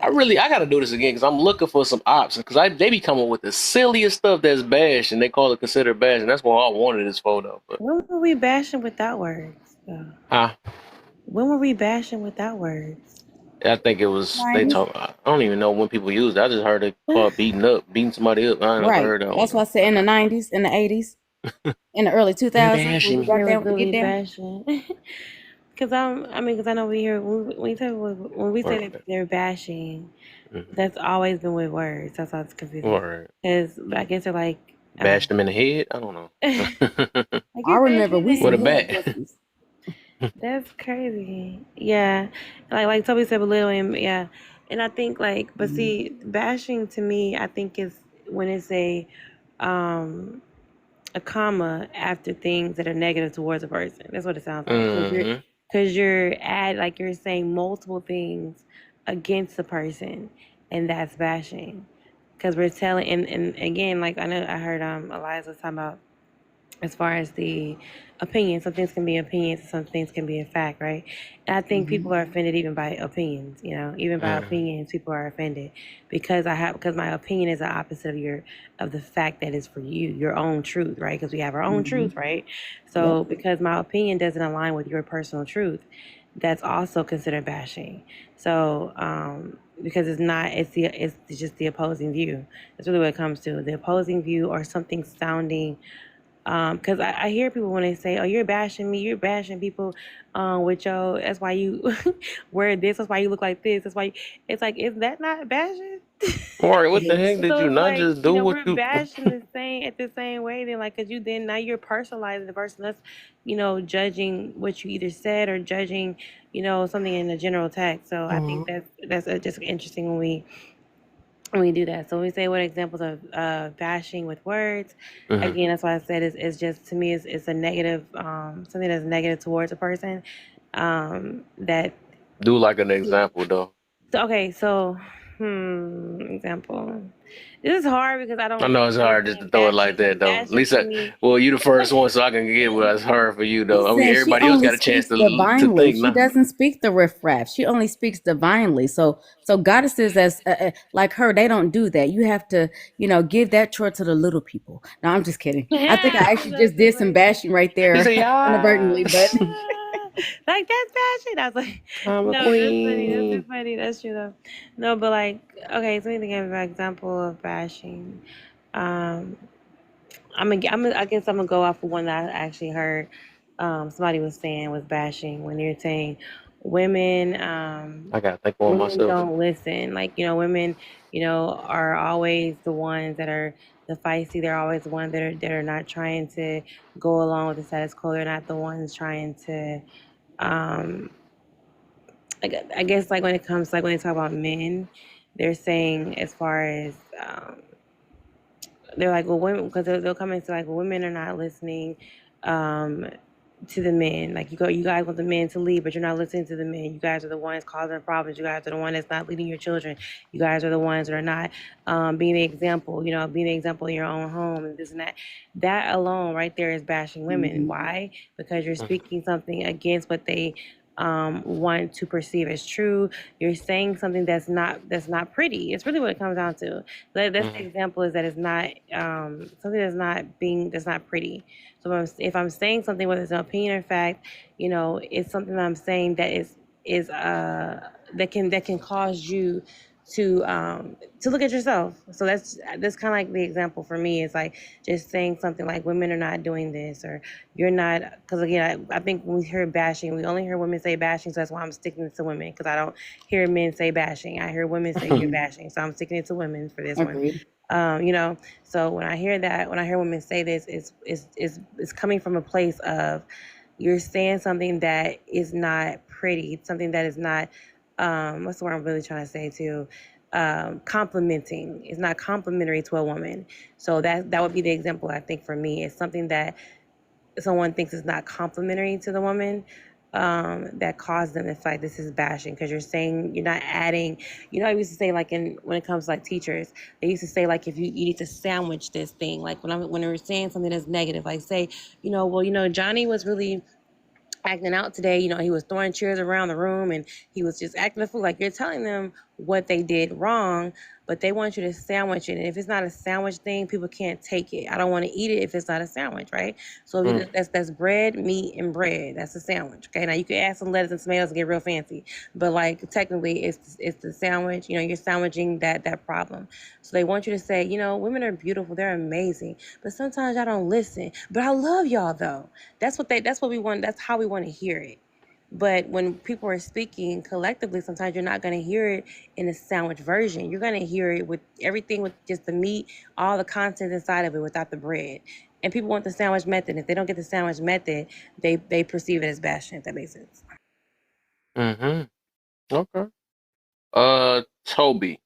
I gotta do this again because I'm looking for some options because they be coming with the silliest stuff that's bash and they call it considered bash, and that's what I wanted this photo. But When were we bashing without words? huh? When were we bashing without words? I think it was they 90s. talk. I don't even know when people used it. I just heard it called beating somebody up. I never Right. heard that That's one. why I said in the 90s, in the 80s, in the early 2000s. Bashing. When we got down, Really get down. bashing. Because I know we hear when we say that they're bashing, that's always been with words. That's why it's confusing. Right. Because I guess they're like Bash them in the head. I don't know. I remember we with a some bat. head pussies. That's crazy. Yeah, like Toby said, belittling. Yeah, and I think but see, bashing to me, I think is when it's a comma after things that are negative towards a person. That's what it sounds like. Because you're saying multiple things against the person, and that's bashing. Because we're telling, and again, like I know I heard Eliza was talking about as far as the opinion. Some things can be opinions, some things can be a fact, right? And I think people are offended even by opinions, even by opinions, people are offended because my opinion is the opposite of the fact that is for you, your own truth, right? Because we have our own truth, right? So because my opinion doesn't align with your personal truth, that's also considered bashing. So, because it's just the opposing view. That's really what it comes to, the opposing view or something sounding. Because I hear people when they say, "Oh, you're bashing me. You're bashing people with your. That's why you wear this. That's why you look like this. That's why." It's like, is that not bashing? Or what the heck did So you it's not like, just do what we're you? bashing the same way. Then, because now you're personalizing the person that's, judging what you either said or judging, something in the general text. So I think that's just interesting when we do that. So when we say what examples of bashing with words, again, that's why I said it's just, to me, it's a negative, something that's negative towards a person. That Do like an example though. Example. This is hard because I don't. I know it's hard just to throw it like that though. At least, you the first one, so I can get what it's hard for you though. I mean, She everybody else only got a chance speaks to divinely. think She now. doesn't speak the riffraff. She only speaks divinely. So goddesses as like her, they don't do that. You have to, give that chore to the little people. No, I'm just kidding. I think I actually just did some bashing right there inadvertently, but like that's bashing. I was like, no, that's funny. That's funny. That's true though. No, but okay. So let me think of an example of bashing. I guess I'm gonna go off of one that I actually heard. Somebody was saying was bashing when they're saying women. I gotta think for Women myself. don't listen. Women, are always the ones that are the feisty. They're always the ones that are not trying to go along with the status quo. They're not the ones trying to. I guess when it comes when they talk about men, they're saying as far as they're like, well, women, because they'll come and say well, women are not listening to the men. You guys want the men to lead, but you're not listening to the men. You guys are the ones causing problems. You guys are the one that's not leading your children. You guys are the ones that are not being the example. Being the example in your own home and this and that. That alone, right there, is bashing women. Why? Because you're speaking something against what they want to perceive as true. You're saying something that's not pretty. It's really what it comes down to. That's the example, is that it's not something that's not pretty. So if I'm saying something, whether it's an opinion or fact, it's something that I'm saying that is that can cause you to look at yourself. So that's kind of like the example for me. Is just saying something like women are not doing this, or you're not, because again, I think when we hear bashing, we only hear women say bashing, so that's why I'm sticking to women, because I don't hear men say bashing. I hear women say you're bashing, so I'm sticking to women for this agreed. one. So when I hear women say this, it's coming from a place of you're saying something that is not pretty, something that is not, what's the word I'm really trying to say too? Complimenting. It's not complimentary to a woman. So that would be the example, I think, for me. It's something that someone thinks is not complimentary to the woman, that caused them to feel like this is bashing, because you're saying, you're not adding. I used to say, like, when it comes to like teachers, they used to say, like, if you need to sandwich this thing, like when they were saying something that's negative, like say, Johnny was really acting out today. He was throwing chairs around the room and he was just acting a fool. Like, you're telling them what they did wrong, but they want you to sandwich it. And if it's not a sandwich thing, people can't take it. I don't want to eat it if it's not a sandwich, right? So that's bread, meat, and bread. That's a sandwich. Okay. Now you can add some lettuce and tomatoes and get real fancy, but like technically it's the sandwich. You're sandwiching that problem. So they want you to say, women are beautiful, they're amazing, but sometimes y'all don't listen. But I love y'all though. That's what we want. That's how we want to hear it. But when people are speaking collectively, sometimes you're not going to hear it in a sandwich version. You're going to hear it with everything, with just the meat, all the content inside of it without the bread. And people want the sandwich method. If they don't get the sandwich method, they perceive it as bashing, if that makes sense. Okay. Toby.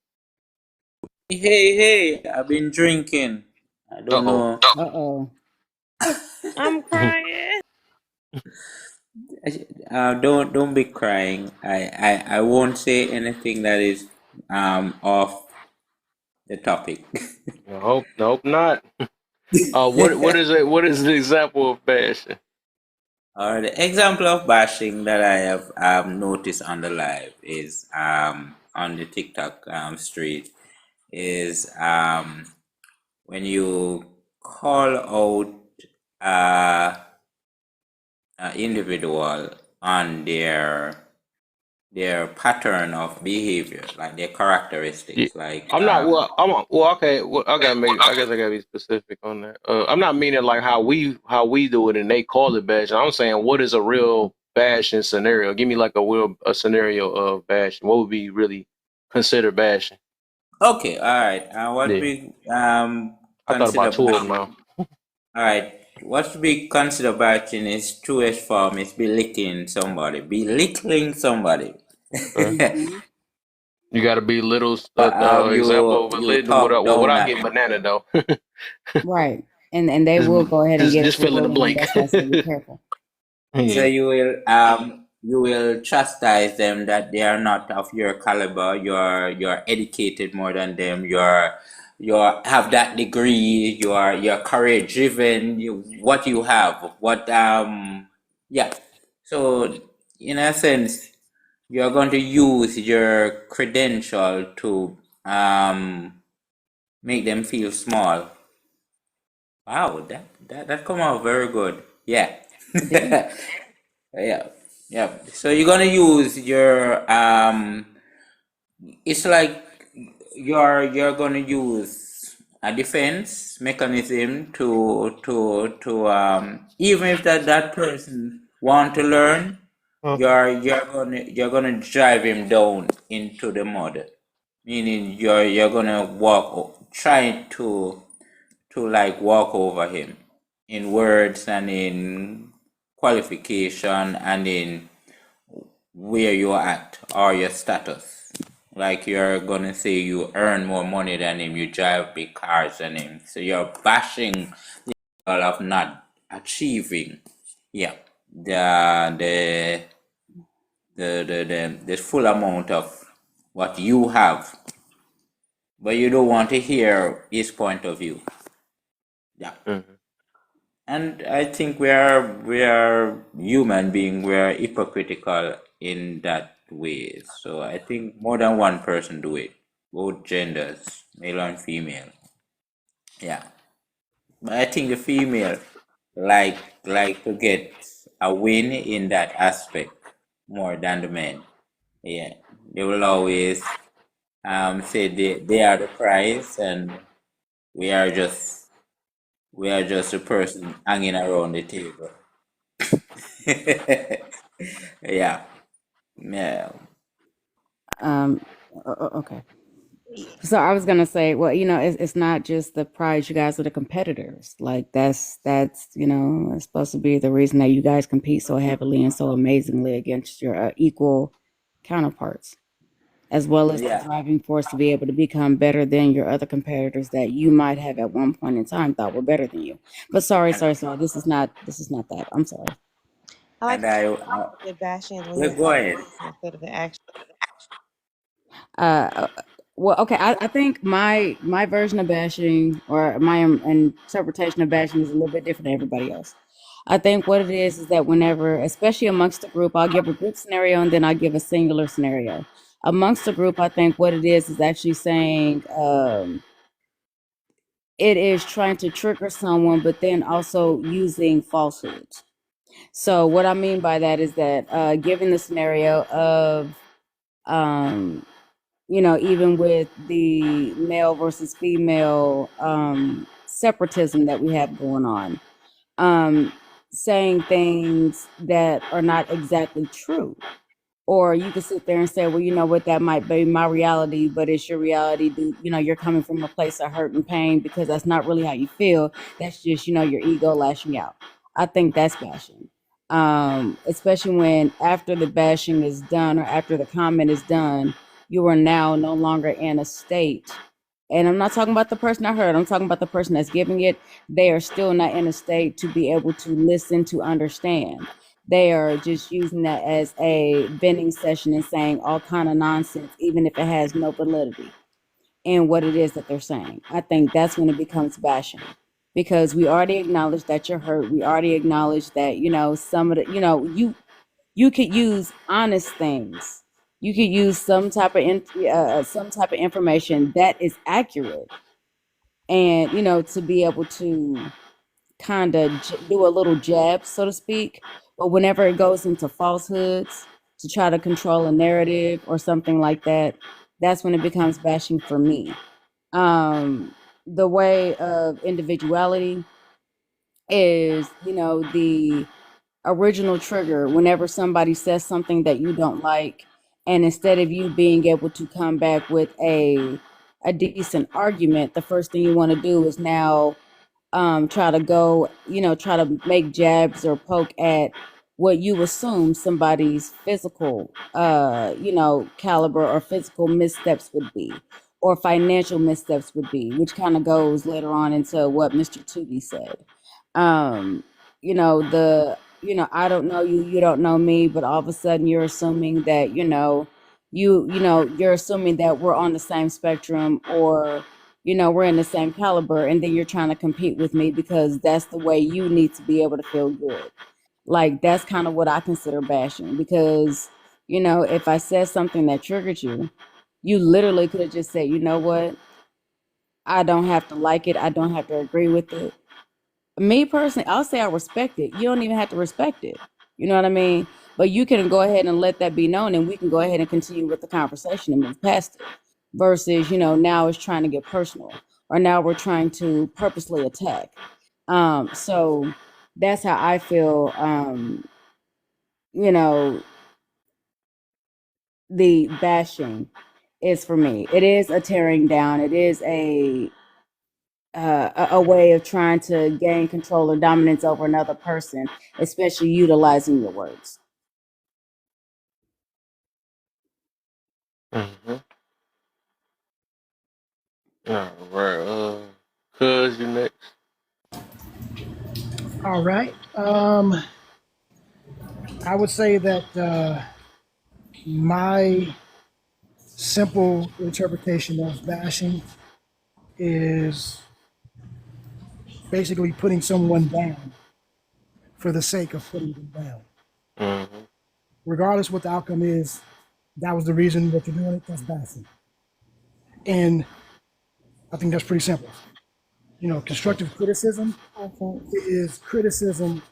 Hey, I've been drinking. I don't know. Uh-oh. I'm crying. Don't be crying. I won't say anything that is off the topic. I hope not. What is it? What is the example of bashing? The example of bashing that I have noticed on the live is on the TikTok street is when you call out an individual on their pattern of behavior, like their characteristics, like I'm not. Okay. Well, I guess I gotta be specific on that. I'm not meaning like how we do it and they call it bashing. I'm saying, what is a real bashing scenario? Give me like a scenario of bashing. What would be really considered bashing? Okay, all right. What we I thought consider about two of them bashing. now. All right. What we consider bashing is truest form is belittling somebody. Belittling somebody. You got to be little you example of you talk down without at getting them. banana though. Right. And they will go ahead and get just it for fill in the bullying. blank. That's why I say be careful. So you will chastise them that they are not of your caliber. You're educated more than them. You have that degree. You're career driven. What you have. Yeah. So in a sense, you're going to use your credential to make them feel small. Wow, that come out very good. Yeah. Yeah. So you're gonna use your it's like you're gonna use a defense mechanism to even if that person want to learn, you're gonna drive him down into the mud. Meaning you're gonna try to like walk over him in words and in qualification and in where you're at or your status. Like you're gonna say you earn more money than him, you drive big cars than him. So you're bashing the level of not achieving the full amount of what you have. But you don't want to hear his point of view. Yeah. And I think we are human beings. We are hypocritical in that way. So I think more than one person do it, both genders, male and female. Yeah, but I think the female like to get a win in that aspect more than the men. Yeah, they will always say they are the prize and we are just a person hanging around the table. Yeah. Okay. So I was gonna say, well, it's not just the prize. You guys are the competitors. Like that's it's supposed to be the reason that you guys compete so heavily and so amazingly against your equal counterparts, as well as the Yeah. driving force to be able to become better than your other competitors that you might have at one point in time thought were better than you. But sorry, And this is not that. I'm sorry. I like and I the bashing when we're you say going. instead of the action. Uh, well, okay. I think my version of bashing or my interpretation of bashing is a little bit different than everybody else. I think what it is that whenever, especially amongst the group, I'll give a group scenario and then I'll give a singular scenario. Amongst the group, I think what it is actually saying it is trying to trigger someone, but then also using falsehoods. So what I mean by that is that given the scenario of um, even with the male versus female separatism that we have going on, um, saying things that are not exactly true. Or you could sit there and say, well, you know what, that might be my reality, but it's your reality. You're coming from a place of hurt and pain because that's not really how you feel. That's just, your ego lashing out. I think that's bashing. Especially when after the bashing is done or after the comment is done, you are now no longer in a state. And I'm not talking about the person I heard. I'm talking about the person that's giving it. They are still not in a state to be able to listen, to understand. They are just using that as a venting session and saying all kind of nonsense, even if it has no validity in what it is that they're saying. I think that's when it becomes bashing because we already acknowledged that you're hurt. We already acknowledged that, some of the, you could use honest things. You could use some type of information that is accurate, and to be able to kind of do a little jab, so to speak. But whenever it goes into falsehoods to try to control a narrative or something like that, that's when it becomes bashing for me. The way of individuality is, the original trigger whenever somebody says something that you don't like, and instead of you being able to come back with a decent argument, the first thing you want to do is now try to go, try to make jabs or poke at what you assume somebody's physical, caliber or physical missteps would be, or financial missteps would be, which kind of goes later on into what Mr. Tooby said. Um, I don't know you, you don't know me, but all of a sudden you're assuming that, you're assuming that we're on the same spectrum or we're in the same caliber, and then you're trying to compete with me because that's the way you need to be able to feel good. Like that's kind of what I consider bashing because, if I said something that triggered you, you literally could have just said, you know what, I don't have to like it, I don't have to agree with it. Me personally, I'll say I respect it. You don't even have to respect it. You know what I mean? But you can go ahead and let that be known, and we can go ahead and continue with the conversation and move past it. Versus, now it's trying to get personal, or now we're trying to purposely attack. So that's how I feel. You know, the bashing is for me. It is a tearing down. It is a way of trying to gain control or dominance over another person, especially utilizing your words. Mm-hmm. All right. Cuz you next. All right. I would say that my simple interpretation of bashing is basically putting someone down for the sake of putting them down. Mm-hmm. Regardless what the outcome is, that was the reason that you're doing it, that's bashing. And I think that's pretty simple. Constructive criticism is criticism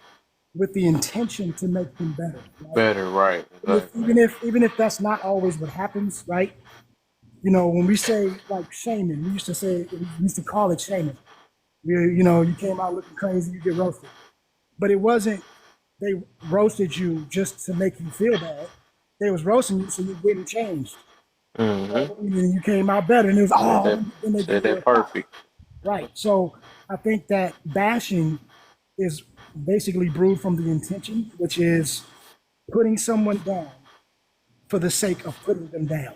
with the intention to make them better. Right? Better, right. Even if that's not always what happens, right? When we say like shaming, we used to call it shaming. You came out looking crazy, you get roasted. But it wasn't they roasted you just to make you feel bad. They was roasting you so you wouldn't change. Mm-hmm. And you came out better, and it was then they Said give you a that pop. perfect. Right. So I think that bashing is basically brewed from the intention, which is putting someone down for the sake of putting them down.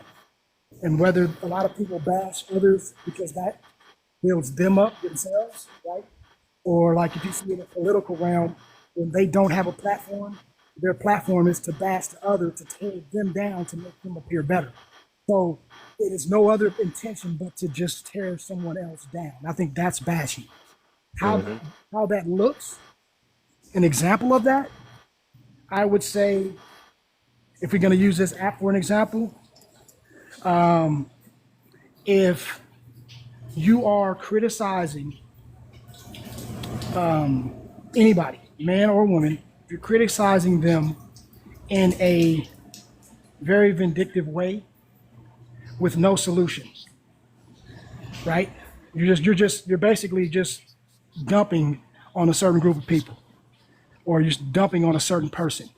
And whether a lot of people bash others because that builds them up themselves, right? Or like if you see in the political realm, when they don't have a platform, their platform is to bash the other, to tear them down, to make them appear better. So it is no other intention but to just tear someone else down. I think that's bashing. How that looks, an example of that, I would say, if we're going to use this app for an example, if you are criticizing anybody, man or woman, if you're criticizing them in a very vindictive way with no solutions, right? You're basically just dumping on a certain group of people, or you're dumping on a certain person.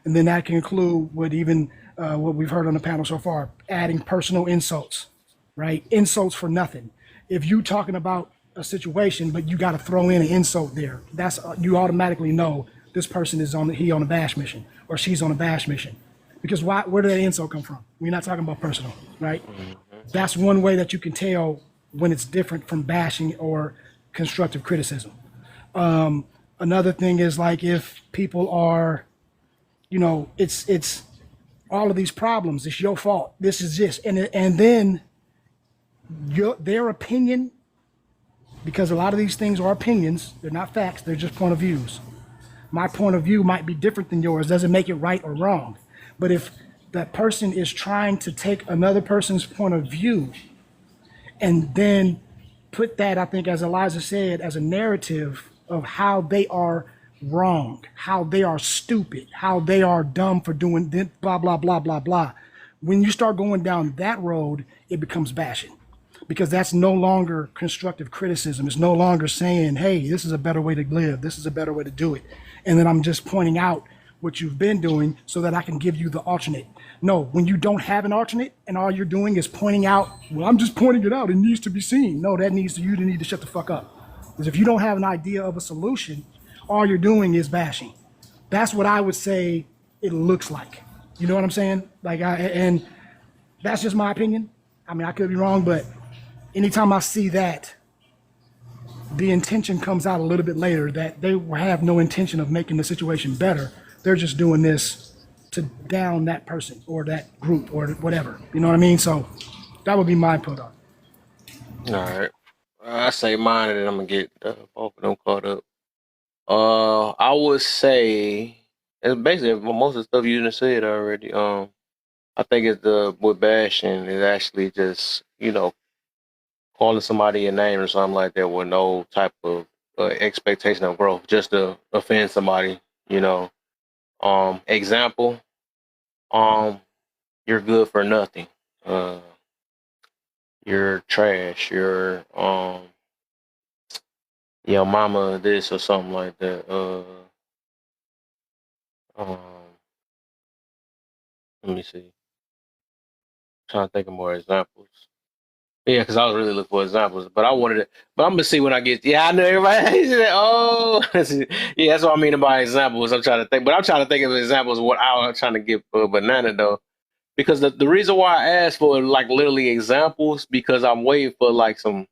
And then that can include what we've heard on the panel so far, adding personal insults, right? Insults for nothing. If you talking about a situation, but you got to throw in an insult there, that's you automatically know this person is on a bash mission, or she's on a bash mission. Because where did that insult come from? We're not talking about personal, right? That's one way that you can tell when it's different from bashing or constructive criticism. Another thing is like if people are, it's all of these problems, it's your fault, this is this, and then their opinion, because a lot of these things are opinions, they're not facts, they're just point of views. My point of view might be different than yours, doesn't make it right or wrong. But if that person is trying to take another person's point of view and then put that, I think, as Elijah said, as a narrative of how they are wrong, how they are stupid, how they are dumb for doing this, blah, blah, blah, blah, blah. When you start going down that road, it becomes bashing, because that's no longer constructive criticism. It's no longer saying, hey, this is a better way to live, this is a better way to do it. And then I'm just pointing out what you've been doing so that I can give you the alternate. No, when you don't have an alternate and all you're doing is pointing out, well, I'm just pointing it out, it needs to be seen. No, you need to shut the fuck up. Because if you don't have an idea of a solution, all you're doing is bashing. That's what I would say it looks like. You know what I'm saying? And that's just my opinion. I mean, I could be wrong, but anytime I see that, the intention comes out a little bit later that they have no intention of making the situation better. They're just doing this to down that person or that group or whatever. You know what I mean? So that would be my input on it. All right. I say mine, and then I'm gonna get both of them caught up. I would say it's basically most of the stuff you just said already. I think it's with bashing is actually just calling somebody a name or something like that with no type of expectation of growth, just to offend somebody. Example. You're good for nothing. You're trash. You're your mama this or something like that. Let me see. Trying to think of more examples. Yeah, because I was really looking for examples, but I wanted it. But I'm gonna see when I get. Yeah, I know everybody. Oh, yeah, that's what I mean by examples. I'm trying to think, but I'm trying to think of examples of what I was trying to give Banana though, because the reason why I asked for like literally examples because I'm waiting for like some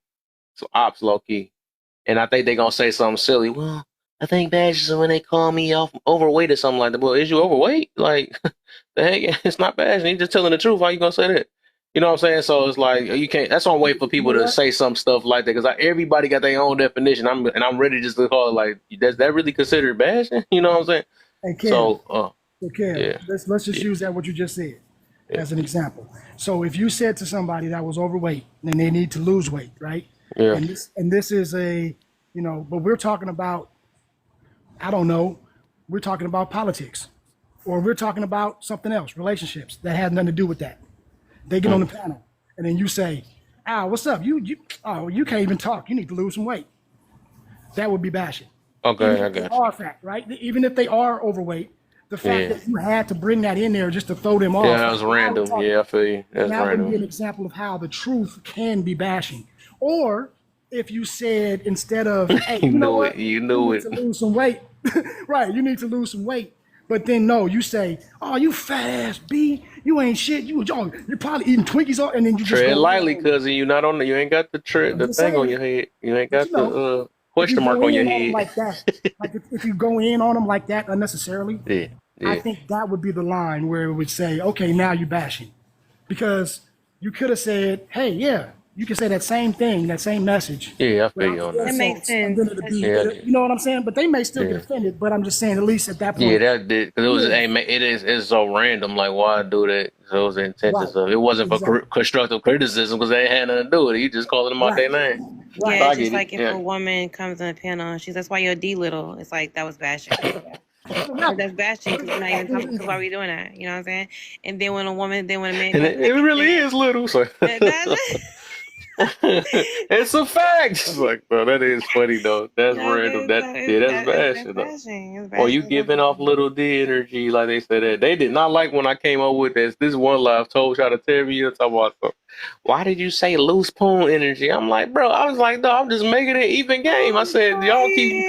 ops low key, and I think they're gonna say something silly. Well, I think badges when they call me overweight or something like that. Well, is you overweight? Like the heck, it's not badge. You're just telling the truth. How you gonna say that? You know what I'm saying? So it's like you can't. That's why I'm waiting for people to say some stuff like that because everybody got their own definition. I'm ready just to call it like does that really considered bashing? You know what I'm saying? Hey, Cam, so Cam, yeah. let's just use that what you just said as an example. So if you said to somebody that was overweight and they need to lose weight, right? Yeah. And this is but we're talking about, I don't know, we're talking about politics, or we're talking about something else, relationships that had nothing to do with that. They get on the panel, and then you say, what's up? You can't even talk. You need to lose some weight. That would be bashing. Okay, I got you. Fact, right? Even if they are overweight, the fact that you had to bring that in there just to throw them off. Yeah, that was random. Yeah, I feel you. That's That would be an random. example of how the truth can be bashing. Or if you said instead of, hey, You you know knew it. what? You You knew need it. to lose some weight. Right, you need to lose some weight. But then no, you say, oh, you fat ass B, you ain't shit. You're probably eating Twinkies, and then you just Tread go lightly, in. cousin. You not on the. You ain't got the I'm the just thing on saying. your head. You ain't But got you know, the if you question mark go on your in on them head. like that, like if you go in on them like that unnecessarily, Yeah, I yeah. think that would be the line where it would say, okay, now you bashing. Because you could have said, hey, yeah, you can say that same thing, that same message, Yeah, I feel without you on the that. That makes insults, and then sense. it'd That's be, Yeah, you know what I'm saying? But they may still get yeah. offended, but I'm just saying, at least at that Yeah, point, that did because it was. yeah, Hey, man, it's so random. Like, why do that? So it was the intentions right, of it wasn't for exactly, constructive criticism because they ain't had nothing to do with it. You just calling them out right, their name. right. So Yeah, I it's just get it. like if Yeah. a woman comes on a panel and she's that's why you're D little. It's like that was bashing. But that's bashing because we're not even talking. Because why are we doing that? You know what I'm saying? And then when a man And comes it really is little. So that it's a fact. It's like, bro, that is funny though. That's no, random. it's, That's that's bashing though. bashing. It's Or you bashing. giving off little D energy, like they said that. They did not like when I came up with this. This one live told y'all to tell me to talk about something. Why did you say loose poon energy? I'm like, bro, I was like, no, I'm just making it even game. I said, y'all keep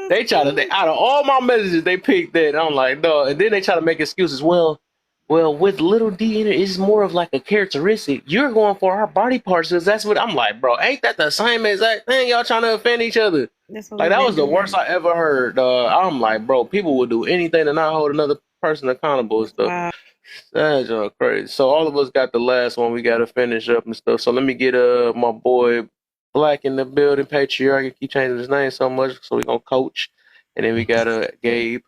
they try to out of all my messages, they picked that. I'm like, no, and then they try to make excuses. Well, with little D energy, it's more of like a characteristic. You're going for our body parts because that's what I'm like, bro. Ain't that the same exact thing? Y'all trying to offend each other. That's what Like we've that been was the worst doing. I ever heard. I'm like, bro, people would do anything to not hold another person accountable and stuff. Wow. That's crazy. So all of us got the last one. We got to finish up and stuff. So let me get my boy Black in the building. Patriarch. I keep changing his name so much, so we gonna coach. And then we got Gabe.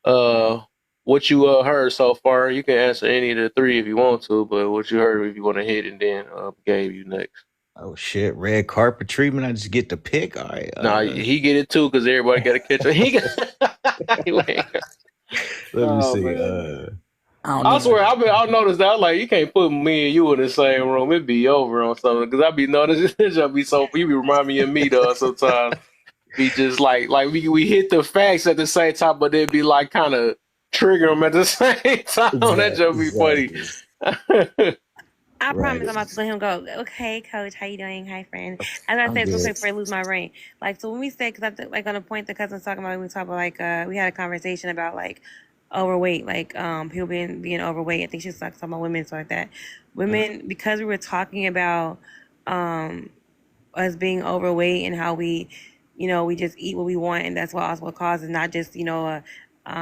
What you heard so far? You can answer any of the three if you want to, but what you heard if you want to hit, and then Gabe, you next. Oh shit! Red carpet treatment. I just get to pick. All right. Nah, he get it too because everybody got to catch up. He Let me oh see. man. I don't I even. swear, I noticed that. I'm like, you can't put me and you in the same room. It'd be over on something. Because I be noticing this. Just be so. You be remind me of me though. Sometimes be just like we hit the facts at the same time, but they'd be like kind of trigger them at the same time. That just be funny. I promise Right. I'm about to let him go. Okay, coach, how you doing? Hi, friend. As I I'm said real good. quick before I lose my brain. Like, so when we say, because I think, like, on a point the cousin's talking about, we talk about, like, we had a conversation about, like, overweight, like, people being overweight. I think she was talking about women, stuff like that. Women, because we were talking about, us being overweight and how we, we just eat what we want, and that's what also what causes not just, a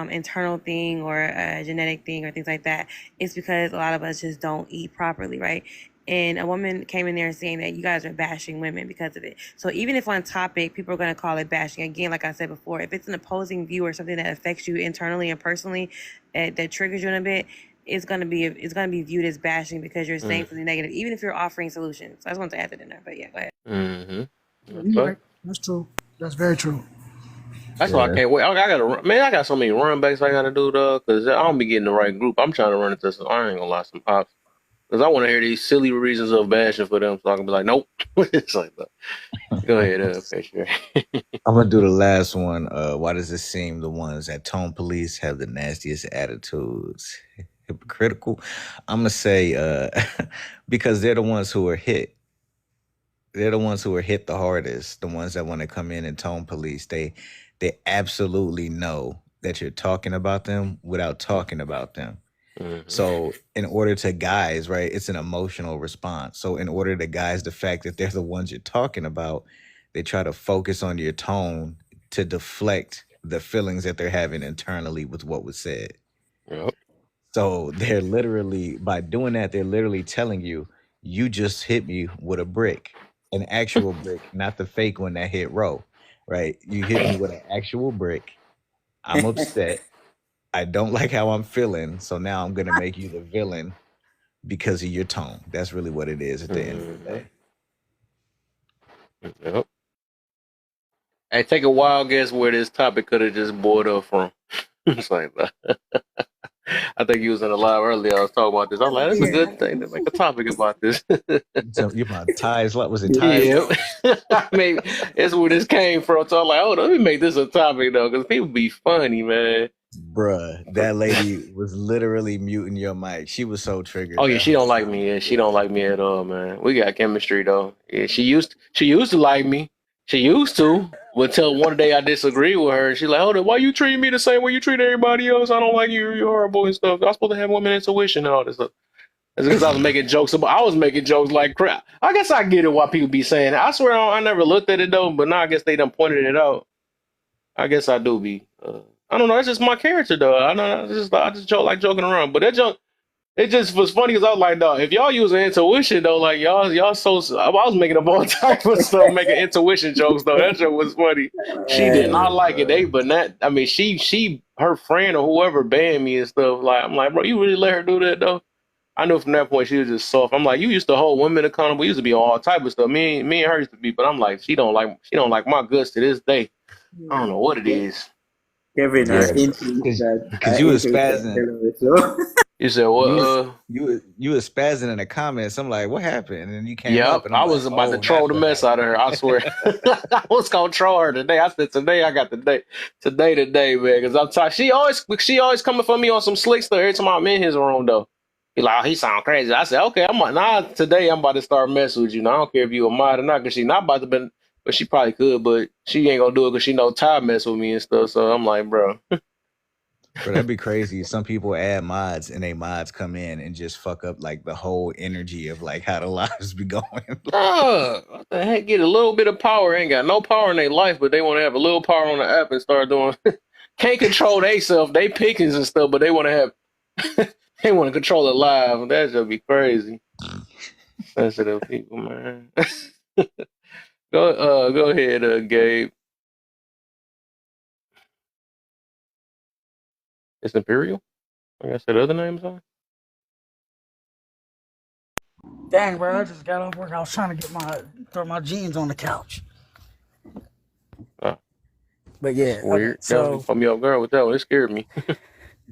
internal thing or a genetic thing or things like that. It's because a lot of us just don't eat properly, right? And a woman came in there saying that you guys are bashing women because of it. So even if on topic, people are going to call it bashing, again, like I said before, if it's an opposing view or something that affects you internally and personally, that triggers you in a bit, it's gonna be viewed as bashing because you're saying something negative, even if you're offering solutions. So I just wanted to add that in there. But yeah, go ahead. Mm-hmm. You're right. That's true. That's very true. That's why I can't wait. I got so many run backs I gotta do though, because I don't be getting the right group. I'm trying to run into some. I ain't gonna lie, some pops, because I want to hear these silly reasons of bashing for them, so I can be like, nope. It's like that. Go ahead, Fisher. I'm gonna do the last one. Why does it seem the ones at Tone Police have the nastiest attitudes? Hypocritical. I'm gonna say because they're the ones who are hit. They're the ones who are hit the hardest. The ones that want to come in and Tone Police. They absolutely know that you're talking about them without talking about them. So in order to guise, right, it's an emotional response. So in order to guise the fact that they're the ones you're talking about, they try to focus on your tone to deflect the feelings that they're having internally with what was said. Yep. So they're literally, by doing that, they're literally telling you, you just hit me with a brick, an actual brick, not the fake one that hit Roe, right? You hit me with an actual brick. I'm upset. I don't like how I'm feeling, so now I'm gonna make you the villain because of your tone. That's really what it is at the end of the day. Yep. Hey, take a wild guess where this topic could have just boiled up from. It's like that. I think you was in the live earlier. I was talking about this. I was like, that's a good thing to make a topic about this. So you about ties? What was it? Ties? Yeah, maybe that's where this came from. So I'm like, oh, let me make this a topic though, because people be funny, man. Bruh, that lady was literally muting your mic. She was so triggered. Oh yeah, That she whole don't like time. me. Yeah, she don't like me at all, man. We got chemistry though. Yeah, she used to like me. She used to. Until one day I disagree with her. She's like, hold on, why you treating me the same way you treat everybody else? I don't like you. You're horrible and stuff. I'm supposed to have women intuition and all this stuff. It's because I was making jokes about. I was making jokes like crap. I guess I get it why people be saying it. I swear I never looked at it though, but now I guess they done pointed it out. I guess I do be. I don't know. That's just my character though. I know. I just joke like joking around. But that joke, it just was funny because I was like, dog, if y'all using intuition though, like y'all so. I was making up all type of stuff, making intuition jokes though. That joke was funny. She did not like it. I mean, her friend or whoever banned me and stuff. Like, I'm like, bro, you really let her do that though? I knew from that point she was just soft. I'm like, you used to hold women accountable. We used to be on all type of stuff. Me and her used to be, but I'm like, she don't like my guts to this day. I don't know what it is. Kevin, Yeah, because you was spazzing. You said what? You was spazzing in the comments. I'm like, what happened? And then you came Yep, up, and I'm I was like, about to troll the mess out of her. I swear, I was gonna troll her today. I said today, I got today, man. Because I'm tired. She always coming for me on some slick stuff every time I'm in his room though. He like, oh, he sound crazy. I said, okay, today I'm about to start messing with you. Now I don't care if you a mod or not, because she not about to be, but she probably could, but she ain't gonna do it because she know Ty mess with me and stuff. So I'm like, bro. Bro, that'd be crazy. Some people add mods and they mods come in and just fuck up like the whole energy of like how the lives be going. What the heck? Get a little bit of power. Ain't got no power in their life, but they want to have a little power on the app and start doing. Can't control themselves. They pickings and stuff, but they want to have. They want to control it live. That should be crazy. Sensitive people, man. Go ahead, Gabe. It's Imperial. I guess that other names on. Dang, bro! I just got off work. I was trying to throw my jeans on the couch. Oh, but yeah, weird. Okay, so put me off guard with that one. It scared me.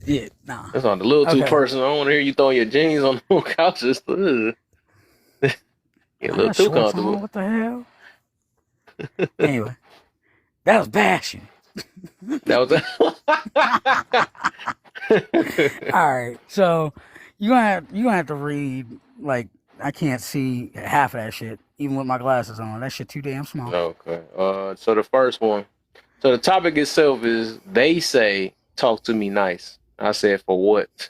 Yeah, nah. That's on a little too personal. I don't want to hear you throwing your jeans on the couches. Get a little too comfortable. What the hell? Anyway, that was bashing. That was. All right, so you gonna have to read. Like, I can't see half of that shit, even with my glasses on. That shit too damn small. Okay. So the first one. So the topic itself is they say talk to me nice. I said for what?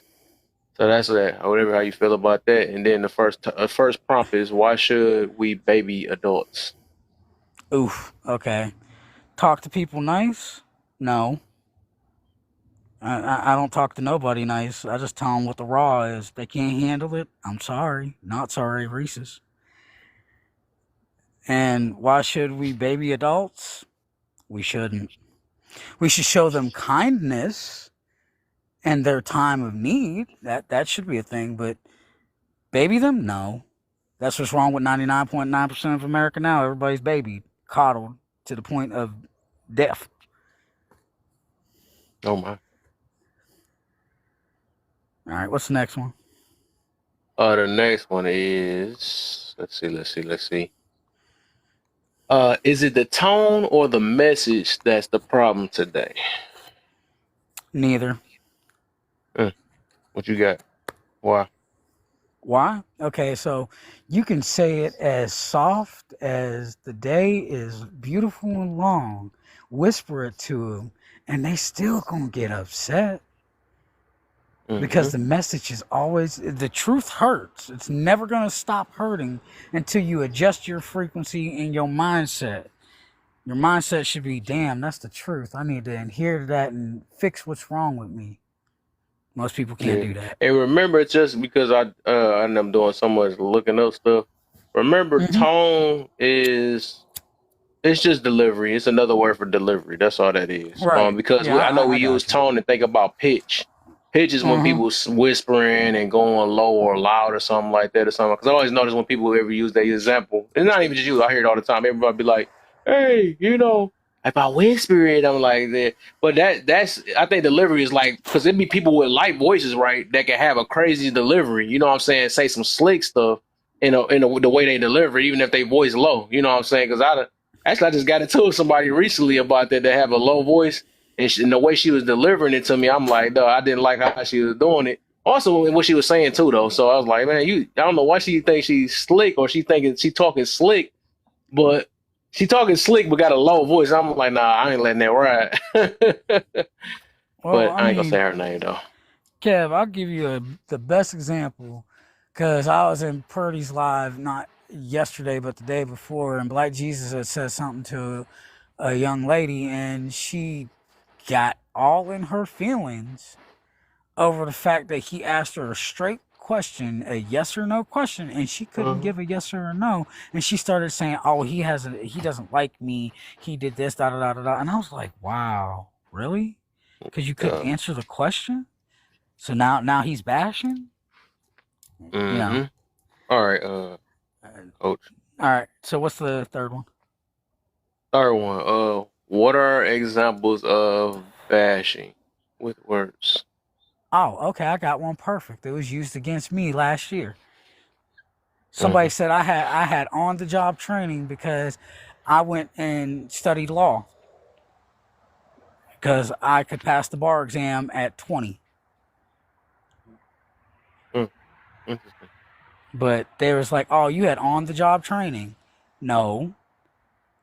So that's that. Whatever how you feel about that. And then the first prompt is why should we baby adults? Oof. Okay. Talk to people nice? No. I don't talk to nobody nice. I just tell them what the raw is. They can't handle it. I'm sorry. Not sorry, Reese's. And why should we baby adults? We shouldn't. We should show them kindness and their time of need. That should be a thing. But baby them? No. That's what's wrong with 99.9% of America now. Everybody's babied, coddled to the point of death. Oh my. All right, what's the next one? The next one is let's see. Is it the tone or the message that's the problem today? Neither. What you got? Why? Why? Okay, so you can say it as soft as the day is beautiful and long. Whisper it to them, and they still gonna get upset. Because the message is always, the truth hurts. It's never going to stop hurting until you adjust your frequency and your mindset. Your mindset should be, damn, that's the truth. I need to adhere to that and fix what's wrong with me. Most people can't do that. And remember, just because I end up doing so much looking up stuff, remember tone is, it's just delivery. It's another word for delivery. That's all that is. Right. Because I know we use tone and think about pitch. Pitch is when people whispering and going low or loud or something like that or something. Because I always notice when people ever use that example, it's not even just you. I hear it all the time. Everybody be like, hey, if I whisper it, I'm like that. But that's I think delivery is like because it be people with light voices, right? That can have a crazy delivery. You know what I'm saying? Say some slick stuff the way they deliver, even if they voice low. You know what I'm saying? Because I just got into somebody recently about that have a low voice, and the way she was delivering it to me, I'm like, no, I didn't like how she was doing it. Also, what she was saying too, though. So I was like, man, I don't know why she thinks she's slick or she thinking she talking slick, but she talking slick but got a low voice. I'm like, nah, I ain't letting that ride. Well, But I ain't gonna say her name though. Kev, I'll give you the best example because I was in Purdy's live not yesterday but the day before, and Black Jesus had said something to a young lady, and she got all in her feelings over the fact that he asked her a straight question, a yes or no question, and she couldn't give a yes or a no, and she started saying, "Oh, he doesn't like me. He did this, da da da da da," and I was like, "Wow, really? Because you couldn't answer the question? So now he's bashing?" You know. All right, Coach. All right. So what's the third one? Third one. What are examples of bashing with words? Oh, okay. I got one perfect. It was used against me last year. Somebody said I had on the job training because I went and studied law because I could pass the bar exam at 20. Interesting. But they was like, "Oh, you had on the job training." No,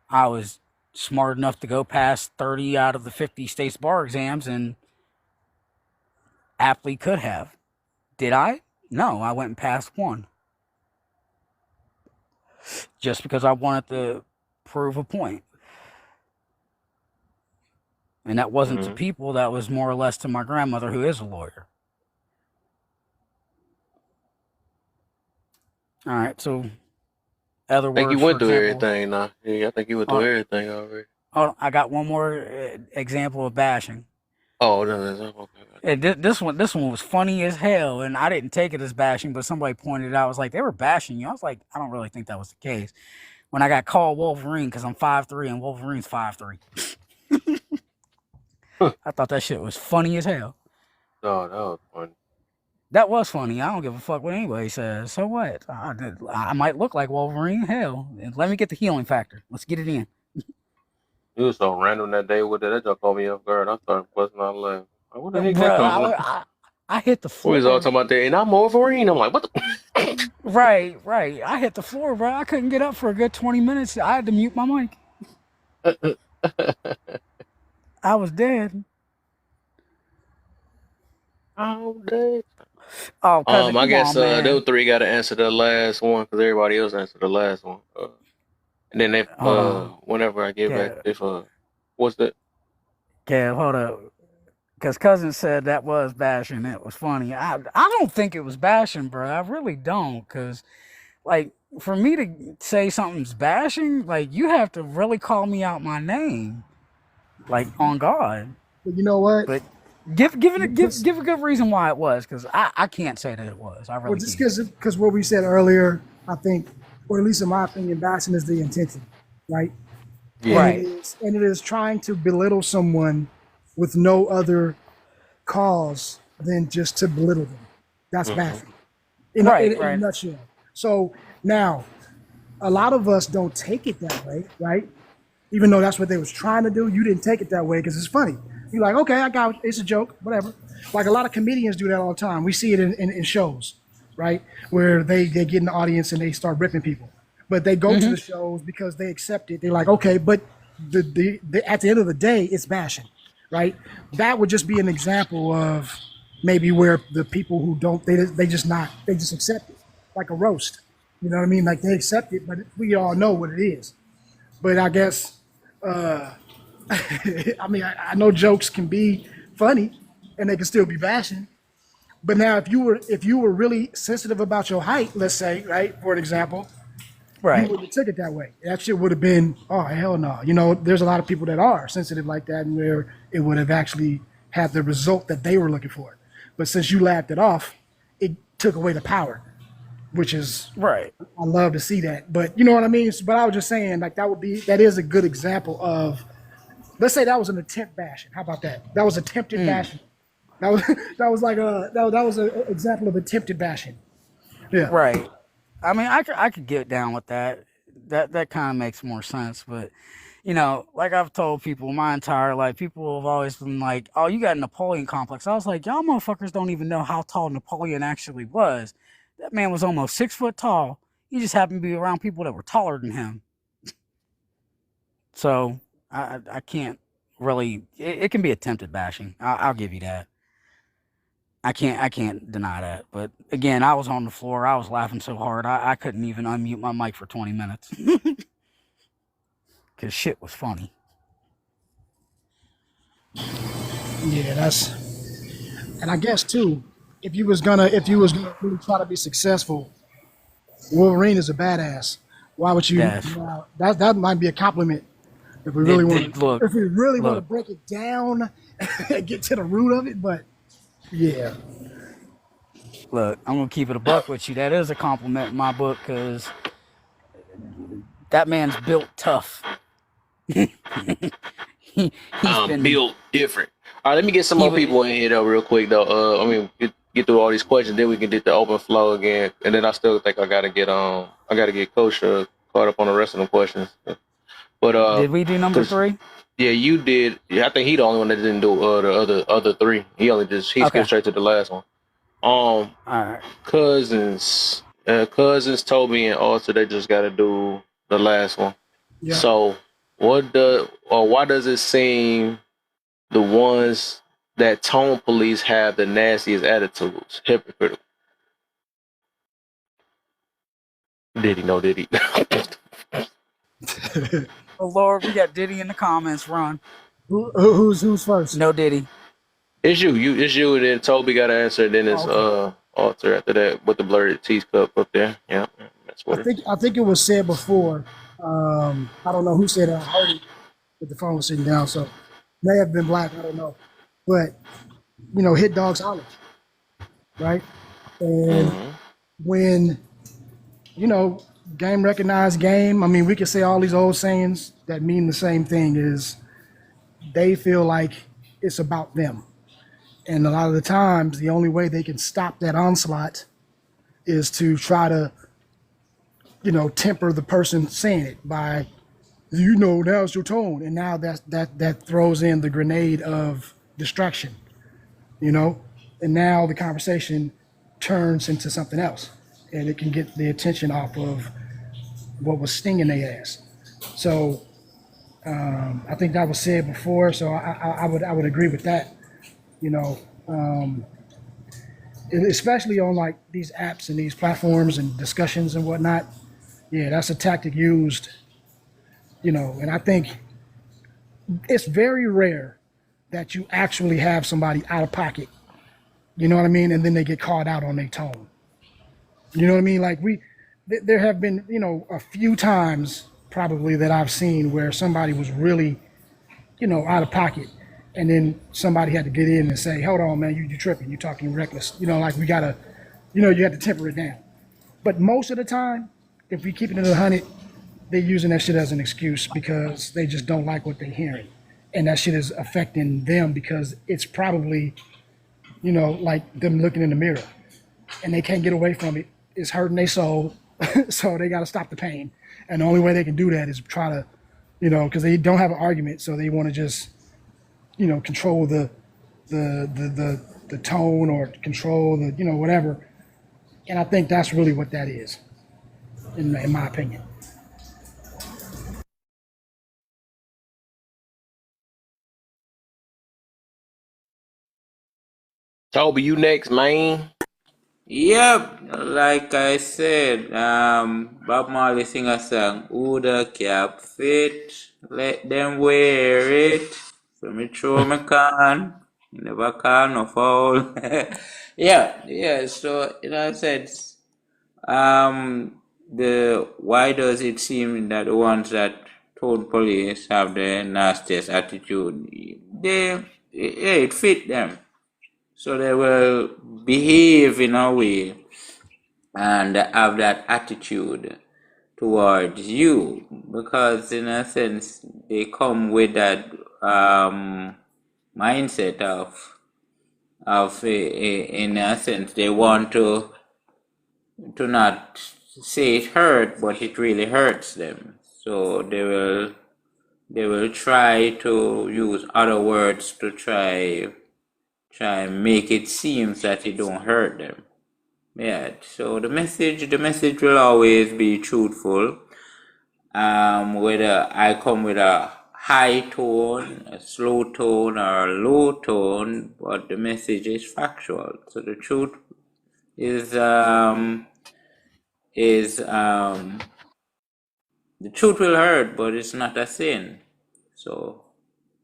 I was smart enough to go past 30 out of the 50 state's bar exams and aptly could have. Did I? No, I went and passed one. Just because I wanted to prove a point. And that wasn't to people, that was more or less to my grandmother, who is a lawyer. All right, so other words. I think you went through everything now. Yeah, I think you went through everything already. Oh, I got one more example of bashing. Oh, no, okay. This one was funny as hell, and I didn't take it as bashing, but somebody pointed it out. I was like, they were bashing you. I was like, I don't really think that was the case. When I got called Wolverine, because I'm 5'3", and Wolverine's 5'3". I thought that shit was funny as hell. Oh, that was funny. That was funny. I don't give a fuck what anybody says. So what? I might look like Wolverine. Hell, let me get the healing factor. Let's get it in. You was so random that day with that. That just caught me off guard. I started busting out laughing. What the heck that come from? I hit the floor. We was all talking about that, and I'm Wolverine. I'm like, what the? Right. I hit the floor, bro. I couldn't get up for a good 20 minutes. I had to mute my mic. I was dead. Oh, dead. Oh, I guess those three got to answer the last one because everybody else answered the last one. And then if whenever I get back, if what's that? Okay, hold up. Because Cousin said that was bashing. It was funny. I don't think it was bashing, bro. I really don't. Because, like, for me to say something's bashing, like, you have to really call me out my name. Like, on God. But you know what? But give a good reason why it was. Because I can't say that it was. I really just can't. Because what we said earlier, I think, or at least in my opinion, bashing is the intention, right? Yeah. Right. And it is trying to belittle someone with no other cause than just to belittle them. That's bashing. In a nutshell. So now, a lot of us don't take it that way, right? Even though that's what they was trying to do, you didn't take it that way because it's funny. You're like, okay, I got it. It's a joke, whatever. Like a lot of comedians do that all the time. We see it in shows, right? Where they get in the audience and they start ripping people. But they go to the shows because they accept it. They're like, okay, but the at the end of the day, it's bashing, right? That would just be an example of maybe where the people who don't, they just accept it, like a roast. You know what I mean? Like they accept it, but we all know what it is. But I guess, I mean, I know jokes can be funny and they can still be bashing. But now if you were really sensitive about your height, let's say, right, for an example, you would have took it that way. That shit would have been, oh, hell no. You know, there's a lot of people that are sensitive like that and where it would have actually had the result that they were looking for. But since you laughed it off, it took away the power, which is right. I love to see that. But you know what I mean? But I was just saying, like, that is a good example of let's say that was an attempt bashing. How about that? That was attempted bashing. That was that was an example of attempted bashing. Yeah. Right. I mean, I could get down with that. That kind of makes more sense. But you know, like I've told people my entire life, people have always been like, "Oh, you got a Napoleon complex." I was like, "Y'all motherfuckers don't even know how tall Napoleon actually was. That man was almost 6 foot tall. He just happened to be around people that were taller than him." So I can't really. It can be attempted bashing. I'll give you that. I can't deny that. But again, I was on the floor. I was laughing so hard I couldn't even unmute my mic for 20 minutes because shit was funny. Yeah, and I guess too, if you was gonna really try to be successful, Wolverine is a badass. Why would you? Yes. That might be a compliment if we really want Look, if we really want to break it down and get to the root of it. But yeah. Look, I'm gonna keep it a buck with you. That is a compliment in my book because that man's built tough. He's been built different. All right, let me get some more people in here though, real quick though. I mean, get through all these questions, then we can get the open flow again, and then I still think I gotta get Coach caught up on the rest of the questions. But did we do number 3? Yeah, you did. Yeah, I think he the only one that didn't do the other 3. He skipped straight to the last one. All right. Cousins, Toby and Arthur, they just got to do the last one. Yeah. So, why does it seem the ones that tone police have the nastiest attitudes? Hypocritical. Did he? Oh Lord, we got Diddy in the comments. Run. Who's first? No Diddy. It's you, and then Toby got to answer. Then it's Arthur after that with the blurred teacup up there. Yeah, that's what I think it was said before. I don't know who said it. I heard it, but the phone was sitting down, so may have been Black. I don't know, but you know, hit dogs holler, right? And when you know, game recognized game. I mean, we could say all these old sayings that mean the same thing. Is they feel like it's about them. And a lot of the times, the only way they can stop that onslaught is to try to, you know, temper the person saying it by, you know, now's your tone. And now that throws in the grenade of distraction, you know? And now the conversation turns into something else. And it can get the attention off of what was stinging their ass. So I think that was said before. So I would agree with that. You know, especially on like these apps and these platforms and discussions and whatnot. Yeah, that's a tactic used, you know, and I think it's very rare that you actually have somebody out of pocket, you know what I mean? And then they get called out on their tone. You know what I mean? Like there have been, you know, a few times probably that I've seen where somebody was really, you know, out of pocket. And then somebody had to get in and say, hold on, man, you tripping, you talking reckless. You know, like we gotta, you know, you have to temper it down. But most of the time, if we keep it in 100, they're using that shit as an excuse because they just don't like what they're hearing. And that shit is affecting them because it's probably, you know, like them looking in the mirror and they can't get away from it. It's hurting their soul. So they gotta stop the pain. And the only way they can do that is try to, you know, because they don't have an argument, so they want to just, you know, control the tone or control the, you know, whatever. And I think that's really what that is, in my opinion. Toby, you next, man. Yep, like I said, Bob Marley sing a song, who the cap fit, let them wear it. So me throw my can, you never can no foul. yeah, so you know I said, why does it seem that the ones that told police have the nastiest attitude? It fit them. So they will behave in a way and have that attitude towards you, because in a sense they come with that mindset of in a sense they want to not say it hurt, but it really hurts them. So they will try to use other words to try and make it seem that it don't hurt them. Yeah. So the message will always be truthful. Whether I come with a high tone, a slow tone, or a low tone, but the message is factual. So the truth is the truth will hurt, but it's not a sin. So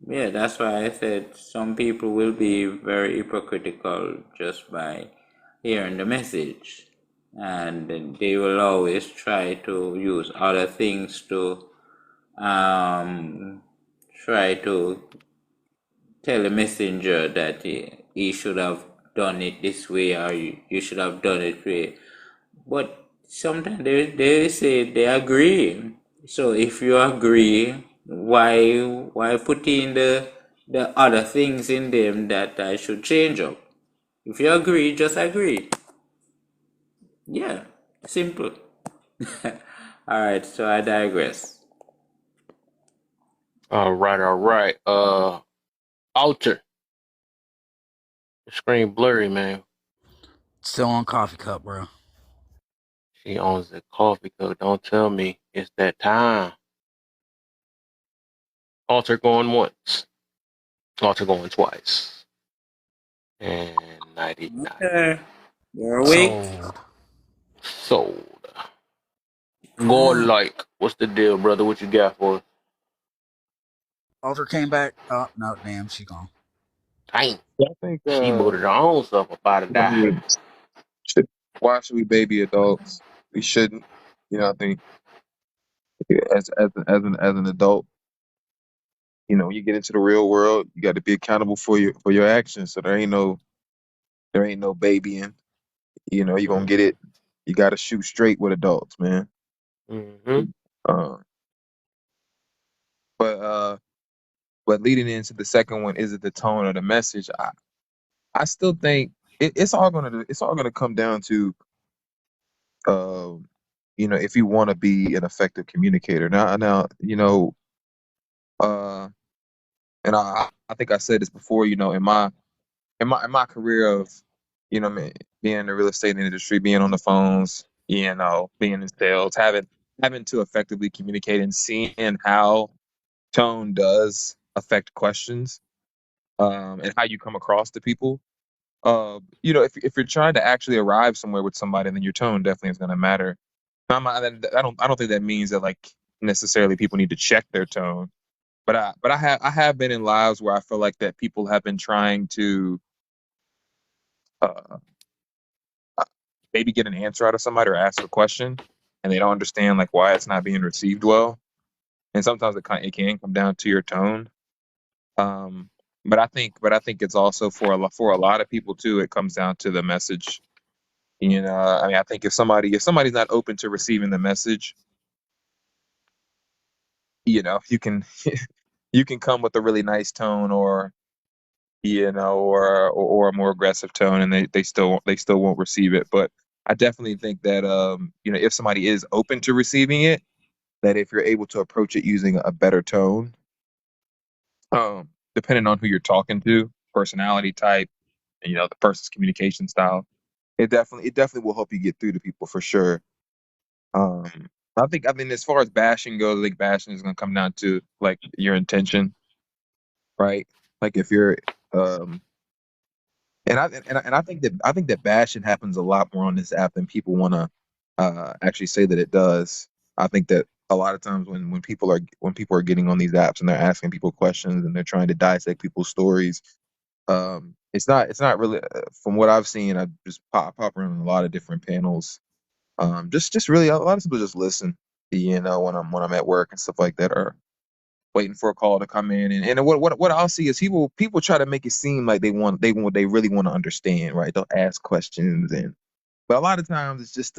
yeah, that's why I said some people will be very hypocritical just by hearing the message, and they will always try to use other things to try to tell the messenger that he should have done it this way, or you should have done it way. But sometimes they say they agree. So if you agree, why put in the other things in them that I should change up? If you agree, just agree. Yeah, simple. All right, so I digress. All right. Alter. The screen blurry, man. Still on coffee cup, bro. She owns the coffee cup. Don't tell me it's that time. Alter going once. Alter going twice. And 99. Okay. You're awake? Sold. Godlike. What's the deal, brother? What you got for us? Alter came back. Oh, no, damn, she gone. Dang. I think She booted her own self up out of that. why should we baby adults? We shouldn't. You know, I think as an adult, you know, you get into the real world, you got to be accountable for your actions. So there ain't no babying. You know, you're gonna get it. You got to shoot straight with adults, man. Mm-hmm. But leading into the second one, is it the tone or the message? I still think it's all gonna come down to, you know, if you want to be an effective communicator. Now, you know, and I think I said this before. You know, in my career of, you know, being in the real estate industry, being on the phones, you know, being in sales, having to effectively communicate and seeing how tone does affect questions, and how you come across to people. You know, if you're trying to actually arrive somewhere with somebody, then your tone definitely is going to matter. I don't think that means that like necessarily people need to check their tone, but I have been in lives where I feel like that people have been trying to maybe get an answer out of somebody or ask a question, and they don't understand like why it's not being received well, and sometimes it can come down to your tone. But I think it's also for a lot of people too. It comes down to the message. You know, I mean, I think if somebody's not open to receiving the message, you know, you can you can come with a really nice tone, or you know, or a more aggressive tone, and they still won't receive it. But I definitely think that you know, if somebody is open to receiving it, that if you're able to approach it using a better tone, depending on who you're talking to, personality type, and you know, the person's communication style, it definitely will help you get through to people for sure. I mean, as far as bashing goes, I think bashing is going to come down to like your intention, right? Like if you're, and I think that bashing happens a lot more on this app than people want to actually say that it does. I think that a lot of times when people are getting on these apps and they're asking people questions and they're trying to dissect people's stories, it's not really, from what I've seen. I just pop around a lot of different panels. Just really a lot of people just listen, you know, when I'm at work and stuff like that, or waiting for a call to come in. And what I'll see is people try to make it seem like they really want to understand, right? They'll ask questions, but a lot of times it's just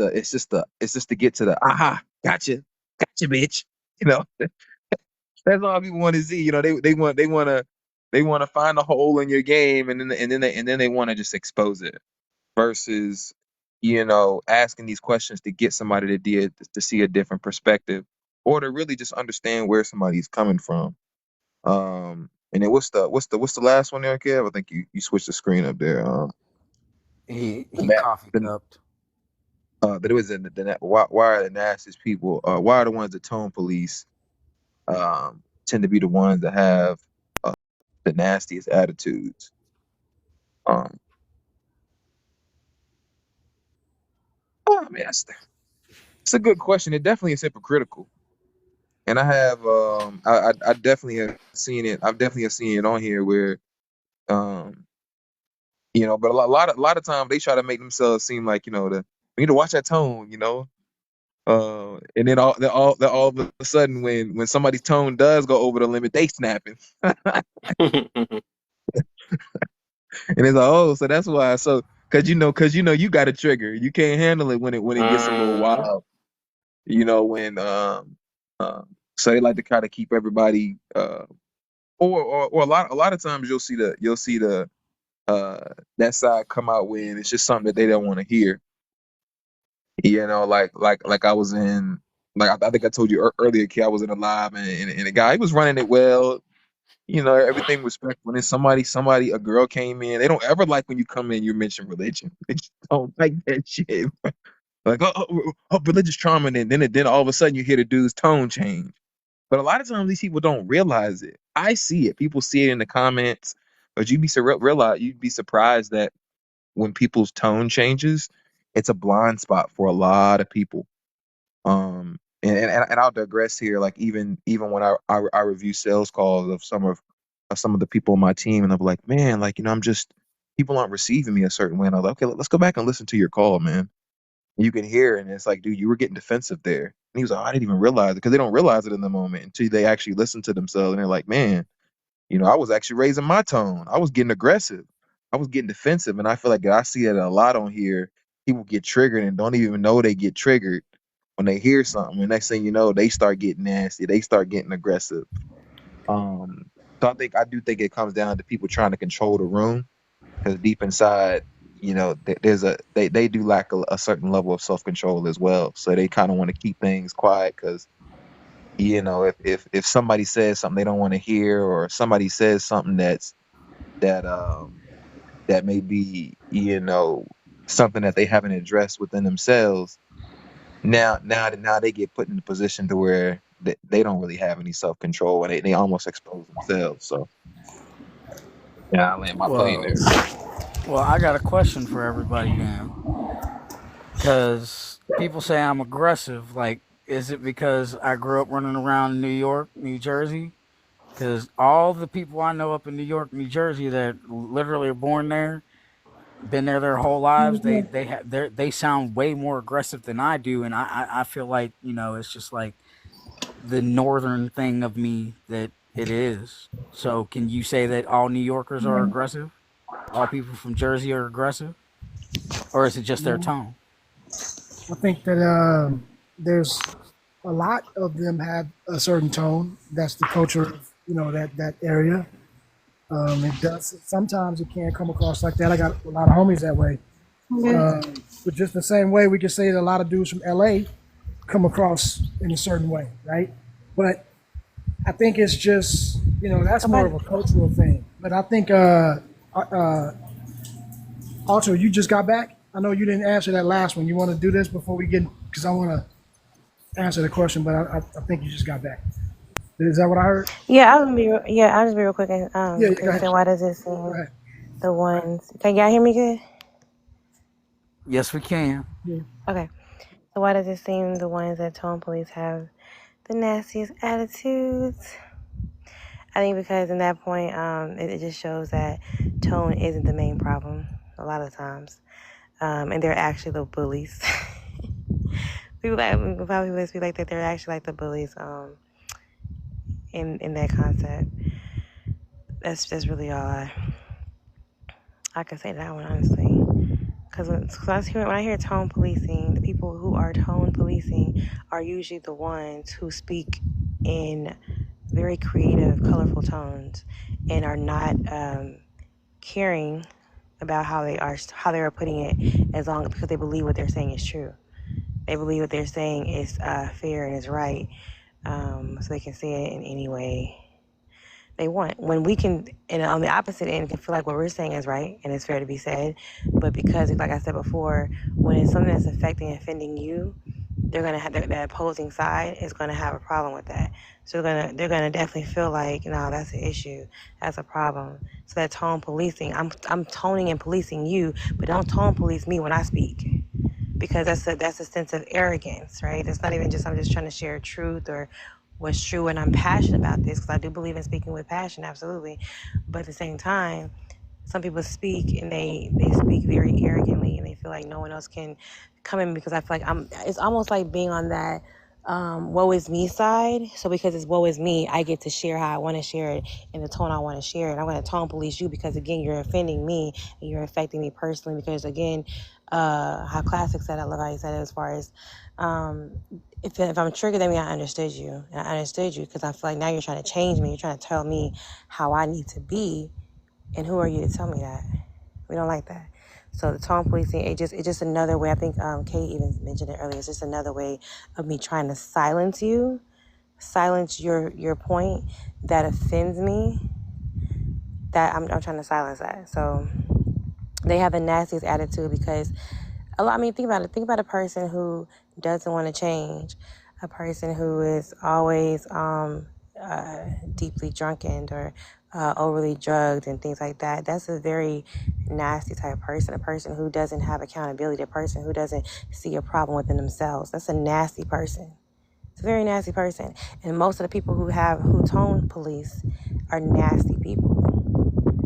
to get to the aha, gotcha, gotcha, bitch. You know, that's all people want to see. You know, they want to find a hole in your game, and then they want to just expose it versus, asking these questions to get somebody to see a different perspective or to really just understand where somebody's coming from. And then what's the last one there, Kev? I think you switched the screen up there. He That coffee cupped. but it was why are the nastiest people? Why are the ones that tone police tend to be the ones that have the nastiest attitudes? Um, I mean, it's a good question. It definitely is hypocritical, and I have I definitely have seen it. I've definitely seen it on here where um but a lot of times they try to make themselves seem like we need to watch that tone, and then all of a sudden when somebody's tone does go over the limit, they snapping. And it's like, oh, so that's why. So, cause you got a trigger. You can't handle it when it gets a little wild. When so they like to kind of keep everybody. Or a lot of times you'll see the that side come out when it's just something that they don't want to hear. Like I was in, like I think I told you earlier, Kid, I was in a live and a guy, he was running it well. Everything respectful. And then a girl came in. They don't ever like when you come in, you mention religion. They just don't like that shit. Like, religious trauma. And then all of a sudden you hear the dude's tone change. But a lot of times these people don't realize it. I see it. People see it in the comments. But you'd be surprised that when people's tone changes, it's a blind spot for a lot of people. And I'll digress here. Like even when I review sales calls of some of the people on my team, and I'm like, man, like I'm just, people aren't receiving me a certain way, and I'm like, okay, let's go back and listen to your call, man. And you can hear, and it's like, dude, you were getting defensive there. And he was like, I didn't even realize it, because they don't realize it in the moment until they actually listen to themselves, and they're like, man, I was actually raising my tone. I was getting aggressive. I was getting defensive, and I feel like I see it a lot on here. People get triggered and don't even know they get triggered when they hear something. And next thing you know, they start getting nasty. They start getting aggressive. So I do think it comes down to people trying to control the room, because deep inside, they do lack a certain level of self-control as well. So they kind of want to keep things quiet, because if somebody says something they don't want to hear, or somebody says something that may be something that they haven't addressed within themselves, now they get put in the position to where they don't really have any self-control, and they almost expose themselves. So yeah, I land my plane there. Well, I got a question for everybody now, because people say I'm aggressive. Like, is it because I grew up running around New York, New Jersey? Because all the people I know up in New York, New Jersey, that literally are born there, been there their whole lives, they sound way more aggressive than I do, and I feel like it's just like the northern thing of me that it is. So can you say that all New Yorkers are aggressive? All people from Jersey are aggressive, or is it just their tone? I think that there's a lot of them have a certain tone. That's the culture of that area. It does sometimes, it can come across like that. I got a lot of homies that way. But just the same way we could say that a lot of dudes from LA come across in a certain way, right? But I think it's just that's more of a cultural thing. But I think also, you just got back. I know you didn't answer that last one. You want to do this before we get, because I want to answer the question, but I think you just got back. Is that what I heard? I'll just be real quick and go ahead. why does it seem the ones? Can y'all hear me good? Yes, we can. Yeah. Okay. So why does it seem the ones that tone police have the nastiest attitudes? I think because in that point, it just shows that tone isn't the main problem a lot of times, and they're actually the bullies. People probably would be like that. They're actually like the bullies. In that concept, that's really all I can say that one, honestly. Because when I hear tone policing, the people who are tone policing are usually the ones who speak in very creative, colorful tones and are not caring about how they are putting it, as long because they believe what they're saying is true. They believe what they're saying is fair and is right, so they can say it in any way they want. When we can, and on the opposite end, can feel like what we're saying is right and it's fair to be said, but because, like I said before, when it's something that's affecting and offending you, they're gonna have that opposing side is gonna have a problem with that. So they're gonna definitely feel like, no, that's an issue, that's a problem. So that tone policing, I'm toning and policing you, but don't tone police me when I speak, because that's a sense of arrogance, right? It's not even just I'm just trying to share truth or what's true, and I'm passionate about this because I do believe in speaking with passion, absolutely. But at the same time, some people speak and they speak very arrogantly and they feel like no one else can come in, because I feel like it's almost like being on that woe is me side. So because it's woe is me, I get to share how I want to share it in the tone I want to share it. I'm going to tone police you because, again, you're offending me and you're affecting me personally, because, again, how Classic said, I love how he said it, as far as if I'm triggered, that means I understood you. And I understood you because I feel like now you're trying to change me. You're trying to tell me how I need to be. And who are you to tell me that? We don't like that. So the tone policing, it's just another way. I think Kate even mentioned it earlier. It's just another way of me trying to silence you, silence your point that offends me. That I'm trying to silence that. So they have the nastiest attitude because think about it. Think about a person who doesn't want to change, a person who is always deeply drunken or overly drugged and things like that. That's a very nasty type of person, a person who doesn't have accountability, a person who doesn't see a problem within themselves. That's a nasty person. It's a very nasty person. And most of the people who tone police are nasty people,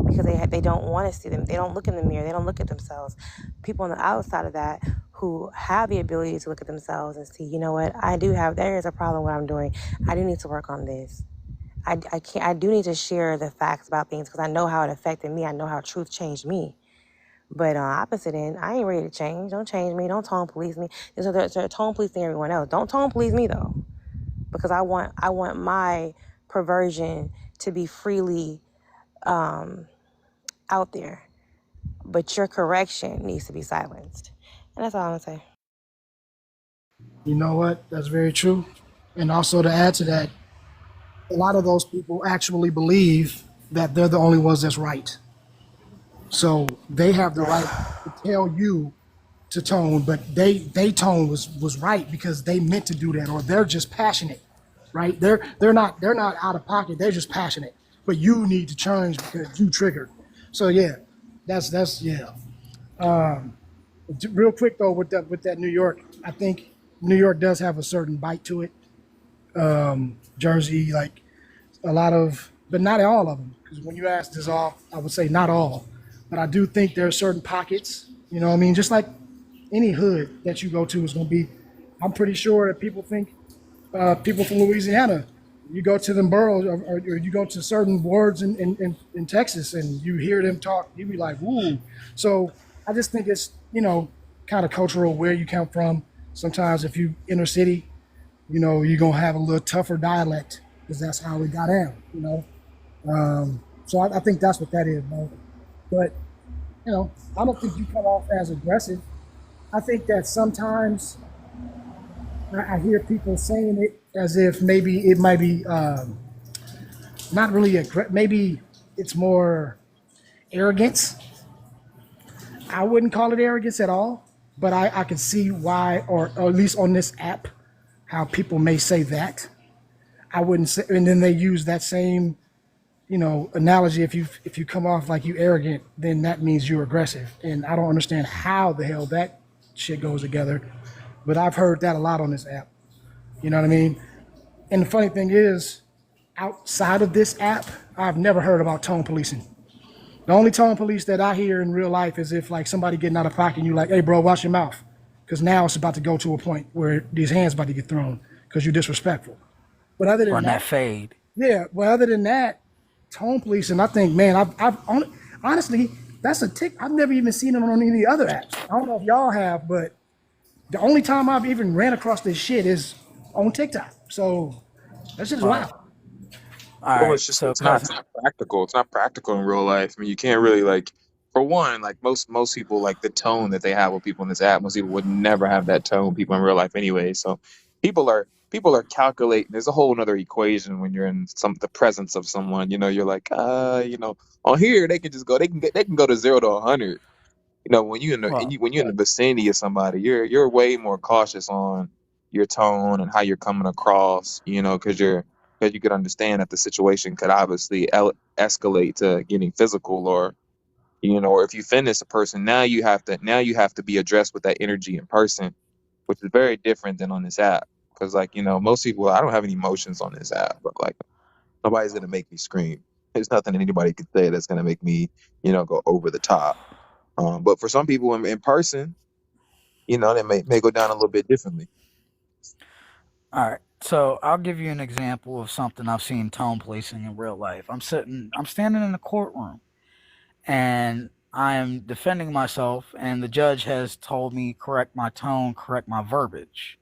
because they don't want to see them. They don't look in the mirror. They don't look at themselves. People on the outside of that who have the ability to look at themselves and see, you know what, there is a problem with what I'm doing. I do need to work on this. I do need to share the facts about things because I know how it affected me. I know how truth changed me. But on the opposite end, I ain't ready to change. Don't change me. Don't tone police me. So they're tone policing everyone else. Don't tone police me though, because I want my perversion to be freely out there. But your correction needs to be silenced. And that's all I'm gonna say. You know what? That's very true. And also to add to that, a lot of those people actually believe that they're the only ones that's right. So they have the right to tell you to tone, but they tone was right because they meant to do that, or they're just passionate, right? They're not out of pocket. They're just passionate. But you need to change because you triggered. So yeah, that's yeah. Real quick though, with that New York, I think New York does have a certain bite to it. Jersey, like a lot of, but not all of them. Because when you ask this all, I would say not all, but I do think there are certain pockets. You know what I mean? Just like any hood that you go to is going to be. I'm pretty sure that people think people from Louisiana. You go to them boroughs, or you go to certain wards in Texas, and you hear them talk. You be like, "Ooh!" So I just think it's kind of cultural where you come from. Sometimes if you inner city, you're gonna have a little tougher dialect because that's how we got down. So I think that's what that is, bro. But I don't think you come off as aggressive. I think that sometimes I hear people saying it as if maybe it might be not really maybe it's more arrogance. I wouldn't call it arrogance at all, but I can see why, or at least on this app, how people may say that. I wouldn't say, and then they use that same, analogy. If you come off like you arrogant, then that means you're aggressive. And I don't understand how the hell that shit goes together, but I've heard that a lot on this app. You know what I mean? And the funny thing is, outside of this app, I've never heard about tone policing. The only tone police that I hear in real life is if like somebody getting out of pocket and you like, hey bro, watch your mouth. Because now it's about to go to a point where these hands about to get thrown because you're disrespectful. But other than that fade. Yeah, well, other than that, tone policing, I think, man, I've honestly, that's a tick. I've never even seen it on any other apps. I don't know if y'all have, but The only time I've even ran across this shit is on TikTok. So that shit is Right. wild. All Well, right. it's just So, it's not cousin. it's not practical. It's not practical in real life. I mean, you can't really like, for one, like most people, like the tone that they have with people in this app. Most people would never have that tone with people in real life anyway. So people are calculating. There's a whole other equation when you're in the presence of someone. You know, you're like, on here they can just go. They can go to 0 to 100. You know, when you in the Well, when you're in the vicinity of somebody, you're way more cautious on your tone and how you're coming across. You know, because you could understand that the situation could obviously escalate to getting physical, or or if you finish a person, now you have to be addressed with that energy in person, which is very different than on this app. Because most people, I don't have any emotions on this app, but like nobody's gonna make me scream. There's nothing anybody could say that's gonna make me go over the top. But for some people in person, they may go down a little bit differently. all right. So I'll give you an example of something I've seen tone policing in real life. I'm standing in a courtroom, and I'm defending myself, and the judge has told me correct my tone, correct my verbiage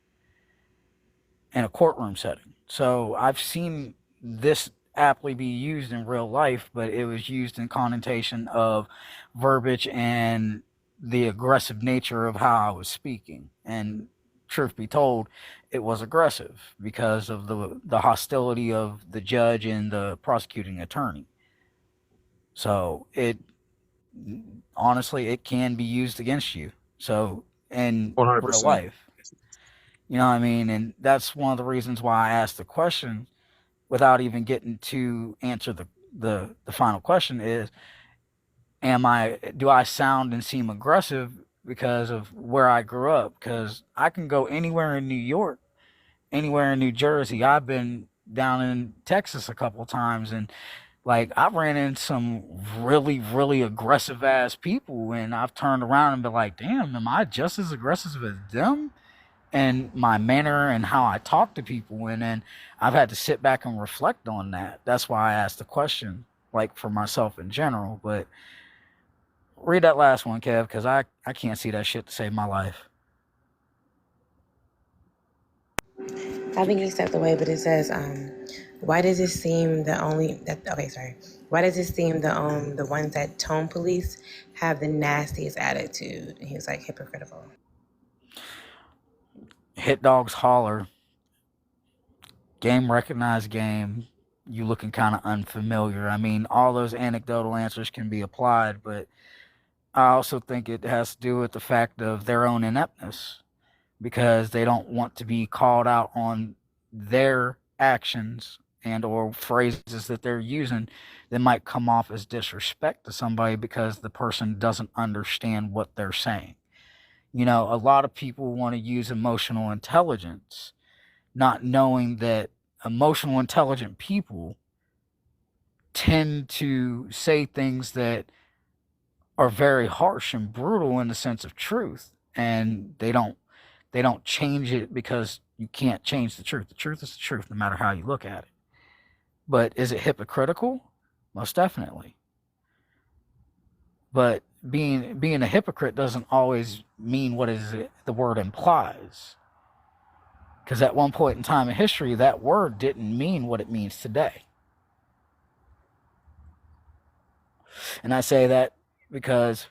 in a courtroom setting. So I've seen this aptly be used in real life, but it was used in connotation of verbiage and the aggressive nature of how I was speaking. And truth be told, it was aggressive because of the hostility of the judge and the prosecuting attorney. So honestly, it can be used against you. So in real 100%. life, you know what I mean? And that's one of the reasons why I asked the question without even getting to answer the final question is, do I sound and seem aggressive because of where I grew up? Because I can go anywhere in New York, anywhere in New Jersey. I've been down in Texas a couple times, and like I ran into some really, really aggressive ass people, and I've turned around and been like, damn, am I just as aggressive as them? And my manner and how I talk to people. And then I've had to sit back and reflect on that. That's why I asked the question, like for myself in general. But read that last one, Kev, because I can't see that shit to save my life. I think he stepped away, but it says, why does it seem why does it seem the ones that tone police have the nastiest attitude? And he was like hypocritical. Hit dogs holler. Game recognized game. You looking kind of unfamiliar. I mean, all those anecdotal answers can be applied, but I also think it has to do with the fact of their own ineptness, because they don't want to be called out on their actions and or phrases that they're using that might come off as disrespect to somebody because the person doesn't understand what they're saying. You know, a lot of people want to use emotional intelligence, not knowing that emotional intelligent people tend to say things that are very harsh and brutal in the sense of truth, and they don't change it because you can't change the truth. The truth is the truth no matter how you look at it. But is it hypocritical? Most definitely. But being a hypocrite doesn't always mean what the word implies. Because at one point in time in history, that word didn't mean what it means today. And I say that because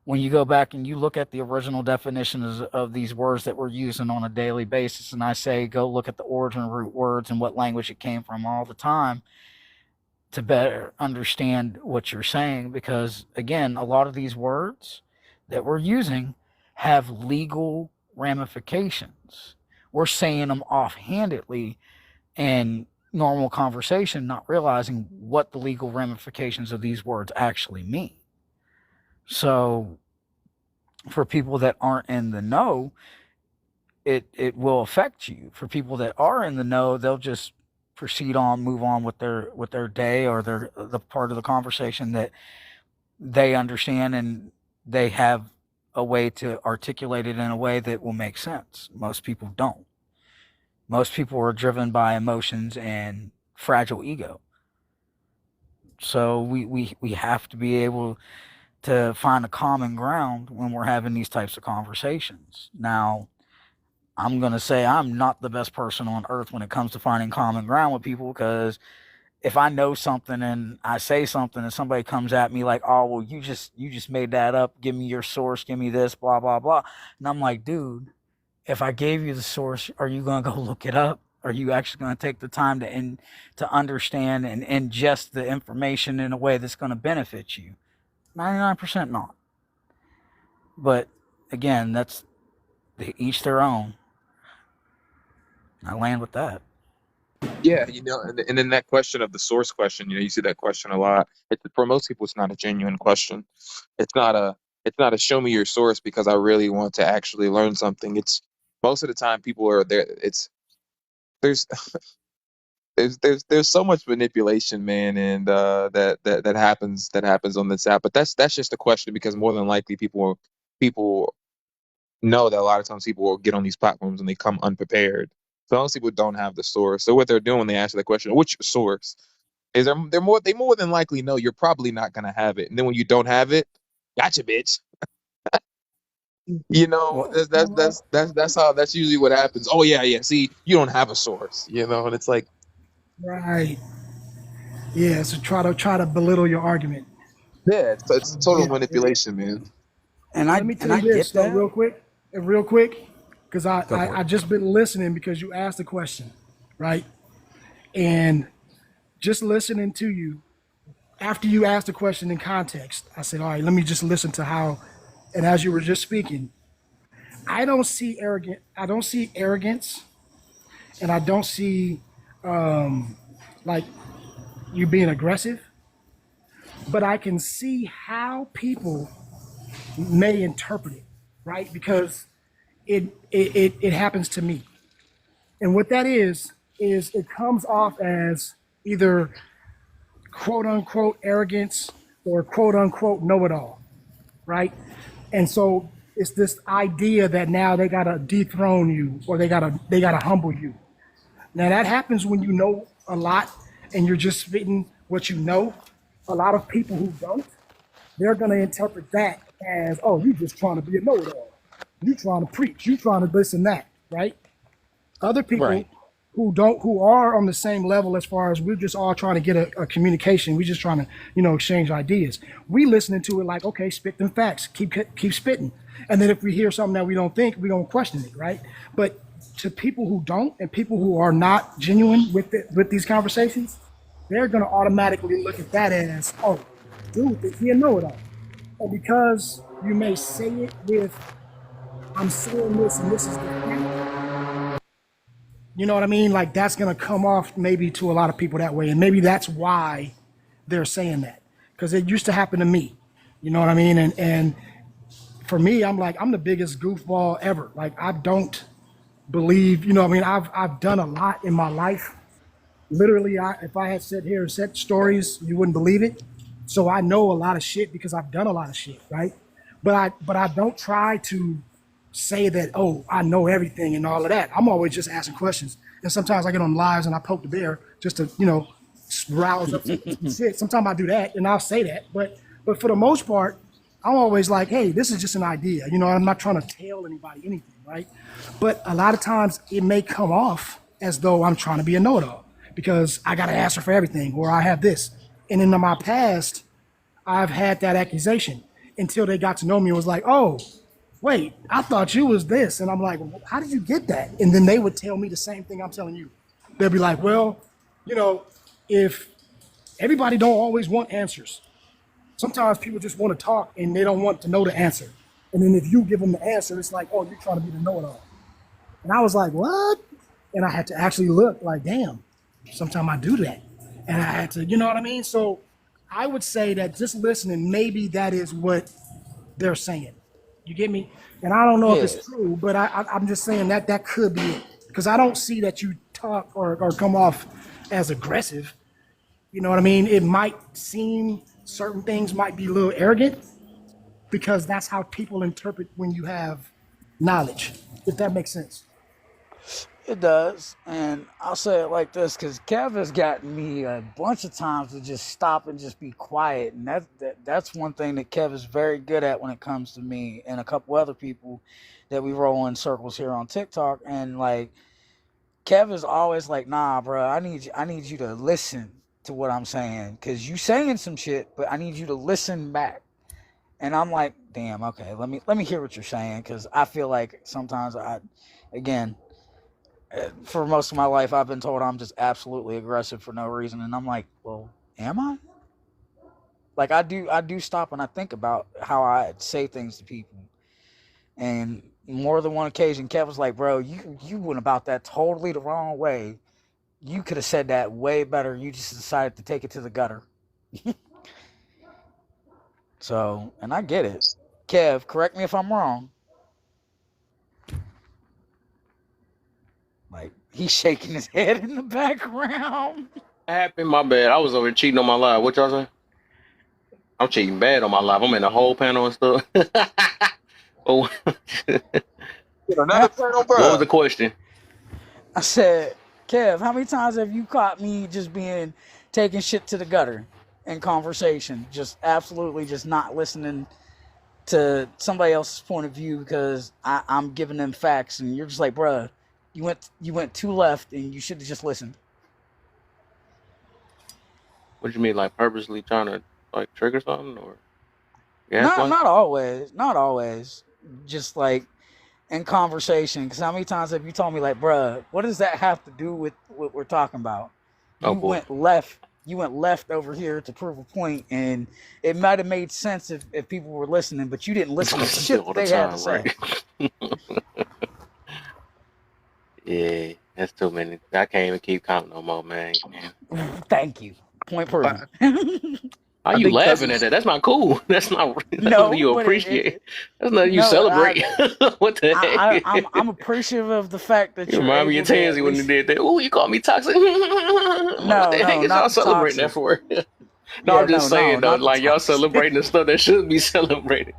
when you go back and you look at the original definitions of these words that we're using on a daily basis, and I say go look at the origin root words and what language it came from all the time to better understand what you're saying. Because again, a lot of these words that we're using have legal ramifications. We're saying them offhandedly in normal conversation, not realizing what the legal ramifications of these words actually mean. So for people that aren't in the know, it will affect you. For people that are in the know, they'll just move on with their day or the part of the conversation that they understand, and they have a way to articulate it in a way that will make sense. Most people don't. Most people are driven by emotions and fragile ego. So we have to be able to find a common ground when we're having these types of conversations. Now, I'm going to say I'm not the best person on earth when it comes to finding common ground with people, because if I know something and I say something and somebody comes at me like, oh, well, you just made that up. Give me your source. Give me this, blah, blah, blah. And I'm like, dude, if I gave you the source, are you going to go look it up? Are you actually going to take the time to understand and ingest the information in a way that's going to benefit you? 99% not. But again, that's each their own. I land with that. Yeah, and then that question of the source question, you see that question a lot. For most people, it's not a genuine question. It's not a show me your source because I really want to actually learn something. It's most of the time people are there. There's there's so much manipulation, man, and that happens on this app. But that's just a question because more than likely people know that a lot of times people will get on these platforms and they come unprepared. So most people don't have the source. So what they're doing when they answer the question, "What's your source?" is they more than likely know you're probably not gonna have it. And then when you don't have it, gotcha, bitch. That's usually what happens. Oh yeah. See, you don't have a source, and it's like, Right. Yeah. So try to belittle your argument. yeah, it's total manipulation, man. And Let me tell you this though, real quick, because I just been listening because you asked the question, right? And just listening to you after you asked the question in context, I said, all right, let me just listen to how. And as you were just speaking, I don't see arrogance, and I don't see like you being aggressive, but I can see how people may interpret it, right? Because it happens to me. And what that is it comes off as either quote unquote arrogance or quote unquote know-it-all, right? And so it's this idea that now they gotta dethrone you or they gotta humble you. Now that happens when you know a lot and you're just spitting what you know. A lot of people who don't, they're gonna interpret that as, oh, you just trying to be a know-it-all. You trying to preach, you trying to this and that, right? Other people who are on the same level as far as we're just all trying to get a communication. We're just trying to, exchange ideas. We listening to it like, okay, spit them facts, keep spitting. And then if we hear something that we don't think, we're gonna question it, right? But to people who don't and people who are not genuine with these conversations, they're gonna automatically look at that as, oh, dude, think he a know-it-all. And because you may say it with, I'm saying this and this is the fact, you know what I mean? Like that's gonna come off maybe to a lot of people that way, and maybe that's why they're saying that, because it used to happen to me. You know what I mean? And for me, I'm the biggest goofball ever. Like I don't believe, I've done a lot in my life. Literally, if I had sat here and said stories, you wouldn't believe it. So I know a lot of shit because I've done a lot of shit, right? But I don't try to say that, oh, I know everything and all of that. I'm always just asking questions. And sometimes I get on lives and I poke the bear just to, rouse up some shit. Sometimes I do that and I'll say that. But for the most part, I'm always like, hey, this is just an idea. I'm not trying to tell anybody anything, right? But a lot of times it may come off as though I'm trying to be a know-it-all because I got to answer for everything or I have this. And in my past, I've had that accusation until they got to know me and was like, oh, wait, I thought you was this. And I'm like, well, how did you get that? And then they would tell me the same thing I'm telling you. They'll be like, well, if everybody don't always want answers, sometimes people just want to talk and they don't want to know the answer. And then if you give them the answer, it's like, oh, you're trying to be the know-it-all. And I was like, what? And I had to actually look like, damn, sometimes I do that. And I had to, you know what I mean? So I would say that just listening, maybe that is what they're saying. You get me? And I don't know if it's true, but I'm just saying that could be it. Because I don't see that you talk or come off as aggressive. You know what I mean? It might seem certain things might be a little arrogant because that's how people interpret when you have knowledge, if that makes sense. It does, and I'll say it like this because Kev has gotten me a bunch of times to just stop and just be quiet, and that's one thing that Kev is very good at when it comes to me and a couple other people that we roll in circles here on TikTok. And like Kev is always like, "Nah, bro, I need you to listen to what I'm saying because you saying some shit, but I need you to listen back." And I'm like, "Damn, okay, let me hear what you're saying," because I feel like sometimes again for most of my life, I've been told I'm just absolutely aggressive for no reason, and I'm like, well, am I? Like I do stop and I think about how I say things to people, and more than one occasion, Kev was like, bro, you went about that totally the wrong way. You could have said that way better. You just decided to take it to the gutter. So, and I get it. Kev, correct me if I'm wrong. Like he's shaking his head in the background. Happened, my bad. I was over here cheating on my live. What y'all say? I'm cheating bad on my live. I'm in the whole panel and stuff. Oh, Another panel, bro. what was the question? I said, Kev, how many times have you caught me just being taking shit to the gutter in conversation? Just absolutely just not listening to somebody else's point of view because I'm giving them facts and you're just like, bruh, you went too left and you should have just listened. What do you mean, like purposely trying to like trigger something or? Not always. Just like in conversation, because how many times have you told me like, bruh, what does that have to do with what we're talking about? You went left over here to prove a point, and it might have made sense if people were listening, but you didn't listen to shit that they had to say. Right? Yeah, that's too many. I can't even keep counting no more, man. Thank you. Point proven. How you laughing at that? That's not cool. That's not. That's No, nothing you appreciate. That's nothing you celebrate. What the heck? I'm appreciative of the fact that you remind me of Tansy when you did that. Oh, you called me toxic. What the heck is y'all celebrating that for? No, I'm just saying though, like y'all celebrating the stuff that should be celebrated.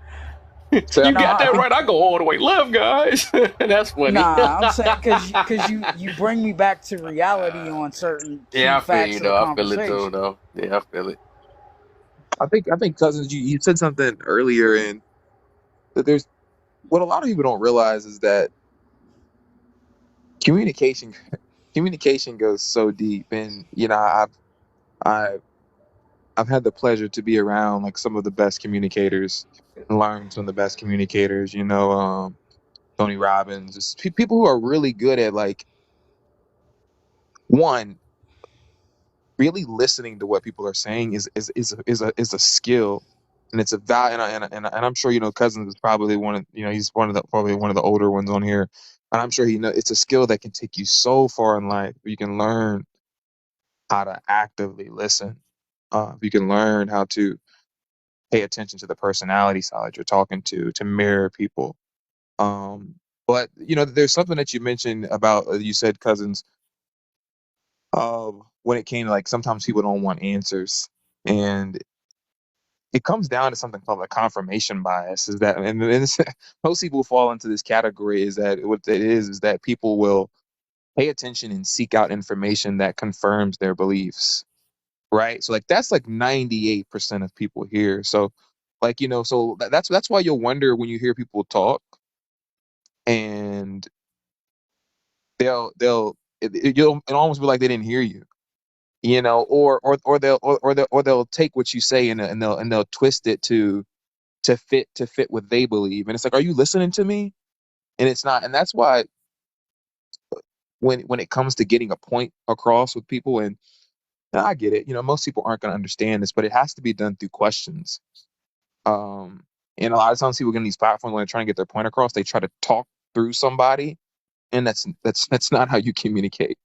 You got that right. I go all the way left, guys. That's funny. Nah, I'm saying because you bring me back to reality on certain key I feel facts you of the though. I feel it conversation. too, though. Yeah, I feel it. I think cousins, you said something earlier, and that there's what a lot of people don't realize is that communication goes so deep, and I've had the pleasure to be around like some of the best communicators and learn some of the best communicators. Tony Robbins, just people who are really good at like one really listening to what people are saying is a skill, and it's a value. And I'm sure Cousins is probably he's probably one of the older ones on here, and I'm sure it's a skill that can take you so far in life. You can learn how to actively listen. You can learn how to pay attention to the personality side you're talking to mirror people. But there's something that you mentioned about you said Cousins. When it came to like sometimes people don't want answers, and it comes down to something called a confirmation bias. Is that and most people fall into this category? Is that what it is that people will pay attention and seek out information that confirms their beliefs, right? So like that's like 98% of people here. So like so that's why you'll wonder when you hear people talk, and it'll almost be like they didn't hear you. Or they'll take what you say and they'll twist it to fit what they believe, and it's like, are you listening to me? And it's not, and that's why when it comes to getting a point across with people, and I get it, most people aren't going to understand this, but it has to be done through questions. And a lot of times people get on these platforms when they're trying to get their point across, they try to talk through somebody, and that's not how you communicate.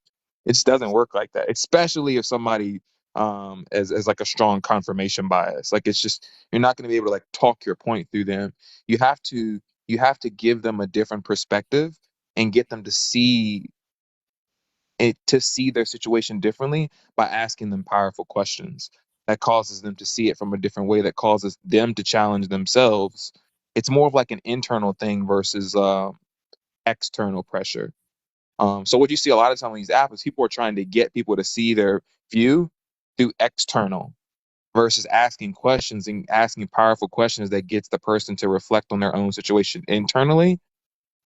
It just doesn't work like that, especially if somebody as like a strong confirmation bias. Like it's just you're not going to be able to like talk your point through them. You have to give them a different perspective and get them to see their situation differently by asking them powerful questions that causes them to see it from a different way, that causes them to challenge themselves. It's more of like an internal thing versus external pressure. So what you see a lot of time on these apps is people are trying to get people to see their view through external versus asking questions and asking powerful questions that gets the person to reflect on their own situation internally,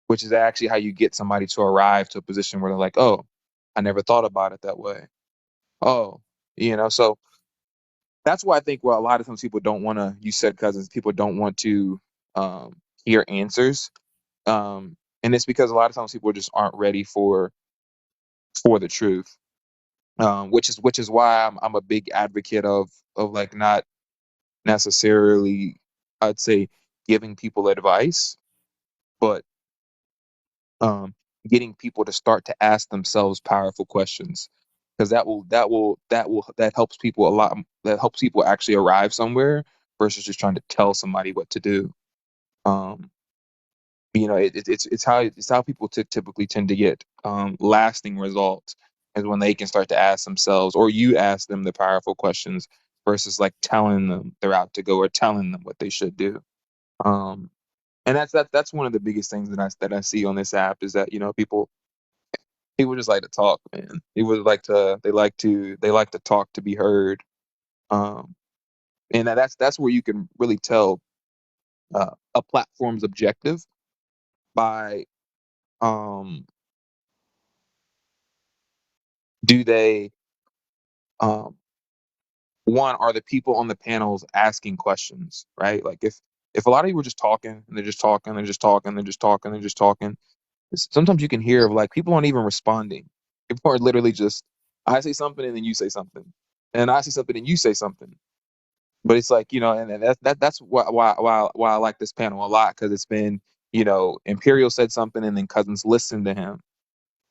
which is actually how you get somebody to arrive to a position where they're like, oh, I never thought about it that way. Oh, so that's why I think, well, a lot of times people don't want to, you said, cousins, people don't want to hear answers. And it's because a lot of times people just aren't ready for the truth. Which is why I'm a big advocate of like not necessarily, I'd say, giving people advice, but getting people to start to ask themselves powerful questions, because that helps people a lot. That helps people actually arrive somewhere versus just trying to tell somebody what to do. It's how people typically tend to get lasting results, is when they can start to ask themselves, or you ask them the powerful questions versus like telling them they're out to go or telling them what they should do. And that's one of the biggest things that I see on this app, is that people just like to talk, man. They like to talk to be heard. And that's where you can really tell a platform's objective by do they one, are the people on the panels asking questions, right? Like if a lot of you were just talking and they're just talking, they're just talking, they're just talking, they're just talking, sometimes you can hear of like people aren't even responding. People are literally just, I say something and then you say something, and I say something and you say something. But it's like, and that's why I like this panel a lot, because it's been, Imperial said something and then Cousins listened to him,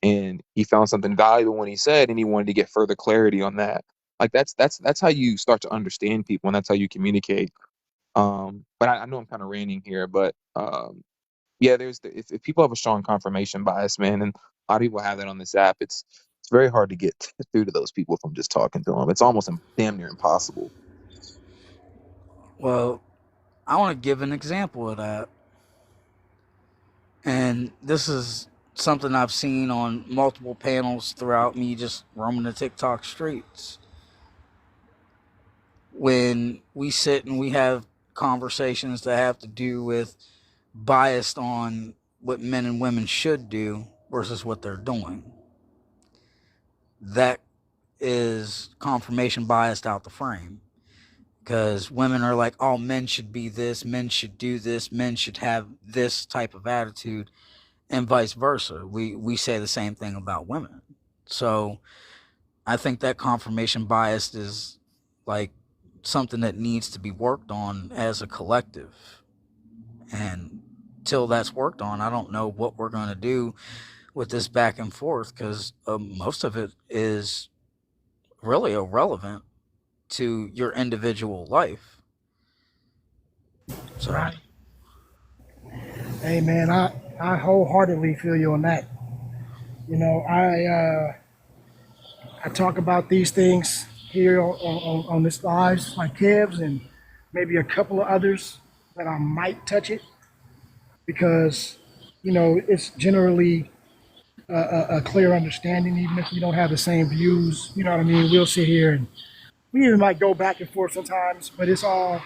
and he found something valuable when he said, and he wanted to get further clarity on that. Like that's how you start to understand people, and that's how you communicate. But I know I'm kind of ranting here, but yeah, if people have a strong confirmation bias, man, and a lot of people have that on this app, it's very hard to get through to those people from just talking to them. It's almost damn near impossible. Well, I want to give an example of that. And this is something I've seen on multiple panels throughout me just roaming the TikTok streets. When we sit and we have conversations that have to do with biased on what men and women should do versus what they're doing, that is confirmation biased out the frame. Because women are like, oh, men should be this, men should do this, men should have this type of attitude, and vice versa. We say the same thing about women. So I think that confirmation bias is like something that needs to be worked on as a collective. And till that's worked on, I don't know what we're going to do with this back and forth, because most of it is really irrelevant to your individual life. So, Right. Hey man, I wholeheartedly feel you on that. I talk about these things here on this live, like Kev's and maybe a couple of others that I might touch it, because it's generally a clear understanding, even if we don't have the same views. You know what I mean? We'll sit here and we even might go back and forth sometimes, but it's all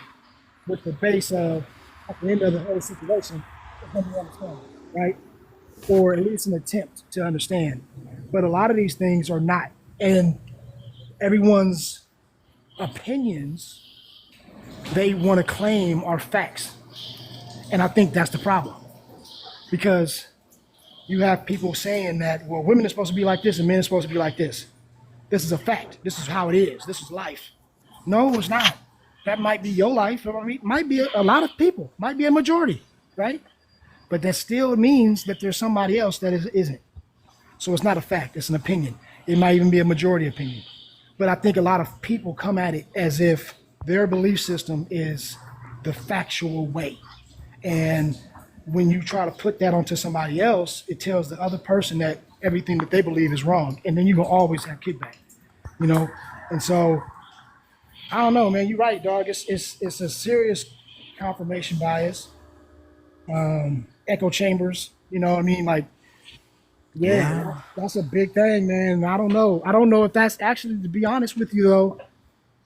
with the base of, at the end of the whole situation, it's going to be understanding, right? Or at least an attempt to understand. But a lot of these things are not. And everyone's opinions they want to claim are facts. And I think that's the problem. Because you have people saying that, well, women are supposed to be like this and men are supposed to be like this. This is a fact. This is how it is. This is life. No, it's not. That might be your life. It might be a lot of people. Might be a majority, right? But that still means that there's somebody else that isn't. So it's not a fact. It's an opinion. It might even be a majority opinion. But I think a lot of people come at it as if their belief system is the factual way. And when you try to put that onto somebody else, it tells the other person that everything that they believe is wrong. And then you're going to always have kickback, And so, I don't know, man. You're right, dog. It's a serious confirmation bias, echo chambers. You know what I mean? Like, Yeah, that's a big thing, man. I don't know. I don't know if that's actually, to be honest with you, though,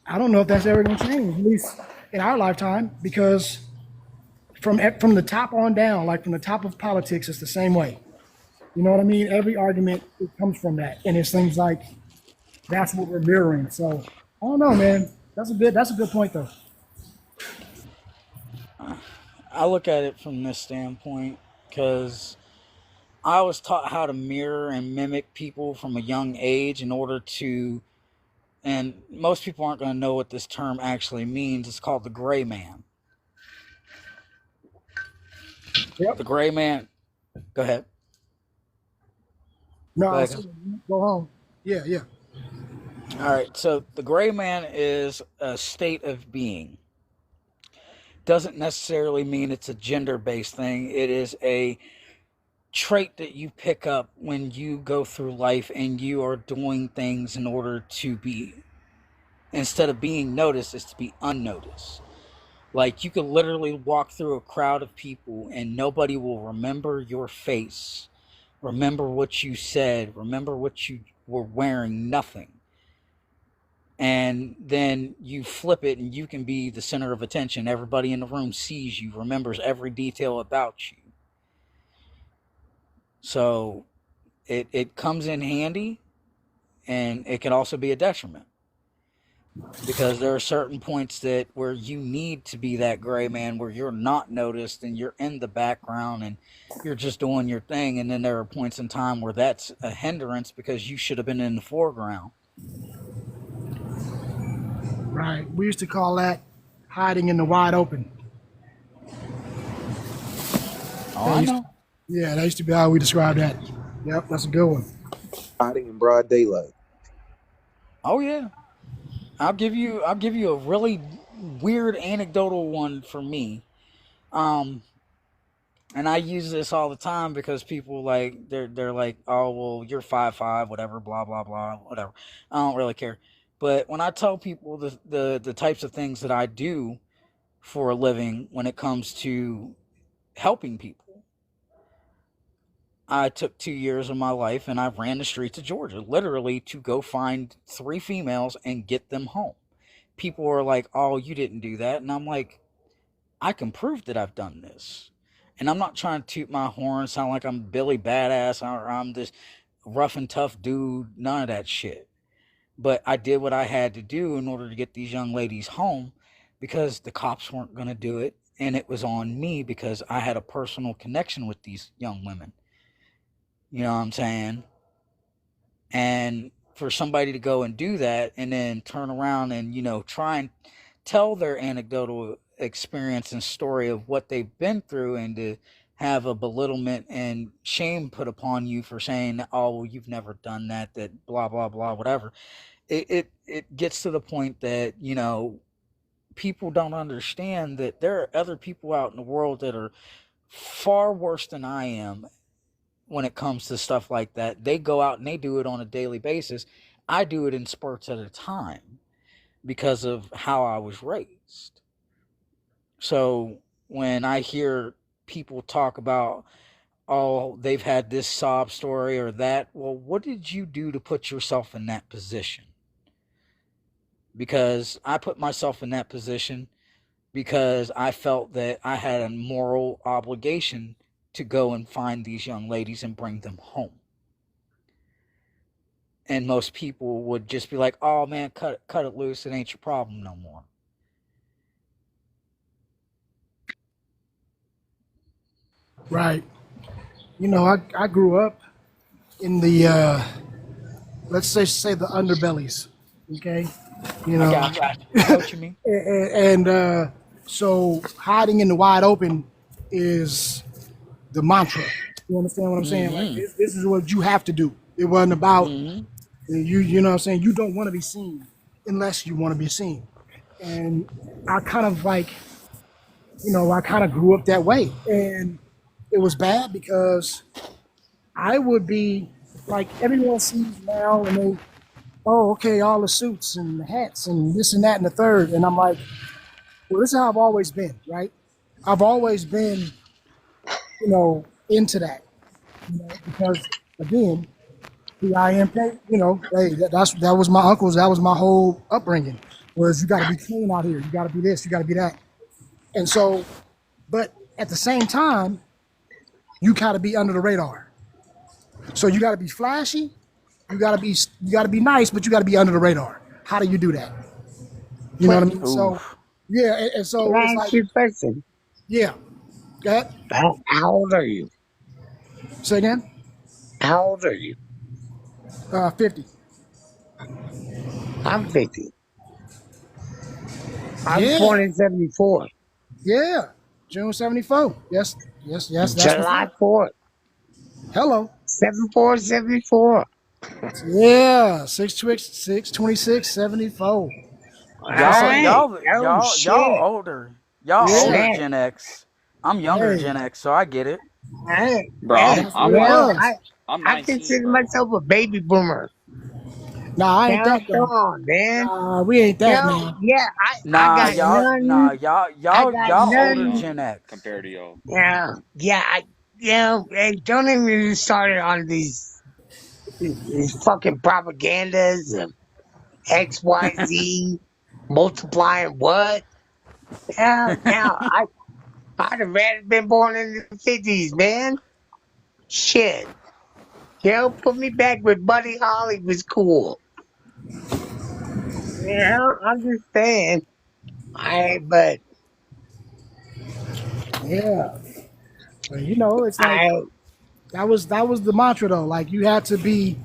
I don't know if that's ever going to change, at least in our lifetime, because from the top on down, like from the top of politics, it's the same way. You know what I mean? Every argument it comes from that, and it seems like that's what we're mirroring. So I don't know, man. That's a good point, though. I look at it from this standpoint because I was taught how to mirror and mimic people from a young age in order to, and most people aren't going to know what this term actually means. It's called the gray man. Yep. The gray man. Go ahead. No, Go ahead. go home. Yeah. All right. So the gray man is a state of being. Doesn't necessarily mean it's a gender-based thing. It is a trait that you pick up when you go through life and you are doing things in order to be, instead of being noticed, it's to be unnoticed. Like you could literally walk through a crowd of people and nobody will remember your face, remember what you said, remember what you were wearing, nothing. And then you flip it and you can be the center of attention. Everybody in the room sees you, remembers every detail about you. So it comes in handy, and it can also be a detriment. Because there are certain points that where you need to be that gray man, where you're not noticed and you're in the background and you're just doing your thing. And then there are points in time where that's a hindrance because you should have been in the foreground. Right. We used to call that hiding in the wide open. I know. Yeah, that used to be how we described that. Yep, that's a good one. Hiding in broad daylight. Oh yeah. I'll give you a really weird anecdotal one for me. And I use this all the time because people like they're like, oh well, you're 5'5", whatever, blah blah blah, whatever. I don't really care. But when I tell people the types of things that I do for a living when it comes to helping people, I took 2 years of my life and I ran the streets of Georgia, literally to go find 3 females and get them home. People are like, oh, you didn't do that. And I'm like, I can prove that I've done this. And I'm not trying to toot my horn, sound like I'm Billy Badass or I'm this rough and tough dude, none of that shit. But I did what I had to do in order to get these young ladies home because the cops weren't going to do it. And it was on me because I had a personal connection with these young women. You know what I'm saying? And for somebody to go and do that and then turn around and, try and tell their anecdotal experience and story of what they've been through and to have a belittlement and shame put upon you for saying, oh, well, you've never done that blah, blah, blah, whatever. It gets to the point that, people don't understand that there are other people out in the world that are far worse than I am when it comes to stuff like that. They go out and they do it on a daily basis. I do it in spurts at a time because of how I was raised. So when I hear people talk about, oh, they've had this sob story or that, well, what did you do to put yourself in that position? Because I put myself in that position because I felt that I had a moral obligation to go and find these young ladies and bring them home. And most people would just be like, oh man, cut it loose, it ain't your problem no more. Right. I grew up in the let's say the underbellies. Okay. I got you. I know what you mean. And so hiding in the wide open is the mantra. You understand what I'm saying? Like this is what you have to do. It wasn't about you know what I'm saying? You don't want to be seen unless you want to be seen. And I kind of grew up that way. And it was bad because I would be like, everyone sees now and they, oh, okay, all the suits and the hats and this and that and the third. And I'm like, well, this is how I've always been, right? I've always been, into that, because again, PIMK, hey, that was my uncles. That was my whole upbringing. Was you got to be clean out here. You got to be this. You got to be that. And so, but at the same time, you got to be under the radar. So you got to be flashy. You got to be nice, but you got to be under the radar. How do you do that? You know what I mean? So, yeah, and so Can I it's ask like, you a question? yeah. Go ahead. How old are you? Say again? How old are you? 50. I'm 50. I was Yeah. born in 74. Yeah. June 74. Yes. That's July 4th. Hello. 74, 74. Yeah. 626, 74. Y'all older. Y'all Yeah. older Gen X. I'm younger Hey. Gen X, so I get it. Bro, I'm I 19, consider bro. myself a baby boomer. Nah, I ain't Now, that come though. on, man. Nah, we ain't that, man. Yeah, I Nah, got none. I got y'all older none. Gen X. Compared to y'all. And don't even get me started on these fucking propagandas of XYZ multiplying what? Hell, now I'd have rather been born in the 50s, man. Shit. Put me back with Buddy Holly was cool. I'm just saying. But Yeah. It's like that was the mantra though. Like you had to be,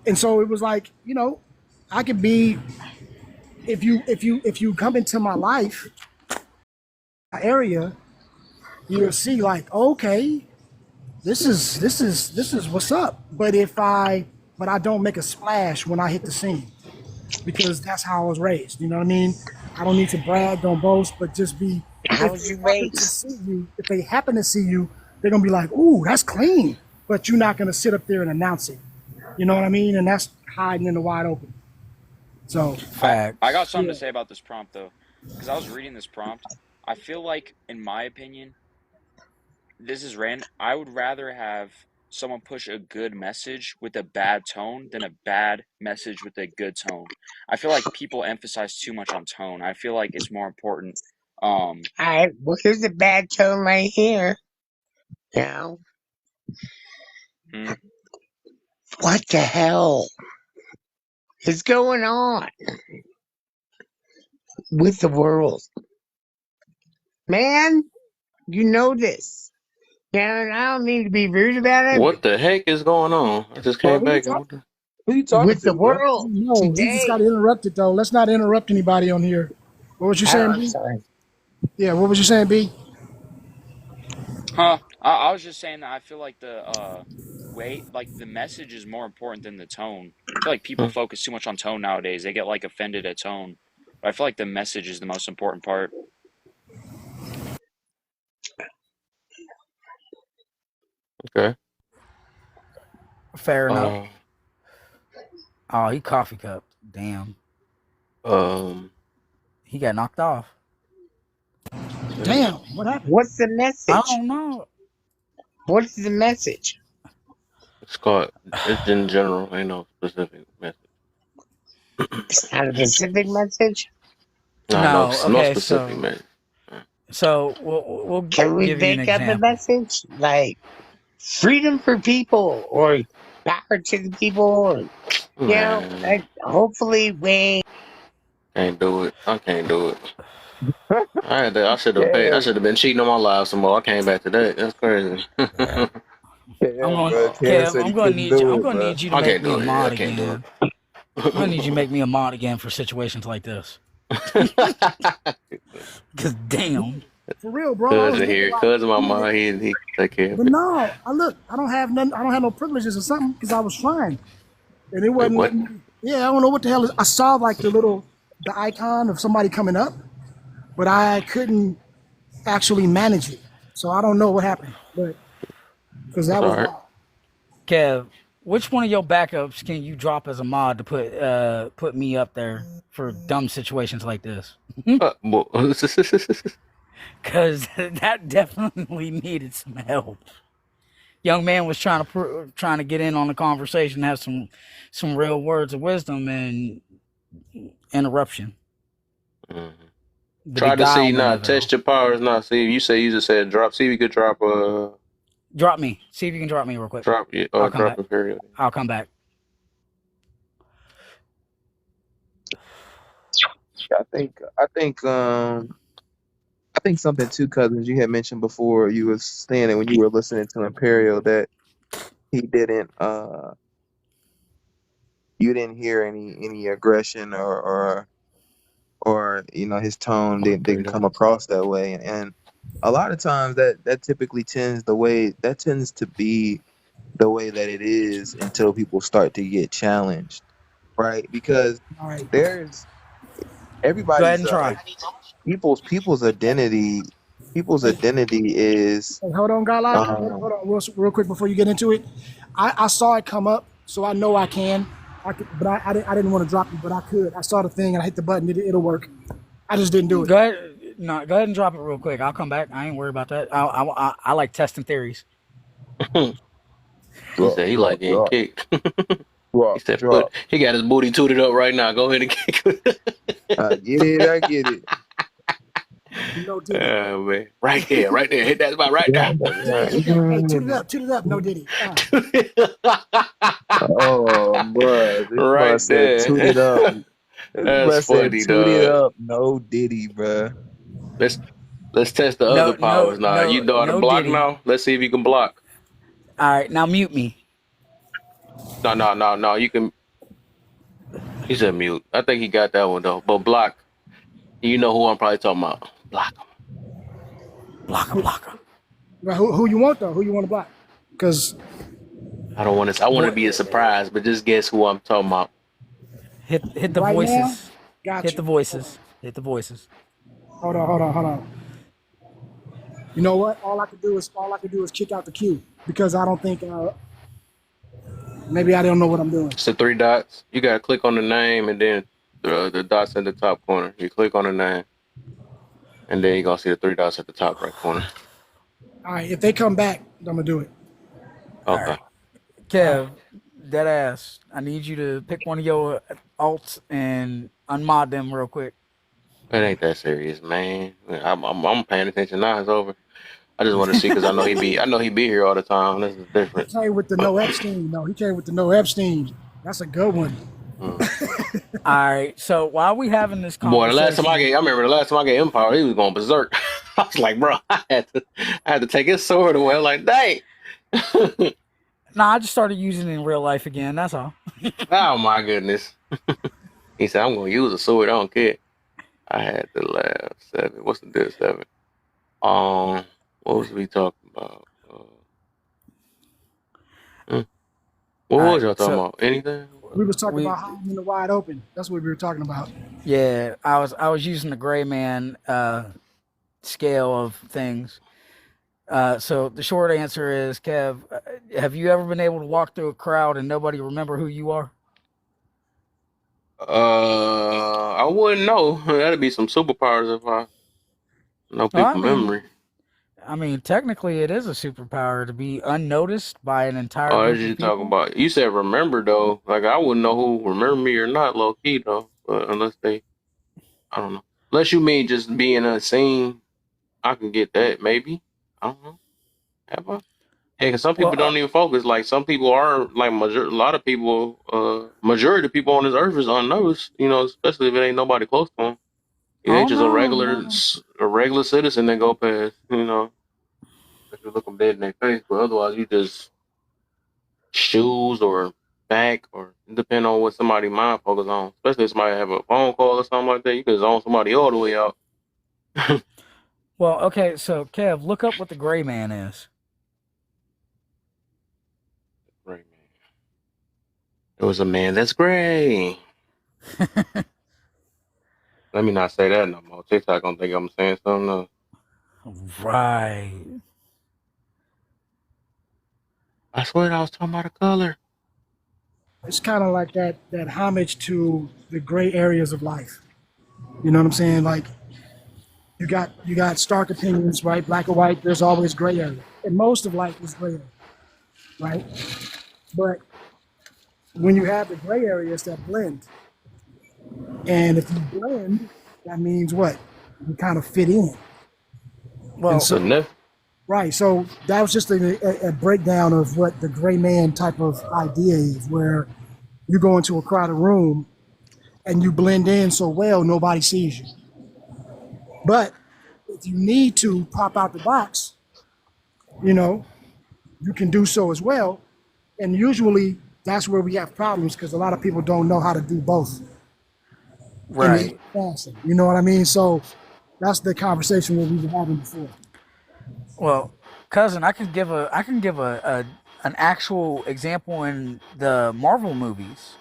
and so it was like, I could be if you come into my life area, you'll see like, okay, this is what's up. But I don't make a splash when I hit the scene because that's how I was raised. You know what I mean? I don't need to brag, don't boast, but just be. How was you raised? If they happen to see you, they're gonna be like, "Ooh, that's clean," but you're not gonna sit up there and announce it. You know what I mean? And that's hiding in the wide open. So, I got something to say about this prompt though, because I was reading this prompt. I feel like, in my opinion, this is random. I would rather have someone push a good message with a bad tone than a bad message with a good tone. I feel like people emphasize too much on tone. I feel like it's more important. All right, well, here's a bad tone right here. What the hell is going on with the world? Man, you know this. And I don't mean to be rude about it. What the heck is going on? I just came back. Who you talking With to, the bro? world no, he just today. got interrupted though. Let's not interrupt anybody on here. What was you saying, I'm B? sorry. Yeah, what was you saying, B? I was just saying that I feel like the message is more important than the tone. I feel like people focus too much on tone nowadays. They get like offended at tone. But I feel like the message is the most important part. Okay. Fair enough. Oh, he coffee cup. Damn. He got knocked off. Damn, what happened? What's the message? I don't know. What is the message? It's in general, ain't no specific message. It's not a specific message? No specific message. So we'll Can we give you an make up a example. message? Like freedom for people or power to the people? Or, hopefully we Can't do it. I can't do it. I should have paid. I should have been cheating on my life some more. I came back to that. That's crazy. I'm gonna need you to make me a mod I can't do again. I'm gonna need you to make me a mod again for situations like this. Cause damn. For real, bro. Cousin here, cousin my mom, he take care of But it. no, I don't have nothing. I don't have no privileges or something because I was trying, and it wasn't. Wait, what? Yeah, I don't know what the hell. I saw like the icon of somebody coming up, but I couldn't actually manage it. So I don't know what happened, but because that was. Kev, which one of your backups can you drop as a mod to put me up there for dumb situations like this? Because that definitely needed some help. young man was trying to get in on the conversation, have some real words of wisdom, and interruption. The Try to see, beguilement not of it all. test your powers, not see. You just said drop. See if you could drop Drop me. See if you can drop me real quick. drop I'll come drop back. a period. I'll come back. I think something too, cousins. You had mentioned before, you was saying it when you were listening to Imperial, that he didn't you didn't hear any aggression or his tone didn't come across that way, and a lot of times that typically tends to be the way that it is until people start to get challenged, right? Because All right. there's Go ahead everybody's and try. like people's identity is Hey, hold on, Garlock. Hold on, real quick before you get into it. I saw it come up, so I know I can. But I didn't want to drop you, but I could. I saw the thing and I hit the button. It'll work. I just didn't do it. Go ahead. No, go ahead and drop it real quick. I'll come back. I ain't worried about that. I like testing theories. He said he like getting kicked. He said he got his booty tooted up right now. Go ahead and kick it. I get it. No Diddy. Man. Right there. Hit that spot right there. Hey, toot it up. No Diddy. Oh, bro. Right there. Toot it up. That's funny, Toot it dog. up. No Diddy, bro. Let's test the other powers now. You know how to block Diddy. now? Let's see if you can block. All right, now mute me. No. You can. He said mute. I think he got that one though. But block. You know who I'm probably talking about. Block him. Block him. Well, who you want though? Who you want to block? Because I want to be a surprise, but just guess who I'm talking about. Hit the right voices. now, gotcha. Hit the voices. Hit the voices. Hold on. You know what? All I could do is kick out the queue because I don't think maybe I don't know what I'm doing. It's the 3 dots. You gotta click on the name and then the dots in the top corner. You click on the name, and then you're gonna see the 3 dots at the top right corner. All right, if they come back, I'm gonna do it. Okay. Right. Kev, dead ass. I need you to pick one of your alts and unmod them real quick. It ain't that serious, man. I'm paying attention now. It's over. I just want to see because I know he be here all the time. This is different. He came with the no Epstein. No, he came with the no Epstein. That's a good one. All right. So while we having this conversation, Boy, I remember the last time I gave Empire, he was going berserk. I was like, bro, I had to take his sword away. I'm like, dang. Nah, I just started using it in real life again. That's all. Oh my goodness. He said, I'm gonna use a sword. I don't care. I had the last 7. What's the deal 7? What was we talking about? What was y'all talking about? Anything? We was talking about hiding in the wide open. That's what we were talking about. Yeah, I was using the gray man scale of things. So the short answer is, Kev, have you ever been able to walk through a crowd and nobody remember who you are? I wouldn't know. That'd be some superpowers if I know people's memory. I mean, technically, it is a superpower to be unnoticed by an entire group That's of what you people. talking about. You said remember though. Like I wouldn't know who remember me or not, low key though. But unless I don't know. Unless you mean just being unseen, I can get that maybe. I don't know. Have I? Yeah, because some people don't even focus. Like some people are like a lot of people. Majority of people on this earth is unnoticed. You know, especially if it ain't nobody close to them. They just a regular citizen that go past. You know, if you look them dead in their face, but otherwise you just shoes or back or depend on what somebody mind focus on. Especially if somebody have a phone call or something like that, you can zone somebody all the way out. Well, okay, so Kev, look up what the gray man is. Gray man. It was a man that's gray. Let me not say that no more. TikTok gonna think I'm saying something else. Right. I swear I was talking about a color. It's kind of like that homage to the gray areas of life. You know what I'm saying? Like you got stark opinions, right? Black or white. There's always gray area, and most of life is gray area. right? But when you have the gray areas that blend, and if you blend, that means what? You kind of fit in. And Well, so, right. So that was just a breakdown of what the gray man type of idea is, where you go into a crowded room and you blend in so well nobody sees you. But if you need to pop out the box, you know, you can do so as well. And usually that's where we have problems because a lot of people don't know how to do both in the right. fashion. You know what I mean? So that's the conversation that we were having before. Well, cousin, I can give an actual example in the Marvel movies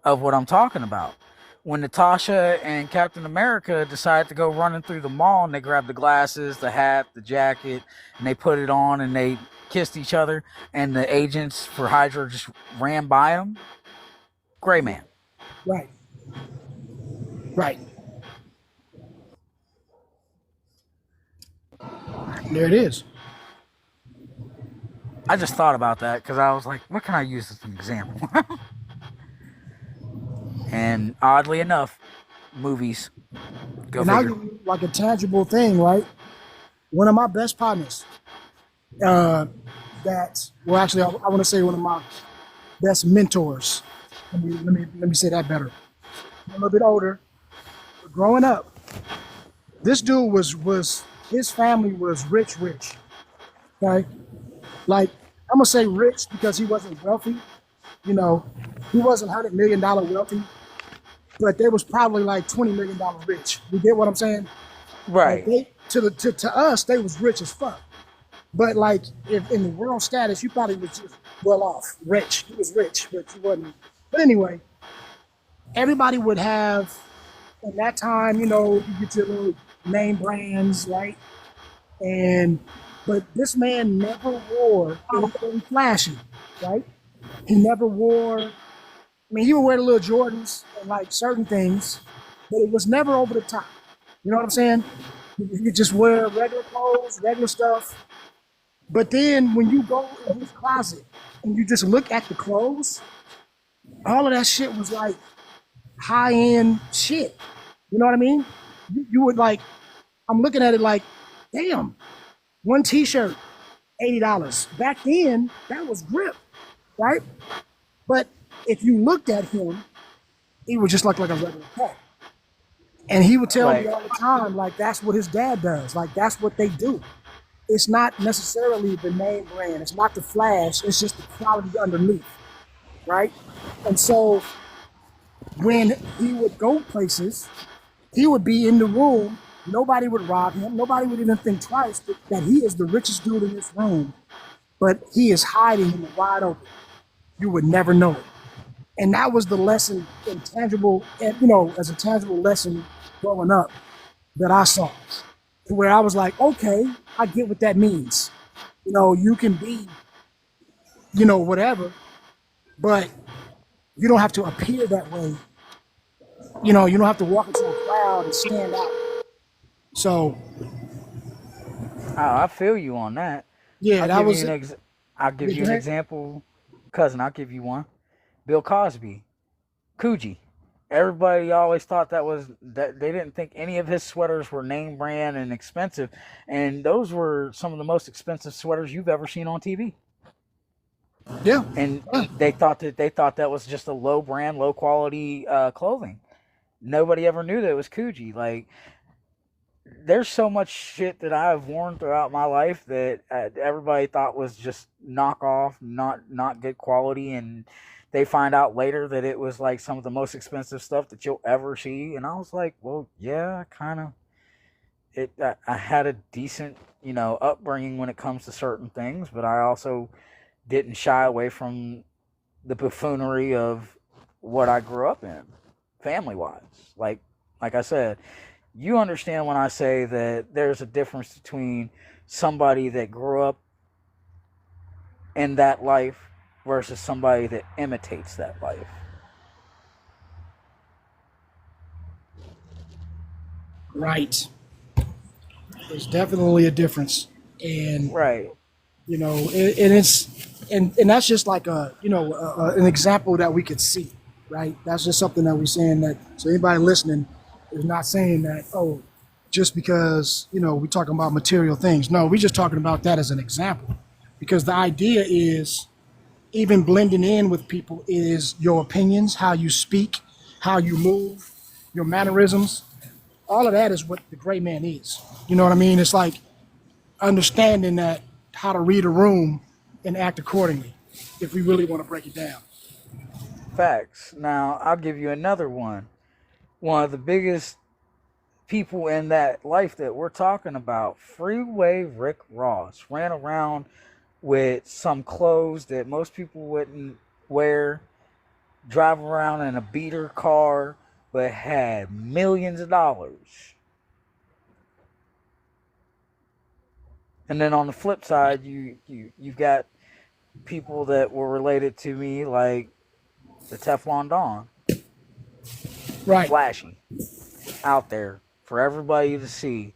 of what I'm talking about. When Natasha and Captain America decided to go running through the mall and they grabbed the glasses, the hat, the jacket, and they put it on and they kissed each other, and the agents for Hydra just ran by them. Gray man. Right. Right. There it is. I just thought about that because I was like, what can I use as an example? And oddly enough, movies. Go And I'll figure. give you like a tangible thing, right? One of my best partners, I want to say one of my best mentors. Let me say that better. I'm a little bit older, but growing up, this dude was his family was rich, okay? Like, I'm gonna say rich because he wasn't wealthy, you know, he wasn't $100 million wealthy, but they was probably like $20 million rich. You get what I'm saying? Right. Like to us, they was rich as fuck. But like if in the world status, you probably was just well off, rich. He was rich, but he wasn't. But anyway, everybody would have in that time, you know, you get your little name brands, right? But this man never wore anything flashy, right? He never wore, I mean, he would wear the little Jordans and like certain things, but it was never over the top. You know what I'm saying? You just wear regular clothes, regular stuff. But then when you go in his closet and you just look at the clothes, all of that shit was like high-end shit. You know what I mean? You would like, I'm looking at it like, damn, one t-shirt, $80. Back then, that was grip, right? But if you looked at him, he would just look like a regular cat. And he would tell me all the time, like, that's what his dad does. Like, that's what they do. It's not necessarily the name brand. It's not the flash. It's just the quality underneath, right? And so when he would go places, he would be in the room. Nobody would rob him. Nobody would even think twice that he is the richest dude in this room, but he is hiding in the wide open. You would never know it. And that was the lesson intangible, you know, as a tangible lesson growing up that I saw. To where I was like, okay, I get what that means. You know, you can be, you know, whatever, but you don't have to appear that way. You know, you don't have to walk into a crowd and stand out. So, I feel you on that. yeah, that was. I'll give you an example, cousin. I'll give you one. Bill Cosby, Coogee. Everybody always thought that they didn't think any of his sweaters were name brand and expensive, and those were some of the most expensive sweaters you've ever seen on TV. Yeah, and they thought that was just a low brand, low quality clothing. Nobody ever knew that it was Coogee. Like, there's so much shit that I've worn throughout my life that everybody thought was just knockoff, not good quality, and they find out later that it was like some of the most expensive stuff that you'll ever see. And I was like, well, yeah, kind of. I had a decent, you know, upbringing when it comes to certain things, but I also didn't shy away from the buffoonery of what I grew up in, family-wise. Like I said, you understand when I say that there's a difference between somebody that grew up in that life versus somebody that imitates that life. Right. There's definitely a difference. And, right. You know, and and that's just like an example that we could see, right? That's just something that we're saying that. So anybody listening is not saying that, oh, just because we're talking about material things. No, we're just talking about that as an example, because the idea is even blending in with people is your opinions, how you speak, how you move, your mannerisms. All of that is what the gray man is. You know what I mean? It's like understanding that how to read a room and act accordingly, if we really want to break it down. Facts. Now, I'll give you another one. One of the biggest people in that life that we're talking about, Freeway Rick Ross, ran around with some clothes that most people wouldn't wear, drive around in a beater car, but had millions of dollars. And then on the flip side, you've got people that were related to me, like the Teflon Don, Right. flashy, out there for everybody to see.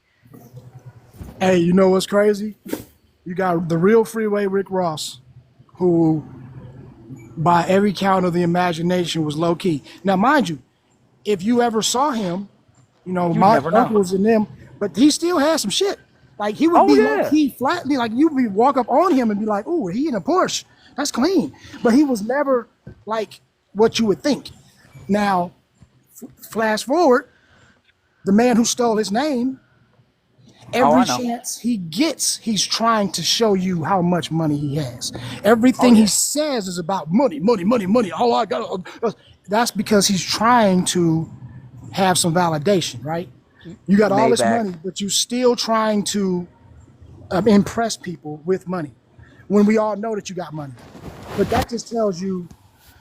Hey, you know what's crazy? You got the real Freeway Rick Ross, who, by every count of the imagination, was low key. Now, mind you, if you ever saw him, my never know. uncles and them, but he still had some shit. Like he would be low key flat, be like you'd be walk up on him and be like, "Ooh, he in a Porsche, that's clean." But he was never like what you would think. Now, flash forward, the man who stole his name, every chance he gets, he's trying to show you how much money he has. Everything he says is about money, money, money, money. Oh, I got. That's because he's trying to have some validation, right? You got all this money, but you're still trying to impress people with money when we all know that you got money. But that just tells you,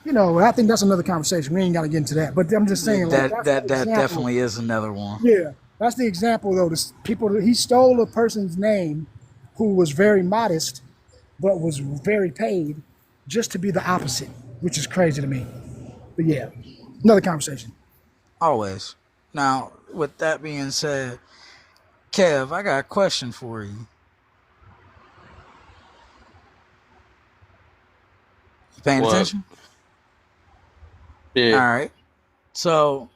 I think that's another conversation. We ain't got to get into that. But I'm just saying, that definitely is another one. Yeah, that's the example, though. He stole a person's name who was very modest, but was very paid just to be the opposite, which is crazy to me. But yeah, another conversation. Always. Now, with that being said, Kev, I got a question for you. You paying attention? Yeah. All right. So,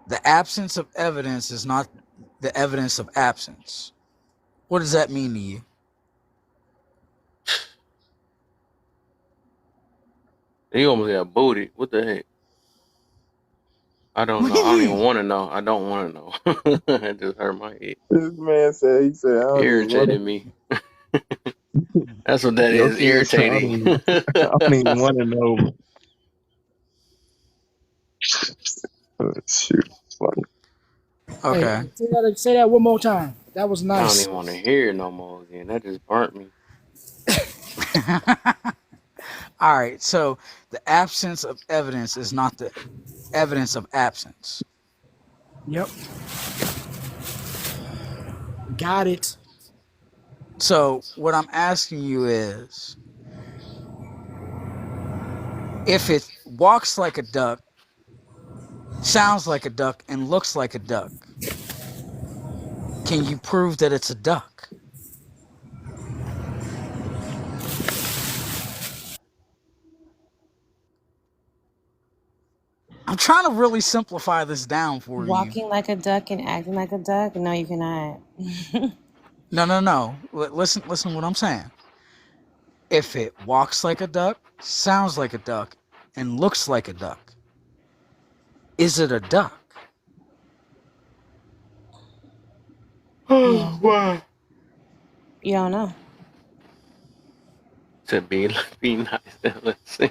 the absence of evidence is not the evidence of absence. What does that mean to you? You almost got booted. What the heck? I don't know. I don't even want to know. I don't want to know. It just hurt my head. This man said, I don't Irritated me. That's what that is. Irritating. I don't even want to know. Shoot, funny. Okay. Hey, say that one more time. That was nice. I don't even want to hear it no more again. That just burnt me. All right. So the absence of evidence is not the evidence of absence. Yep. Got it. So what I'm asking you is, if it walks like a duck, sounds like a duck, and looks like a duck, can you prove that it's a duck? I'm trying to really simplify this down for you. Walking like a duck and acting like a duck? No, you cannot. No. Listen to what I'm saying. If it walks like a duck, sounds like a duck, and looks like a duck, is it a duck? Oh, wow. You don't know. To be nice. Let's see.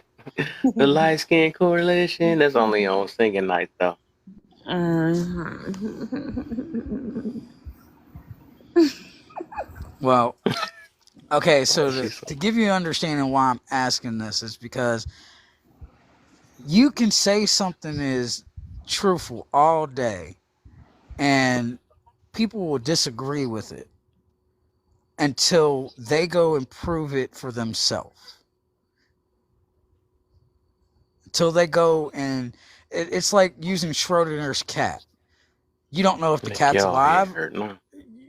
The light skin correlation, that's only on singing night though. Well, okay, so to give you an understanding why I'm asking this is because you can say something is truthful all day and people will disagree with it until they go and prove it for themselves. Until they go and it's like using Schrodinger's cat. You don't know if the cat's alive.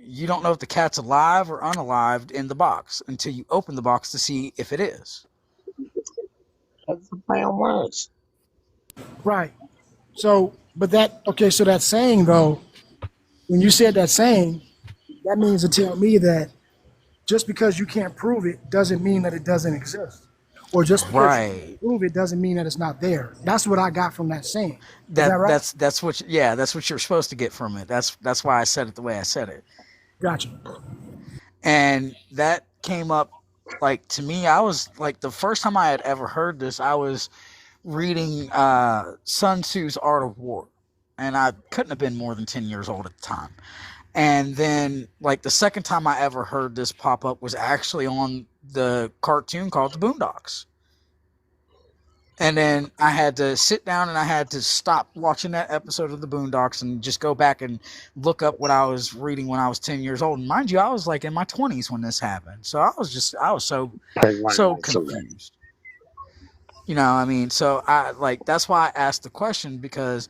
you don't know if the cat's alive or unalived in the box until you open the box to see if it is. That's the plan works. Right. So, but that okay. So that saying though, when you said that saying, that means to tell me that just because you can't prove it doesn't mean that it doesn't exist, or just because you Right. can't prove it doesn't mean that it's not there. That's what I got from that saying. Is that right? That's what that's what you're supposed to get from it. That's why I said it the way I said it. Gotcha. And that came up, like, to me, I was like, the first time I had ever heard this, I was reading Sun Tzu's Art of War, and I couldn't have been more than 10 years old at the time. And then, like, the second time I ever heard this pop up was actually on the cartoon called The Boondocks. And then I had to sit down and I had to stop watching that episode of The Boondocks and just go back and look up what I was reading when I was 10 years old. And mind you, I was like in my 20s when this happened. So I was so confused. You know, I mean, so that's why I asked the question, because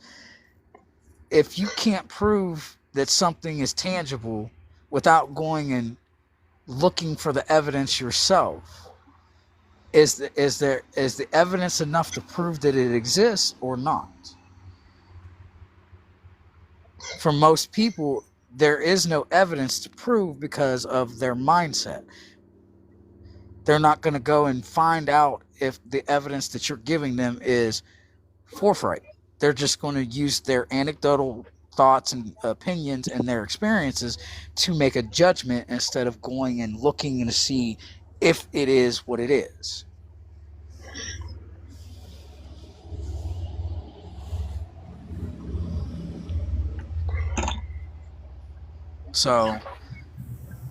if you can't prove that something is tangible without going and looking for the evidence yourself, is the evidence enough to prove that it exists or not? For most people, there is no evidence to prove because of their mindset. They're not going to go and find out if the evidence that you're giving them is forthright. They're just going to use their anecdotal thoughts and opinions and their experiences to make a judgment instead of going and looking to see if it is what it is. So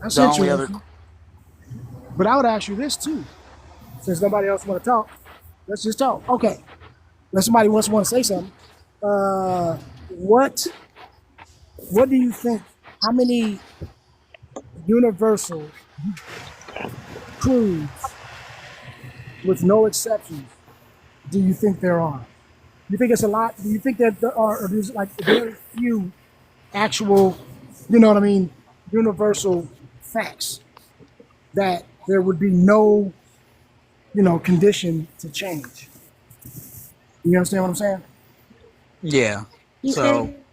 That's the only interesting. other, But I would ask you this too, since nobody else want to talk. Let's just talk. Okay. Unless somebody wants to say something. What do you think? How many universal truths, with no exceptions, do you think there are? Do you think it's a lot? Do you think that there are, or there's like very few actual, you know what I mean, universal facts that there would be no, condition to change? You understand what I'm saying? yeah. You So said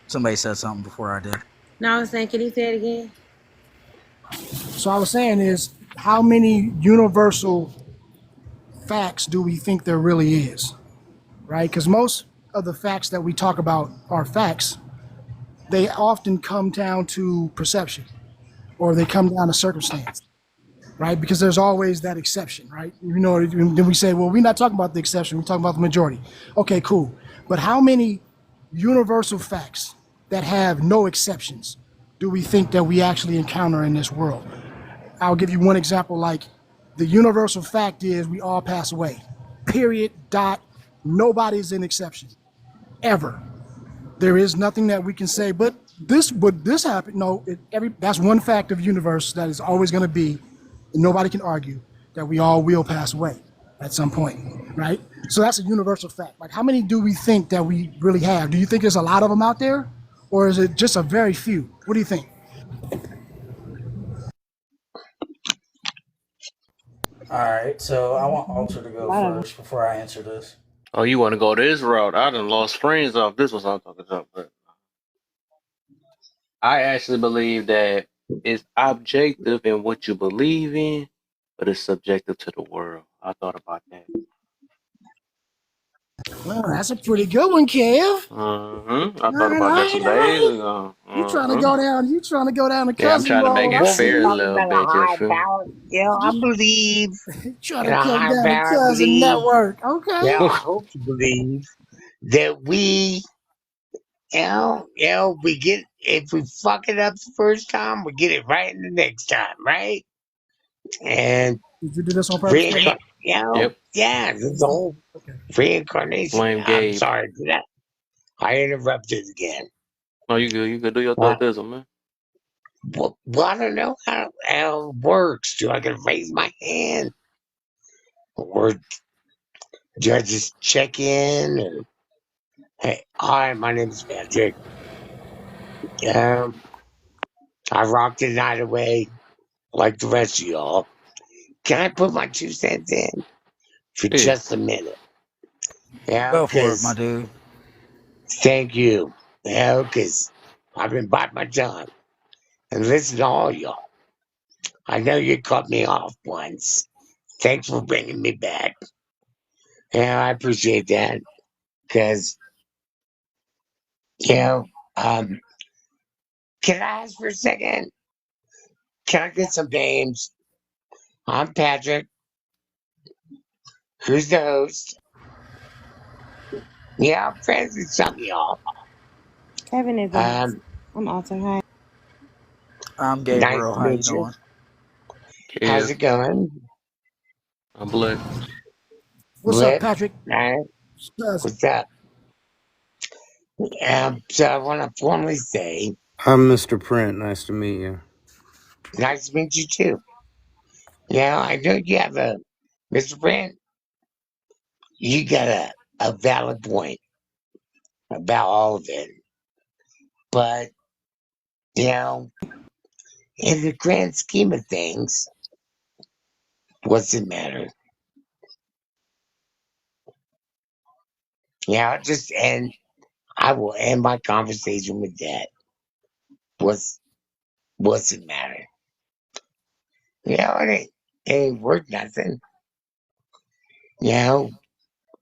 somebody said something before I did. no. I was saying, can you say it again? So I was saying is, how many universal facts do we think there really is? Right? Because most of the facts that we talk about are facts. They often come down to perception, or they come down to circumstance, right? Because there's always that exception, right? Then we say, well, we're not talking about the exception, we're talking about the majority. Okay, cool. But how many universal facts that have no exceptions do we think that we actually encounter in this world? I'll give you one example. Like, the universal fact is we all pass away. Period. Dot. Nobody's an exception. Ever. There is nothing that we can say, but this happened. No, that's one fact of the universe that is always going to be, and nobody can argue, that we all will pass away at some point, right? So that's a universal fact. Like, how many do we think that we really have? Do you think there's a lot of them out there, or is it just a very few? What do you think? All right, so I want Alter to go first before I answer this. Oh, you want to go this route? I done lost friends off this was I'm talking about, but I actually believe that it's objective in what you believe in, but it's subjective to the world. I thought about that. Well, that's a pretty good one, Kev. I thought about that some days ago. You trying to go down? You trying to go down the Yeah, I'm cousin trying to make road? it fair a little bit. You feel me? I believe Trying in to a come higher down the power. I cousin believe. network. Okay. Yeah, I hope to believe that we, we get, if we fuck it up the first time, we get it right the next time, right? And Did you do this on purpose? Yep. yeah, the whole reincarnation. Blame I'm Gabe. sorry for that. I interrupted again. No, you good. You could do your thoughtism, man. Well, I don't know how it works. Do I gotta raise my hand, or do I just check in? Hey, hi, my name is Patrick. Um, I rocked the night away like the rest of y'all. Can I put my 2 cents in for Yeah. just a minute? Yeah, Go for it, my because dude. thank you. Yeah, because I've been biting my tongue and listen to all y'all. I know you cut me off once. Thanks for bringing me back. Yeah, I appreciate that. Because, you know, um, can I ask for a second? Can I get some names? I'm Patrick. Who's the host? Yeah, I'm friends with some of y'all. Kevin is the host. Um, I'm also hi. I'm nice Gabriel. to How you meet you. doing? How's Kev, it going? I'm blessed. What's up, Lit? Patrick? Right? What's up? So I want to formally say, I'm Mr. Print. Nice to meet you. nice to meet you too. Yeah, I know you have Mr. Brand, you got a valid point about all of it. But, you know, in the grand scheme of things, what's it matter? Yeah, I will end my conversation with that. What's it matter? You know, it ain't worth nothing. You know,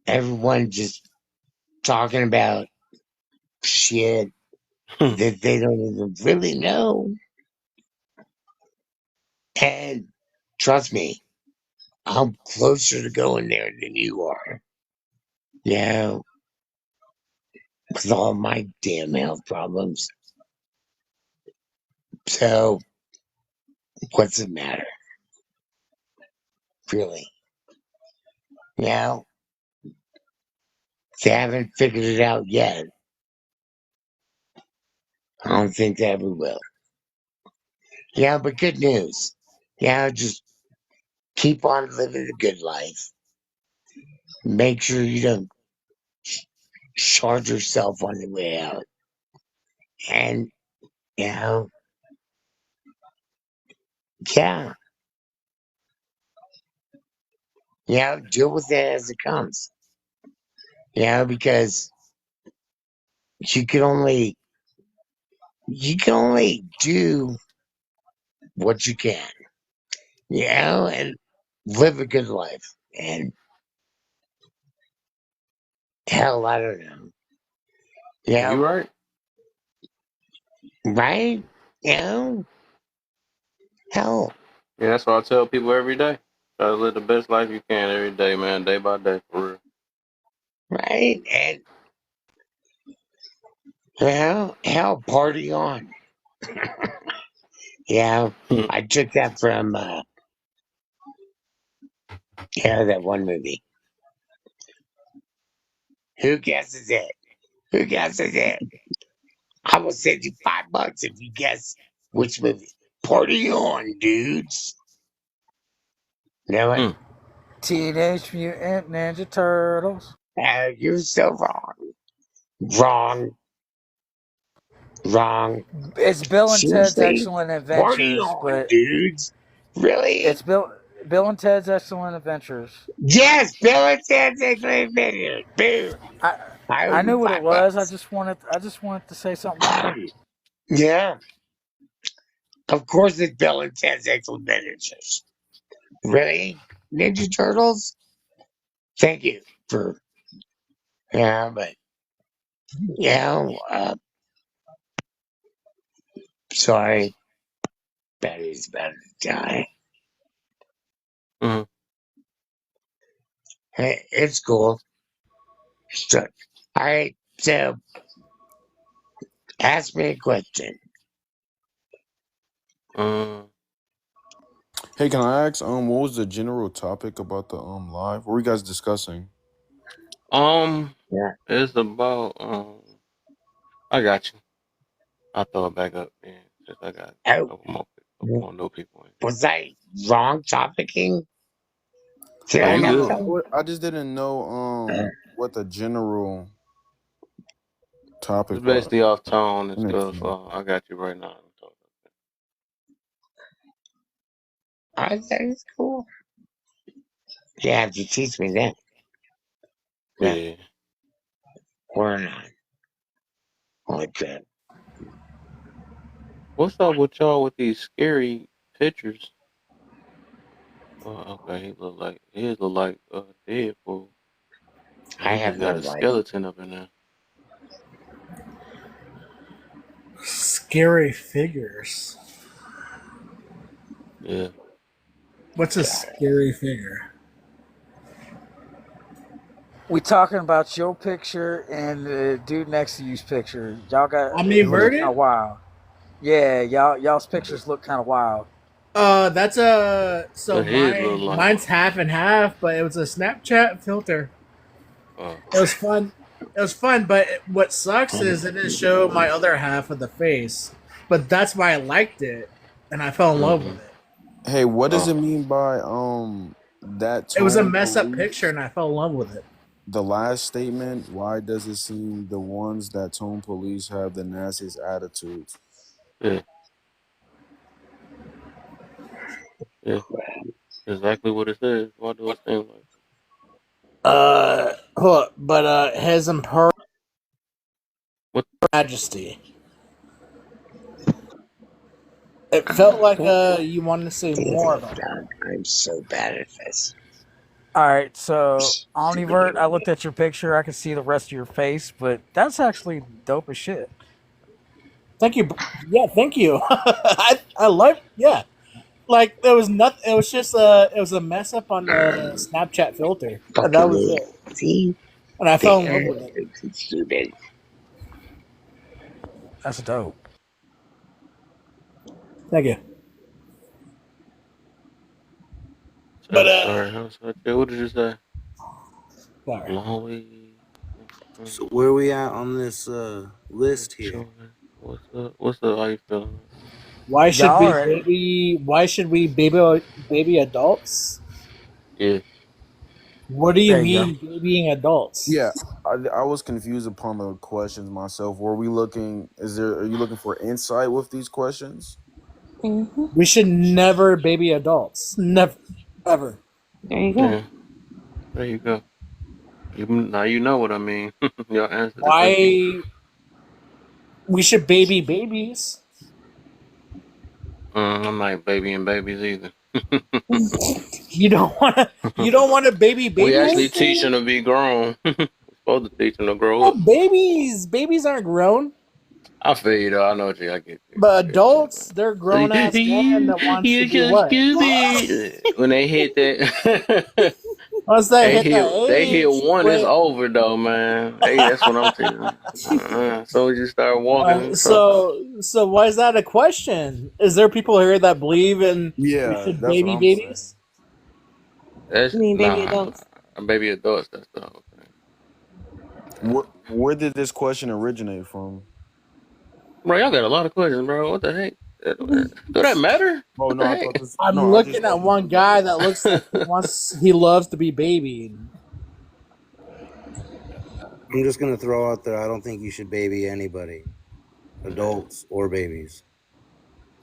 everyone just talking about shit that they don't even really know. And trust me, I'm closer to going there than you are. You know, with all my damn health problems. So, what's it matter? Really? You know, they haven't figured it out yet. I don't think they ever will. Yeah, but good news. Yeah, just keep on living the good life. Make sure you don't charge yourself on the way out. And, you know, yeah, deal with it as it comes. Because you can only do what you can, and live a good life. And hell, I don't know. You right. Right? You know, hell, Yeah, that's what I tell people every day. Try to live the best life you can every day, man, day by day, for real. right? And hell, party on. I took that from that one movie. Who guesses it? Who guesses it? I will send you $5 if you guess which movie. Party on, dudes. Know it? Teenage Mutant Ninja Turtles. You're so wrong. Wrong. Wrong. It's Bill and Ted's Seriously? Excellent Party Adventures, on, but dudes. Really? it's Bill and Ted's Excellent Adventures. Yes, Bill and Ted's Excellent Adventures. Boom. I I owe I you knew what it was. I $5. just wanted to say something more. Yeah. Of course it's Bill and Ted's Excellent Adventures. Really? Ninja Turtles? Thank you for but sorry. Betty's about to die. Mm-hmm. Hey, it's cool. So, all right, so ask me a question. Hey, can I ask, what was the general topic about the live? What were you guys discussing? Yeah. It's about I got you. I'll throw it back up, man, since I got a Oh, couple more new people in. was I wrong topicing? Did I Oh, I you don't know not good. what, tell? what I just didn't know Uh, what the general topic. It's basically off tone and Next stuff. one. I got you right now. I said it's cool. You have to teach me that. Yeah. Or not. Like that. What's up with y'all with these scary pictures? Oh, okay, he look like Deadpool. I He have just got no a life. skeleton up in there. Scary figures. Yeah. What's a scary figure? We talking about your picture and the dude next to you's picture. Y'all got I'm it looks kind inverted? of wild. Yeah, y'all's pictures look kind of wild. That's a so But his look like mine's half and half, but it was a Snapchat filter. It was fun. It was fun, but what sucks is it didn't show my other half of the face. But that's why I liked it, and I fell in love with it. Hey, what does it mean by that It was a tone mess up police? picture, and I fell in love with it. The last statement, why does it seem the ones that tone police have the nastiest attitudes? Yeah. Yeah. Exactly what it says. Why do it seem like? But His Imperial What? Majesty. It felt like you wanted to say more about it. I'm so bad at this. All right, so Omnivert, I looked at your picture. I can see the rest of your face, but that's actually dope as shit. Thank you. Yeah, thank you. I love. Yeah, like there was nothing. It was just it was a mess up on the Snapchat filter, and that was it. See, and I fell in love with it. It's stupid. That's dope. Thank you. But sorry, what did you say? Sorry. Long way. So where we at on this list here? What's up? What's up? How you feeling? Why should Y'all we are- baby? Why should we baby adults? Yeah. What do you There you mean babying adults? Yeah, I was confused upon the questions myself. Were we looking? Are you looking for insight with these questions? We should never baby adults. Never, ever. There you go. Yeah. There you go. Now you know what I mean. Y'all answered. Why? We should baby babies. I'm not babying babies either. You don't want to. You don't want to baby babies. We actually teach them to be grown. We're supposed to teach them to grow up. Babies aren't grown. I feel you though. I know what you. I get you. But adults, they're grown ass men that want to do what? When they hit that, Once they hit that they hit age, one. wait. It's over though, man. Hey, that's what I'm teaching. So you start walking. So why is that a question? Is there people here that believe in Yeah, we should that's baby what I'm babies? That's, You mean baby adults? Baby adults. That's the whole thing. Where did this question originate from? Bro, y'all got a lot of questions, bro. What the heck? Do that matter? Oh no, I thought this. I'm no, looking at one guy that looks like he loves to be babied. I'm just gonna throw out there. I don't think you should baby anybody, adults or babies.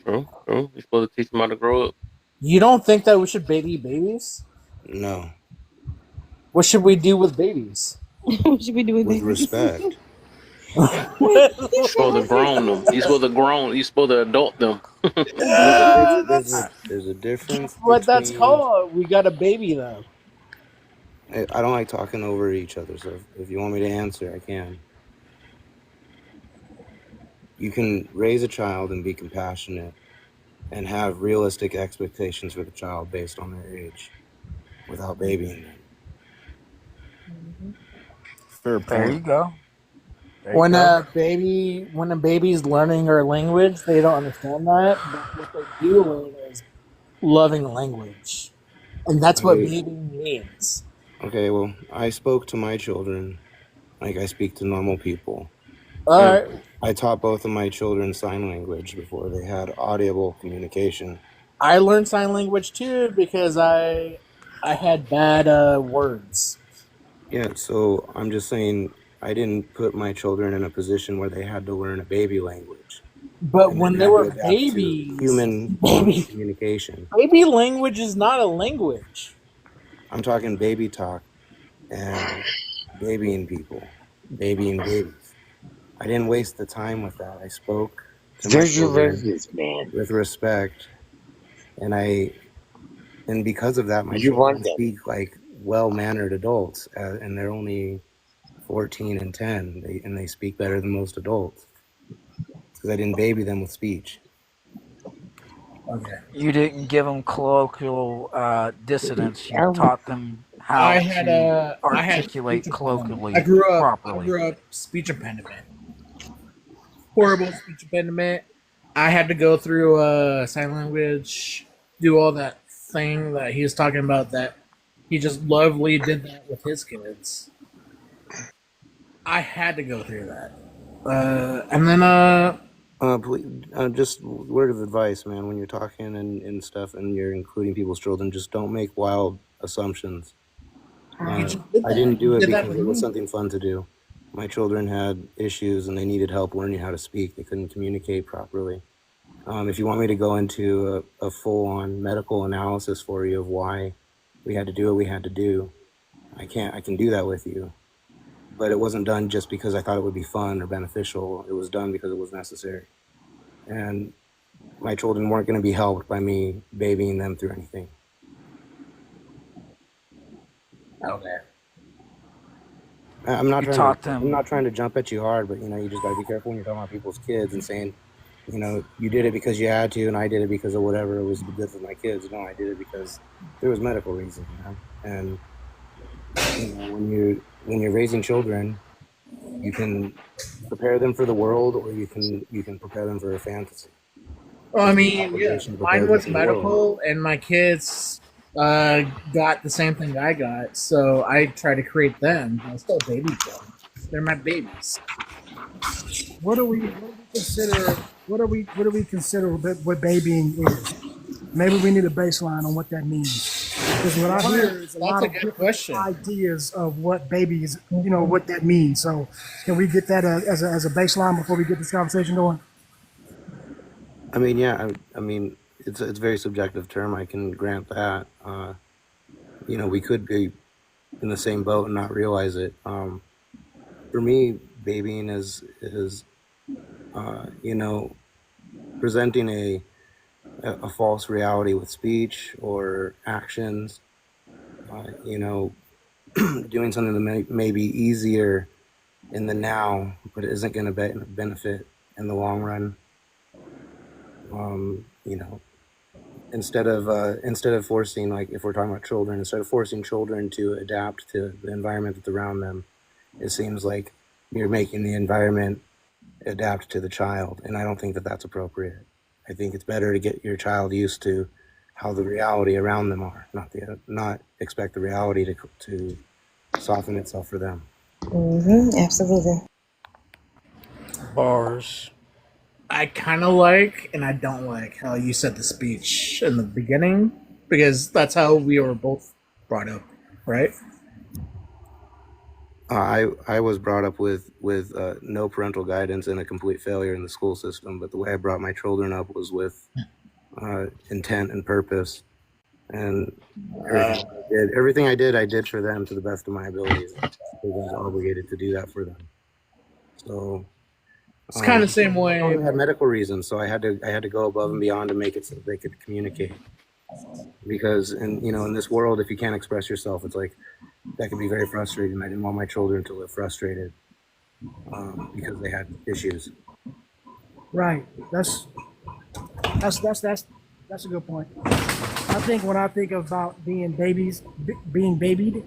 True. You're supposed to teach them how to grow up. You don't think that we should baby babies? No. What should we do with babies? What should we do with With babies? respect. You're supposed to grown them. You're supposed to adult them. There's a difference. What that's between- called. We got a baby though. I don't like talking over each other, so if you want me to answer, I can. You can raise a child and be compassionate and have realistic expectations for the child based on their age without babying them. Fair There you point. go. When a baby's learning her language, they don't understand that. But what they do learn is loving language, and that's what babying means. Okay, well, I spoke to my children like I speak to normal people. All right. I taught both of my children sign language before they had audible communication. I learned sign language too because I had bad words. Yeah, so I'm just saying I didn't put my children in a position where they had to learn a baby language. But And when they they had to were adapt to babies, human baby communication. language is not a language. I'm talking baby talk and babying people, babying babies. I didn't waste the time with that. I spoke to my There's your children resistance, man. with respect, and because of that, my You want children them. speak like well-mannered adults, and they're only 14 and 10, and they speak better than most adults because I didn't baby them with speech. Okay. You didn't give them colloquial dissonance. You Um, taught them how I had to I had articulate speech impediment. colloquially I grew up properly. speech impediment. Horrible speech impediment. I had to go through sign language, do all that thing that he was talking about. That he just lovely did that with his kids. I had to go through that, and then Please, just word of advice, man. When you're talking and stuff, and you're including people's children, just don't make wild assumptions. you just did I that. didn't do You it did that because with it was me. something fun to do. My children had issues and they needed help learning how to speak. They couldn't communicate properly. If you want me to go into a full-on medical analysis for you of why we had to do what we had to do, I can do that with you. But it wasn't done just because I thought it would be fun or beneficial. It was done because it was necessary. And my children weren't going to be helped by me babying them through anything. Okay. I'm not You trying taught to. I'm them. not trying to jump at you hard, but you just got to be careful when you're talking about people's kids and saying, you did it because you had to, and I did it because of whatever it was good for my kids. No, I did it because there was medical reasons. And when you're raising children, you can prepare them for the world, or you can prepare them for a fantasy. Well, I It's your mean, yeah, obligation to prepare mine them was for the world. medical, and my kids got the same thing I got, so I try to create them. I still baby them. They're my babies. What do we consider? What do we consider what babying is? Maybe we need a baseline on what that means. Because what I hear is a That's lot a of good different question. ideas of what babies, what that means. So can we get that as a baseline before we get this conversation going? I mean, yeah. I mean, it's a very subjective term. I can grant that. We could be in the same boat and not realize it. For me, babying is presenting a false reality with speech or actions. Doing something that may be easier in the now, but it isn't going to benefit in the long run. Instead of forcing, like if we're talking about children, instead of forcing children to adapt to the environment that's around them, it seems like you're making the environment adapt to the child, and I don't think that that's appropriate. I think it's better to get your child used to how the reality around them are, not expect the reality to soften itself for them. Absolutely. Bars. I kind of like, and I don't like how you said the speech in the beginning, because that's how we were both brought up, right? I was brought up with no parental guidance and a complete failure in the school system. But the way I brought my children up was with intent and purpose, and everything I did for them to the best of my abilities. I was obligated to do that for them. So It's kind of the same way. I had medical reasons, so I had to go above and beyond to make it so they could communicate. Because in this world, if you can't express yourself, it's like that can be very frustrating. I didn't want my children to live frustrated because they had issues. Right. That's a good point. I think when I think about being babied,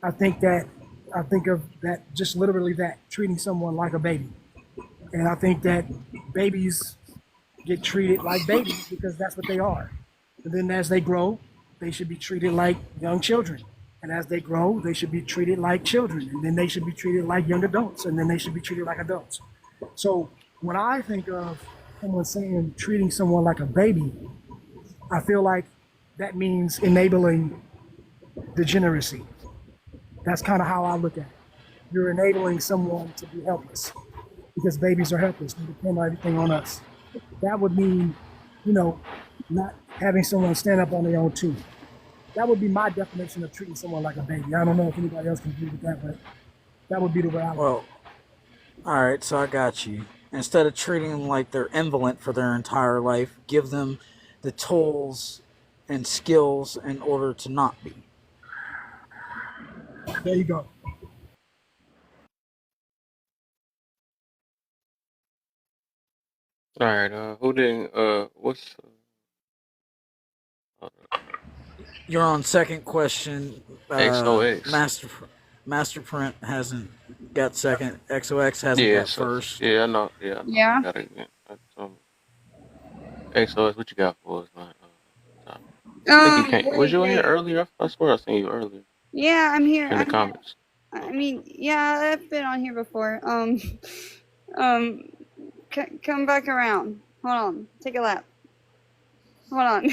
I think of that just literally that, treating someone like a baby. And I think that babies get treated like babies because that's what they are. And then as they grow, they should be treated like young children. And as they grow, they should be treated like children. And then they should be treated like young adults. And then they should be treated like adults. So when I think of someone saying treating someone like a baby, I feel like that means enabling degeneracy. That's kind of how I look at it. you're enabling someone to be helpless because babies are helpless. They depend on everything on us. That would mean, not having someone stand up on their own too. That would be my definition of treating someone like a baby. I don't know if anybody else can agree with that, but that would be the reality. Well, all right, so I got you. Instead of treating them like they're invalid for their entire life, give them the tools and skills in order to not be. There you go. All right. Who didn't? What's? You're on second question. XOX. Master Print hasn't got second. XOX hasn't Yeah. got first. Yeah, I know. Yeah. I know. Yeah. Got it. XOX, what you got for us, man? I think you came. Was you in here earlier? I swear I seen you earlier Yeah, I'm here. in the comments. I mean, yeah, I've been on here before. Come back around. Hold on. Take a lap. Hold on.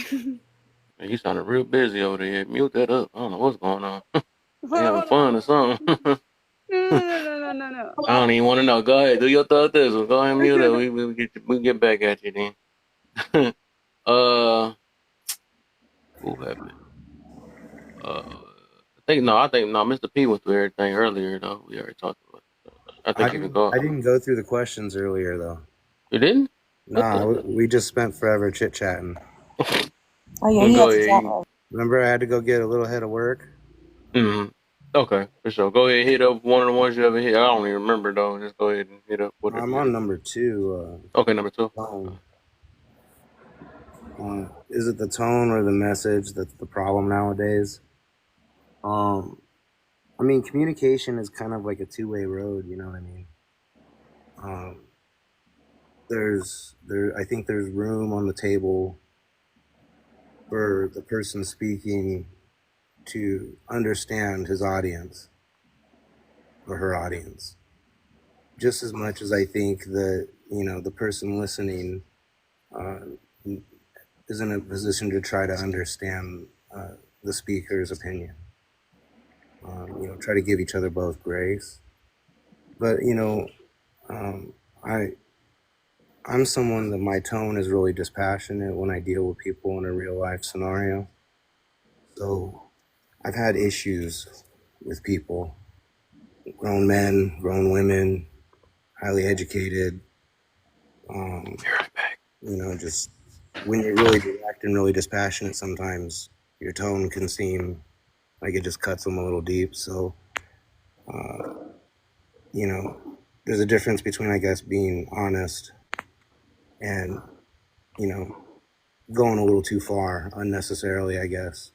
Man, you sounded real busy over there. Mute that up. I don't know what's going on. They having fun or something. No. I don't even want to know. Go ahead, do your thought this one. Go ahead and mute it. We get back at you then. Who happened? I think Mr. P went through everything earlier though. We already talked about it. I think you can go. I didn't go through the questions earlier though. You didn't? Nah, we just spent forever chit chatting. Oh yeah, you have to chat. Remember, I had to go get a little head of work. Mm-hmm. Okay, for sure. Go ahead, hit up one of the ones you ever hit. I don't even remember though. Just go ahead and hit up. I'm on number 2. Okay, number 2. Is it the tone or the message that's the problem nowadays? I mean, communication is kind of like a two-way road. You know what I mean? I think there's room on the table for the person speaking to understand his audience or her audience just as much as I think that, the person listening is in a position to try to understand the speaker's opinion. Try to give each other both grace. But, I'm someone that my tone is really dispassionate when I deal with people in a real life scenario. So I've had issues with people, grown men, grown women, highly educated. Just when you're really direct and really dispassionate, sometimes your tone can seem like it just cuts them a little deep. So, there's a difference between, I guess, being honest and, going a little too far unnecessarily, I guess.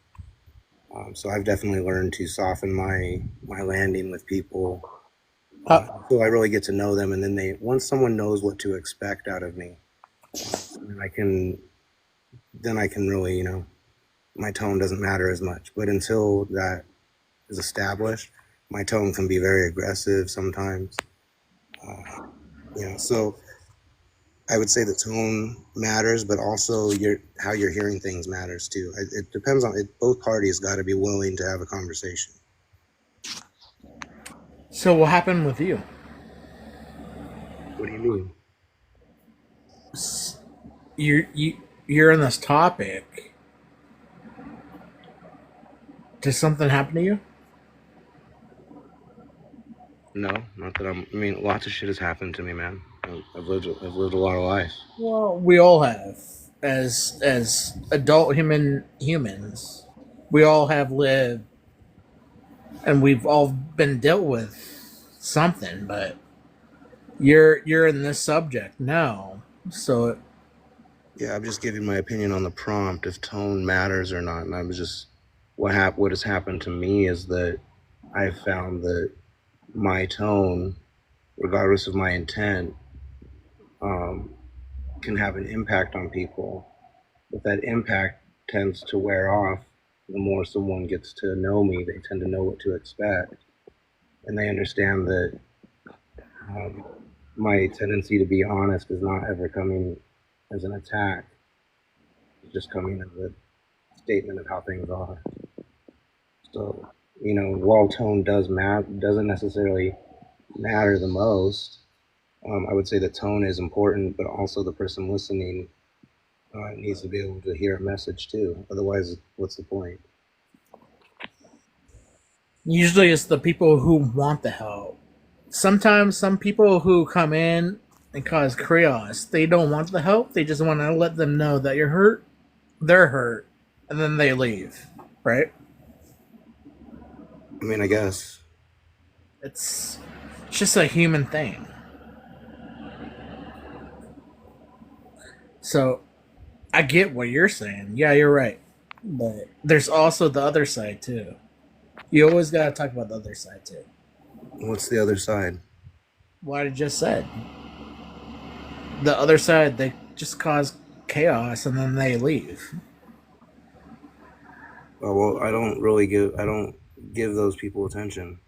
So I've definitely learned to soften my landing with people. So I really get to know them, and then once someone knows what to expect out of me, I can really, my tone doesn't matter as much. But until that is established, my tone can be very aggressive sometimes. So I would say the tone matters, but also how you're hearing things matters too. It depends on it. Both parties got to be willing to have a conversation. So what happened with you? What do you mean? You're in this topic. Did something happen to you? No, not that I mean, lots of shit has happened to me, man. I've lived a lot of life. Well, we all have, as adult humans, we all have lived, and we've all been dealt with something. But you're in this subject now, so yeah, I'm just giving my opinion on the prompt if tone matters or not. And I was just what has happened to me is that I've found that my tone, regardless of my intent, can have an impact on people, but that impact tends to wear off the more someone gets to know me. They tend to know what to expect, and they understand that my tendency to be honest is not ever coming as an attack. It's just coming as a statement of how things are. So, while tone doesn't necessarily matter the most. I would say the tone is important, but also the person listening needs to be able to hear a message too. Otherwise, what's the point? Usually it's the people who want the help. Sometimes some people who come in and cause chaos, they don't want the help. They just want to let them know that you're hurt, they're hurt, and then they leave. Right? I mean, I guess. It's just a human thing. So I get what you're saying. Yeah, you're right. But there's also the other side too. You always gotta talk about the other side too. What's the other side? What I just said. The other side, they just cause chaos and then they leave. Oh, well, I don't give those people attention.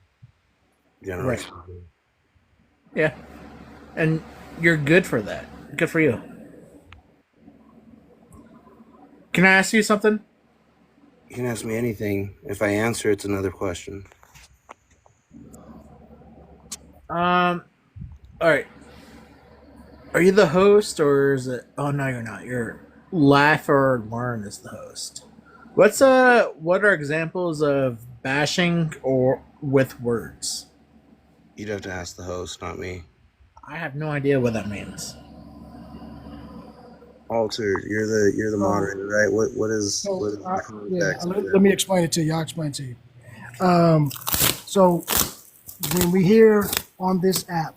Generally Right. speaking. Yeah. And you're good for that. Good for you. Can I ask you something? You can ask me anything. If I answer, it's another question. All right. Are you the host or is it? Oh no, you're not. You're Laugh or Learn is the host. What are examples of bashing or with words? You'd have to ask the host, not me. I have no idea what that means. Alter, you're the moderator, right? What is the Yeah, context? let me explain it to you. I'll explain it to you. So when we hear on this app,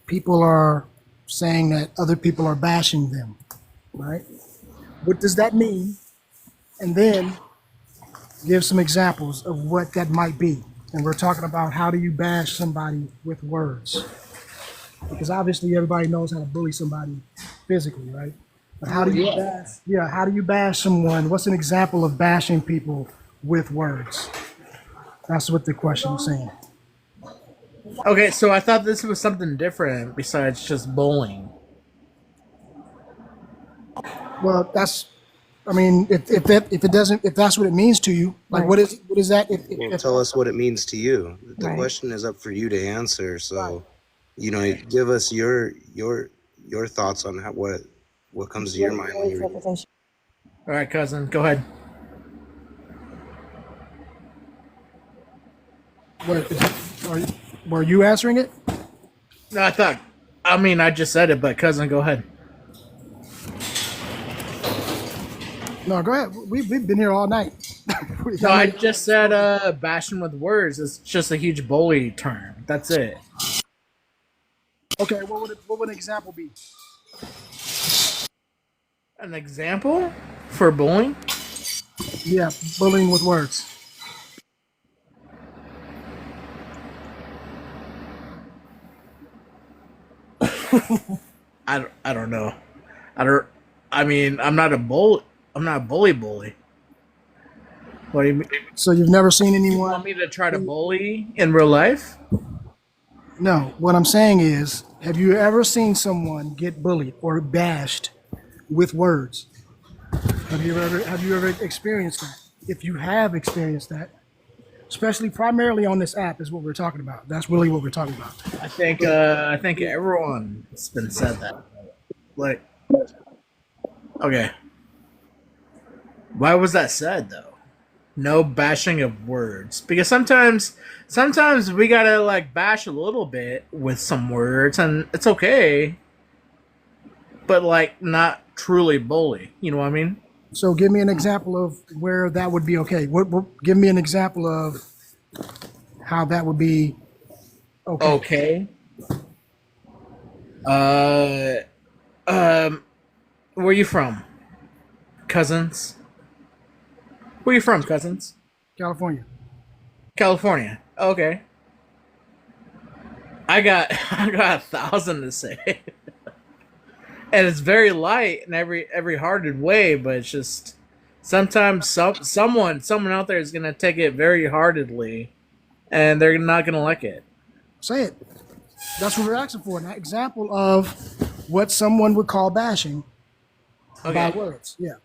people are saying that other people are bashing them, right? What does that mean? And then give some examples of what that might be. And we're talking about how do you bash somebody with words? Because obviously everybody knows how to bully somebody physically, right? But how do you bash? Yeah, how do you bash someone? What's an example of bashing people with words? That's what the question is saying. Okay, so I thought this was something different besides just bullying. Well, that's, I mean, if that's what it means to you, like what is that? Tell us what it means to you. The Right. question is up for you to answer. So, give us your thoughts on what comes to your mind when you read it. All right, cousin, go ahead. Were you answering it? No, I just said it, but cousin, go ahead. No, go ahead. We've been here all night. No, I just said bashing with words is just a huge bully term. That's it. Okay, what would an example be? An example for bullying? Yeah, bullying with words. I don't know. I mean, I'm not a bully. I'm not a bully. What do you mean? So you've never seen You anyone? want me to try to bully in real life? No, what I'm saying is, have you ever seen someone get bullied or bashed with words? Have you ever experienced that? If you have experienced that, especially primarily on this app, is what we're talking about. That's really what we're talking about. I think everyone's been said that. Like, okay, why was that said though? No bashing of words, because sometimes we gotta like bash a little bit with some words, and it's okay, but like not truly bully. You know what I mean? So give me an example of where that would be okay. Give me an example of how that would be okay. Okay. Where you from, cousins? Where you from, cousins? California. California. Okay. I got 1,000 to say, and it's very light in every hearted way, but it's just sometimes someone out there is gonna take it very heartedly, and they're not gonna like it. Say it. That's what we're asking for. An example of what someone would call bashing by words. Yeah.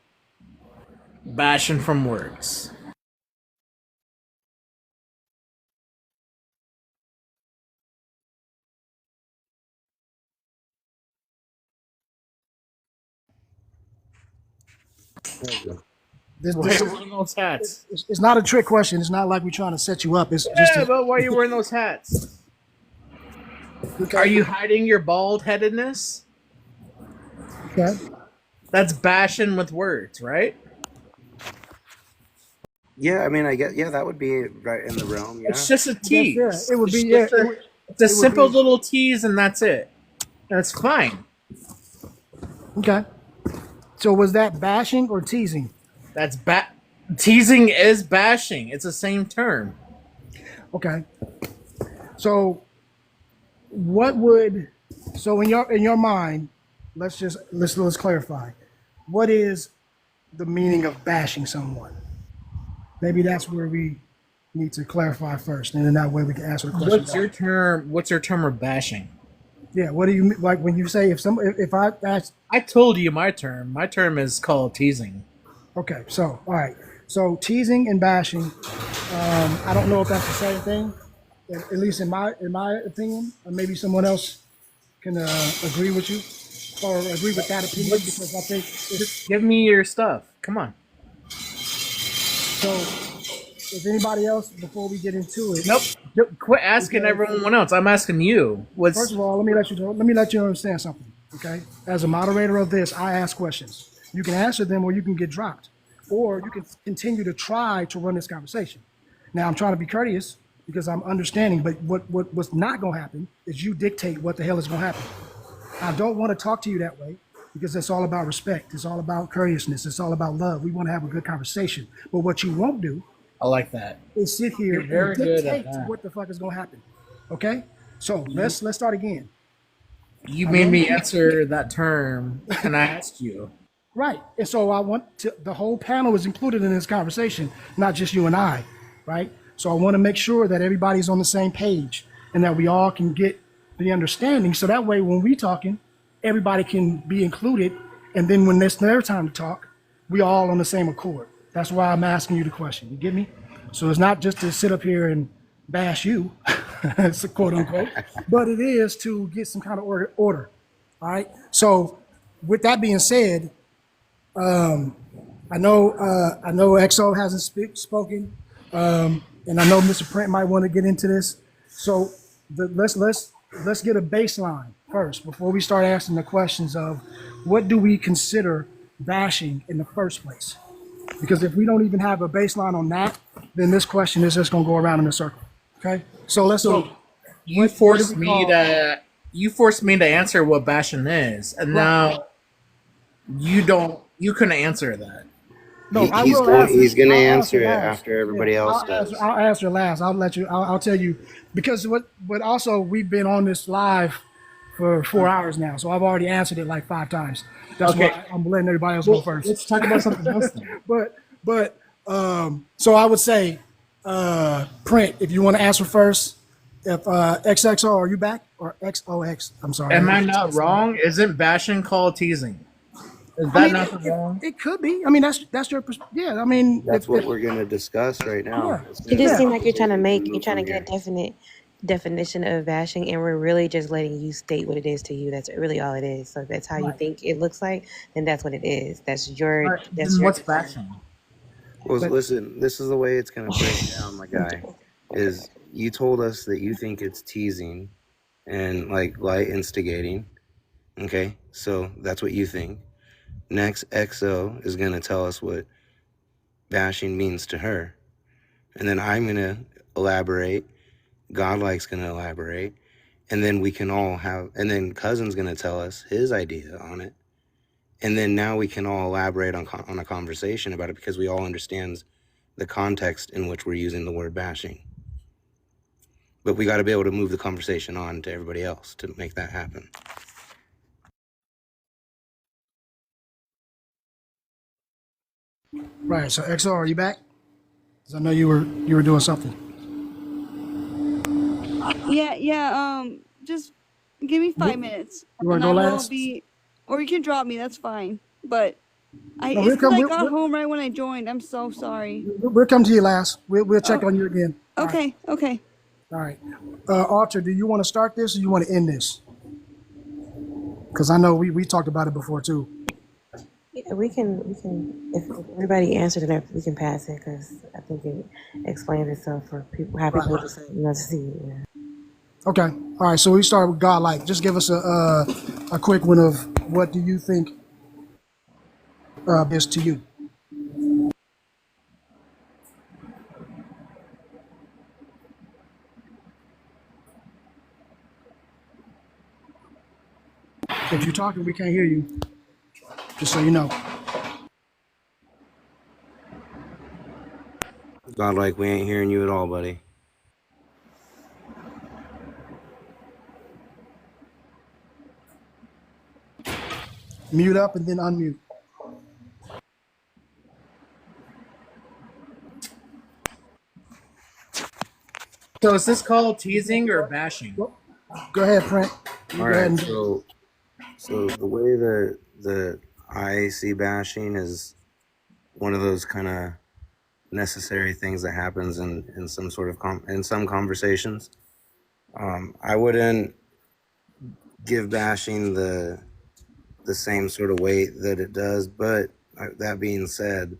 Bashing from words. This, Why this are is, you wearing those hats? it's not a trick question. It's not like we're trying to set you up. It's just Yeah, a, but why are you wearing those hats? Are you hiding your bald headedness? okay. That's bashing with words, right? Yeah, I mean, I guess, yeah, that would be right in the realm. Yeah. It's just a That's, yeah, tease. it would It's be, yeah, just a, it's a it would simple be, little tease, and that's it. That's fine. okay. So was that bashing or teasing? That's teasing is bashing. It's the same term. Okay. So what would, so in your mind, let's clarify. What is the meaning of bashing someone? Maybe that's where we need to clarify first, and then that way we can answer the question. What's your term of bashing? Yeah, what do you like when you say if I ask? I told you my term. My term is called teasing. Okay, so all right, so teasing and bashing. I don't know if that's the same thing, at least in my opinion. Or maybe someone else can agree with you or agree with that opinion because I think Just give me your stuff. Come on. so. If anybody else before we get into it, Nope. Quit asking everyone else. I'm asking you. First of all, let me let you understand something. Okay, as a moderator of this, I ask questions. You can answer them, or you can get dropped, or you can continue to try to run this conversation. Now, I'm trying to be courteous because I'm understanding, but what's not going to happen is you dictate what the hell is going to happen. I don't want to talk to you that way because it's all about respect. It's all about courteousness. It's all about love. We want to have a good conversation. But what you won't do, I like that, is sit here You're very and good at dictate that. what the fuck is going to happen. Okay, so let's start again. You made me answer that term, and I asked you. Right, and so I want to, the whole panel is included in this conversation, not just you and I, right? So I want to make sure that everybody's on the same page and that we all can get the understanding. So that way, when we talking, everybody can be included, and then when it's their time to talk, we all on the same accord. That's why I'm asking you the question. You get me? So it's not just to sit up here and bash you, it's a quote unquote, but it is to get some kind of order. All right. So with that being said, I know XO hasn't spoken, and I know Mr. Print might want to get into this. So let's get a baseline first before we start asking the questions of what do we consider bashing in the first place? Because if we don't even have a baseline on that, then this question is just going to go around in a circle. Okay, so let's. So you forced me to answer what bashing is, and now you don't. You couldn't answer that. No, he's going to answer it after everybody else does. I'll answer last. I'll let you. I'll tell you because but also we've been on this live for 4 hours now, so I've already answered it like 5 times. That's why I'm letting everybody else go first. Let's talk about something else then. but so I would say, Print, if you want to answer first. If XXO, are you back or XOX? I'm sorry. Am I not wrong? Isn't bashing called teasing? Is that not wrong? It could be. I mean, that's your yeah. I mean, That's what we're going to discuss right now. It just seems like you're trying to get a definite definition of bashing, and we're really just letting you state what it is to you. That's really all it is. So if that's how you think it looks like, then that's what it is. That's your. That's your what's bashing? Well, listen, this is the way it's going to break down, my guy, is you told us that you think it's teasing and like light instigating. Okay, so that's what you think. Next, XO is going to tell us what bashing means to her. And then I'm going to elaborate. Godlike's going to elaborate. And then we can all have, and then Cousin's going to tell us his idea on it. And then now we can all elaborate on a conversation about it because we all understand the context in which we're using the word bashing. But we got to be able to move the conversation on to everybody else to make that happen. Right. So XO, are you back? Because I know you were doing something. Yeah. Just give me 5 minutes. You want to and go I will last? or you can drop me. That's fine. But No, it's we'll come- because I we'll- got we'll- home right when I joined. I'm so sorry. We'll come to you last. We'll check on you again. All right. Okay. All right. Archer, do you want to start this or you want to end this? Because I know we talked about it before too. Yeah, we can. If everybody answered it, we can pass it because I think it explains itself for people, how Right. people just to see it. Yeah. Okay. All right. So we start with godlike. Just give us a quick one of what do you think is to you. If you're talking, we can't hear you. Just so you know. God, like we ain't hearing you at all, buddy. Mute up and then unmute. So is this called teasing or bashing? Go ahead, Brent. You All go ahead right, and so the way that I see bashing is one of those kind of necessary things that happens in some sort of in some conversations. I wouldn't give bashing the same sort of weight that it does, but that being said,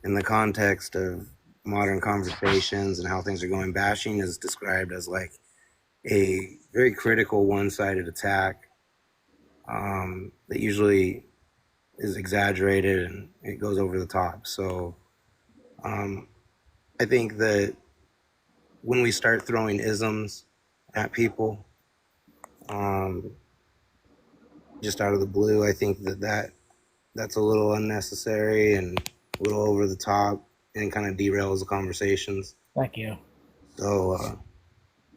in the context of modern conversations and how things are going, bashing is described as like a very critical one-sided attack that usually is exaggerated and it goes over the top. So I think that when we start throwing isms at people just out of the blue, I think that's a little unnecessary and a little over the top and kind of derails the conversations. Thank you. So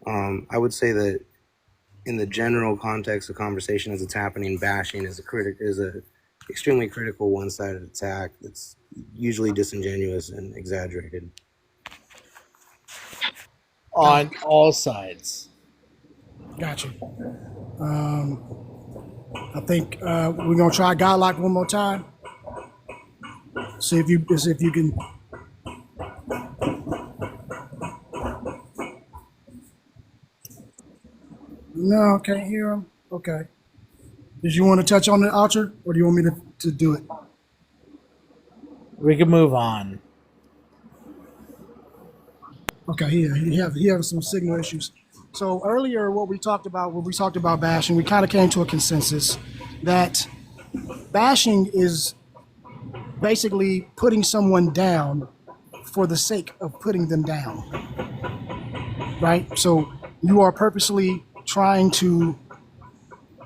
I would say that in the general context of conversation as it's happening, bashing is a extremely critical one-sided attack that's usually disingenuous and exaggerated. On all sides. Gotcha. I think we're gonna try godlike one more time. See if you can. No, can't hear him. Okay. Did you want to touch on the altar, or do you want me to do it? We can move on. Okay, he have some signal issues. So earlier, when we talked about bashing, we kind of came to a consensus that bashing is basically putting someone down for the sake of putting them down, right? So you are purposely trying to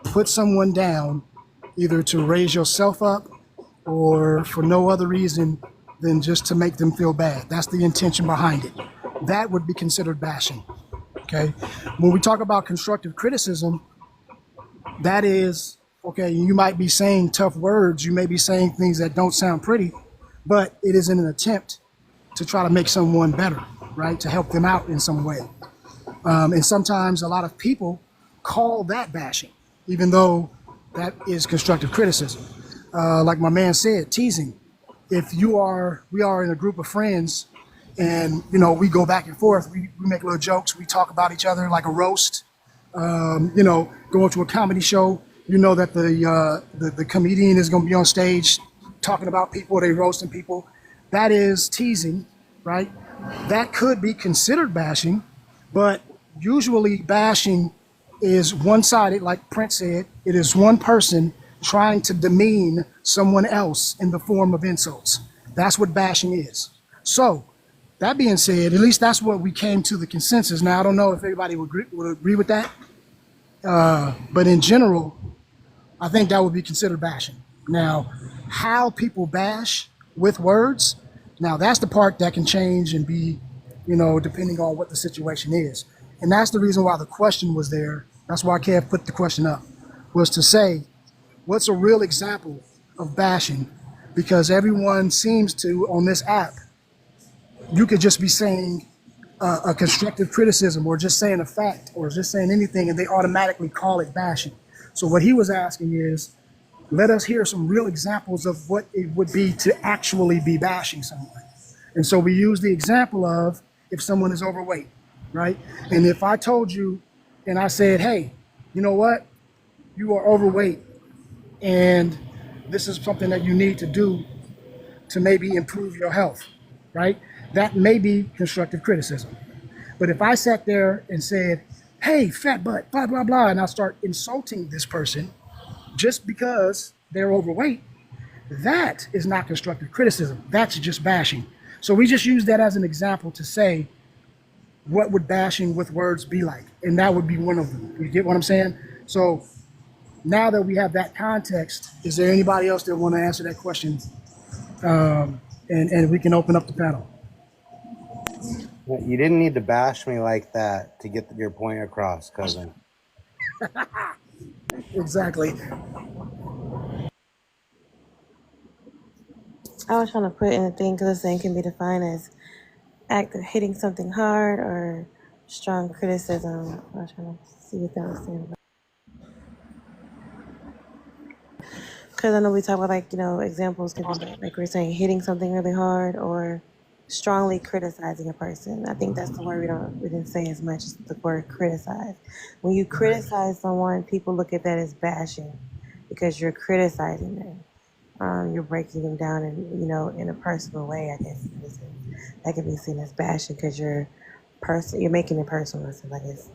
put someone down, either to raise yourself up or for no other reason than just to make them feel bad. That's the intention behind it. That would be considered bashing. Okay. When we talk about constructive criticism, that is, okay, you might be saying tough words, you may be saying things that don't sound pretty, but it is in an attempt to try to make someone better, right? To help them out in some way. And sometimes a lot of people call that bashing, even though that is constructive criticism. Like my man said, teasing. If we are in a group of friends and, we go back and forth, we make little jokes, we talk about each other like a roast, going to a comedy show, that the comedian is going to be on stage talking about people, they roasting people. That is teasing, right? That could be considered bashing, but usually bashing is one-sided, like Prince said. It is one person trying to demean someone else in the form of insults. That's what bashing is. So, that being said, at least that's what we came to the consensus. Now, I don't know if everybody would agree with that, but in general, I think that would be considered bashing. Now, how people bash with words, now that's the part that can change and be, depending on what the situation is. And that's the reason why the question was there. That's why Kev put the question up, was to say, what's a real example of bashing? Because everyone seems to, on this app, you could just be saying a constructive criticism or just saying a fact or just saying anything and they automatically call it bashing. So what he was asking is, let us hear some real examples of what it would be to actually be bashing someone. And so we use the example of if someone is overweight, right? And if I told you and I said, hey, you know what? You are overweight and this is something that you need to do to maybe improve your health, right? That may be constructive criticism. But if I sat there and said, hey, fat butt, blah, blah, blah, and I start insulting this person just because they're overweight, that is not constructive criticism. That's just bashing. So we just use that as an example to say, what would bashing with words be like? And that would be one of them. You get what I'm saying? So now that we have that context, is there anybody else that want to answer that question? And we can open up the panel. You didn't need to bash me like that to get your point across, cousin. Exactly. I was trying to put in a thing because this thing can be defined as act of hitting something hard or strong criticism. I was trying to see what that was saying. Because I know we talk about, like, you know, examples can be like we're saying hitting something really hard or strongly criticizing a person. I think that's the word we didn't say as much as the word criticize. When you criticize someone, people look at that as bashing because you're criticizing them. You're breaking them down in a personal way, I guess. That can be seen as bashing because you're making it personal, I guess.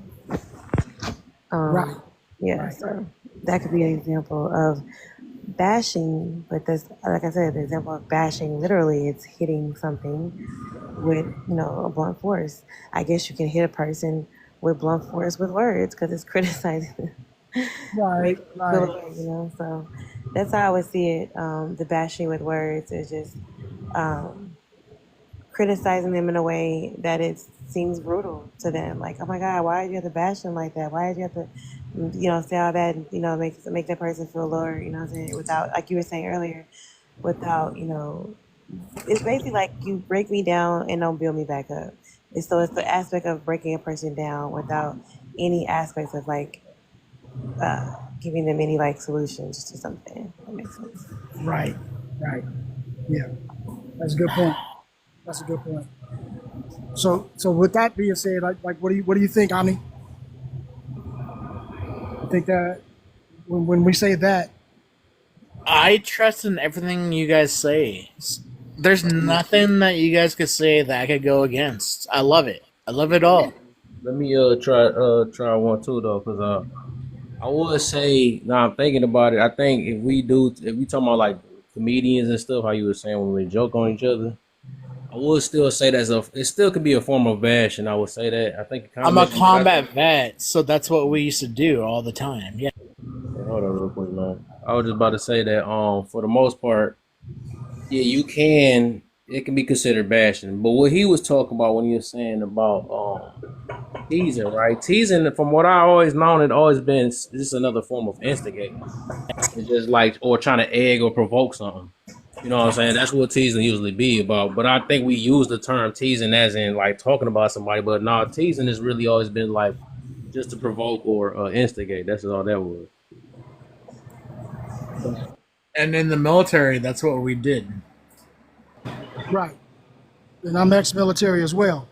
Right. Yeah, Right. so that could be an example of bashing, but this, like I said, the example of bashing, literally, it's hitting something with, a blunt force. I guess you can hit a person with blunt force with words because it's criticizing them. Right. Make them feel Right. away. So that's how I would see it. The bashing with words is just criticizing them in a way that it seems brutal to them. Like, oh my God, why did you have to bash them like that? Why did you have to, say all that and, make that person feel lower, what I'm saying, without, like you were saying earlier, without, it's basically like you break me down and don't build me back up. It's the aspect of breaking a person down without any aspects of like giving them any like solutions to something. That makes sense. Right. Right. Yeah. That's a good point. That's a good point. So with that being said, like what do you think, Ani? I think that when we say that, I trust in everything you guys say. There's nothing that you guys could say that I could go against. I love it. I love it all. Let me try one too though, cause I would say now I'm thinking about it. I think if we talking about like comedians and stuff, how you were saying when we joke on each other, I would still say it still could be a form of bashing. I would say that. I think I'm a combat vet, so that's what we used to do all the time. Yeah. Hold on real quick, man. I was just about to say that for the most part, yeah, it can be considered bashing. But what he was talking about when he was saying about teasing, right? Teasing, from what I always known, it always been just another form of instigating. It's just like, or trying to egg or provoke something. You know what I'm saying? That's what teasing usually be about. But I think we use the term teasing as in like talking about somebody. But no, teasing has really always been like just to provoke or instigate. That's all that was. And in the military, that's what we did. right? And I'm ex-military as well,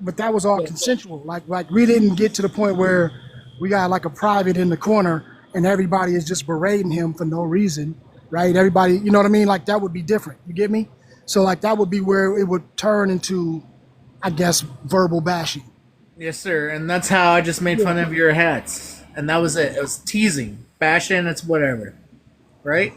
but that was all consensual. Like we didn't get to the point where we got like a private in the corner and everybody is just berating him for no reason, right? Everybody, you know what I mean? Like that would be different. You get me? So like that would be where it would turn into, I guess, verbal bashing. Yes, sir. And that's how I just made fun of your hats. And that was it. It was teasing. Bashing, it's whatever. Right?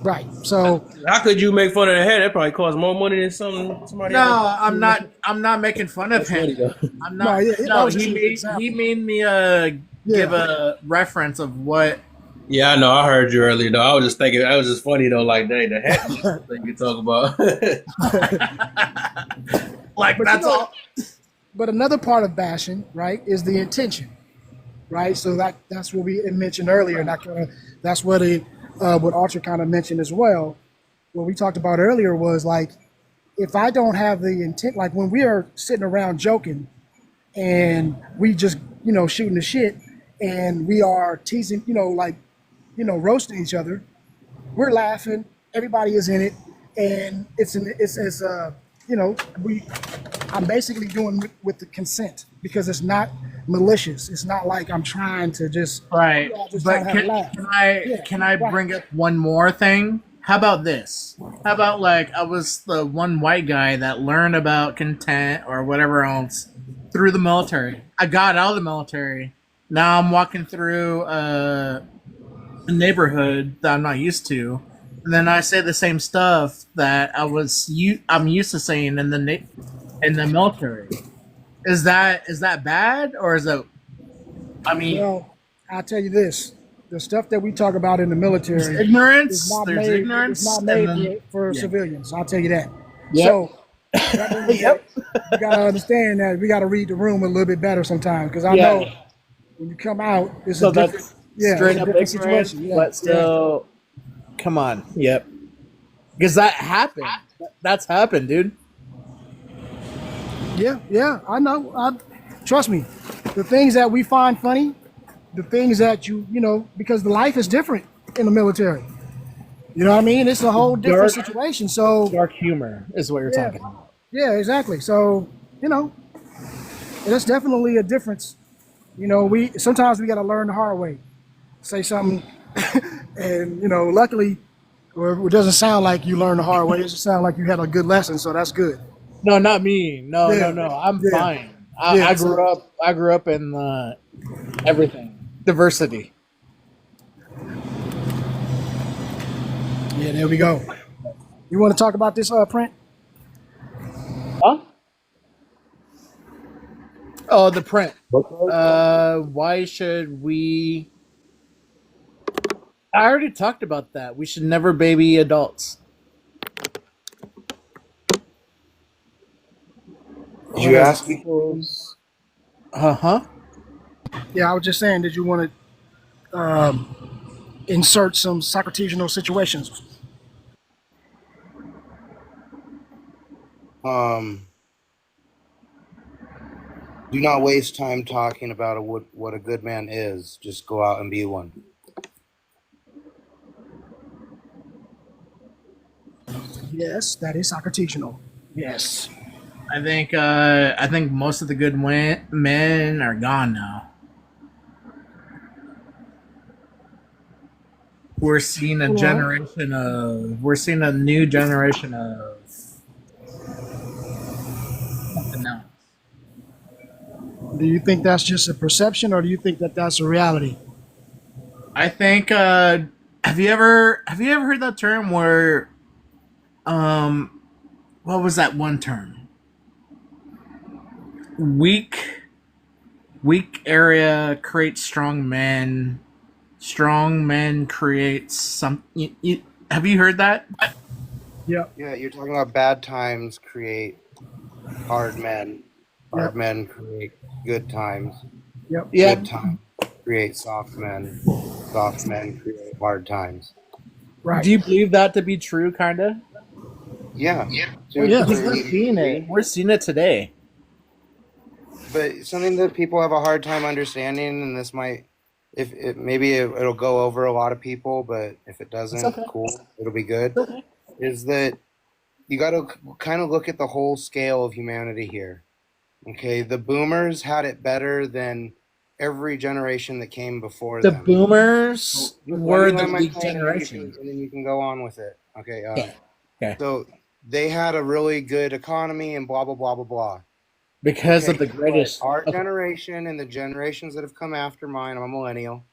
Right. So how could you make fun of the head? That probably costs more money than somebody No, else. I'm not making fun of him. I'm not. No, He made me give a reference of what. Yeah, I know. I heard you earlier, though. I was just thinking, I was just funny, though. Like, dang, the hat thing you talk about. Like, But that's all. But another part of bashing, right, is the intention, right? So that's what we mentioned earlier, and that's what what Archer kind of mentioned as well. What we talked about earlier was like, if I don't have the intent, like when we are sitting around joking, and we just shooting the shit, and we are teasing, roasting each other, we're laughing, everybody is in it, and I'm basically doing with the consent because it's not malicious. It's not like I'm trying to just Right. just But trying to have a laugh. can I bring up one more thing? How about this? How about like I was the one white guy that learned about content or whatever else through the military. I got out of the military. Now I'm walking through a neighborhood that I'm not used to, and then I say the same stuff that I'm used to saying in the military. Is that bad, or is it? I mean, Well, I'll tell you this: the stuff that we talk about in the military there's ignorance. is not There's made. ignorance. It's not and made then- for yeah. civilians. I'll tell you that. Yep. So that means that you gotta understand that we gotta read the room a little bit better sometimes, because I Yeah. know when you come out, it's So a different, that's yeah, straight it's a up different ignorance, situation. Yeah, but still, come on. Yep. Because that happened. That's happened, dude. yeah. I know. Trust me. The things that we find funny, the things that you know, because the life is different in the military. You know what I mean? It's a whole different situation. So dark humor is what you're Yeah. talking about. yeah, exactly. So you know, that's definitely a difference. You know, sometimes we got to learn the hard way. Say something, and you know, luckily, or it doesn't sound like you learned the hard way. It just sounds like you had a good lesson, so that's good. No, not me. No, Yeah. no. I'm Yeah. fine. Yeah, I so- grew up in everything, diversity. Yeah, there we go. You want to talk about this print? Huh? Oh, the print. Why should we? I already talked about that. We should never baby adults. Did you ask me? Huh? Yeah, I was just saying. Did you want to insert some Socratesian situations? Do not waste time talking about what a good man is. Just go out and be one. Yes, that is Socratesian. Yes. I think most of the good men are gone now. We're seeing a new generation of something else. Do you think that's just a perception, or do you think that that's a reality? I think have you ever heard that term where what was that one term? Weak area creates strong men. Strong men create some. Have you heard that? Yeah. Yeah, you're talking about bad times create hard men. Hard men create good times. Yep. Yeah. Good times create soft men. Soft men create hard times. Right. Do you believe that to be true, kinda? Yeah. Because we're seeing it. We're seeing it today. But something that people have a hard time understanding, and this might, it'll go over a lot of people, but if it doesn't, okay. cool, it'll be good. Is that you got to kind of look at the whole scale of humanity here. Okay, the boomers had it better than every generation that came before The them. boomers were the my weak point, and generation. then you can go on with it. Okay. Okay. So they had a really good economy and blah blah blah blah blah. Because of Okay, the greatest. but our generation and the generations that have come after mine, I'm a millennial,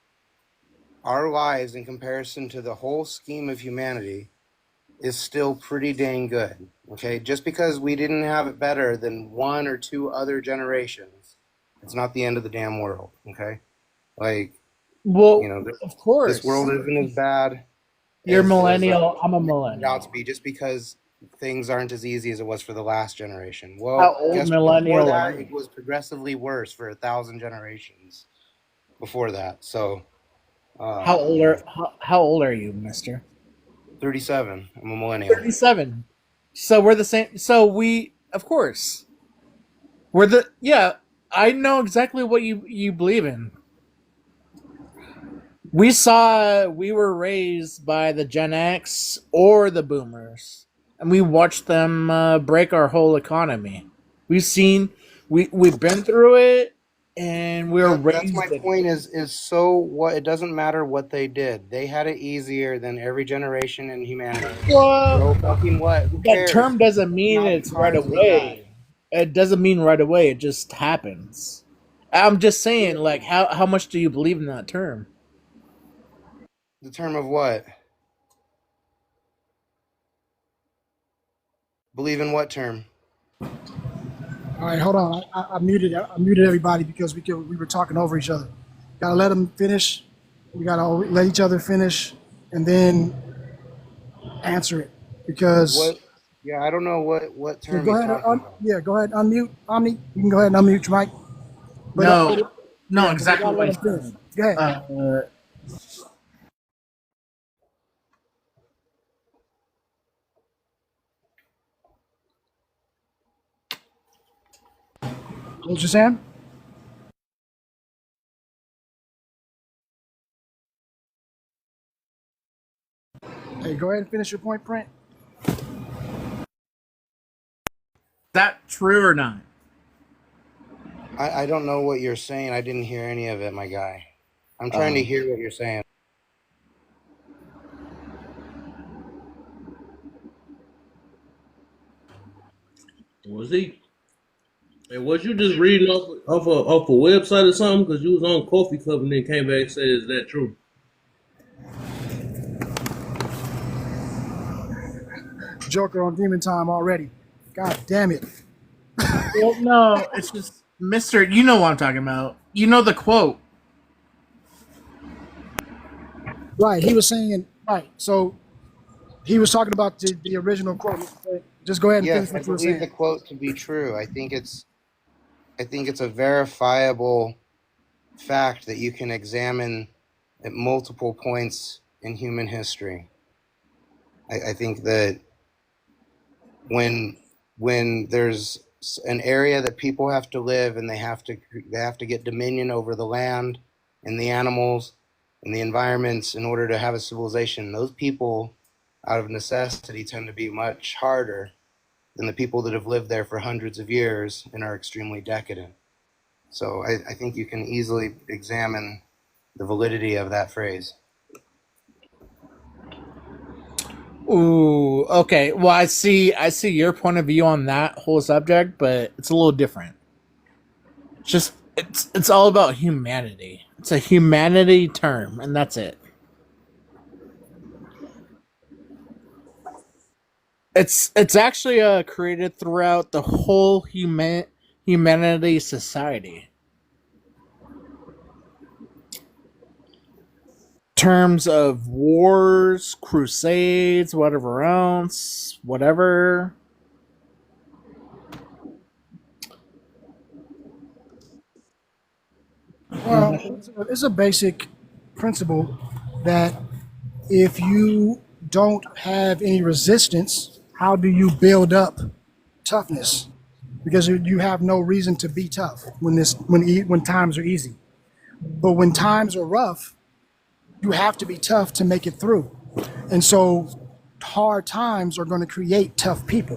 our lives in comparison to the whole scheme of humanity is still pretty dang good. Okay, just because we didn't have it better than one or two other generations, it's not the end of the damn world. Okay, like, Well, you know, of course. this world isn't as bad. You're as, millennial. I'm a turned millennial. out to be, just because things aren't as easy as it was for the last generation. Well, How old guess what? millennial Before are that, you? it was progressively worse for 1,000 generations before that. So, How old are you, Mister? 37. I'm a millennial. 37. So we're the same. So we, of course, we're the. Yeah, I know exactly what you believe in. We were raised by the Gen X or the Boomers, and we watched them break our whole economy. We've been through it. and we were That's raised. my point. Is so what? It doesn't matter what they did. They had it easier than every generation in humanity. Well, So fucking what? Who that cares? term doesn't mean Not it's as right hard as we got. away. It doesn't mean right away. It just happens. I'm just saying, like, how much do you believe in that term? The term of what? Believe in what term? All right, hold on. I muted everybody because we were talking over each other. Gotta let them finish. We gotta let each other finish, and then answer it. Because What? Yeah, I don't know what yeah, term go he's ahead. talking about. Yeah, go ahead. Unmute Omni. You can go ahead and unmute your mic. But, No, yeah, exactly but we what gotta he let 'em finish. Go ahead. What you saying? Hey, go ahead and finish your point, Brent. Is that true or not? I don't know what you're saying. I didn't hear any of it, my guy. I'm trying to hear what you're saying. Was he? Hey, was you just reading off a website or something? Because you was on Coffee Cup and then came back and said, "Is that true?" Joker on Demon Time already. God damn it. Well, no, it's just Mister. You know what I'm talking about. You know the quote. Right. He was saying, right. So he was talking about the original quote. Just go ahead and Yes, finish I what you were believe the saying. quote to be true. I think it's a verifiable fact that you can examine at multiple points in human history. I think that when there's an area that people have to live and they have to get dominion over the land and the animals and the environments in order to have a civilization, those people out of necessity tend to be much harder than the people that have lived there for hundreds of years and are extremely decadent. So I think you can easily examine the validity of that phrase. Ooh, okay. Well, I see your point of view on that whole subject, but it's a little different. It's all about humanity. It's a humanity term, and that's it. It's actually created throughout the whole humanity society. Terms of wars, crusades, whatever else, whatever. Well, it's a basic principle that if you don't have any resistance, how do you build up toughness? Because you have no reason to be tough when times are easy. But when times are rough, you have to be tough to make it through. And so hard times are going to create tough people.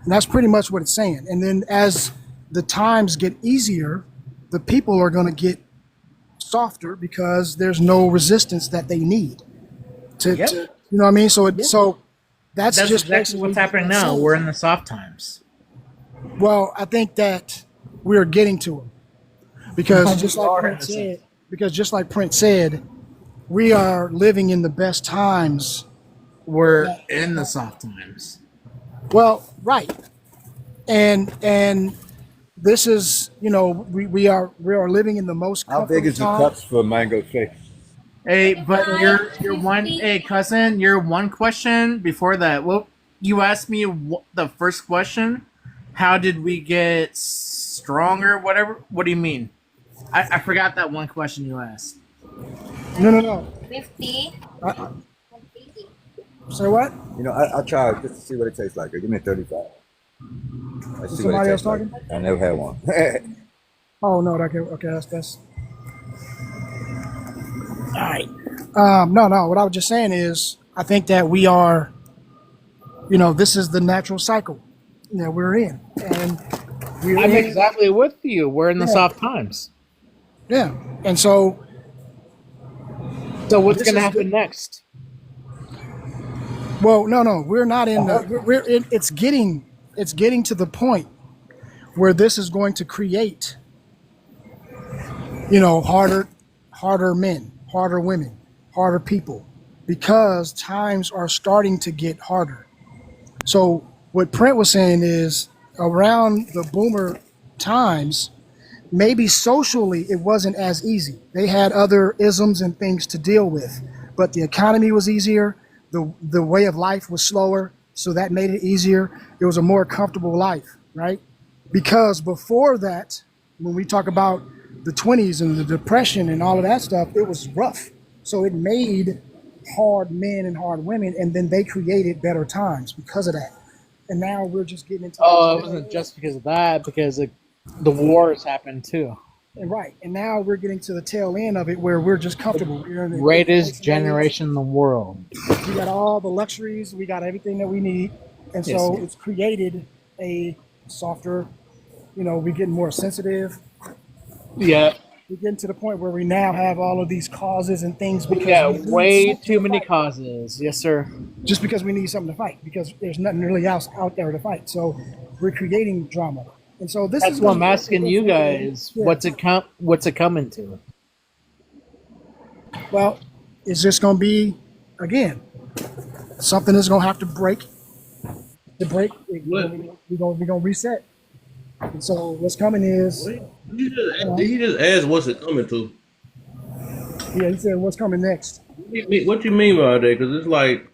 And that's pretty much what it's saying. And then as the times get easier, the people are going to get softer because there's no resistance that they need to you know what I mean? So that's just exactly what's happening now. We're in the soft times. Well, I think that we're getting to them because just like Prince said, we are living in the best times. We're in the soft times. Well, right. And this is, we are living in the most How big is the cups for mango shake? Hey, but you're one. Hey, cousin, your one question before that. Well, you asked me the first question. How did we get stronger? Whatever. What do you mean? I forgot that one question you asked. No. 50. Say what? I'll try just to see what it tastes like. Give me a 35. Let's see what Somebody it else tastes like. talking? I never had one. Oh no, okay, that's all right. No. What I was just saying is, I think that we are, this is the natural cycle that we're in, and I'm exactly with you. We're in the soft times. Yeah. And so what's this gonna is happen next? well, no, we're not in the it's getting to the point where this is going to create, harder men, harder women, harder people, because times are starting to get harder. So what Brent was saying is around the boomer times, maybe socially it wasn't as easy. They had other isms and things to deal with, but the economy was easier. The way of life was slower, so that made it easier. It was a more comfortable life, right? Because before that, when we talk about the 20s and the depression and all of that stuff, it was rough. So it made hard men and hard women, and then they created better times because of that. And now we're just getting into It wasn't just because of that, because the wars happened too. and right. And now we're getting to the tail end of it where we're just comfortable. We're in the Greatest generation in the world. We got all the luxuries, we got everything that we need. And so Yes. it's created a softer, we're getting more sensitive. Yeah. We're getting to the point where we now have all of these causes and things We because got we need way something too to many fight. causes. Yes, sir. Just because we need something to fight, because there's nothing really else out there to fight. So we're creating drama. And so this That's is what I'm gonna- asking you guys. Yeah. What's it coming to? Well, it's just going to be, again, something is going to have to break. To break, we're going to reset. And so what's coming is, He just asked what's it coming to. he said, what's coming next? What you mean by that? Because it's like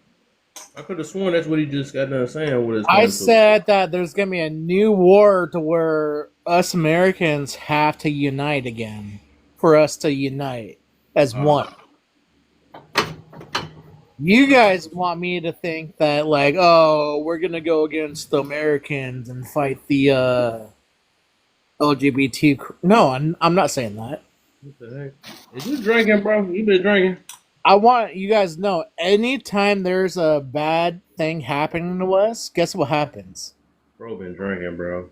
I could have sworn that's what he just got done saying. What it's I coming to. said that there's gonna be a new war to where us Americans have to unite again, for us to unite as one. You guys want me to think that, like, oh, we're gonna go against the Americans and fight the LGBT. No, I'm not saying that. What the heck? Is you drinking, bro? You been drinking? I want you guys to know, anytime there's a bad thing happening to us, guess what happens? Bro, been drinking, bro.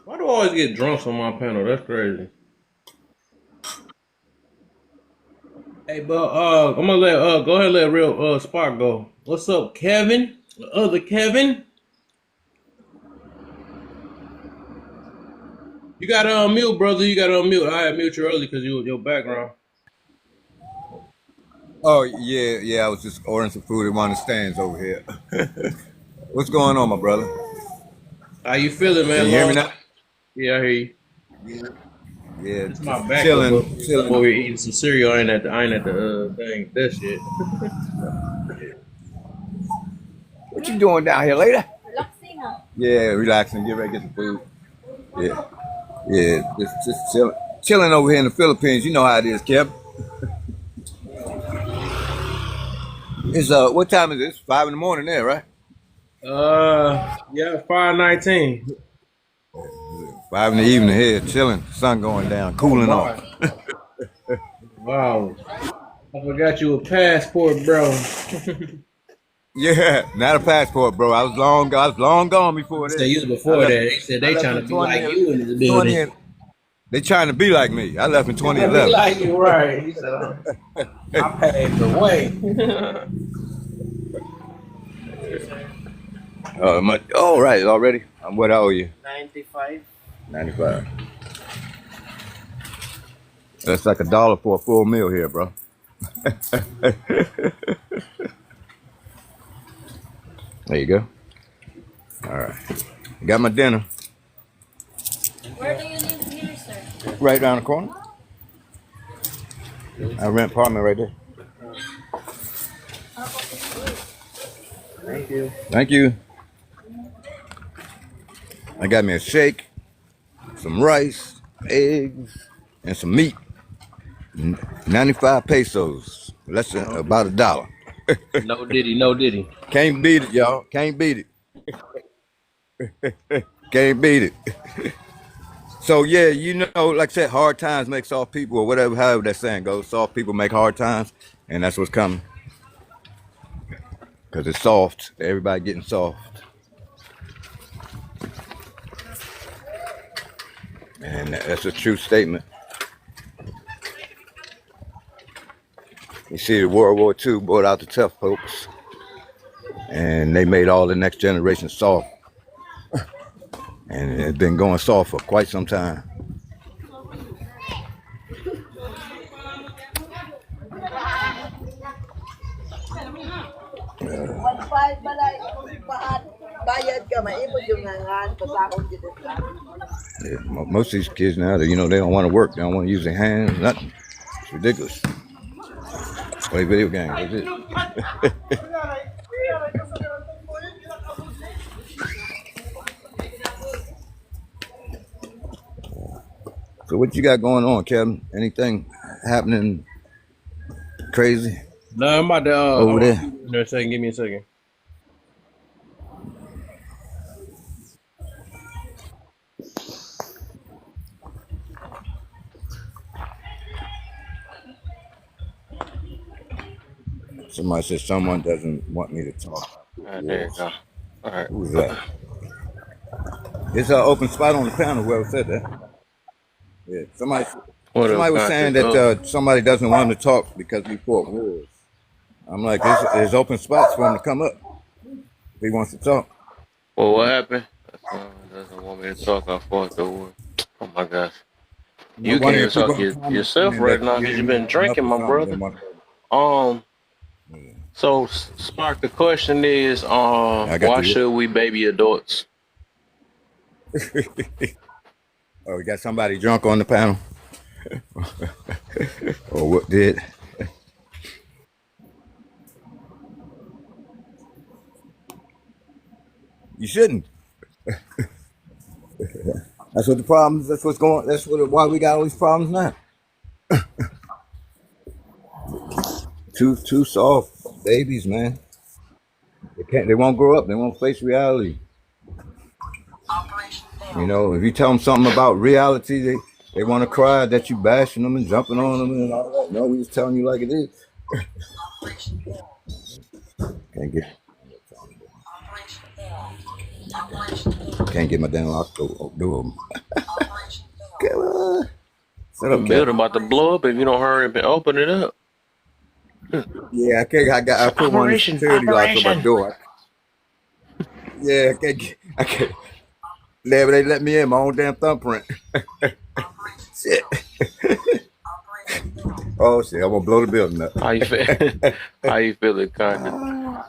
Why do I always get drunks on my panel? That's crazy. Hey, but I'm gonna let go ahead and let real Spark go. What's up, Kevin? The other Kevin? You got to unmute, brother. You got to unmute. I had mute you early because your background. Oh yeah. I was just ordering some food at one of the stands over here. What's going on, my brother? How you feeling, man? Can you hear me now? Yeah, I hear you. Yeah, It's my just back. chilling. Over here eating some cereal. I ain't at the thing. That shit. What you doing down here, later? Yeah, relaxing. Get ready to get some food. Yeah. Just chilling over here in the Philippines. You know how it is, Kev. It's what time is it? It's 5 in the morning there, right? Yeah, 5:19. 5 in the evening here, chilling. Sun going down, cooling off. Wow. I forgot you a passport, bro. Yeah, not a passport, bro. I was long gone before this. They used before that. They said they trying to be like you in this building. They trying to be like me. I left in 2011. Be like you, right? He said, I paved the way. Oh, right, already. What I owe you? 95. 95. That's like $1 for a full meal here, bro. There you go. All right. Got my dinner. Where do you live here, sir? Right around the corner. I rent apartment right there. Thank you. Thank you. I got me a shake, some rice, eggs, and some meat. 95 pesos. That's about $1. No diddy. Can't beat it, y'all. Can't beat it. Can't beat it. So yeah, like I said, hard times make soft people, or whatever, however that saying goes. Soft people make hard times, and that's what's coming. Because it's soft. Everybody getting soft. And that's a true statement. You see, World War II brought out the tough folks, and they made all the next generation soft. And it's been going soft for quite some time. Yeah, most of these kids now, they don't want to work. They don't want to use their hands, nothing. It's ridiculous. Play video games, that's it. So what you got going on, Kevin? Anything happening crazy No, I'm about to. over there? No, a second. Give me a second. Somebody said someone doesn't want me to talk. There you go. All right. Who's that? It's an open spot on the panel. Whoever said that. Yeah, somebody What up, was saying Conscious? that somebody doesn't want him to talk because we fought wars. I'm like, there's open spots for him to come up if he wants to talk. Well, what happened? Someone doesn't want me to talk. I fought the war. Oh my gosh. You One of can't your talk people commented yourself saying right that now you because gave you've him been drinking, my enough brother. or So Spark, the question is, I got why the should we baby adults? Oh, we got somebody drunk on the panel. Or what did? You shouldn't. That's what the problem is. That's what's going. Why we got all these problems now. Too soft babies, man. They won't grow up. They won't face reality. If you tell them something about reality, they want to cry that you bashing them and jumping on them and all that. No, we just telling you like it is. Can't get my damn lock door. Set up, Build about to blow up if you don't hurry up and open it up. Yeah, I put one of the security locks on my door. Yeah, I can't. Yeah, but they let me in my own damn thumbprint. Shit. Oh shit! I'm gonna blow the building up. How you feel? How you feeling, Connie?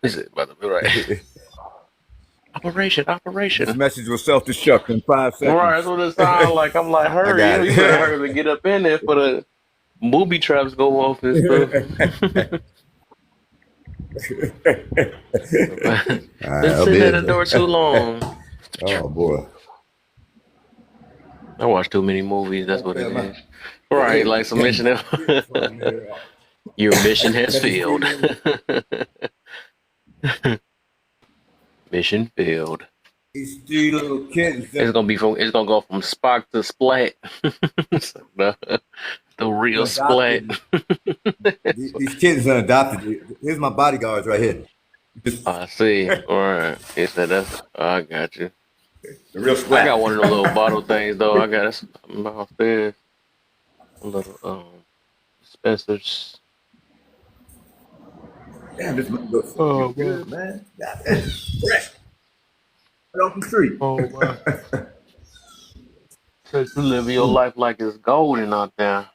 Is it about to be right? Operation. This message was self-destruct in 5 seconds. Right, that's what it sounds like. I'm like, hurry! You better hurry to get up in there for the booby traps go off and stuff. Been sitting at the door too long. Oh boy. I watch too many movies. That's what it is. Right, like some mission. Your mission has failed. Mission failed. These 3 little kids. It's gonna go from Spock to Splat. the real Splat. These kids are adopted. Here's my bodyguards right here. I see. All right. He said that's. I got you. The real Splat. I got one of the little bottle things though. I got something downstairs. A little dispensers. Damn, this looks good, man. Fresh. Right off the street. Oh wow. So you live your life like it's golden out there.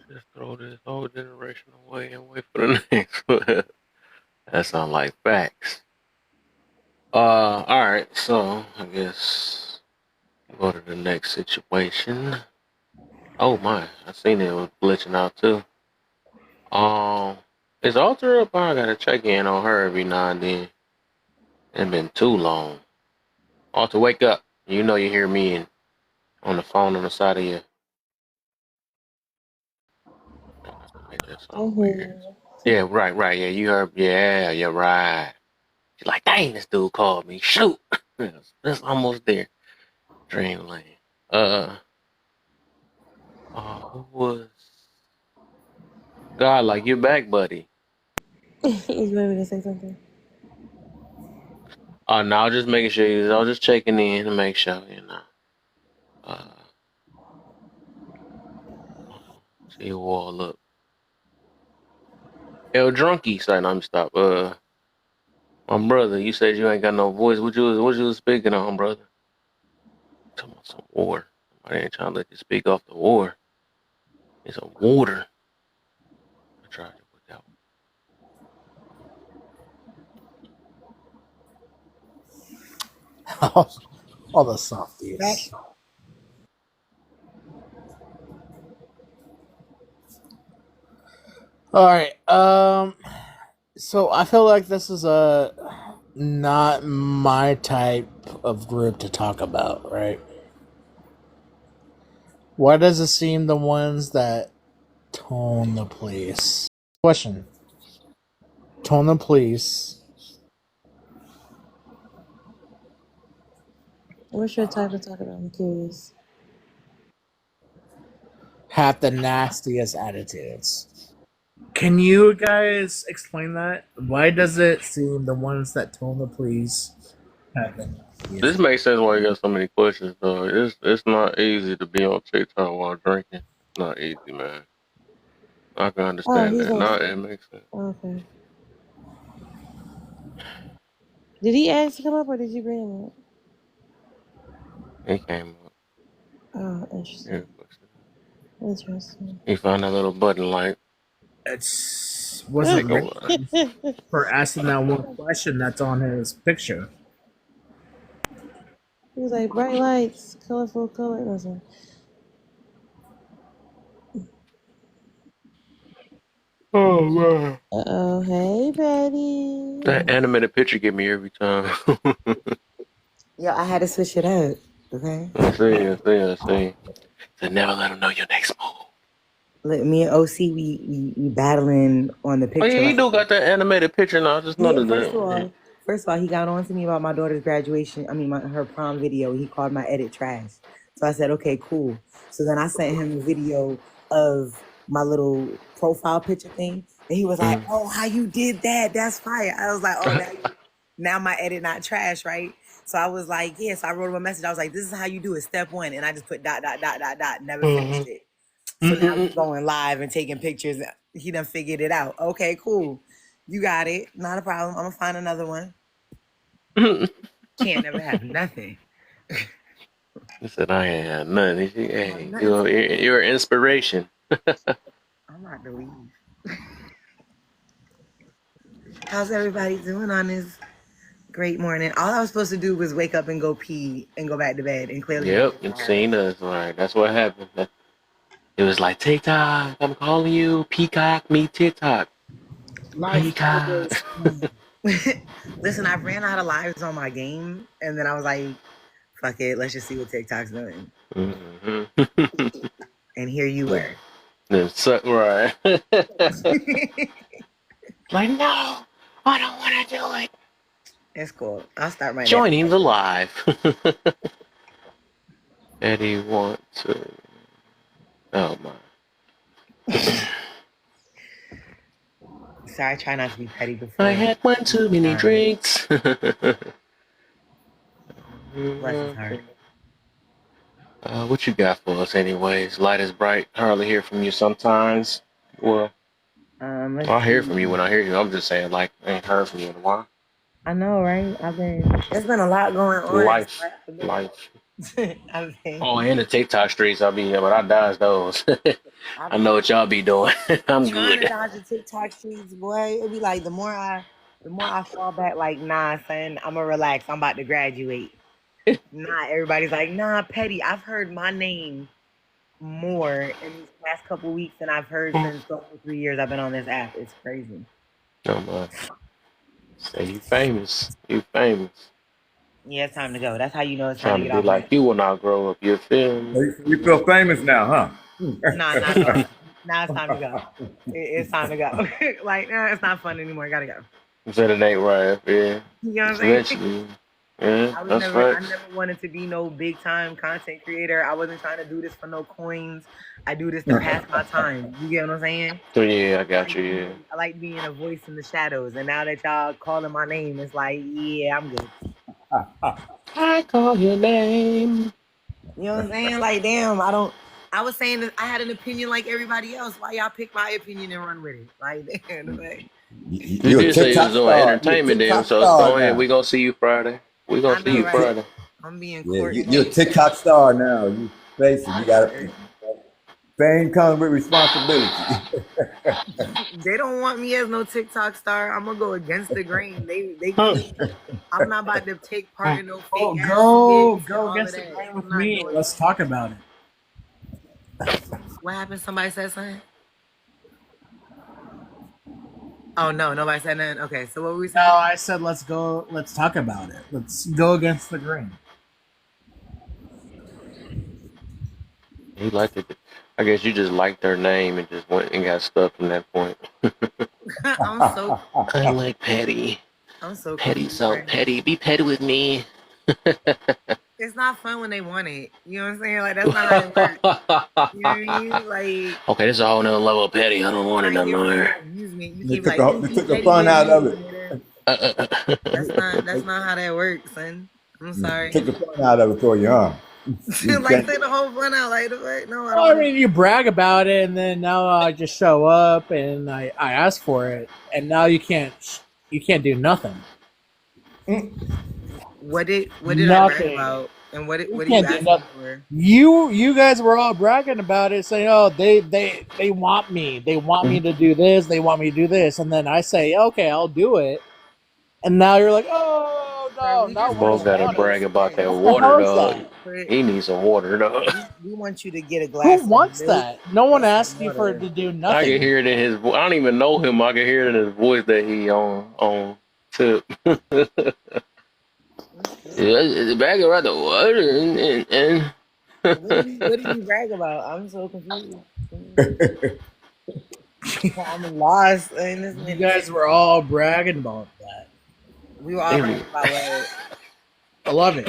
Just throw this whole generation away and wait for the next one. That sounds like facts. All right. So I guess go to the next situation. Oh my! I seen it was glitching out too. Is Alter up? I gotta check in on her every now and then. It's been too long. Alter, wake up! You know you hear me on the phone on the side of you. Yeah, right. Yeah, you heard. Yeah, you're right. She's like, dang, this dude called me. Shoot, that's almost there. Dreamland. Who was? God, like you're back, buddy. You want me to say something? Oh no, I was just making sure. I was just checking in to make sure, see you all up. El Drunky, sorry, let me stop. My brother, you said you ain't got no voice. What you was speaking on, brother? Talking about some war. I ain't trying to let you speak off the war. It's a water. I tried to put that All the softies. All right. So I feel like this is not my type of group to talk about, right? Why does it seem the ones that tone the police? Question. Tone the police. What's your type of talk about? I'm curious. Have the nastiest attitudes. Can you guys explain that? Why does it seem the ones that tone the police have the nastiest? This makes sense why you got so many questions, though. It's not easy to be on TikTok while drinking. It's not easy, man. I can understand he's that. on. No, it makes sense. Okay. Did he ask to come up or did you bring him up? It came up. Oh, interesting. Interesting. He found that little button like. It wasn't me for asking that one question that's on his picture. He was like, bright lights, colorful color. Listen. Oh man. Uh-oh. Hey, Betty. That animated picture get me every time. Yo, I had to switch it up. Okay. I see. So never let them know your next move. Look, me and OC, we battling on the picture. Oh yeah, he do got that animated picture now. I just noticed that. First of all, he got on to me about my daughter's graduation. I mean, her prom video. He called my edit trash. So I said, okay, cool. So then I sent him a video of my little profile picture thing, and he was like, "Oh, how you did that? That's fire." I was like, "Oh, now my edit not trash, right?" So I was like, "Yes." I wrote him a message. I was like, "This is how you do it. Step 1," and I just put ... Never finished it. So now he's going live and taking pictures. He done figured it out. Okay, cool. You got it. Not a problem. I'm gonna find another one. Can't never have nothing. He said, I ain't had nothing. Hey, you're an inspiration. I'm not to leave. How's everybody doing on this great morning? All I was supposed to do was wake up and go pee and go back to bed. And clearly, Yep, and seen us. Right, that's what happened. It was like, TikTok, I'm calling you. Peacock, meet TikTok. Peacock. Listen, I ran out of lives on my game, and then I was like, fuck it, let's just see what TikTok's doing. Mm-hmm. And here you were. Right. Like, no, I don't want to do it. It's cool. I'll start my Joining the live. Eddie want to. Oh my. Sorry, I try not to be petty before. I had one too many drinks. What you got for us anyways? Light is bright. Hardly hear from you sometimes. Well, I hear from you when I hear you. I'm just saying, like, I ain't heard from you in a while. I know, right? There's been a lot going on. Life. Oh, and the TikTok streets, but I dodge those. I know what y'all be doing. I'm good. To dodge the TikTok streets, boy. It'd be like the more I fall back, like, nah, son, I'm gonna relax. I'm about to graduate. Nah, everybody's like, nah, petty. I've heard my name more in these past couple weeks than I've heard since the 3 years I've been on this app. It's crazy. Oh my. Say you famous. You famous. Yeah, it's time to go. That's how you know it's Trying time to to be get off. like you when I grow up. You feel me? You feel famous now, huh? Nah, now it's time to go. It's time to go. Like, nah, it's not fun anymore. Gotta go. Said it ain't right. Yeah. You know what I'm saying? Yeah, I was that's never, I facts. never wanted to be no big time content creator. I wasn't trying to do this for no coins. I do this to pass my time. You get what I'm saying? So yeah, I I got like you. being, Yeah. I like being a voice in the shadows. And now that y'all calling my name, it's like, yeah, I'm good. I call your name. You know what I'm saying? Like, damn, I was saying that I had an opinion like everybody else. Why y'all pick my opinion and run with it? Like, damn, like, You You're a did say you was TikTok doing star. You're a entertainment then, TikTok so star go ahead. now. We gonna see you Friday. We gonna I see know, you right? Friday. I'm being Yeah, courted. you're a TikTok star now. You face it. You got fame comes with responsibility. They don't want me as no TikTok star. I'm gonna go against the grain. They can't. I'm not about to take part in no fake ass Go skits and go all of against the that. grain I'm with not me. doing Let's that. talk about it. What happened? Somebody said something? Oh no, nobody said nothing. Okay, so what were we No, saying? I said let's go. Let's talk about it. Let's go against the grain. He liked it. I guess you just liked her name and just went and got stuck from that point. I'm so I like Petty. I'm so Petty, confused so right now. petty. Be petty with me. It's not fun when they want it. You know what I'm saying? Like that's not how it works. You know what I mean? Like Okay, this is a whole nother level of petty. I don't want it right no here for more. your amusement. You They can't be took like, a, ooh, they be took the petty fun with out of me, it. nigga. That's not how that works, son. I'm sorry. Took the fun out of it for you, huh? You Like can't- take the whole fun out. Like the fuck? No, I Well, I don't. mean, you brag about it, and then now I just show up and I ask for it, and now you can't do nothing. What did I brag Nothing. about? And what You are you can't do asking nothing. for? You guys were all bragging about it, saying, "Oh, they want me. They want me to do this. They want me to do this." And then I say, "Okay, I'll do it." And now you're like, "Oh no, We not just what I Both want you to gotta wanted." brag about that What the water, hell is dog. that? He needs some water, dog. We want you to get a Who glass of wants milk that? No one or some asked you for it water. to do I can nothing. hear it in his voice. I don't even know him. I can hear it in his voice that he on tip. It's a bag of the water and What did you brag about? I'm so confused. I'm lost in this You minute. guys were all bragging about that. We were all bragging about what? I love it.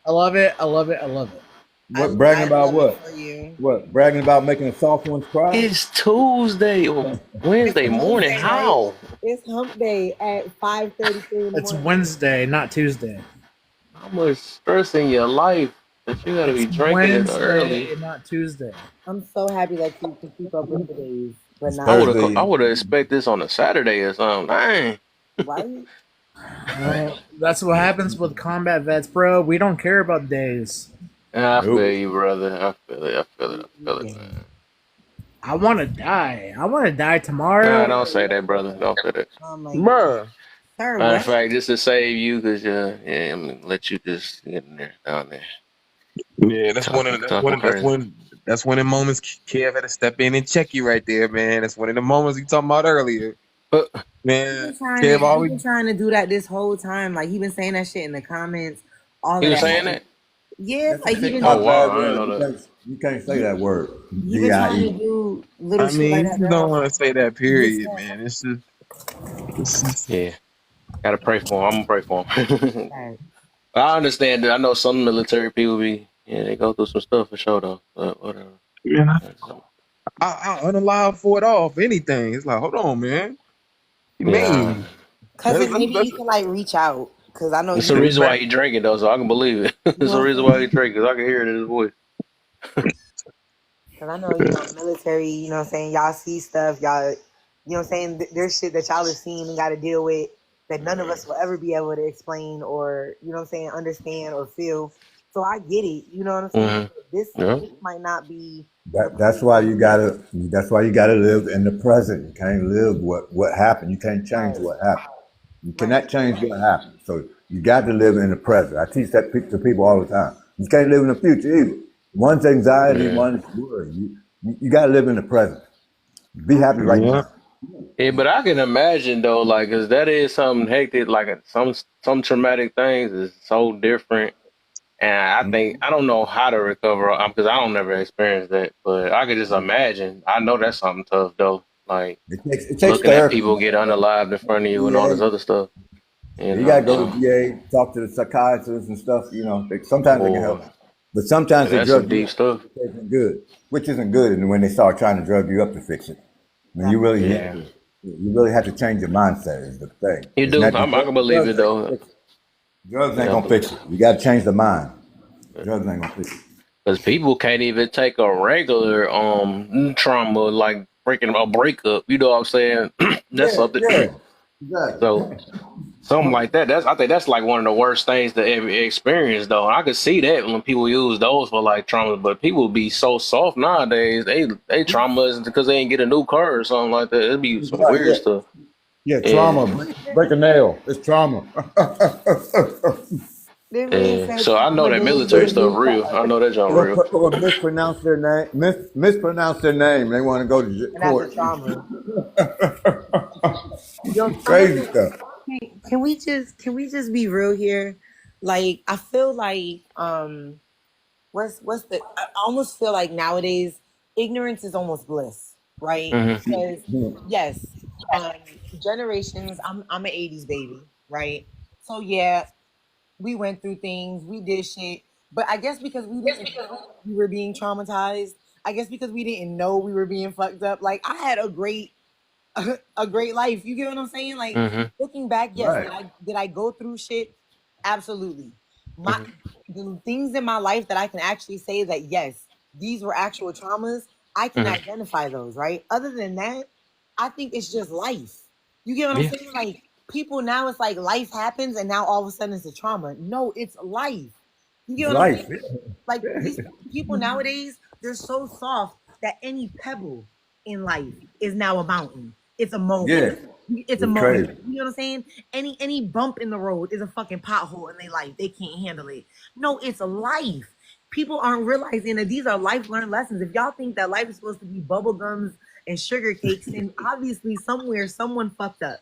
I love it. I love it. I love it. What bragging about love it what? for you. What bragging about making the soft ones cry? It's Tuesday or Wednesday morning. Tuesday, How? right? It's hump day at 5:33 in the It's morning. Wednesday, not Tuesday. How much stress in your life that you gotta be It's drinking it Wednesday, early? not Tuesday. I'm so happy that you can keep up with the days, but It's not I Thursday. would have expect this on a Saturday or something. Dang. right. That's what happens with combat vets, bro. We don't care about days. I Nope. feel you, brother. I feel it. I feel it. I feel it, man. I want to die. I want to die Nah, tomorrow. don't say that, brother. Don't say that. Oh my Bruh. Sir, Matter what? of fact, just to save you, cause yeah, I'm gonna let you just get in there, down there. Yeah, that's Talking crazy. that's one of the moments Kev had to step in and check you right there, man. That's one of the moments you talking about earlier. Man, Kev He always been trying to do that this whole time. Like he been saying that shit in the comments. All He of was that. saying that? Yeah, like he been. Oh wow, I didn't know You that. can't say that word. He been trying to D-I-E. do little I shit like mean, that. you don't want to say that period, Listen. man. It's just Yeah, gotta pray for him. I'm gonna pray for him. I understand that. I know some military people they go through some stuff for sure though. But whatever. man, I unalive for it all for anything. It's like, hold on, man. You Yeah, mean? Cause maybe you can like reach out. Cause I know it's you. the reason why he drinking though, so I can believe it. It's the reason why he drinking, cause I can hear it in his voice. Cause I know, military, you know what I'm saying? Y'all see stuff, y'all, you know what I'm saying? There's shit that y'all have seen and got to deal with that none of us will ever be able to explain or, you know what I'm saying, understand or feel. So I get it, you know what I'm saying? This might not be. That's why you gotta live in the present. You can't live what happened. You can't change what happened. You cannot change what happened. So you got to live in the present. I teach that to people all the time. You can't live in the future either. One's anxiety, one's worry. You got to live in the present. Be happy right now. Yeah, but I can imagine though, like, 'cause that is something hectic. Like some traumatic things is so different, and I think I don't know how to recover because I don't never experience that. But I could just imagine. I know that's something tough though. Like it takes looking at therapy. people get unalived in front of you and all this other stuff. You gotta go to VA, talk to the psychiatrists and stuff. You know, sometimes they can help, but sometimes they that's some drug you deep up, stuff. which isn't good. Which isn't good, and when they start trying to drug you up to fix it, I mean, you really have to change your mindset. Is the thing. You It's do. not- I can believe it though. Drugs ain't gonna fix it. You gotta change the mind. Drugs ain't gonna fix it. Because people can't even take a regular trauma like breaking a breakup. You know what I'm saying? That's something. Yeah, exactly. So something like that. I think that's like one of the worst things to ever experience, though. I could see that when people use those for like trauma, but people be so soft nowadays. They traumas because they ain't get a new car or something like that. It'd be some weird stuff. Yeah, trauma. Break a nail. It's trauma. So I know that military stuff real. I know that junk real. Or mispronounce their name. Mispronounce their name. They want to go to court. Crazy stuff. Can we just be real here? Like, I feel like I almost feel like nowadays ignorance is almost bliss, right? Mhm. Because yes, generations. I'm an '80s baby, right? So yeah, we went through things, we did shit, but I guess because we didn't know we were being traumatized, I guess because we didn't know we were being fucked up. Like, I had a great life. You get what I'm saying? Like, looking back, yes, Right. did I go through shit? Absolutely. The things in my life that I can actually say that yes, these were actual traumas, I can identify those, right? Other than that, I think it's just life. You get what I'm saying? Like, people now, it's like life happens and now all of a sudden it's a trauma. No, it's life. You get what I'm Life. saying? Like, these people nowadays, they're so soft that any pebble in life is now a mountain. It's a moment. Yeah. It's a It's moment. crazy. You know what I'm saying? Any bump in the road is a fucking pothole in their life. They can't handle it. No, it's a life. People aren't realizing that these are life learned lessons. If y'all think that life is supposed to be bubble gums and sugar cakes, then obviously somewhere someone fucked up.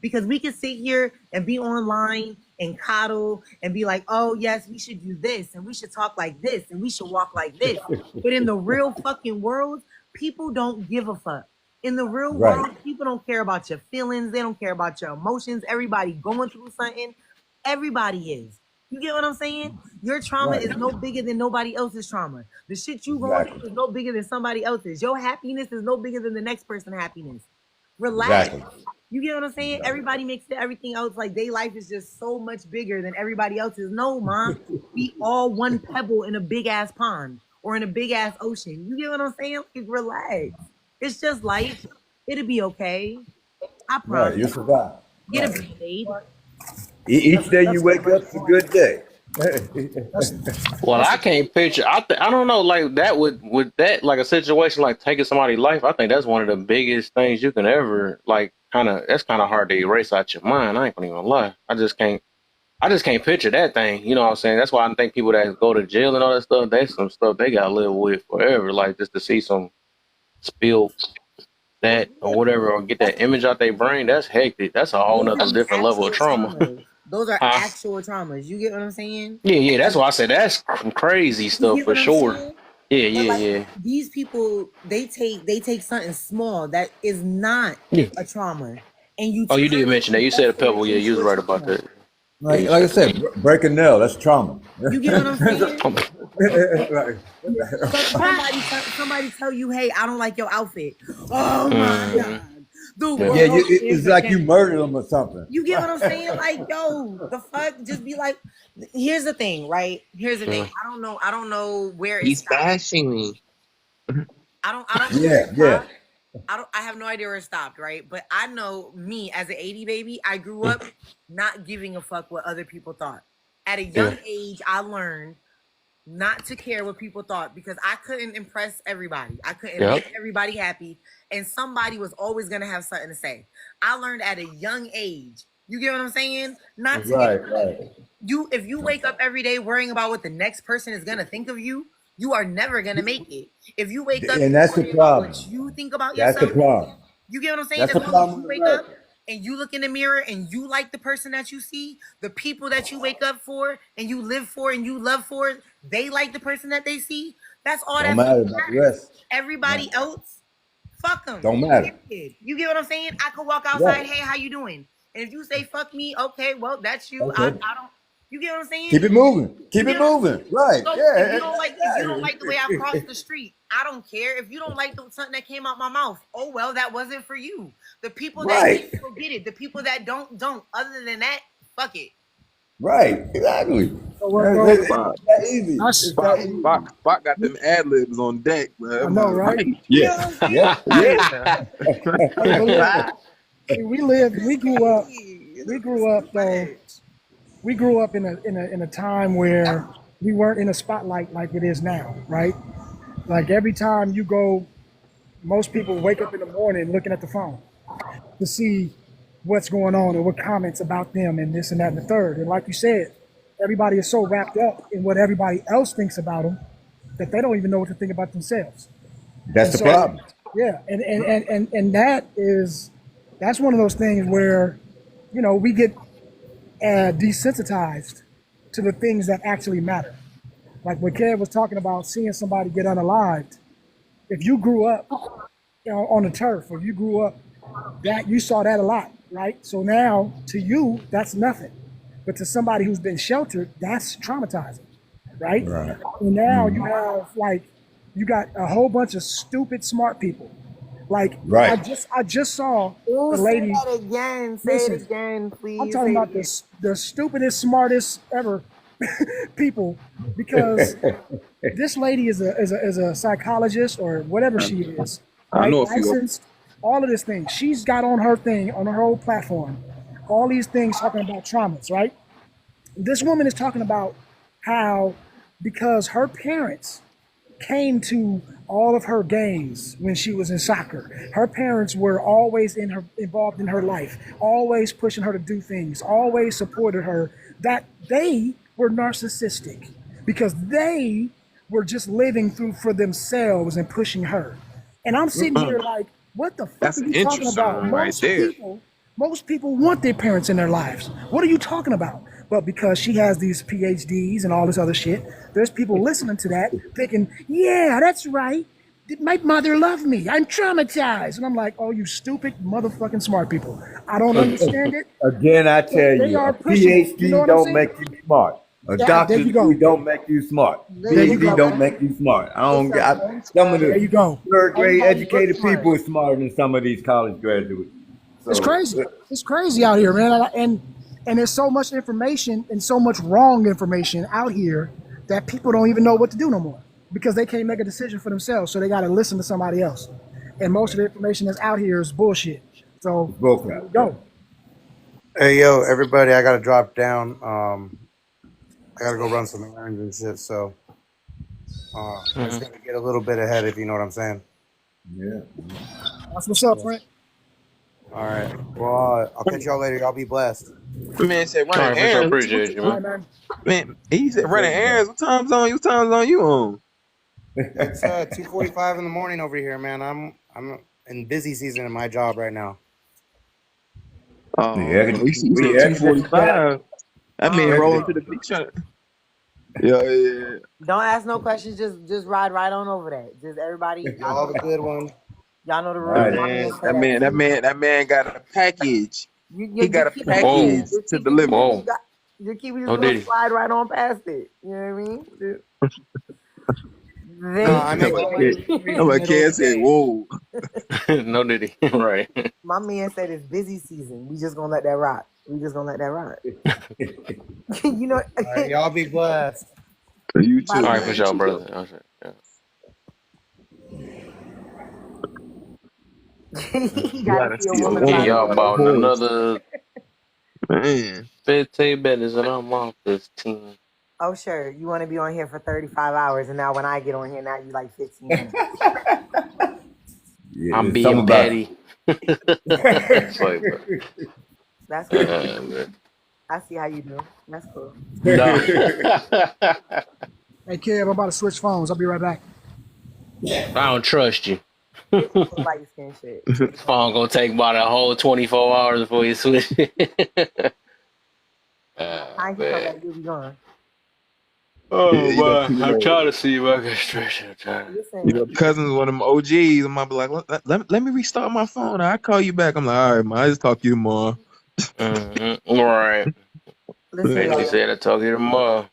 Because we can sit here and be online and coddle and be like, oh yes, we should do this and we should talk like this and we should walk like this. But in the real fucking world, people don't give a fuck. In the real Right. world, people don't care about your feelings. They don't care about your emotions. Everybody going through something. Everybody is. You get what I'm saying? Your trauma Right. is no bigger than nobody else's trauma. The shit you going through is no bigger than somebody else's. Your happiness is no bigger than the next person's happiness. Relax. Exactly. You get what I'm saying? Everybody makes everything else like their life is just so much bigger than everybody else's. No, mom. We all one pebble in a big ass pond or in a big ass ocean. You get what I'm saying? Like, relax. It's just life. It'll be okay. I Right. promise. You survive. Get a Band-Aid. Each day you wake up, it's a good day. Well, I can't picture. I don't know, like that with that, like a situation like taking somebody's life. I think that's one of the biggest things you can ever like. That's kind of hard to erase out your mind. I ain't gonna even lie. I just can't picture that thing. You know what I'm saying? That's why I think people that go to jail and all that stuff, that's some stuff they gotta live with forever. Like just to see some spill that or whatever, or get that image out their brain. That's hectic. That's a whole Those nother are different level of actual trauma. traumas. Those are Huh? actual traumas. You get what I'm saying? Yeah. That's why I said that's some crazy You stuff get for what I'm sure. saying? Yeah, But like yeah. these people, they take something small that is not Yeah. a trauma, and you Oh, you did turn it mention that. and You said a fester it pebble. Yeah, you into was a right about trauma. that. Like I said, break a nail. That's trauma. You get what I'm saying? Like, Somebody tell you, hey, I don't like your outfit. Oh my God. The world yeah, is it's like you against murdered them or something. you get what I'm saying? Like, yo, the fuck? Just be like, here's the thing, right? Here's the thing. I don't know where it He's stopped. bashing me. I don't know where it stopped. I have no idea where it stopped, right? But I know me as an 80 baby, I grew up not giving a fuck what other people thought. At a young age, I learned not to care what people thought because I couldn't impress everybody. I couldn't make everybody happy, and somebody was always gonna have something to say. I learned at a young age. You get what I'm saying? Not to Right. if you wake up every day worrying about what the next person is gonna think of you, you are never gonna make it. If you wake up And that's the worrying about problem. what you think about That's the yourself, problem. you get what I'm saying? That's As the long as problem you with wake up America. and you look in the mirror and you like the person that you see, the people that you wake up for and you live for and you love for, they like the person that they see. That's all Don't that matter fucking about the matters. rest. Everybody else, fuck them. Don't matter. You get what I'm saying? I could walk outside, Right. hey, how you doing? And if you say fuck me, okay, well that's you. Okay. I don't. You get what I'm saying? Keep it moving. Keep You it get what I'm saying? moving. Right. So Yeah. if you don't like the way I crossed the street, I don't care. If you don't like something that came out my mouth, oh well, that wasn't for you. The people that Right. get it, get it. The people that don't. Other than that, fuck it. Right. Exactly. So It's that easy. That's It's that easy. Spock got them ad libs on deck, man. I know, right? Yeah. Yeah. Yeah. See, we grew up in a time where we weren't in a spotlight like it is now, right? Like every time you go, most people wake up in the morning looking at the phone to see what's going on and what comments about them and this and that and the third. And like you said, everybody is so wrapped up in what everybody else thinks about them that they don't even know what to think about themselves. That's the problem. Yeah, and that's one of those things where, you know, we get desensitized to the things that actually matter. Like when Kev was talking about seeing somebody get unalived, if you grew up, you know, on the turf, or you grew up that you saw that a lot, right? So now to you, that's nothing, but to somebody who's been sheltered, that's traumatizing, right? Right. And now you have you got a whole bunch of stupid smart people. Like Right. I just saw Ooh, a lady. say that again. Say Listen, it again, please. I'm talking Say it about again. the stupidest, smartest ever people, because this lady is a psychologist or whatever she is, I right? know a few. Licensed, all of this thing. She's got on her thing, on her whole platform, all these things talking about traumas, right? This woman is talking about how because her parents came to all of her games when she was in soccer. Her parents were always involved in her life, always pushing her to do things, always supported her, that they were narcissistic because they were just living through for themselves and pushing her. And I'm sitting here like, what the fuck That's are you talking interesting about? right there. Most people want their parents in their lives. What are you talking about? But because she has these PhDs and all this other shit, there's people listening to that thinking, yeah, that's right. My mother loved me. I'm traumatized. And I'm like, oh, you stupid motherfucking smart people. I don't understand it. Again, I tell They you, are a pushing it. PhD You know what I'm don't saying? make you smart. A Yeah, there doctor's you go. degree don't make you smart. There you PhD go. don't make you smart. Some of There you the go. third grade Everybody educated looks smart. people are smarter than some of these college graduates. It's So, crazy. It's crazy out here, man. And there's so much information and so much wrong information out here that people don't even know what to do no more because they can't make a decision for themselves. So they got to listen to somebody else. And most of the information that's out here is bullshit. So bullcrap. go. Hey, yo, everybody, I got to drop down. I got to go run some errands and shit. So I'm just going to get a little bit ahead, if you know what I'm saying. Yeah. That's what's up, Frank. All right. Well, I'll catch y'all later. Y'all be blessed. The man said All running right, for sure. errands. Appreciate you, All right, man. man. Man, he said running errands. What time zone you on? It's 2:45 in the morning over here, man. I'm in busy season in my job right now. Oh, Yeah, you said we air 2:45. That man Oh. rolling to the beach. Yeah. Don't ask no questions. Just ride right on over that. Just everybody. Y'all have a good one. Y'all know the All rules. right. My man say That man got a package. He got a keep package to deliver. Whoa. Just keep just Oh, gonna did he? slide right on past it. You know what I mean? No, I make all my deliveries I'm like, in the middle Ken of the said, day. whoa. No, did he? Right. My man said it's busy season. We just gonna let that rock. We just gonna let that rock. You know. All right, y'all be blessed. You Bye, too. All right, man. for sure, brother. Okay. Yeah. You gotta see a see a woman woman about Y'all it. bought horse. another Man. 15 minutes and I'm off this team. Oh, sure. You want to be on here for 35 hours, and now when I get on here, now you like 15 minutes. Yeah, I'm it's being something about petty. Sorry, bro. That's cool. Man. I see how you do. That's cool. No. Hey, Kev, I'm about to switch phones. I'll be right back. I don't trust you. Light skin shit. Phone gonna take about a whole 24 hours before you switch. I can come Man. back. You'll be gone. Oh, Yeah, man. I'm trying to see if I can stretch it. I'm trying. Listen, Cousins, one of them OGs. I might be like, let me restart my phone. I'll call you back. I'm like, all right, man. I just talk to you tomorrow. Right. Listen, And she y'all. said I talk to you tomorrow.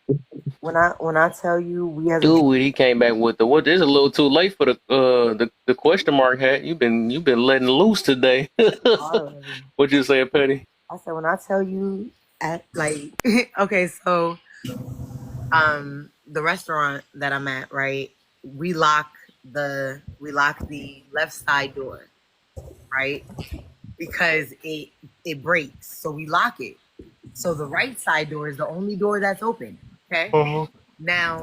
When I tell you we as a Dude, he came back with the what? It's a little too late for the question mark hat. You've been letting loose today. already, What you say, Petty? I said when I tell you at like okay, so the restaurant that I'm at, right? We lock the left side door, right? Because it breaks. So we lock it. So the right side door is the only door that's open. Okay. Now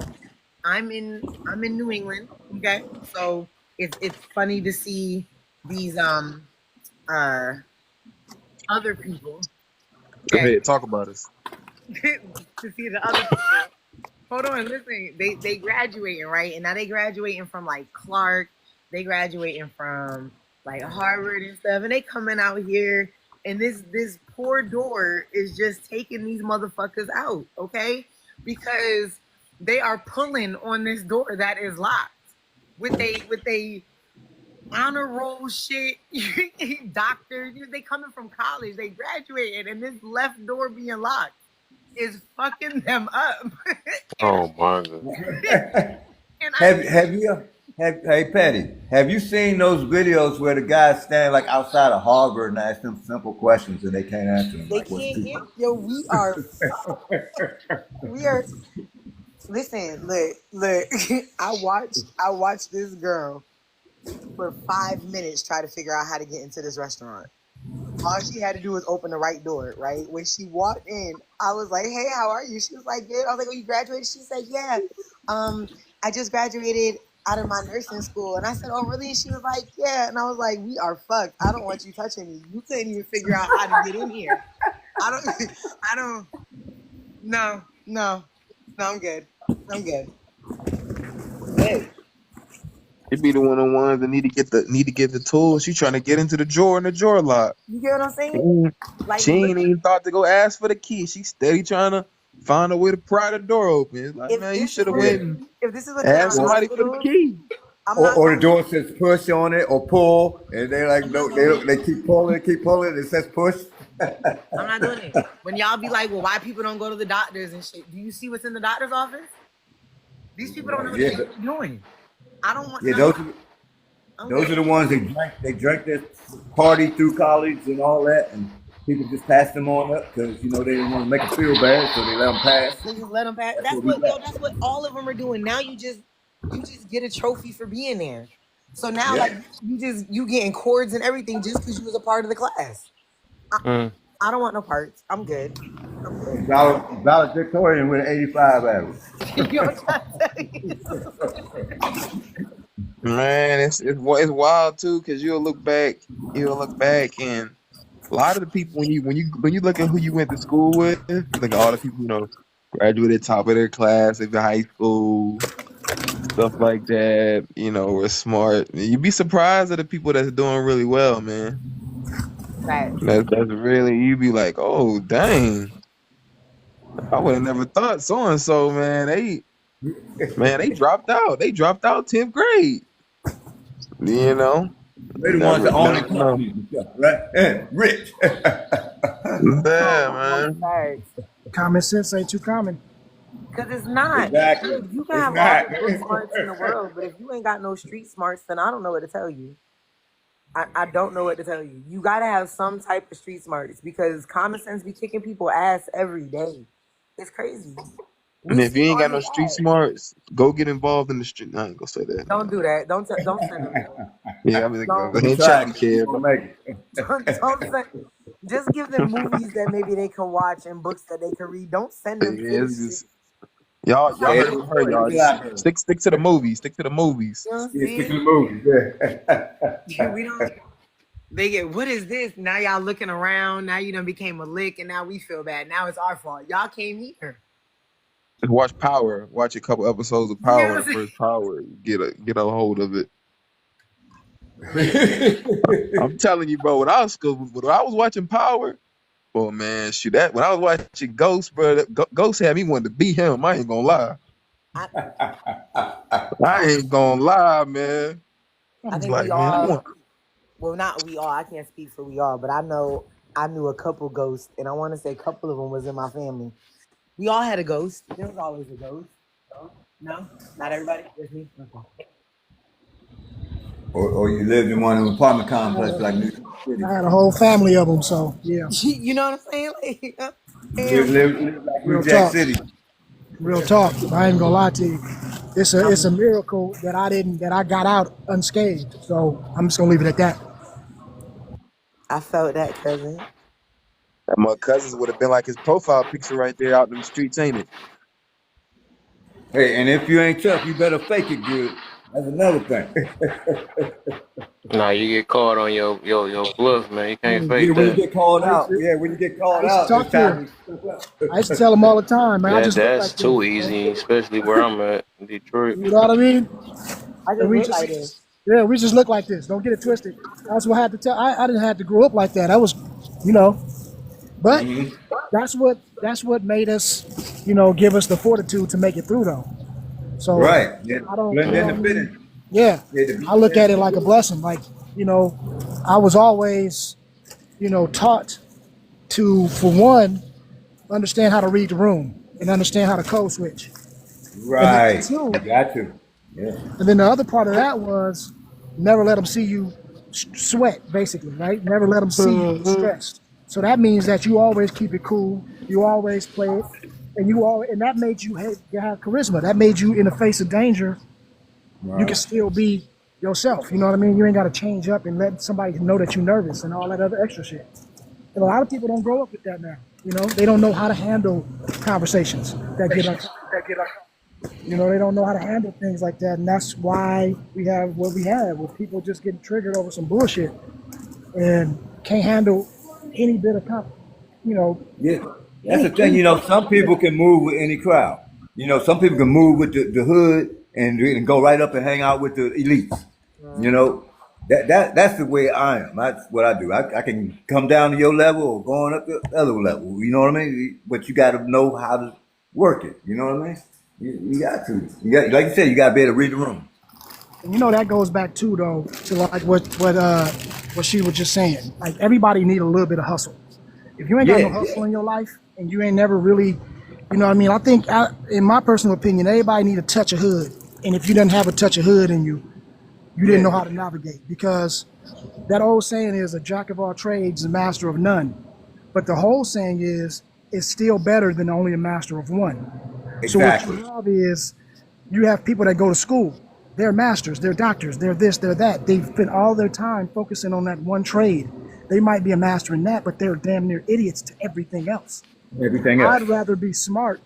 I'm in New England. Okay. So it's funny to see these other people. Go ahead, talk about us. To see the other people. Hold on, listen. They graduating, right? And now they graduating from like Clark. They graduating from like Harvard and stuff. And they coming out here, and this poor door is just taking these motherfuckers out, okay? Because they are pulling on this door that is locked with they honor roll shit. Doctors, they coming from college. They graduated, and this left door being locked is fucking them up. Oh my god. Hey Patty, have you seen those videos where the guys stand like outside of Harvard and ask them simple questions and they can't answer them? They Like, what's can't the- hear. Yo, we are. Listen, look. I watched this girl for 5 minutes try to figure out how to get into this restaurant. All she had to do was open the right door, right? When she walked in, I was like, "Hey, how are you?" She was like, "Good." I was like, "Oh, you graduated?" She said, "Yeah. I just graduated out of my nursing school." And I said, "Oh, really?" And she was like, "Yeah." And I was like, "We are fucked. I don't want you touching me. You couldn't even figure out how to get in here. No, I'm good. Good. It be the ones that need to get the tools. She trying to get into the drawer and the drawer lock. You get what I'm saying? Like, She ain't even thought to go ask for the key. She steady trying to find a way to pry the door open. It's like, man, you should have went and if this is what they asked are somebody for the hospitals, key. or the door says push on it or pull, and they're like, no, they keep pulling, it says push. I'm not doing it. When y'all be like, well, why people don't go to the doctors and shit? Do you see what's in the doctor's office? These people don't know what they're doing. I don't want. Yeah, those are the ones they drank their party through college and all that, and people just passed them on up because they didn't want to make them feel bad, so they let them pass. They just let them pass. That's what all of them are doing. Now you just get a trophy for being there. So now like you getting cords and everything just because you was a part of the class. I don't want no parts. I'm good. Valedictorian with an 85 average. Man, it's wild too, because you'll look back, and a lot of the people when you look at who you went to school with, you look at all the people graduated top of their class in high school, stuff like that. Were smart. You'd be surprised at the people that's doing really well, man. Right. That's really, you'd be like, oh dang, I would have never thought so and so, man. They dropped out. They dropped out 10th grade. They're the ones that own the companies and stuff, right? Rich. Yeah, man. Common sense ain't too common. Because it's not. Exactly. You can have all the book smarts in the world, but if you ain't got no street smarts, then I don't know what to tell you. I don't know what to tell you. You got to have some type of street smarts because common sense be kicking people ass every day. It's crazy. And if you ain't got no street smarts, go get involved in the street. I ain't gonna say that. Don't do that. Don't send them. Yeah, I mean, go ahead, chat, kid. Don't send. Just give them movies that maybe they can watch and books that they can read. Don't send them. Yeah, it's just, y'all heard y'all. Just stick to the movies. Stick to the movies. Stick to the movies. Yeah, we don't. They get, what is this? Now y'all looking around. Now you done became a lick, and now we feel bad. Now it's our fault. Y'all came here. Just watch Power. Watch a couple episodes of Power. The first Power. Get a hold of it. I'm telling you, bro. When I was watching Power, oh man, shoot that. When I was watching Ghost, bro, Ghost had me wanting to beat him. I ain't gonna lie. I ain't gonna lie, man. I think we all. Well, not we all. I can't speak for we all, but I know I knew a couple ghosts, and I want to say a couple of them was in my family. We all had a ghost. There was always a ghost. No, not everybody. Just me. Okay. Or you lived in one of them apartment complexes like New York City. I had a whole family of them, so yeah. You know what I'm saying? Like, Live like Real New Jack talk. City. Real talk. I ain't gonna lie to you. It's a miracle that I got out unscathed. So I'm just gonna leave it at that. I felt that, cousin. That my cousins would have been like his profile picture right there out in the streets, ain't it? Hey, and if you ain't tough, you better fake it good. That's another thing. Nah, you get caught on your bluff, man. You can't Yeah, fake when you that. get called out, when you get called I used to out, talk it's to time him. I used to tell him all the time, man. I just look That's like too this. easy, especially where I'm at in Detroit. You know what I mean? I just And we look like this. yeah, we just look like this. Don't get it twisted. That's what I had to tell. I didn't have to grow up like that. I was, you know, but that's what made us, give us the fortitude to make it through, though. So Right. Yeah. I don't, Blend you in know the what I mean? fitting. Yeah, Yeah, the I look at it like a blessing. Like, I was always, taught to, for one, understand how to read the room and understand how to code switch. Right. And then two, You got to. Yeah. and then the other part of that was never let them see you sweat, basically, right? Never let them see you stressed. So that means that you always keep it cool. You always play it, and that made you have charisma. That made you, in the face of danger, you can still be yourself. You know what I mean? You ain't got to change up and let somebody know that you're nervous and all that other extra shit. And a lot of people don't grow up with that now. They don't know how to handle conversations that get uncomfortable. They don't know how to handle things like that, and that's why we have what we have, with people just getting triggered over some bullshit and can't handle any bit of Yeah. That's the thing, some people can move with any crowd. Some people can move with the hood and go right up and hang out with the elites. That's the way I am. That's what I do. I can come down to your level or going up to the other level. You know what I mean? But you got to know how to work it. You know what I mean? You got to. Like you said, you got to be able to read the room. And that goes back too, though, to like what she was just saying. Like, everybody need a little bit of hustle. If you ain't got no hustle in your life and you ain't never really, I think, in my personal opinion, everybody need a touch of hood. And if you didn't have a touch of hood in you, you didn't know how to navigate, because that old saying is a jack of all trades, a master of none. But the whole saying is, it's still better than only a master of one. Exactly. So what you have is, you have people that go to school. They're masters, they're doctors, they're this, they're that. They've spent all their time focusing on that one trade. They might be a master in that, but they're damn near idiots to everything else. Everything else. I'd rather be smart,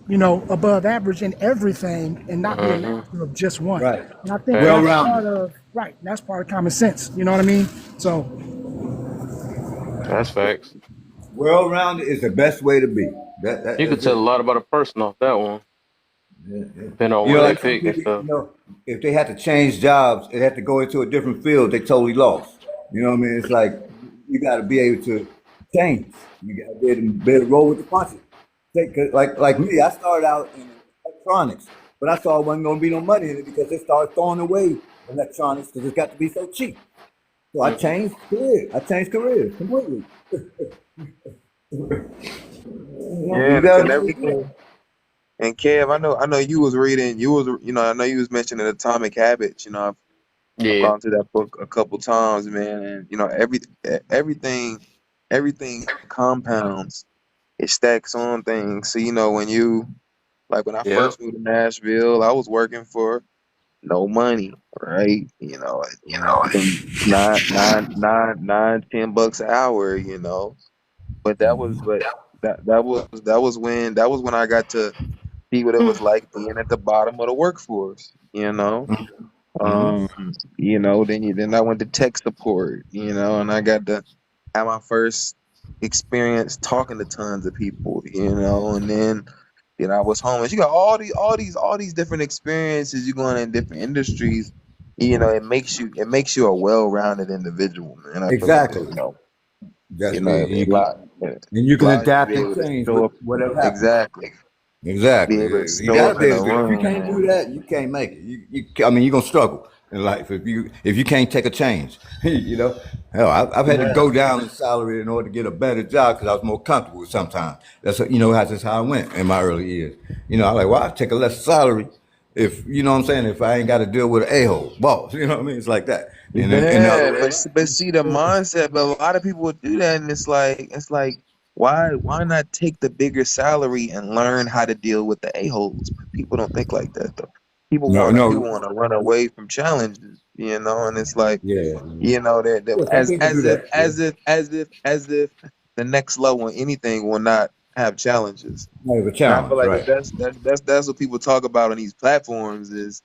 above average in everything and not be a master of just one. Right. And I think that's part of common sense. You know what I mean? So That's facts. Well-rounded is the best way to be. You could tell a lot about a person off that one. Depending on where they pick and stuff. If they had to change jobs, they had to go into a different field, they totally lost. You know what I mean? It's like, you got to be able to change. You got to be able to roll with the punches. Like me, I started out in electronics, but I saw there wasn't going to be no money in it because they started throwing away electronics because it's got to be so cheap. So I changed careers. Completely. And everything. And Kev, I know you was reading. I know you was mentioning Atomic Habits. I've gone through that book a couple times, man. And everything compounds. It stacks on things. So when when I first moved to Nashville, I was working for no money, right? And $9-10 an hour. But that was when I got to see what it was like being at the bottom of the workforce. Then I went to tech support, and I got to have my first experience talking to tons of people, and then I was homeless. You got all these different experiences. You going in different industries, it makes you a well-rounded individual, man. I feel like, Exactly. And you can allows you to adapt be and able to change show with up. whatever happens. Exactly. Be Exactly. able to You show gotta up be in a able to. If you room, can't man. do that, you can't make it. You're gonna struggle. in life if you can't take a change. You know, hell, I've had to go down in salary in order to get a better job because I was more comfortable sometimes. That's just how I went in my early years. You know, I like, well, I take a less salary if you know what I'm saying. If I ain't got to deal with an a-hole boss, you know what I mean? It's like that. And then Yeah, but see the mindset. But a lot of people would do that, and it's like why not take the bigger salary and learn how to deal with the a-holes? People don't think like that though. People no, want no, to run away from challenges, you know, and it's like, yeah, you know, that yeah. Some people do that. as if the next level in anything will not have challenges. Not a And I feel challenge, like right? that's what people talk about on these platforms is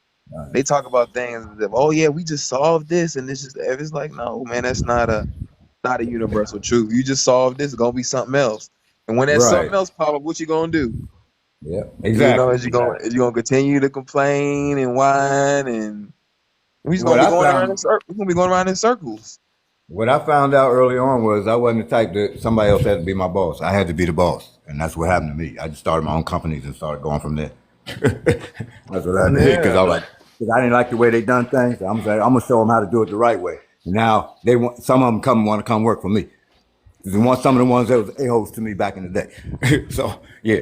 they talk about things as if, oh yeah, we just solved this and this is it's like, no, man, that's not a universal truth. You just solved this, it's gonna be something else. And when that Right. something else pop up, what you gonna do? Yeah. You know, Exactly. is you gonna continue to complain and whine and we just What gonna be I going around found in circles. We're gonna be going around in circles. What I found out early on was I wasn't the type that somebody else had to be my boss. I had to be the boss, and that's what happened to me. I just started my own companies and started going from there. That's what I did because Yeah. I was like, because I didn't like the way they done things. I'm saying I'm gonna show them how to do it the right way. Now they want some of them want to come work for me. They want some of the ones that was a-holes to me back in the day. So yeah,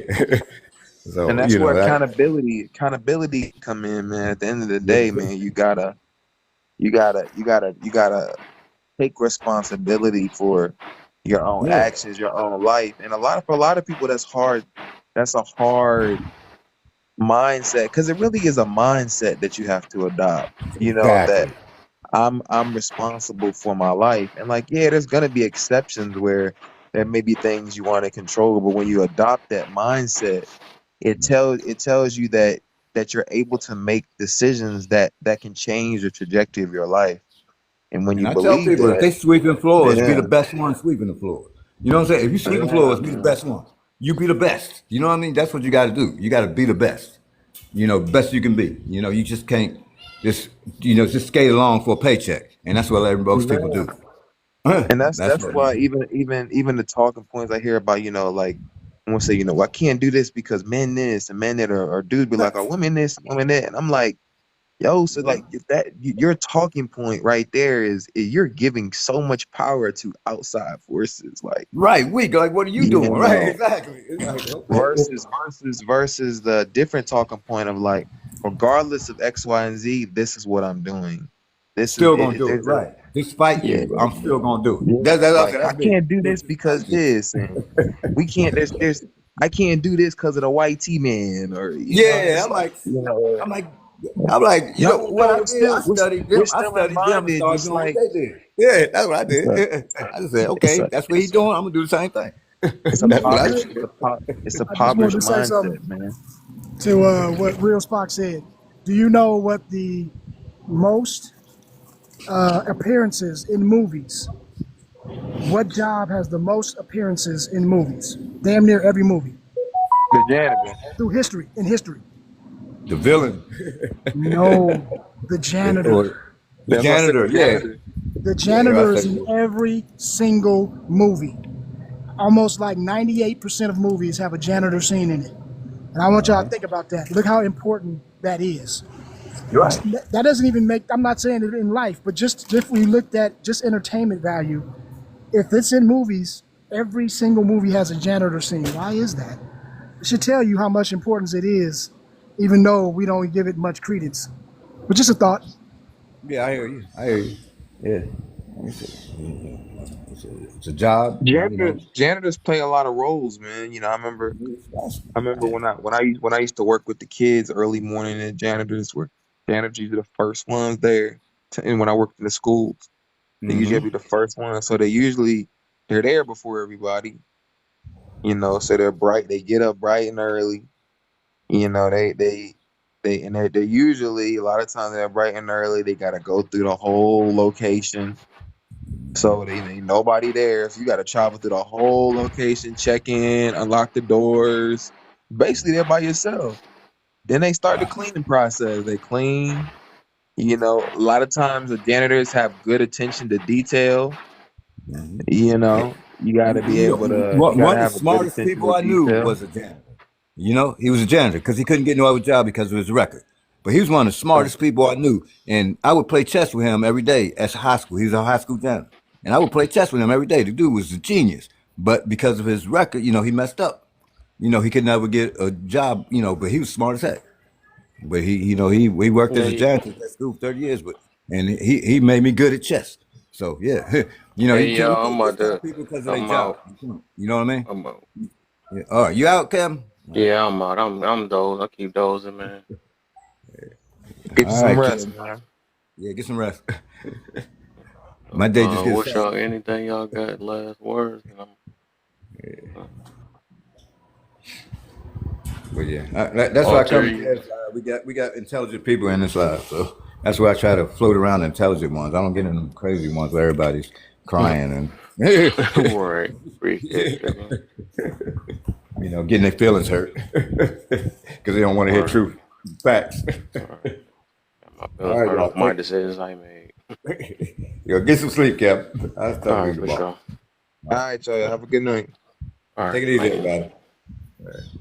so And that's you where know that. accountability come in, man. At the end of the day, man, you gotta take responsibility for your own Yeah. actions, your own life. And for a lot of people that's hard. That's a hard mindset because it really is a mindset that you have to adopt. You know, that Exactly. I'm responsible for my life. And like, yeah, there's gonna be exceptions where there may be things you want to control, but when you adopt that mindset, it tells you that you're able to make decisions that can change the trajectory of your life. And when And you I tell believe people if that, they sweeping floors, be yeah, the best one sweeping the floor. You know what I'm saying? If you sweeping yeah, floors, be the man. best one. You be the best. You know what I mean? That's what you got to do. You got to be the best. You know, best you can be. You know, you just can't just skate along for a paycheck, and that's what most people do. And that's That's that's what. why even the talking points I hear about, you know, like I want to say, you know, well, I can't do this because men this and men that or dudes be like, oh, women this, women that, and I'm like, yo, so like if your talking point right there is you're giving so much power to outside forces, like Right, weak. Like, what are you you doing? Right, know, exactly. It's like, okay. versus the different talking point of like, regardless of X, Y, and Z, this is what I'm doing. This is Still gonna do it. there's a Right. Despite yeah. you, I'm still gonna do it. Yeah, That's like it. I That's big. can't do this because this, and we can't. There's I can't do this because of the white T man, or you know, Yeah, it's I'm like like, you know, I'm like, I'm like, you know no, what what I I'm did? still we're I still in studied them and bondage. started It's doing what like they did. Yeah, that's what I it's did. a I just said, it's okay, a that's what he's doing. I'm gonna do the same thing. it's a That's what I Real poverty did. it's a I just wanted impoverished to say mindset, something man. to what Real Spock said. Do you know what the most appearances in movies? What job has the most appearances in movies? Damn near every movie The janitor. through history. In history, The villain. no, the Or janitor. the That's why I said the janitor, yeah. janitor. The Yeah, I janitor is said, in every single movie. Almost like 98% of movies have a janitor scene in it. And I want y'all to think about that. Look how important that is. you're right. That doesn't even make, I'm not saying it in life, but just if we looked at just entertainment value, if it's in movies, every single movie has a janitor scene. Why is that? It should tell you how much importance it is, even though we don't give it much credence. But just a thought. Yeah, I hear you. I hear you. Yeah. It's a job, you know. Janitors play a lot of roles, man. You know, I remember when I used to work with the kids early morning, and janitors usually the first ones there. And when I worked in the schools, they usually Mm-hmm. be the first ones, so they're there before everybody. You know, so they're bright. They get up bright and early. You know, they're usually a lot of times they're bright and early. They gotta go through the whole location, so they ain't nobody there. So you gotta travel through the whole location, check in, unlock the doors. Basically, they're by yourself. Then they start the cleaning process. They clean. You know, a lot of times the janitors have good attention to detail. You know, you got to be able to, you got One to of the have a good smartest attention people to I knew detail. was a janitor. You know, he was a janitor because he couldn't get no other job because of his record. But he was one of the smartest people I knew, and I would play chess with him every day at high school. He was a high school janitor, and I would play chess with him every day. The dude was a genius, but because of his record, he messed up. He could never get a job. But he was smart as heck. But he worked as a janitor at school for 30 years, and he made me good at chess. So yeah, Hey, you yo, can't I'm about discount to. people because of their I'm job. out. You know what I mean? I'm out. Yeah. All right, you out, Cam? Yeah, I'm out. I'm dozing. I keep dozing, man. Get All some right, rest, Cam. man. Yeah, get some rest. My day just gets What's y'all? started. Anything y'all got? Last words? But yeah, that's why I come to this live. We got intelligent people in this live, so that's why I try to float around the intelligent ones. I don't get in them crazy ones where everybody's crying and Right. Appreciate it, man. getting their feelings hurt because they don't want to hear Right. truth, facts. My All feelings right, hurt y'all. off my decisions I made. Get some sleep, Cap. I'll talk All to right, you for tomorrow. sure. All right, y'all. Have a good night. All right. Take it easy, Thank you. everybody. All right.